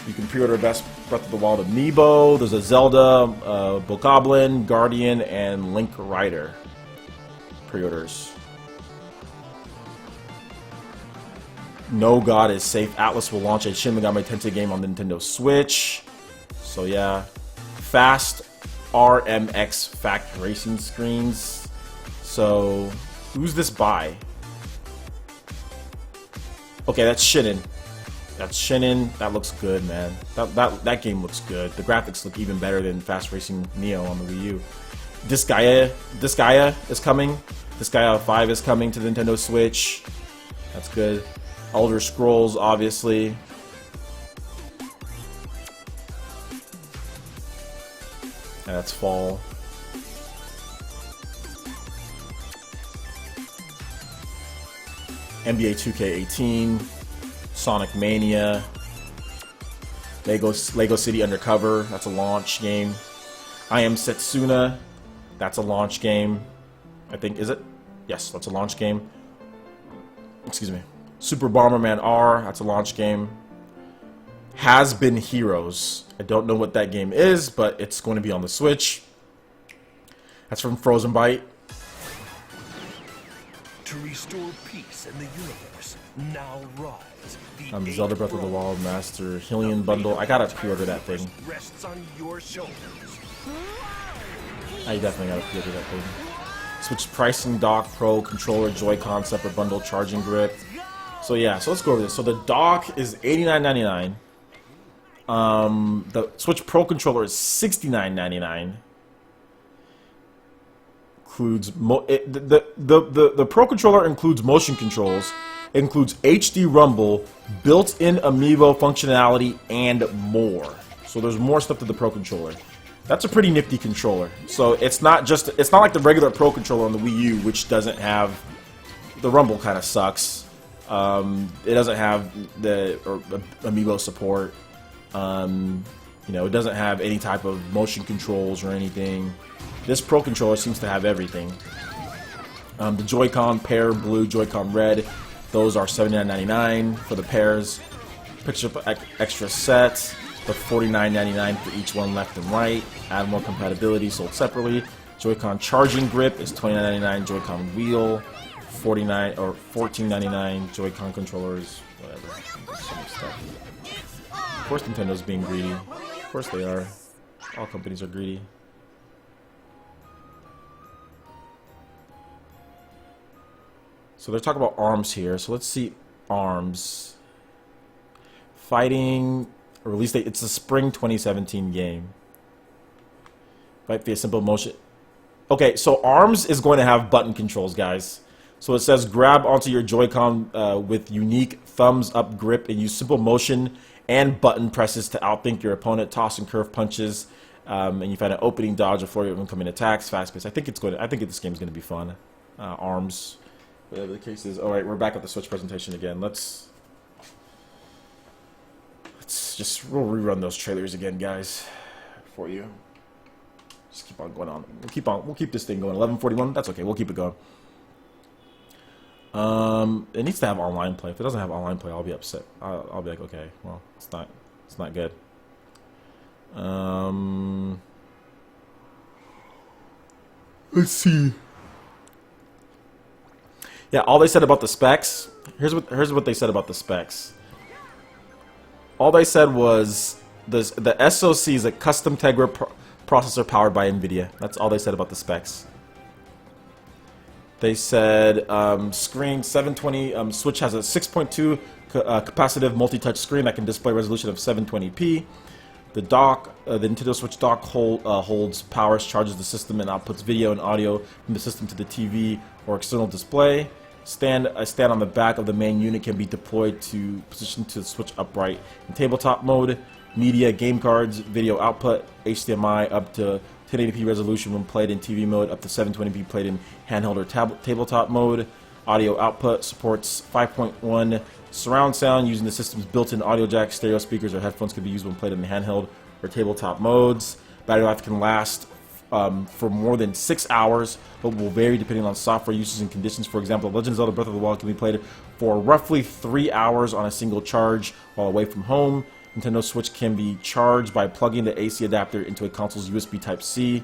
You can pre-order Best Breath of the Wild Amiibo. There's a Zelda, Bokoblin, Guardian, and Link Rider pre-orders. No God is safe. Atlas will launch a Shin Megami Tensei game on the Nintendo Switch. So yeah. Fast RMX Fact Racing screens. So, who's this by? Okay, that's Shinin. That's Shinin. That looks good, man. That game looks good. The graphics look even better than Fast Racing Neo on the Wii U. Disgaea is coming. Disgaea 5 is coming to the Nintendo Switch. That's good. Elder Scrolls, obviously. Yeah, that's fall. NBA 2K18, Sonic Mania, Lego City Undercover, that's a launch game. I Am Setsuna, that's a launch game. I think, is it? Yes, that's a launch game. Excuse me. Super Bomberman R, that's a launch game. Has Been Heroes. I don't know what that game is, but it's going to be on the Switch. That's from Frozen Byte. To restore peace in the universe, now rise. The Zelda Breath of the Wild Master Hylian bundle. I gotta pre-order that thing. Rests on your shoulders. I definitely gotta pre-order that thing. Switch pricing, dock, Pro, controller, Joy-Con, separate bundle, charging grip. So yeah, so let's go over this. So the dock is $89.99. The Switch Pro controller is $69.99. Includes the Pro controller includes motion controls, includes HD rumble, built-in amiibo functionality, and more. So there's more stuff to the Pro controller. That's a pretty nifty controller. So it's not like the regular Pro controller on the Wii U, which doesn't have the rumble. Kind of sucks. It doesn't have the amiibo support. You know, it doesn't have any type of motion controls or anything. This Pro controller seems to have everything. The Joy-Con pair blue, Joy-Con red, those are $79.99 for the pairs. Picture extra set, the $49.99 for each one left and right. Add more compatibility, sold separately. Joy-Con charging grip is $29.99. Joy-Con wheel, $49 or $14.99. Joy-Con controllers, whatever. So much stuff. Of course, Nintendo's being greedy. Of course they are. All companies are greedy. So they're talking about ARMS here. So let's see ARMS. Fighting release date. It's a spring 2017 game. Fight via simple motion. Okay, so ARMS is going to have button controls, guys. So it says grab onto your Joy-Con with unique thumbs up grip and use simple motion and button presses to outthink your opponent. Toss and curve punches, and you find an opening, dodge, or for your incoming attacks. Fast pace. I think this game is going to be fun. ARMS. Whatever the case is. Alright, we're back at the Switch presentation again. Let's we'll rerun those trailers again, guys, for you. Just keep on going on. We'll keep this thing going. 11:41. That's okay. We'll keep it going. It needs to have online play. If it doesn't have online play, I'll be upset. I'll be like, okay, well, it's not good. Let's see. Yeah, all they said about the specs. Here's what they said about the specs. All they said was the SoC is a custom Tegra processor powered by NVIDIA. That's all they said about the specs. They said screen 720. Switch has a 6.2 capacitive multi-touch screen that can display resolution of 720p. The dock, the Nintendo Switch dock holds, powers, charges the system, and outputs video and audio from the system to the TV or external display. A stand on the back of the main unit can be deployed to position to switch upright in tabletop mode. Media, game cards, video output, HDMI up to 1080p resolution when played in TV mode, up to 720p played in handheld or tabletop mode. audio output. Supports 5.1 surround sound using the system's built-in audio jack. Stereo speakers or headphones can be used when played in handheld or tabletop modes. Battery life can last for more than 6 hours, but will vary depending on software uses and conditions. For example, Legend of Zelda Breath of the Wild can be played for roughly 3 hours on a single charge while away from home. Nintendo Switch can be charged by plugging the AC adapter into a console's USB Type-C.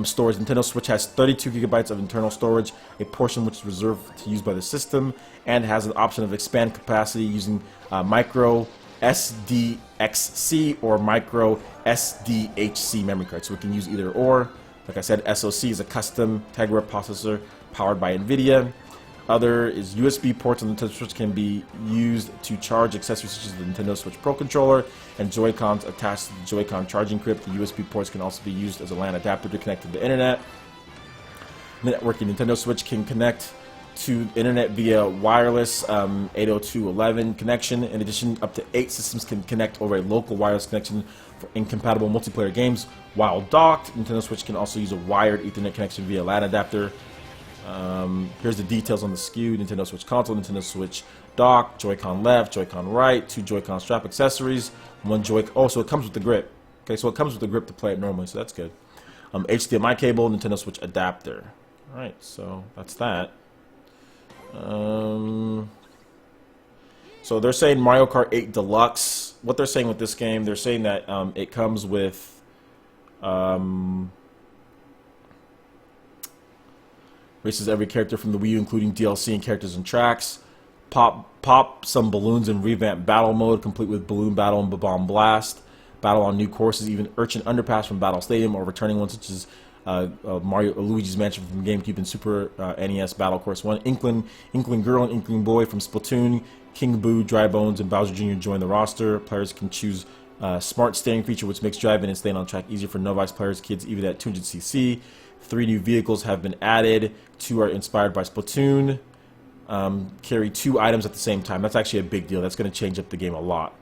Storage. Nintendo Switch has 32 gigabytes of internal storage, a portion which is reserved to use by the system, and has an option of expand capacity using micro SDXC or micro SDHC memory card. So we can use either or. Like I said, SoC is a custom Tegra processor powered by NVIDIA. Other is USB ports on the Nintendo Switch can be used to charge accessories such as the Nintendo Switch Pro Controller and Joy-Cons attached to the Joy-Con charging crypt. The USB ports can also be used as a LAN adapter to connect to the internet. Networking. Nintendo Switch can connect to the internet via wireless 802.11 connection. In addition, up to 8 systems can connect over a local wireless connection for incompatible multiplayer games. While docked, Nintendo Switch can also use a wired Ethernet connection via LAN adapter. Here's the details on the SKU: Nintendo Switch console, Nintendo Switch dock, Joy-Con left, Joy-Con right, 2 Joy-Con strap accessories, 1 Joy. Oh, so it comes with the grip. Okay, so it comes with the grip to play it normally, so that's good. HDMI cable, Nintendo Switch adapter. All right, so that's that. So they're saying Mario Kart 8 Deluxe. What they're saying with this game, they're saying that it comes with races every character from the Wii U, including DLC and characters and tracks. Pop some balloons and revamp battle mode, complete with Balloon Battle and Bomb Blast. Battle on new courses, even Urchin Underpass from Battle Stadium, or returning ones such as Luigi's Mansion from GameCube and Super NES Battle Course 1. Inkling Girl and Inkling Boy from Splatoon. King Boo, Dry Bones, and Bowser Jr. join the roster. Players can choose Smart Steering feature, which makes driving and staying on track easier for novice players, kids even at 200cc. 3 new vehicles have been added. 2 are inspired by Splatoon. Carry 2 items at the same time. That's actually a big deal. That's going to change up the game a lot.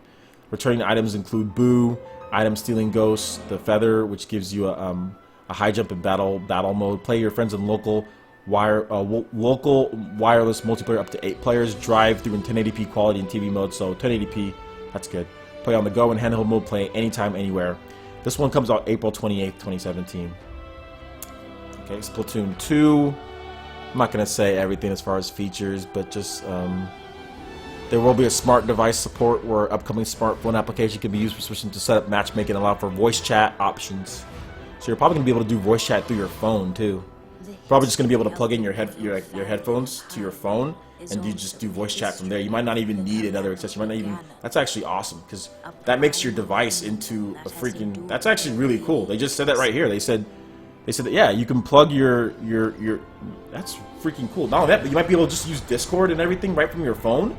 Returning items include Boo, Item Stealing Ghost, the Feather, which gives you a high jump in battle mode. Play your friends in local wireless multiplayer up to 8 players. Drive through in 1080p quality and TV mode, so 1080p, that's good. Play on the go in handheld mode, play anytime, anywhere. This one comes out April 28th, 2017. Okay, Splatoon 2. I'm not going to say everything as far as features, but just there will be a smart device support where upcoming smartphone application can be used for switching to set up matchmaking and allow for voice chat options. So you're probably going to be able to do voice chat through your phone too. Probably just going to be able to plug in your headphones to your phone and you just do voice chat from there. You might not even need another accessory. You might not even. That's actually awesome because that makes your device into a freaking. That's actually really cool. They just said that right here. They said that yeah, you can plug your. That's freaking cool. Not only that, but you might be able to just use Discord and everything right from your phone.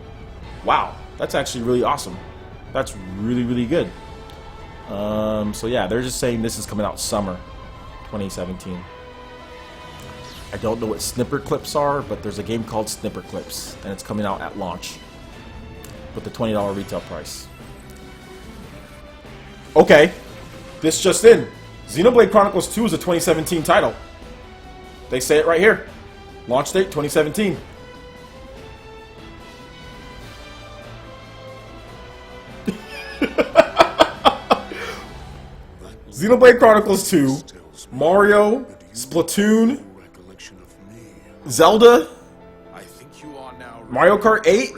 Wow, that's actually really awesome. That's really, really good. So yeah, they're just saying this is coming out summer 2017. I don't know what Snipper Clips are, but there's a game called Snipper Clips, and it's coming out at launch with the $20 retail price. Okay, this just in. Xenoblade Chronicles 2 is a 2017 title. They say it right here. Launch date 2017. Xenoblade Chronicles 2, Mario, Splatoon, Zelda, Mario Kart 8,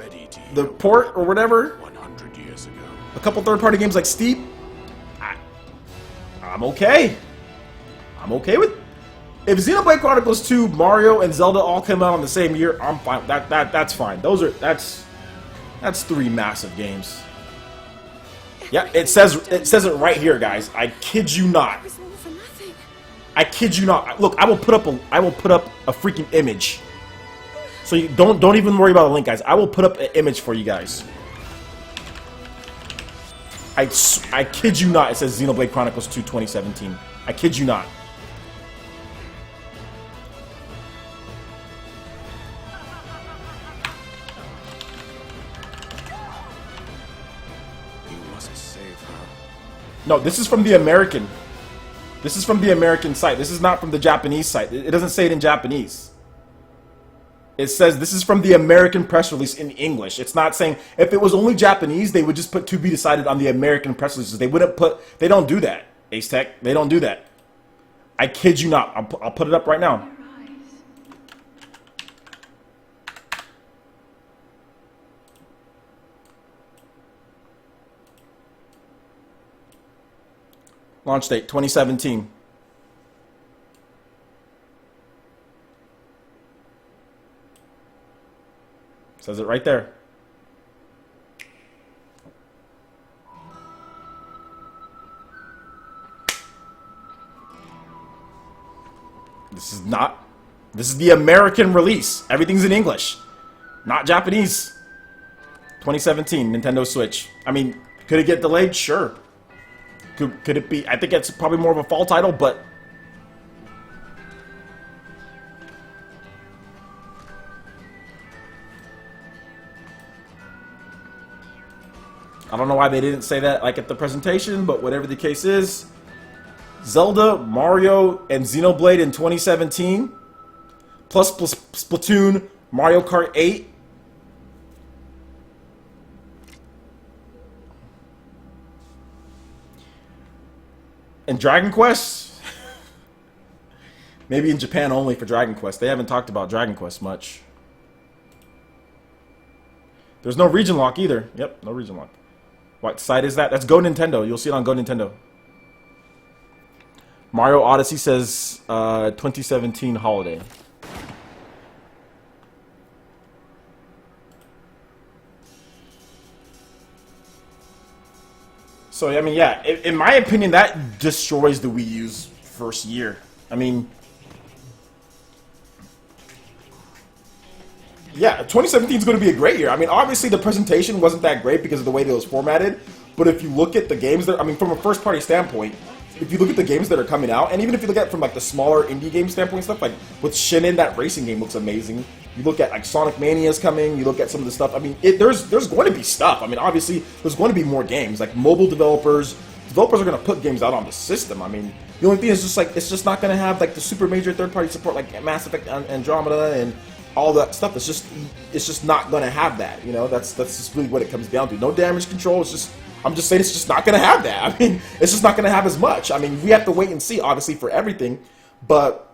the port or whatever, a couple third-party games like Steep. I'm okay. I'm okay with. If Xenoblade Chronicles 2, Mario, and Zelda all come out on the same year, I'm fine. That's fine. That's 3 massive games. Yeah, it says it right here, guys. I kid you not. I kid you not. Look, I will put up a freaking image. So you don't even worry about the link, guys. I will put up an image for you guys. I kid you not. It says Xenoblade Chronicles 2 2017. I kid you not. No, this is from the American. This is from the American site. This is not from the Japanese site. It doesn't say it in Japanese. It says this is from the American press release in English. It's not saying if it was only Japanese, they would just put to be decided on the American press releases. They wouldn't put. They don't do that. Ace Tech. They don't do that. I kid you not. I'll put it up right now. Launch date 2017. Says it right there. This is the American release. Everything's in English, not Japanese. 2017 Nintendo Switch. I mean, could it get delayed? Sure. Could it be? I think it's probably more of a fall title, but I don't know why they didn't say that like at the presentation, but whatever the case is, Zelda, Mario, and Xenoblade in 2017, plus Splatoon, Mario Kart 8. And Dragon Quest? Maybe in Japan only for Dragon Quest. They haven't talked about Dragon Quest much. There's no region lock either. Yep, no region lock. What site is that? That's Go Nintendo. You'll see it on Go Nintendo. Mario Odyssey says 2017 holiday. So, I mean, yeah, in my opinion, that destroys the Wii U's first year. I mean, yeah, 2017 is going to be a great year. I mean, obviously the presentation wasn't that great because of the way that it was formatted. But if you look at the games that, I mean, from a first-party standpoint, if you look at the games that are coming out, and even if you look at it from like the smaller indie game standpoint stuff, like with Shinin, that racing game looks amazing. You look at like Sonic Mania's coming. You look at some of the stuff. I mean, there's going to be stuff. I mean, obviously there's going to be more games. Like mobile developers are going to put games out on the system. I mean, the only thing is just like it's just not going to have like the super major third-party support like Mass Effect Andromeda and all that stuff. It's just not going to have that. You know, that's just really what it comes down to. No damage control. It's just. I'm just saying it's just not going to have that. I mean, it's just not going to have as much. I mean, we have to wait and see, obviously, for everything. But,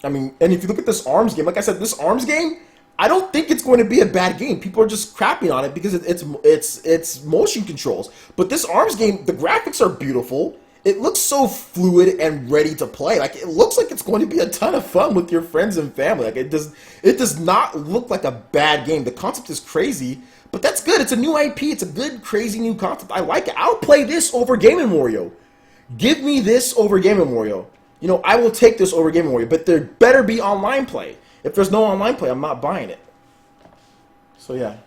I mean, and if you look at this ARMS game, like I said, this ARMS game, I don't think it's going to be a bad game. People are just crapping on it because it's motion controls. But this ARMS game, the graphics are beautiful. It looks so fluid and ready to play. Like, it looks like it's going to be a ton of fun with your friends and family. Like, it does not look like a bad game. The concept is crazy. But that's good. It's a new IP. It's a good, crazy new concept. I like it. I'll play this over Game & Wario. Give me this over Game & Wario. You know, I will take this over Game & Wario. But there better be online play. If there's no online play, I'm not buying it. So, yeah.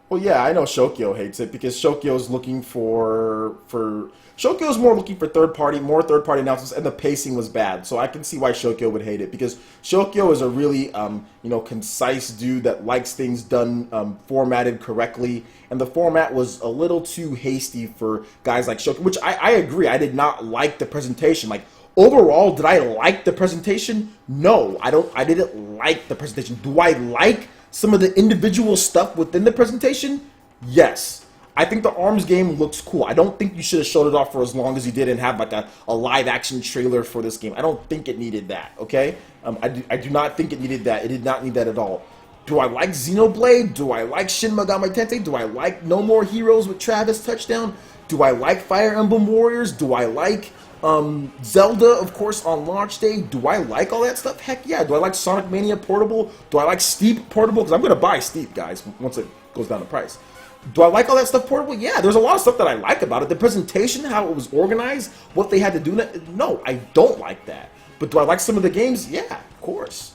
Well, yeah, I know Shokyo hates it because Shokyo's looking Shokyo's more looking for more third-party announcements, and the pacing was bad. So I can see why Shokyo would hate it because Shokyo is a really, concise dude that likes things done formatted correctly, and the format was a little too hasty for guys like Shokyo, which I agree. I did not like the presentation. Like, overall, did I like the presentation? No, I didn't like the presentation. Do I like some of the individual stuff within the presentation? Yes. I think the ARMS game looks cool. I don't think you should have showed it off for as long as you did and have like a live action trailer for this game. I don't think it needed that, okay? I do not think it needed that. It did not need that at all. Do I like Xenoblade? Do I like Shin Megami Tensei? Do I like No More Heroes with Travis Touchdown? Do I like Fire Emblem Warriors? Do I like Zelda, of course, on launch day? Do I like all that stuff? Heck yeah. Do I like Sonic Mania Portable? Do I like Steep Portable? Because I'm going to buy Steep, guys, once it goes down in price. Do I like all that stuff portable? Yeah, there's a lot of stuff that I like about it. The presentation, how it was organized, what they had to do. No, I don't like that. But do I like some of the games? Yeah, of course.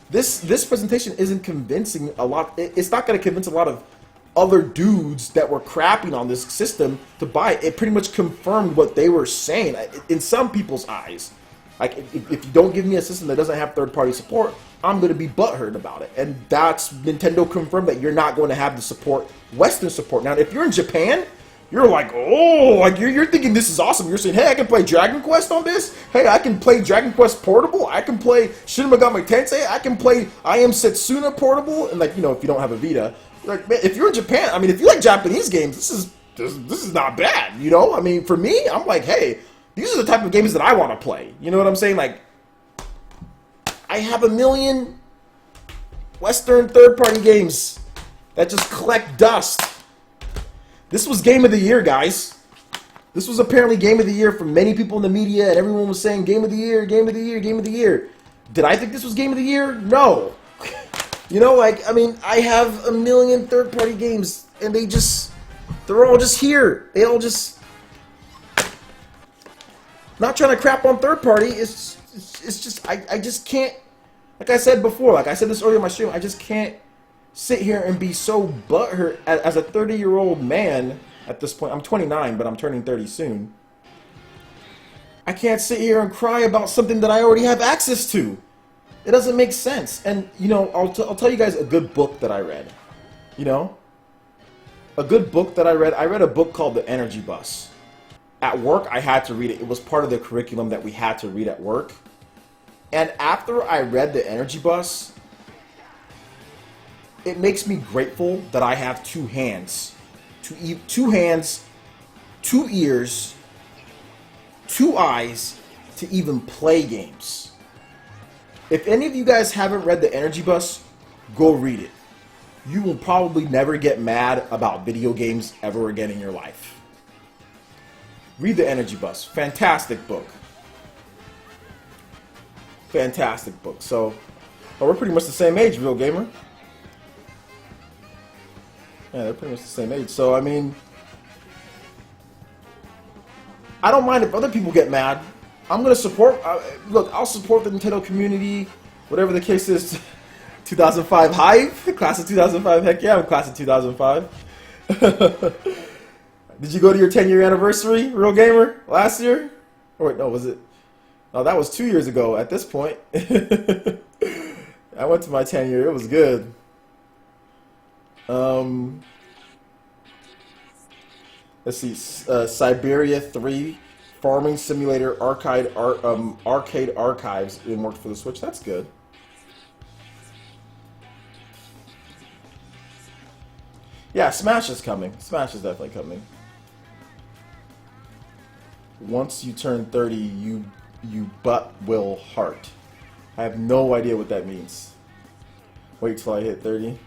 This presentation isn't convincing a lot. It's not going to convince a lot of other dudes that were crapping on this system to buy it. It pretty much confirmed what they were saying in some people's eyes. Like, if you don't give me a system that doesn't have third-party support, I'm going to be butthurt about it. And that's Nintendo confirmed that you're not going to have the support, Western support. Now, if you're in Japan, you're like, oh, like you're thinking this is awesome. You're saying, hey, I can play Dragon Quest on this. Hey, I can play Dragon Quest Portable. I can play Shin Megami Tensei. I can play I Am Setsuna Portable. And like, you know, if you don't have a Vita, like, man, if you're in Japan, I mean, if you like Japanese games, this is not bad. You know, I mean, for me, I'm like, hey, these are the type of games that I want to play. You know what I'm saying? Like, I have a million Western third-party games that just collect dust. This was Game of the Year, guys. This was apparently Game of the Year for many people in the media, and everyone was saying Game of the Year, Game of the Year, Game of the Year. Did I think this was Game of the Year? No. You know, like, I mean, I have a million third-party games, and they're all just here. They all just... Not trying to crap on third-party, it's just, I just can't... Like I said before, like I said this earlier in my stream, I just can't sit here and be so butthurt as a 30-year-old man at this point. I'm 29, but I'm turning 30 soon. I can't sit here and cry about something that I already have access to. It doesn't make sense. And, you know, I'll tell you guys a good book that I read. You know? A good book that I read. I read a book called The Energy Bus. At work, I had to read it. It was part of the curriculum that we had to read at work. And after I read The Energy Bus, it makes me grateful that I have two hands. Two hands, 2 ears, 2 eyes to even play games. If any of you guys haven't read The Energy Bus, go read it. You will probably never get mad about video games ever again in your life. Read The Energy Bus. Fantastic book. Fantastic book. So, we're pretty much the same age, Real Gamer. Yeah, they're pretty much the same age. So, I mean, I don't mind if other people get mad. I'm going to support, look, I'll support the Nintendo community, whatever the case is. 2005 Hive, class of 2005, heck yeah, I'm class of 2005. Did you go to your 10-year anniversary, Real Gamer, last year? Or wait, no, was it? No, that was 2 years ago at this point. I went to my 10-year, it was good. Let's see, Siberia 3 Farming Simulator Arcade Archives. It worked for the Switch. That's good. Yeah, Smash is coming. Smash is definitely coming. Once you turn 30, you butt will heart. I have no idea what that means. Wait till I hit 30.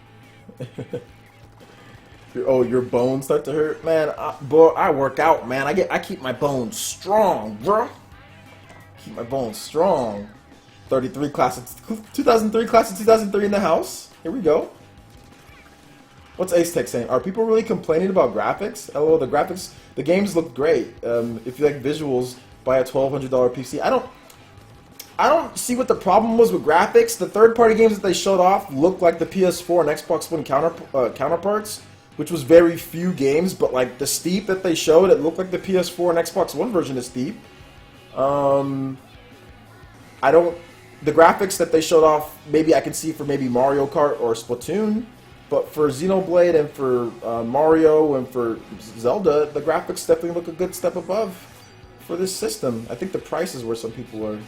Your bones start to hurt, man. Boy, I work out, man. I keep my bones strong, bro. Keep my bones strong. 33 class of 2003, class of 2003 in the house. Here we go. What's Ace Tech saying? Are people really complaining about graphics? Oh, the graphics, the games look great. If you like visuals, buy a $1,200 PC. I don't see what the problem was with graphics. The third-party games that they showed off looked like the PS4 and Xbox One counterparts, which was very few games. But like the Steep that they showed, it looked like the PS4 and Xbox One version of Steep. The graphics that they showed off, maybe I can see for maybe Mario Kart or Splatoon. But for Xenoblade and for Mario and for Zelda, the graphics definitely look a good step above for this system. I think the price is where some people are.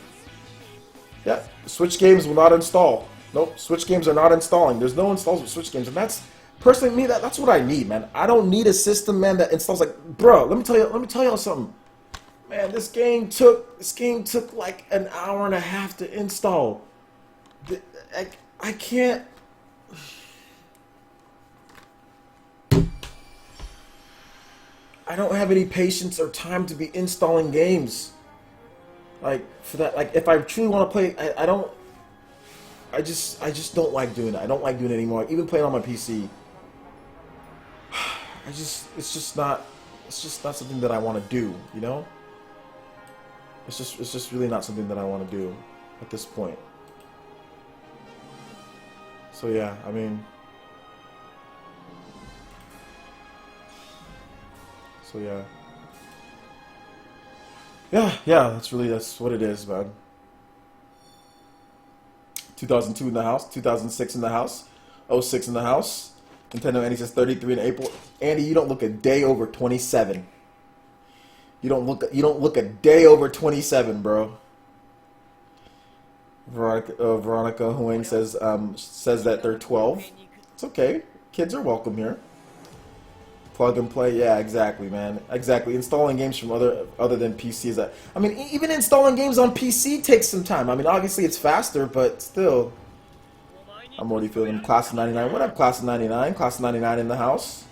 Yeah, Switch games will not install. Nope, Switch games are not installing. There's no installs with Switch games, and that's personally me. That's what I need, man. I don't need a system, man, that installs like, bro. Let me tell y'all something, man. This game took like an hour and a half to install. I can't. I don't have any patience or time to be installing games. Like, for that, like, if I truly want to play, I just don't like doing it. I don't like doing it anymore. Even playing on my PC. It's just not something that I want to do, you know? It's just really not something that I want to do at this point. So yeah, I mean. So yeah, that's what it is, man. 2002 in the house, 2006 in the house, 06 in the house, Nintendo Andy says 33 in April. Andy, you don't look a day over 27. You don't look a day over 27, bro. Veronica Huang says that they're 12. It's okay. Kids are welcome here. Plug and play, yeah, exactly, man. Exactly. Installing games from other than PC is that. I mean, even installing games on PC takes some time. I mean, obviously it's faster, but still. I'm already feeling Class of 99. What up, Class of 99? Class of 99 in the house.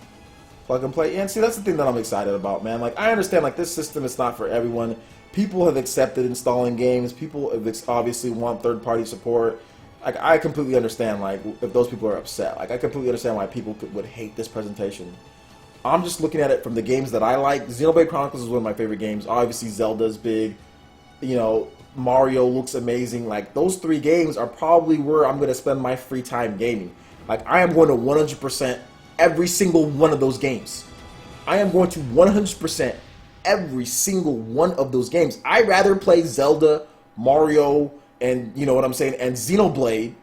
Plug and play. Yeah, and see, that's the thing that I'm excited about, man. Like, I understand, like, this system is not for everyone. People have accepted installing games. People obviously want third-party support. Like, I completely understand, like, if those people are upset. Like, I completely understand why people would hate this presentation. I'm just looking at it from the games that I like. Xenoblade Chronicles is one of my favorite games. Obviously, Zelda's big. You know, Mario looks amazing. Like, those 3 games are probably where I'm going to spend my free time gaming. Like, I am going to 100% every single one of those games. I am going to 100% every single one of those games. I'd rather play Zelda, Mario, and, you know what I'm saying, and Xenoblade,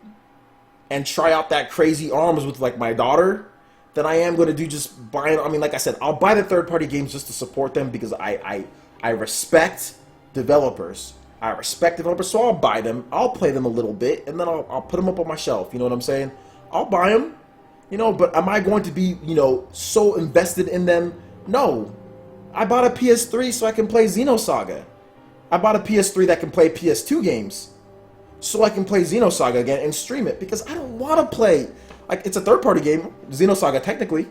and try out that crazy arms with, like, my daughter, than I am going to do just buying. I mean, like I said, I'll buy the third-party games just to support them because I respect developers. I respect developers, so I'll buy them. I'll play them a little bit, and then I'll put them up on my shelf. You know what I'm saying? I'll buy them, you know, but am I going to be, you know, so invested in them? No. I bought a PS3 so I can play Xenosaga. I bought a PS3 that can play PS2 games so I can play Xenosaga again and stream it because I don't want to play. Like, it's a third-party game, Xenosaga technically,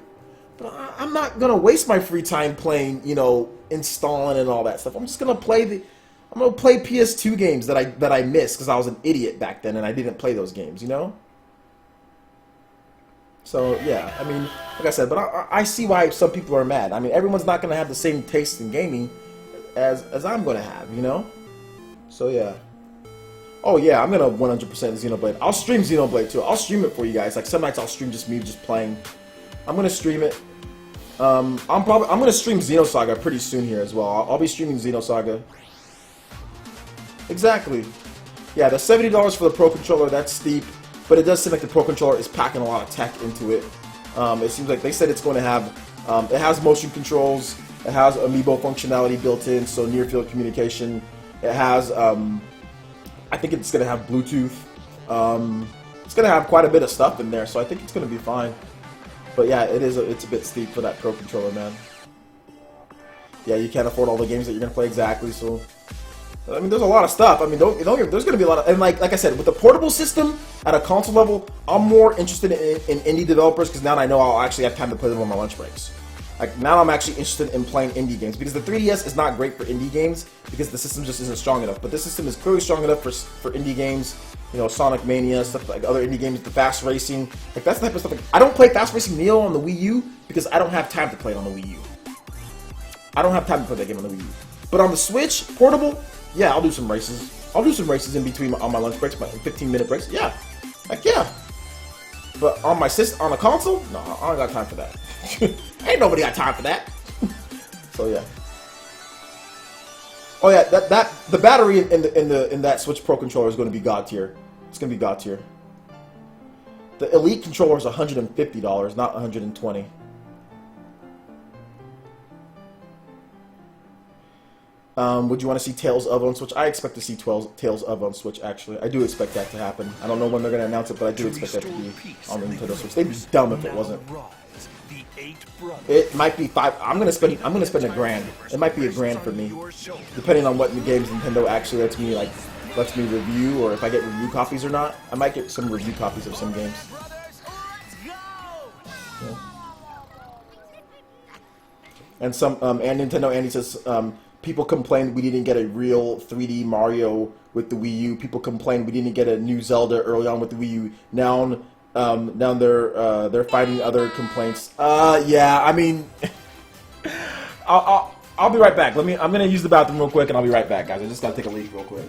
but I'm not gonna waste my free time playing, you know, installing and all that stuff. I'm just gonna play PS2 games that I missed because I was an idiot back then and I didn't play those games, you know. So yeah, I mean, like I said, but I see why some people are mad. I mean, everyone's not gonna have the same taste in gaming as I'm gonna have, you know. So yeah. Oh yeah, I'm gonna 100% Xenoblade. I'll stream Xenoblade too. I'll stream it for you guys. Like some nights I'll stream just me just playing. I'm gonna stream it. I'm gonna stream Xenosaga pretty soon here as well. I'll be streaming Xenosaga. Exactly. Yeah, the $70 for the Pro Controller, that's steep, but it does seem like the Pro Controller is packing a lot of tech into it. It seems like they said it's going to have, it has motion controls, it has amiibo functionality built in, so near field communication. It has, I think it's going to have Bluetooth. It's going to have quite a bit of stuff in there, so I think it's going to be fine. But yeah, it's a bit steep for that Pro Controller, man. Yeah, you can't afford all the games that you're going to play exactly, so... I mean, there's a lot of stuff. I mean, there's going to be a lot of... And like I said, with the portable system at a console level, I'm more interested in indie developers because now I know I'll actually have time to play them on my lunch breaks. Like, now I'm actually interested in playing indie games because the 3DS is not great for indie games because the system just isn't strong enough. But this system is clearly strong enough for indie games, you know, Sonic Mania, stuff like other indie games, the fast racing. Like, that's the type of stuff. Like, I don't play Fast Racing Neo on the Wii U because I don't have time to play it on the Wii U. I don't have time to play that game on the Wii U. But on the Switch, portable, yeah, I'll do some races. I'll do some races in between on my lunch breaks, my 15-minute breaks. Yeah, heck yeah. But on my on a console, no, I don't got time for that. Ain't nobody got time for that. So yeah. Oh yeah, the battery in that Switch Pro controller is going to be God tier. It's going to be God tier. The Elite controller is $150, not $120. Would you want to see Tales of on Switch? I expect to see Tales of on Switch, actually. I do expect that to happen. I don't know when they're going to announce it, but I do expect that to be on the Nintendo Switch. They'd be dumb if it wasn't. It might be $5. I'm gonna spend $1,000. It might be $1,000 for me, depending on what games Nintendo actually lets me review, or if I get review copies or not. I might get some review copies of some games. Yeah. And Nintendo Andy says people complained we didn't get a real 3D Mario with the Wii U. People complained we didn't get a new Zelda early on with the Wii U. Now they're fighting other complaints. Yeah, I mean, I'll be right back. I'm gonna use the bathroom real quick, and I'll be right back, guys. I just gotta take a leak real quick.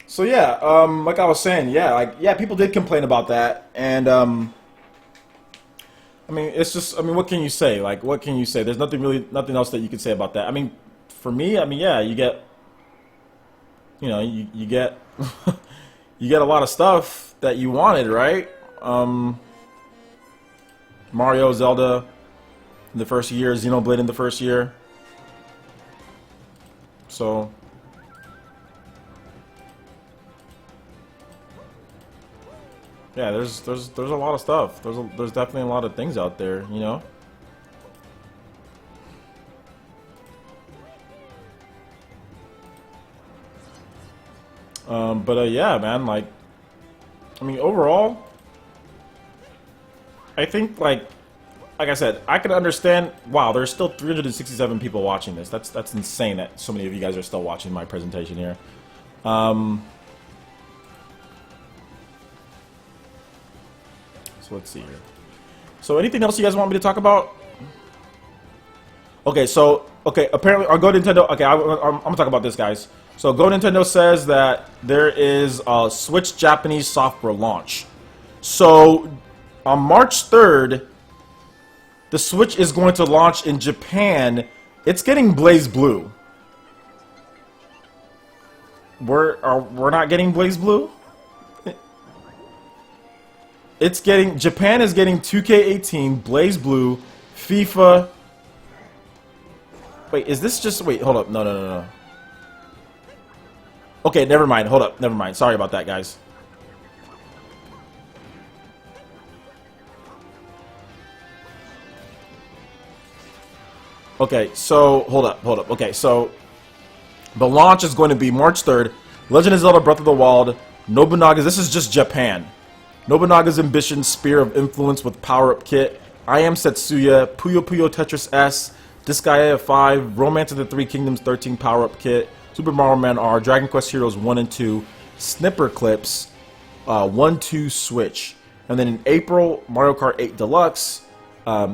So yeah, like I was saying, yeah, people did complain about that, and I mean, it's just, I mean, what can you say? Like, what can you say? There's nothing else that you can say about that. I mean, for me, I mean, yeah, you get, you know, you get, you get a lot of stuff that you wanted, right? Mario, Zelda in the first year, Xenoblade in the first year. So. Yeah, there's a lot of stuff. There's definitely a lot of things out there, you know. Yeah, man, like, I mean, overall, I think, like I said, I can understand. Wow, there's still 367 people watching this. That's insane that so many of you guys are still watching my presentation here. So let's see here. So anything else you guys want me to talk about? Okay, apparently, or Go Nintendo. Okay, I'm gonna talk about this, guys. So Go Nintendo says that there is a Switch Japanese software launch. So on March 3rd, the Switch is going to launch in Japan. It's getting Blaze Blue. We're not getting Blaze Blue? It's getting, Japan is getting 2K18, Blaze Blue, FIFA. Wait, is this just, wait, hold up. No. Okay, never mind. Hold up. Never mind. Sorry about that, guys. Okay, so, hold up. Okay, so, the launch is going to be March 3rd. Legend of Zelda Breath of the Wild, Nobunaga's, this is just Japan. Nobunaga's Ambition, Spear of Influence with Power-Up Kit, I Am Setsuya, Puyo Puyo Tetris S, Disgaea 5, Romance of the Three Kingdoms 13 Power-Up Kit, Super Mario Man R, Dragon Quest Heroes 1 and 2, Snipper Clips, 1-2 Switch. And then in April, Mario Kart 8 Deluxe,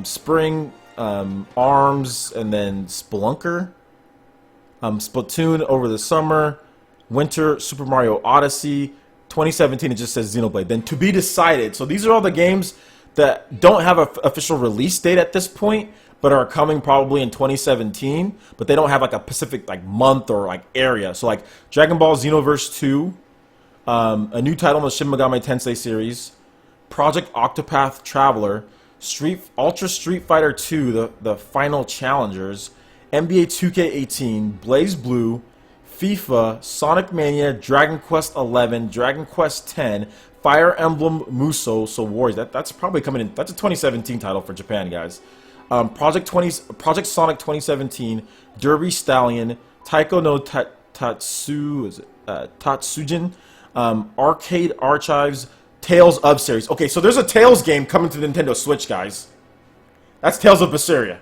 Spring, ARMS, and then Spelunker, Splatoon over the summer, Winter, Super Mario Odyssey, 2017, it just says Xenoblade. Then to be decided. So these are all the games that don't have an official release date at this point, but are coming probably in 2017. But they don't have like a specific like month or like area. So like Dragon Ball Xenoverse 2, a new title in the Shin Megami Tensei series, Project Octopath Traveler, Ultra Street Fighter 2, the Final Challengers, NBA 2K18, Blaze Blue, FIFA, Sonic Mania, Dragon Quest 11, Dragon Quest 10, Fire Emblem Muso, so Warriors. That's probably coming in. That's a 2017 title for Japan, guys. Project Sonic 2017, Derby Stallion, Taiko no Tatsujin, Arcade Archives, Tales of series. Okay, so there's a Tales game coming to the Nintendo Switch, guys. That's Tales of Berseria.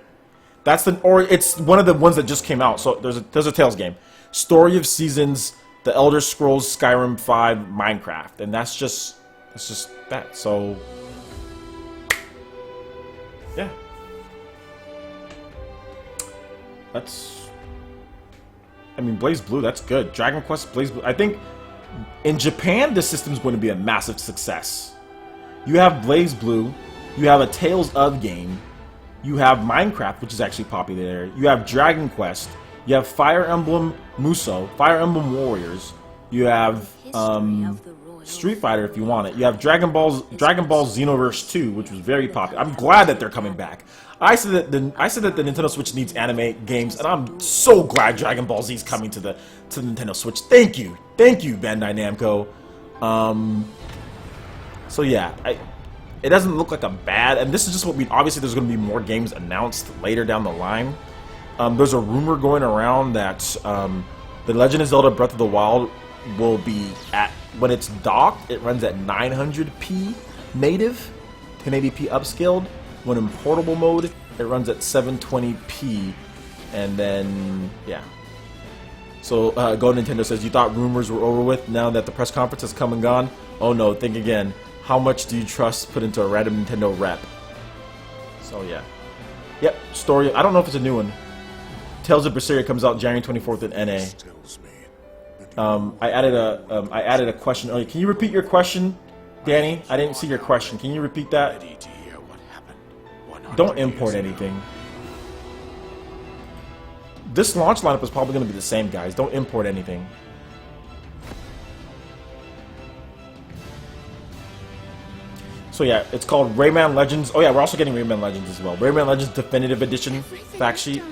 It's one of the ones that just came out. So there's a Tales game. Story of Seasons, The Elder Scrolls, Skyrim 5, Minecraft, and that's just that. So yeah, I mean, Blaze Blue, that's good. Dragon Quest, Blaze Blue. I think in Japan this system's going to be a massive success. You have Blaze Blue, you have a Tales of game, you have Minecraft, which is actually popular there. You have Dragon Quest. You have Fire Emblem Muso, Fire Emblem Warriors. You have Street Fighter if you want it. You have Dragon Ball Xenoverse 2, which was very popular. I'm glad that they're coming back. I said that the Nintendo Switch needs anime games, and I'm so glad Dragon Ball Z is coming to the Nintendo Switch. Thank you, Bandai Namco. So yeah, it doesn't look like a bad, and this is just what obviously there's going to be more games announced later down the line. There's a rumor going around that The Legend of Zelda Breath of the Wild will be when it's docked, it runs at 900p native, 1080p upscaled. When in portable mode, it runs at 720p, and then yeah. So Go Nintendo says, you thought rumors were over with. Now that the press conference has come and gone, oh no, think again. How much do you trust put into a random Nintendo rep? So yeah. Yep, story. I don't know if it's a new one. Tales of Berseria comes out January 24th in NA. Tells me that I added a question earlier. Can you repeat your question, Danny? I didn't see your question. Can you repeat that? Don't import anything. This launch lineup is probably going to be the same, guys. Don't import anything. So yeah, it's called Rayman Legends. Oh yeah, we're also getting Rayman Legends as well. Rayman Legends Definitive Edition fact sheet.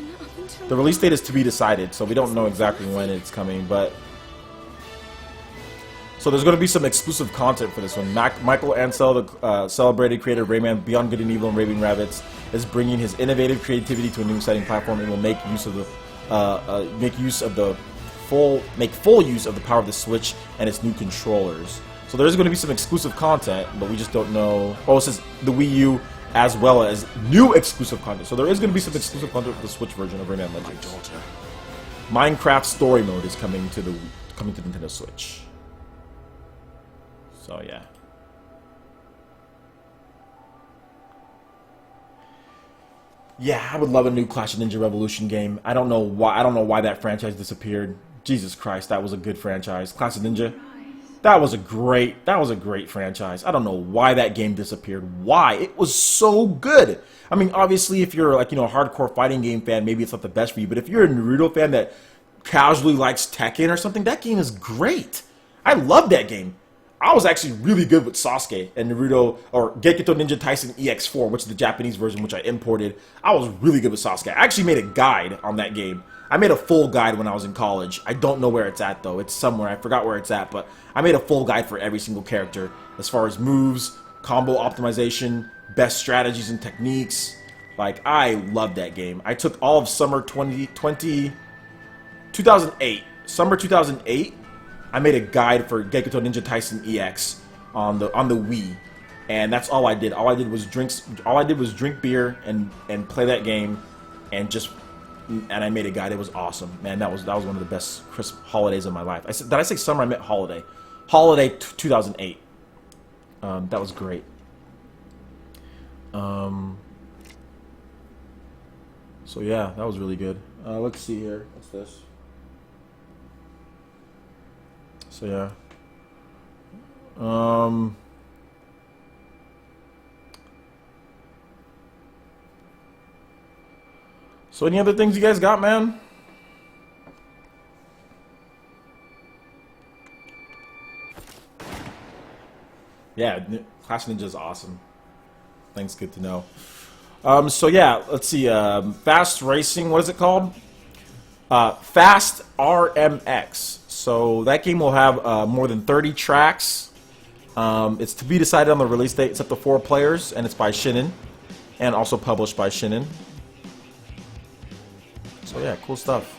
The release date is to be decided, so we don't know exactly when it's coming, but... So there's going to be some exclusive content for this one. Michael Ansel, the celebrated creator of Rayman, Beyond Good and Evil, and Raving Rabbits, is bringing his innovative creativity to a new exciting platform and will make full use of the power of the Switch and its new controllers. So there's going to be some exclusive content, but we just don't know. Oh, it says the Wii U as well as new exclusive content. So there is going to be some exclusive content for the Switch version of Rayman Legends. Minecraft Story Mode is coming to Nintendo Switch. So yeah. Yeah, I would love a new Clash of Ninja Revolution game. I don't know why that franchise disappeared. Jesus Christ, that was a good franchise. Clash of Ninja. That was a great franchise. I don't know why that game disappeared. Why? It was so good. I mean, obviously, if you're like, a hardcore fighting game fan, maybe it's not the best for you. But if you're a Naruto fan that casually likes Tekken or something, that game is great. I love that game. I was actually really good with Sasuke and Naruto, or Gekito Ninja Tyson EX4, which is the Japanese version, which I imported. I was really good with Sasuke. I actually made a guide on that game. I made a full guide when I was in college. I don't know where it's at, though. It's somewhere. I forgot where it's at, but I made a full guide for every single character as far as moves, combo optimization, best strategies and techniques. Like, I love that game. I took all of summer 2008. Summer 2008, I made a guide for Gekito Ninja Tyson EX on the Wii, and that's all I did. All I did was drink beer and play that game, and I made a guide. It was awesome, man. That was one of the best crisp holidays of my life. Did I say summer? I meant holiday. Holiday 2008. That was great. So yeah, that was really good. Let's see here. What's this? So yeah. So any other things you guys got, man? Yeah, Clash Ninja is awesome. Thanks, good to know. So yeah, let's see. Fast Racing, what is it called? Fast RMX. So that game will have more than 30 tracks. It's to be decided on the release date. It's up to 4 players, and it's by Shinin, and also published by Shinin. So yeah, cool stuff.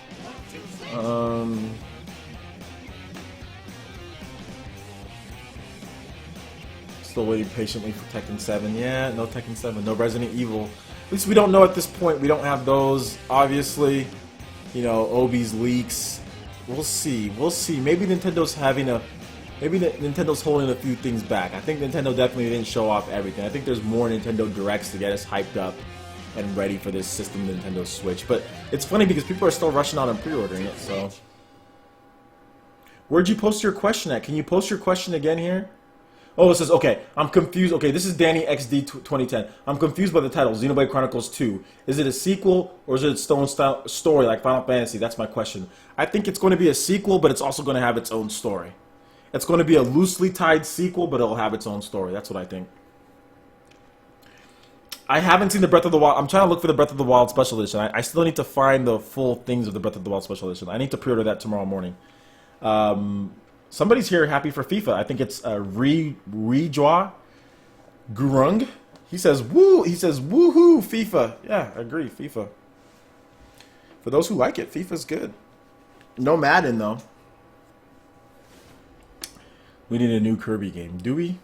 Still waiting patiently for Tekken 7. Yeah, no Tekken 7, no Resident Evil. At least we don't know at this point. We don't have those. Obviously, Obi's leaks. We'll see. We'll see. Maybe Nintendo's Nintendo's holding a few things back. I think Nintendo definitely didn't show off everything. I think there's more Nintendo Directs to get us hyped up and ready for this system, Nintendo Switch. But it's funny because people are still rushing out and pre-ordering it, so. Where'd you post your question at? Can you post your question again here? Oh, it says, okay, I'm confused. Okay, this is Danny XD 2010. I'm confused by the title, Xenoblade Chronicles 2. Is it a sequel or is it its own story like Final Fantasy? That's my question. I think it's going to be a sequel, but it's also going to have its own story. It's going to be a loosely tied sequel, but it'll have its own story. That's what I think. I haven't seen the Breath of the Wild. I'm trying to look for the Breath of the Wild Special Edition. I still need to find the full things of the Breath of the Wild Special Edition. I need to pre-order that tomorrow morning. Somebody's here happy for FIFA. I think it's Rijwa Gurung. He says woo. He says woohoo FIFA. Yeah, I agree. FIFA. For those who like it, FIFA's good. No Madden though. We need a new Kirby game. Do we?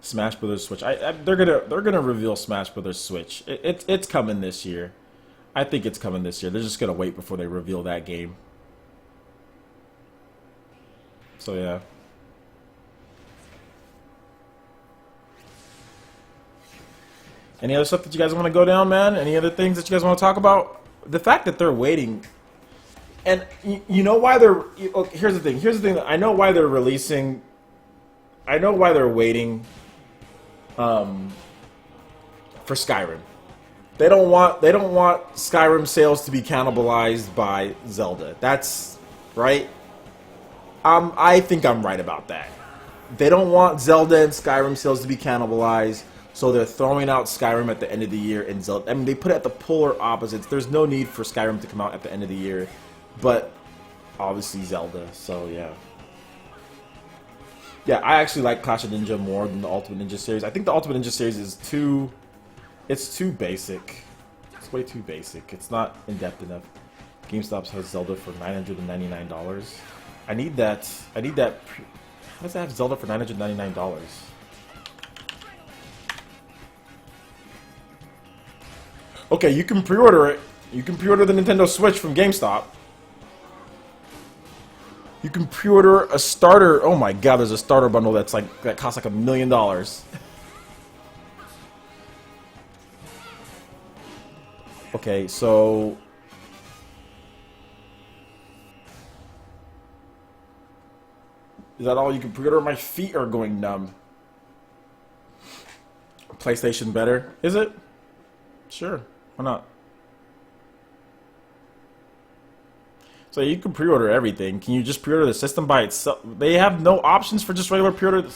Smash Brothers Switch. They're gonna reveal Smash Brothers Switch. It's coming this year. I think it's coming this year. They're just gonna wait before they reveal that game. So yeah. Any other stuff that you guys want to go down, man? Any other things that you guys want to talk about? The fact that they're waiting. And you know why they're... Okay, here's the thing. Here's the thing. I know why they're releasing... I know why they're waiting for Skyrim. They don't want Skyrim sales to be cannibalized by Zelda. That's right. I think I'm right about that. They don't want Zelda and Skyrim sales to be cannibalized, so they're throwing out Skyrim at the end of the year and Zelda. I mean, they put it at the polar opposites. There's no need for Skyrim to come out at the end of the year, but obviously Zelda. So yeah. Yeah, I actually like Clash of Ninja more than the Ultimate Ninja series. I think the Ultimate Ninja series is too basic. It's way too basic. It's not in-depth enough. GameStop has Zelda for $999. I need that. How does that have Zelda for $999? Okay, you can pre-order it. You can pre-order the Nintendo Switch from GameStop. You can pre-order a starter. Oh my god, there's a starter bundle that costs like $1 million. Okay, so is that all you can pre-order? My feet are going numb. PlayStation better? Is it? Sure, why not? So you can pre-order everything. Can you just pre-order the system by itself? They have no options for just regular pre-order.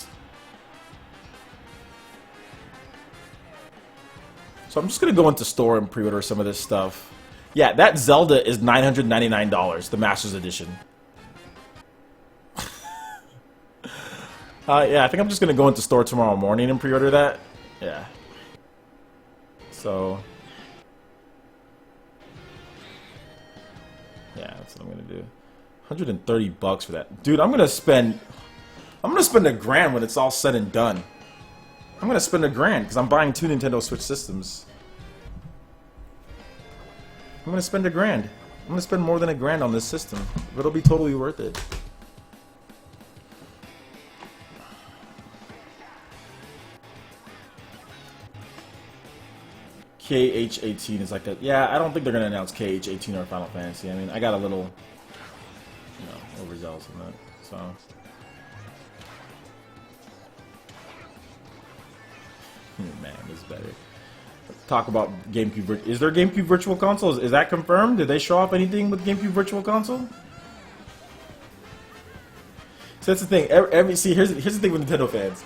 So I'm just gonna go into store and pre-order some of this stuff. Yeah, that Zelda is $999, the Master's Edition. Yeah, I think I'm just gonna go into store tomorrow morning and pre-order that. Yeah. So yeah, that's what I'm gonna do. $130 for that, dude. I'm gonna spend $1,000 when it's all said and done. I'm gonna spend $1,000 because I'm buying 2 Nintendo Switch systems. I'm gonna spend $1,000. I'm gonna spend more than $1,000 on this system. But it'll be totally worth it. KH18 is like a... Yeah, I don't think they're going to announce KH18 or Final Fantasy. I mean, I got a little, you know, overzealous in that, so... Man, this is better. Let's talk about GameCube. Is there GameCube Virtual Console? Is that confirmed? Did they show off anything with GameCube Virtual Console? So that's the thing. See, here's the thing with Nintendo fans.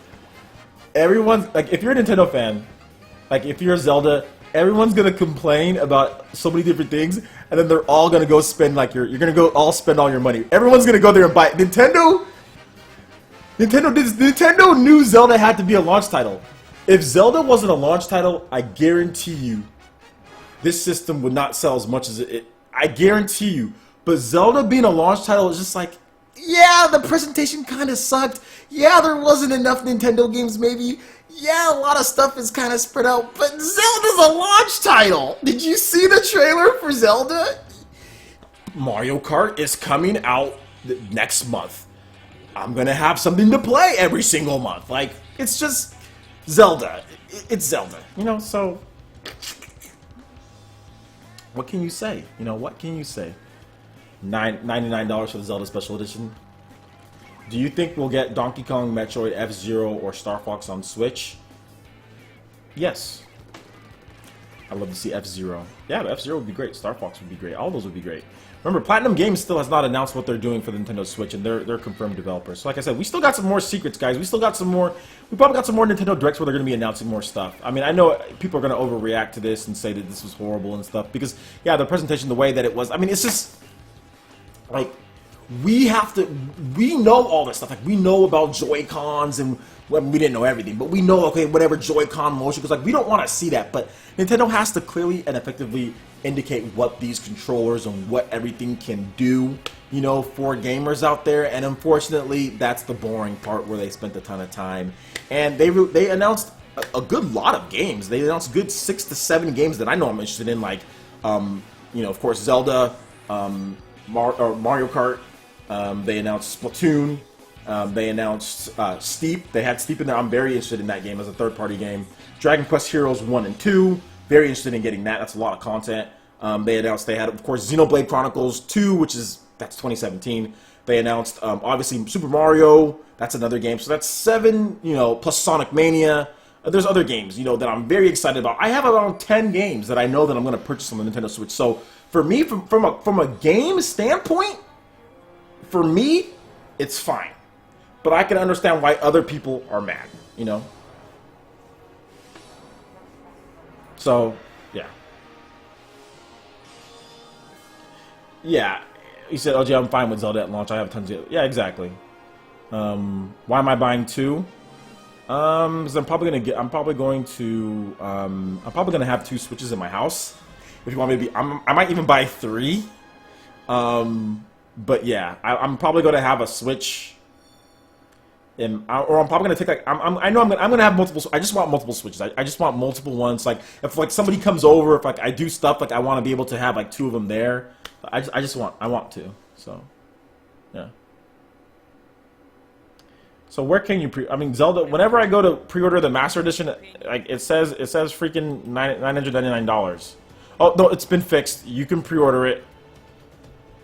Everyone's like, if you're a Nintendo fan, like if you're a Zelda, everyone's gonna complain about so many different things, and then they're all gonna go spend like you're gonna go all spend all your money. Everyone's gonna go there and buy it. Nintendo knew Zelda had to be a launch title. If Zelda wasn't a launch title, I guarantee you, this system would not sell as much as it. I guarantee you. But Zelda being a launch title is just like, yeah, the presentation kind of sucked. Yeah, there wasn't enough Nintendo games, maybe. Yeah, a lot of stuff is kind of spread out, but Zelda's a launch title! Did you see the trailer for Zelda? Mario Kart is coming out next month. I'm gonna have something to play every single month. Like, it's just Zelda. It's Zelda, you know, so... What can you say? You know, what can you say? $99 for the Zelda Special Edition. Do you think we'll get Donkey Kong, Metroid, F-Zero, or Star Fox on Switch? Yes. I'd love to see F-Zero. Yeah, the F-Zero would be great. Star Fox would be great. All those would be great. Remember, Platinum Games still has not announced what they're doing for the Nintendo Switch, and they're confirmed developers. So like I said, we still got some more secrets, guys. We still got some more... We probably got some more Nintendo Directs where they're going to be announcing more stuff. I mean, I know people are going to overreact to this and say that this was horrible and stuff, because, yeah, the presentation, the way that it was... I mean, it's just... Like... We know all this stuff. Like, we know about Joy-Cons, and well, we didn't know everything, but we know, okay, whatever Joy-Con motion, because like we don't want to see that. But Nintendo has to clearly and effectively indicate what these controllers and what everything can do, you know, for gamers out there. And unfortunately, that's the boring part where they spent a ton of time. And they announced a good lot of games. They announced good 6 to 7 games that I know I'm interested in, like, you know, of course, Zelda, Mario Kart. They announced Splatoon. They announced Steep. They had Steep in there. I'm very interested in that game as a third-party game. Dragon Quest Heroes 1 and 2. Very interested in getting that. That's a lot of content. They announced they had, of course, Xenoblade Chronicles 2, that's 2017. They announced, obviously, Super Mario. That's another game. So that's 7, plus Sonic Mania. There's other games, that I'm very excited about. I have around 10 games that I know that I'm going to purchase on the Nintendo Switch. So for me, from a game standpoint, for me, it's fine. But I can understand why other people are mad, So, yeah. Yeah. He said, "OG, I'm fine with Zelda at launch. I have tons of..." Yeah, exactly. Why am I buying 2? Because I'm probably going to have 2 Switches in my house. If you want me to be, I might even buy 3. But yeah, I'm probably going to have a Switch. Or I'm probably going to take I know I'm going to have multiple. I just want multiple Switches. I just want multiple ones. Like if somebody comes over, if I do stuff, I want to be able to have 2 of them there. I want to. So, yeah. So where can you Zelda? Whenever I go to pre-order the Master Edition, it says freaking $999. Oh no, it's been fixed. You can pre-order it.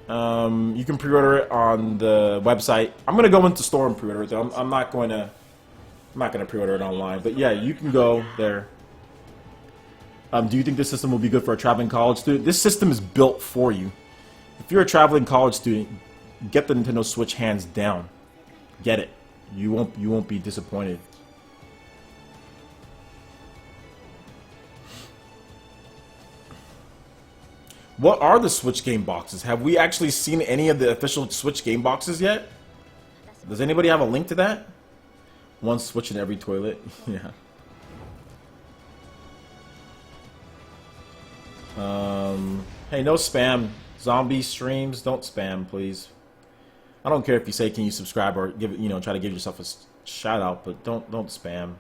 You can pre-order it on the website. I'm gonna go into store and pre-order it though. I'm not gonna pre-order it online. But yeah, you can go there. Do you think this system will be good for a traveling college student? This system is built for you. If you're a traveling college student, get the Nintendo Switch hands down. Get it. You won't be disappointed. What are the Switch game boxes? Have we actually seen any of the official Switch game boxes yet? Does anybody have a link to that? One Switch in every toilet. Yeah. Hey, no spam. Zombie streams, don't spam, please. I don't care if you say, "Can you subscribe?" or give try to give yourself a shout out, but don't spam.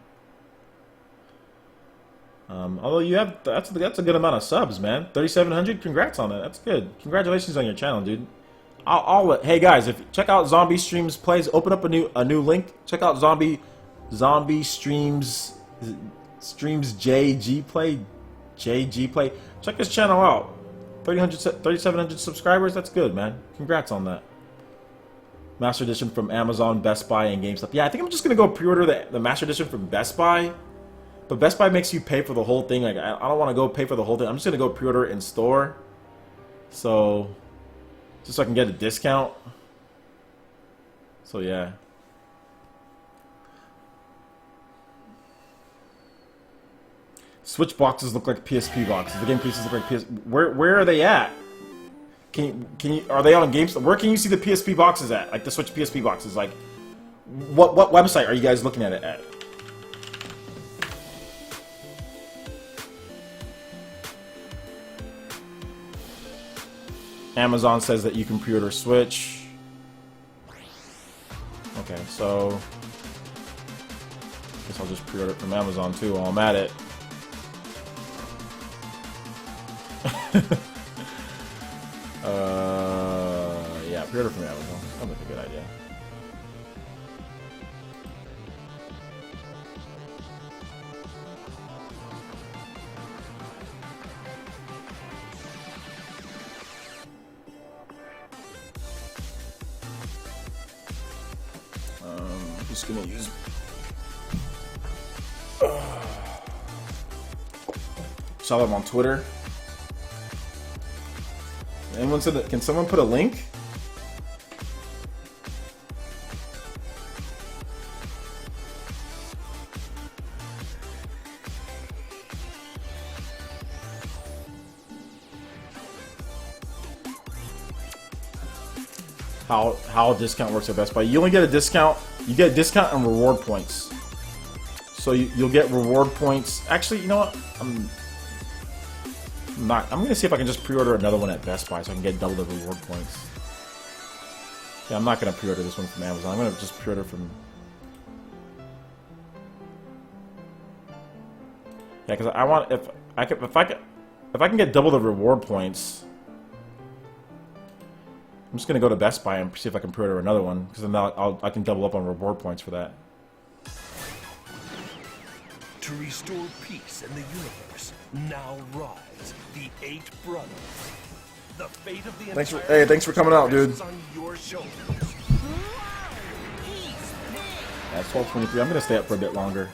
Although you have that's a good amount of subs, man. 3,700. Congrats on that. That's good. Congratulations on your channel, dude. Hey guys, check out Zombie Streams Plays. Open up a new link. Check out Zombie Streams JG Play. Check his channel out. 3,700 subscribers. That's good, man. Congrats on that. Master Edition from Amazon, Best Buy, and GameStop. Yeah, I think I'm just gonna go pre-order the Master Edition from Best Buy. But Best Buy makes you pay for the whole thing. I don't want to go pay for the whole thing. I'm just gonna go pre-order it in store. So, just so I can get a discount. So yeah. Switch boxes look like PSP boxes. The game pieces look like PS. Where are they at? Can you are they on GameStop? Where can you see the PSP boxes at? Like the Switch PSP boxes? Like what website are you guys looking at it at? Amazon says that you can pre-order Switch. Okay, so I guess I'll just pre-order it from Amazon too while I'm at it. Yeah, pre-order from Amazon. Sounds like a good idea. I'm just gonna use. Saw them on Twitter. Anyone said that? Can someone put a link? How a discount works at Best Buy? You only get a discount. You get a discount on reward points. So you'll get reward points. Actually, you know what? I'm gonna see if I can just pre-order another one at Best Buy so I can get double the reward points. Yeah, I'm not gonna pre-order this one from Amazon. I'm gonna just pre-order from. Yeah, because I want if I can get double the reward points. I'm just gonna go to Best Buy and see if I can pre-order another one because then I can double up on reward points for that. To restore peace in the universe, Now rise, the 8 brothers. The fate of the Thanks for coming out, dude. on your shoulders. That's 12:23. I'm gonna stay up for a bit longer.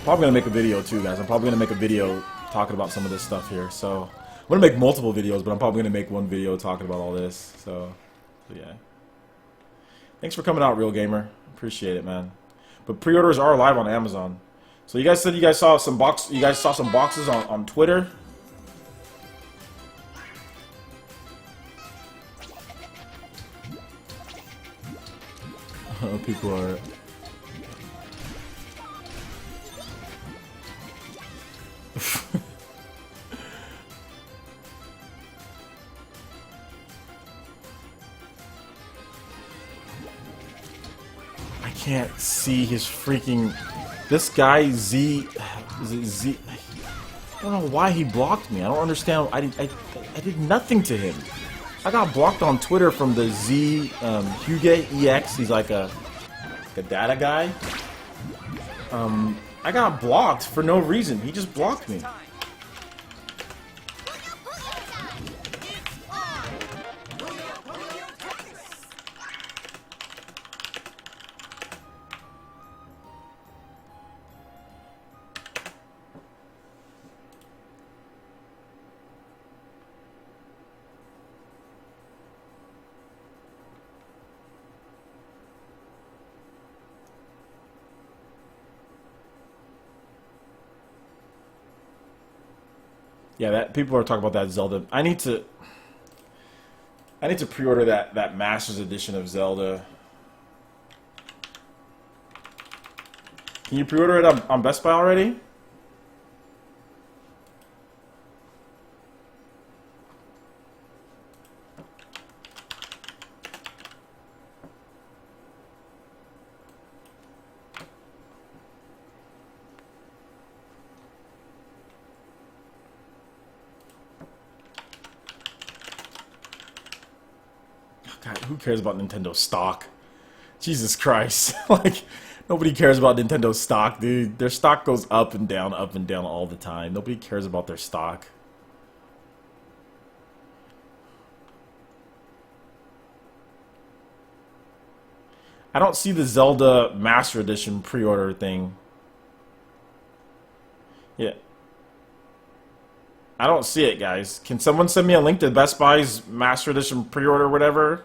Probably gonna make a video too, guys. I'm probably gonna make a video talking about some of this stuff here. So I'm gonna make multiple videos, but I'm probably gonna make one video talking about all this. So yeah. Thanks for coming out, Real Gamer. Appreciate it, man. But pre-orders are live on Amazon. So you guys said you guys saw some boxes on Twitter. People are. I can't see his freaking. This guy Z. Is it Z? I don't know why he blocked me. I don't understand. I did nothing to him. I got blocked on Twitter from the Z Huge EX. He's like a data guy. I got blocked for no reason. He just blocked me. Yeah, that people are talking about that Zelda. I need to pre-order that Masters Edition of Zelda. Can you pre-order it on Best Buy already? God, who cares about Nintendo stock? Jesus Christ. Like, nobody cares about Nintendo stock, dude. Their stock goes up and down all the time. Nobody cares about their stock. I don't see the Zelda Master Edition pre-order thing. Yeah. I don't see it, guys. Can someone send me a link to Best Buy's Master Edition pre-order or whatever?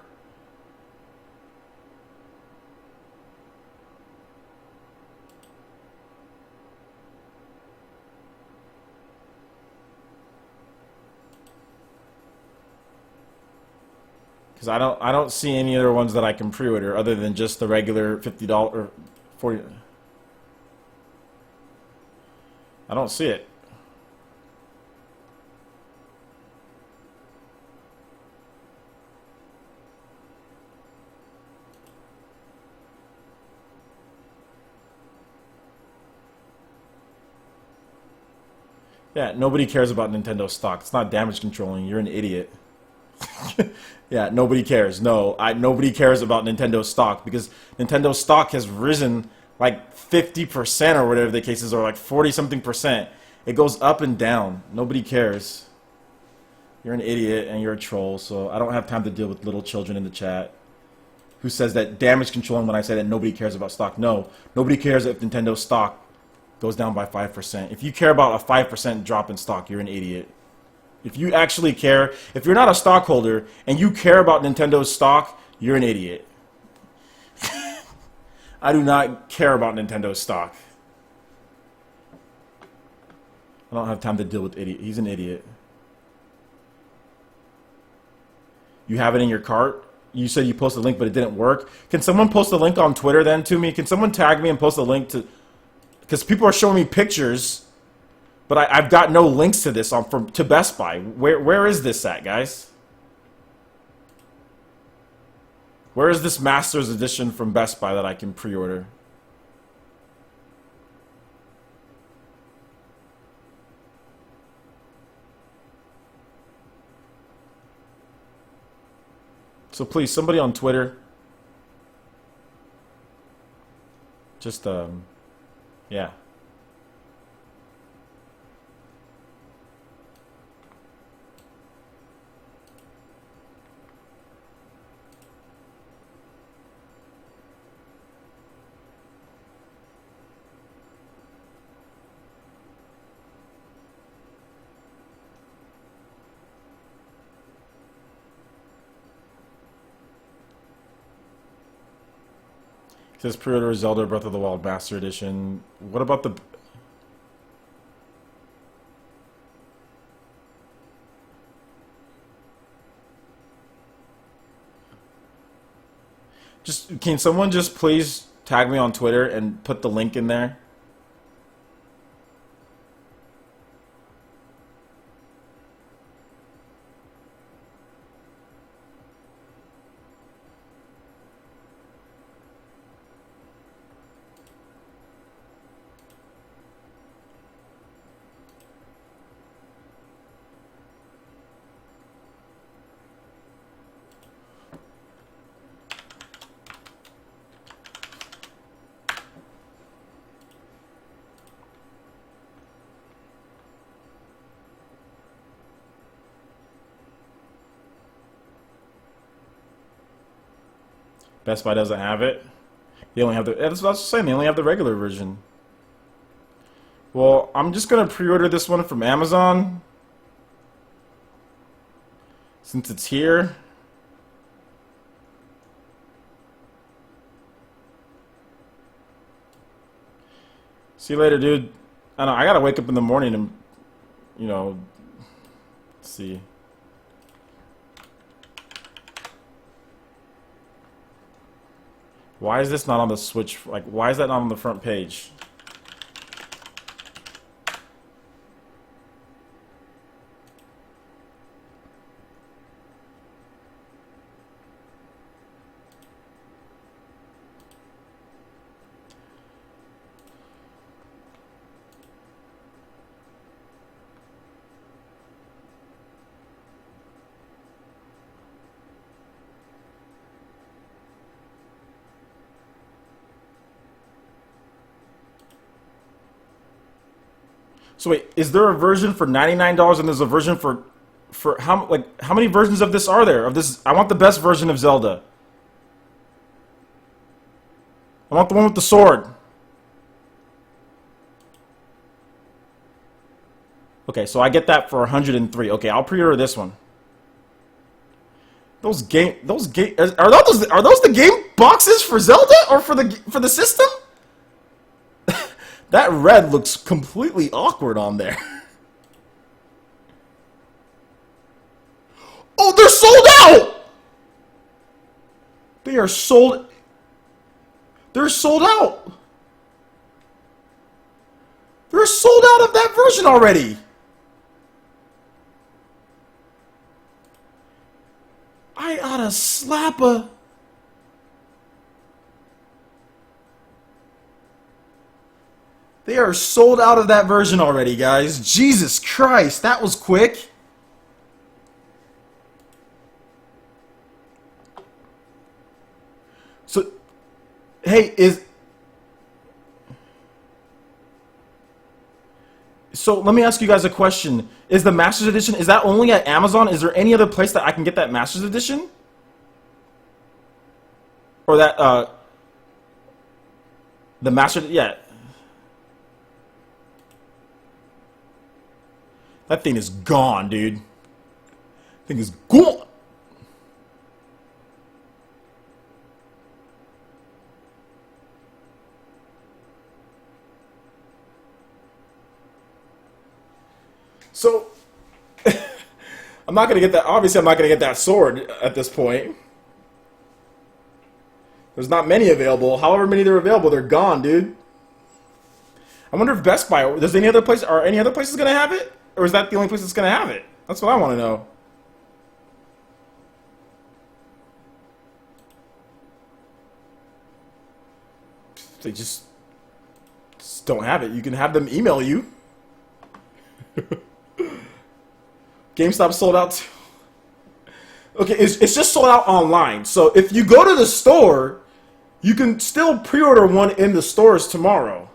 Because I don't see any other ones that I can pre-order other than just the regular $50 or $40. I don't see it. Yeah, nobody cares about Nintendo stock. It's not damage controlling. You're an idiot. Yeah, nobody cares. No, nobody cares about Nintendo stock because Nintendo stock has risen like 50% or whatever the case is, or like 40-something%. It goes up and down. Nobody cares. You're an idiot and you're a troll, so I don't have time to deal with little children in the chat who says that damage controlling when I say that nobody cares about stock. No, nobody cares if Nintendo stock goes down by 5%. If you care about a 5% drop in stock, you're an idiot. If you actually care, if you're not a stockholder and you care about Nintendo's stock, you're an idiot. I do not care about Nintendo's stock. I don't have time to deal with idiot. He's an idiot. You have it in your cart? You said you posted a link, but it didn't work. Can someone post a link on Twitter then to me? Can someone tag me and post a link to... Because people are showing me pictures... But I've got no links to this to Best Buy. Where is this at, guys? Where is this Masters Edition from Best Buy that I can pre-order? So please, somebody on Twitter, just yeah. says pre-order Zelda Breath of the Wild Master Edition. What about the... Can someone just please tag me on Twitter and put the link in there? Best Buy doesn't have it. They only have the... That's what I was saying. They only have the regular version. Well, I'm just gonna pre-order this one from Amazon since it's here. See you later, dude. I know I gotta wake up in the morning and, you know, see. Why is this not on the Switch? Like, why is that not on the front page? So wait, is there a version for $99 and there's a version for how many versions of this are there? Of this, I want the best version of Zelda. I want the one with the sword. Okay, so I get that for 103. Okay, I'll pre-order this one. Are those the game boxes for Zelda or for the system? That red looks completely awkward on there. Oh, they're sold out! They are sold... They're sold out! They're sold out of that version already! I oughta slap a... They are sold out of that version already, guys. Jesus Christ, that was quick. So, hey, So let me ask you guys a question. Is the Masters Edition, is that only at Amazon? Is there any other place that I can get that Masters Edition? Or that, the Master, yeah. That thing is gone, dude. That thing is gone. So, I'm not going to get that. Obviously, I'm not going to get that sword at this point. There's not many available. However many there are available, they're gone, dude. I wonder if Best Buy, are any other places going to have it? Or is that the only place that's going to have it? That's what I want to know. They just don't have it. You can have them email you. GameStop sold out too. Okay, it's just sold out online. So if you go to the store, you can still pre-order one in the stores tomorrow.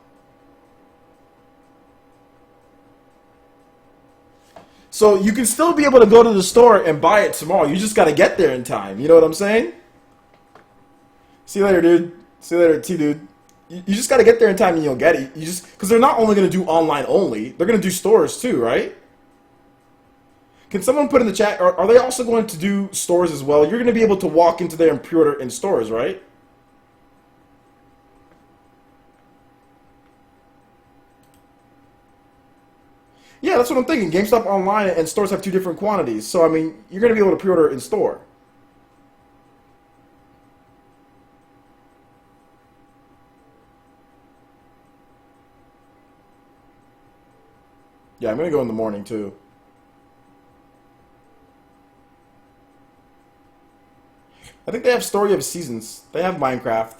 So you can still be able to go to the store and buy it tomorrow. You just got to get there in time. You know what I'm saying? See you later, dude. See you later, T-dude. You just got to get there in time and you'll get it. You just, because they're not only going to do online only. They're going to do stores too, right? Can someone put in the chat, are they also going to do stores as well? You're going to be able to walk into there and pre-order in stores, right? Yeah, that's what I'm thinking. GameStop online and stores have two different quantities. So, I mean, you're going to be able to pre-order in store. Yeah, I'm going to go in the morning, too. I think they have Story of Seasons. They have Minecraft.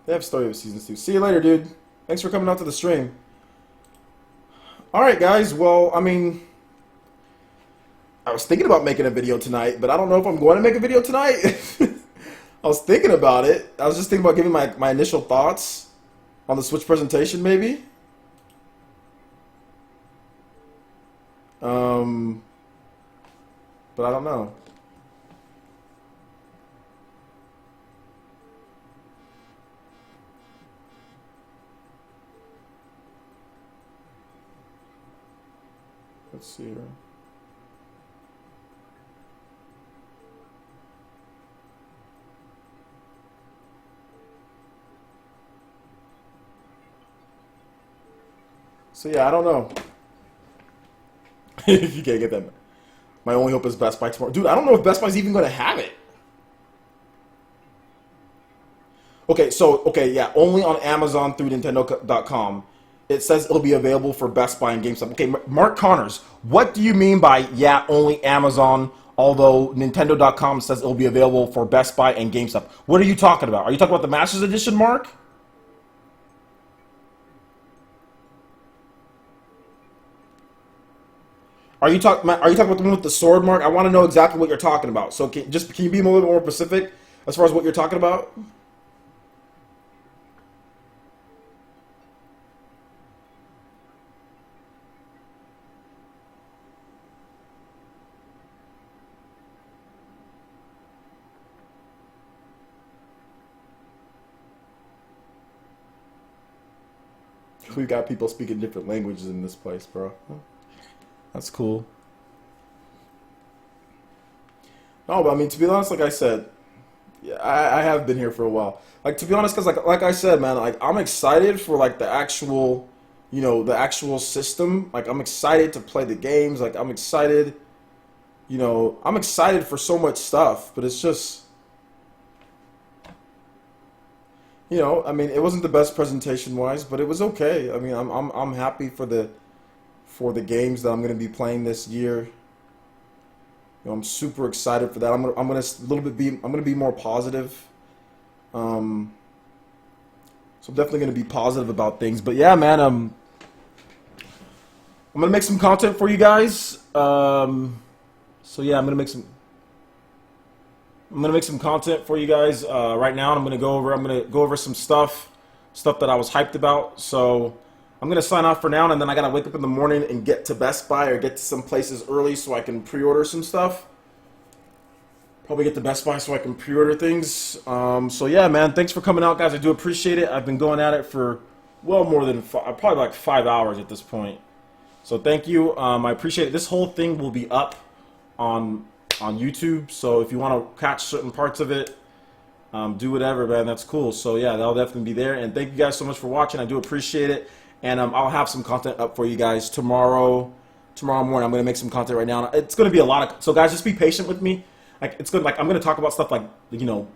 They have Story of Seasons, too. See you later, dude. Thanks for coming out to the stream. Alright, guys. Well, I mean, I was thinking about making a video tonight, but I don't know if I'm going to make a video tonight. I was thinking about it. I was just thinking about giving my initial thoughts on the Switch presentation, maybe. But I don't know. Let's see here. So yeah, I don't know. If you can't get that. My only hope is Best Buy tomorrow. Dude, I don't know if Best Buy's even going to have it. Okay, yeah, only on Amazon through Nintendo.com. It says it'll be available for Best Buy and GameStop. Okay, Mark Connors, what do you mean by, yeah, only Amazon, although Nintendo.com says it'll be available for Best Buy and GameStop? What are you talking about? Are you talking about the Masters Edition, Mark? Are you talking about the one with the sword, Mark? I want to know exactly what you're talking about. So can you be a little bit more specific as far as what you're talking about? We've got people speaking different languages in this place, bro. That's cool. No, but I mean, to be honest, like I said, yeah, I have been here for a while. Like, to be honest, because like I said, man, like I'm excited for like the actual, you know, the actual system. Like I'm excited to play the games. Like I'm excited, you know, I'm excited for so much stuff. But it's just, you know, I mean, it wasn't the best presentation wise, but it was okay. I mean, I'm happy for the games that I'm going to be playing this year. You know, I'm super excited for that. I'm gonna be more positive. So I'm definitely going to be positive about things. But yeah, man, I'm gonna make some content for you guys. So yeah, I'm gonna make some content for you guys right now. And I'm gonna go over some stuff that I was hyped about. So I'm going to sign off for now, and then I got to wake up in the morning and get to Best Buy or get to some places early so I can pre-order some stuff. Probably get to Best Buy so I can pre-order things. So yeah, man, thanks for coming out, guys. I do appreciate it. I've been going at it for well more than probably like 5 hours at this point. So thank you. I appreciate it. This whole thing will be up on YouTube, so if you want to catch certain parts of it, do whatever, man. That's cool. So yeah, that'll definitely be there. And thank you guys so much for watching. I do appreciate it. And I'll have some content up for you guys tomorrow morning. I'm going to make some content right now. It's going to be a lot of, so guys, just be patient with me. Like it's good. Like I'm going to talk about stuff like, you know,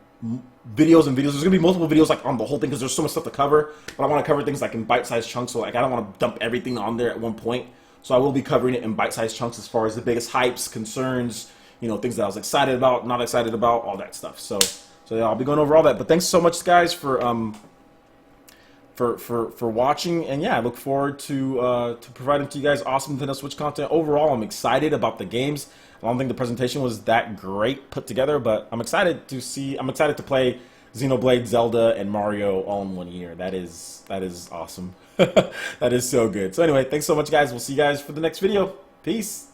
videos. There's going to be multiple videos like on the whole thing because there's so much stuff to cover. But I want to cover things like in bite-sized chunks. So like I don't want to dump everything on there at one point. So I will be covering it in bite-sized chunks as far as the biggest hypes, concerns, you know, things that I was excited about, not excited about, all that stuff. So yeah, I'll be going over all that. But thanks so much, guys, for watching, and yeah, I look forward to providing to you guys awesome Nintendo Switch content. Overall, I'm excited about the games. I don't think the presentation was that great put together, but I'm excited to play Xenoblade, Zelda, and Mario all in 1 year. That is awesome. That is so good. So anyway, thanks so much, guys. We'll see you guys for the next video. Peace.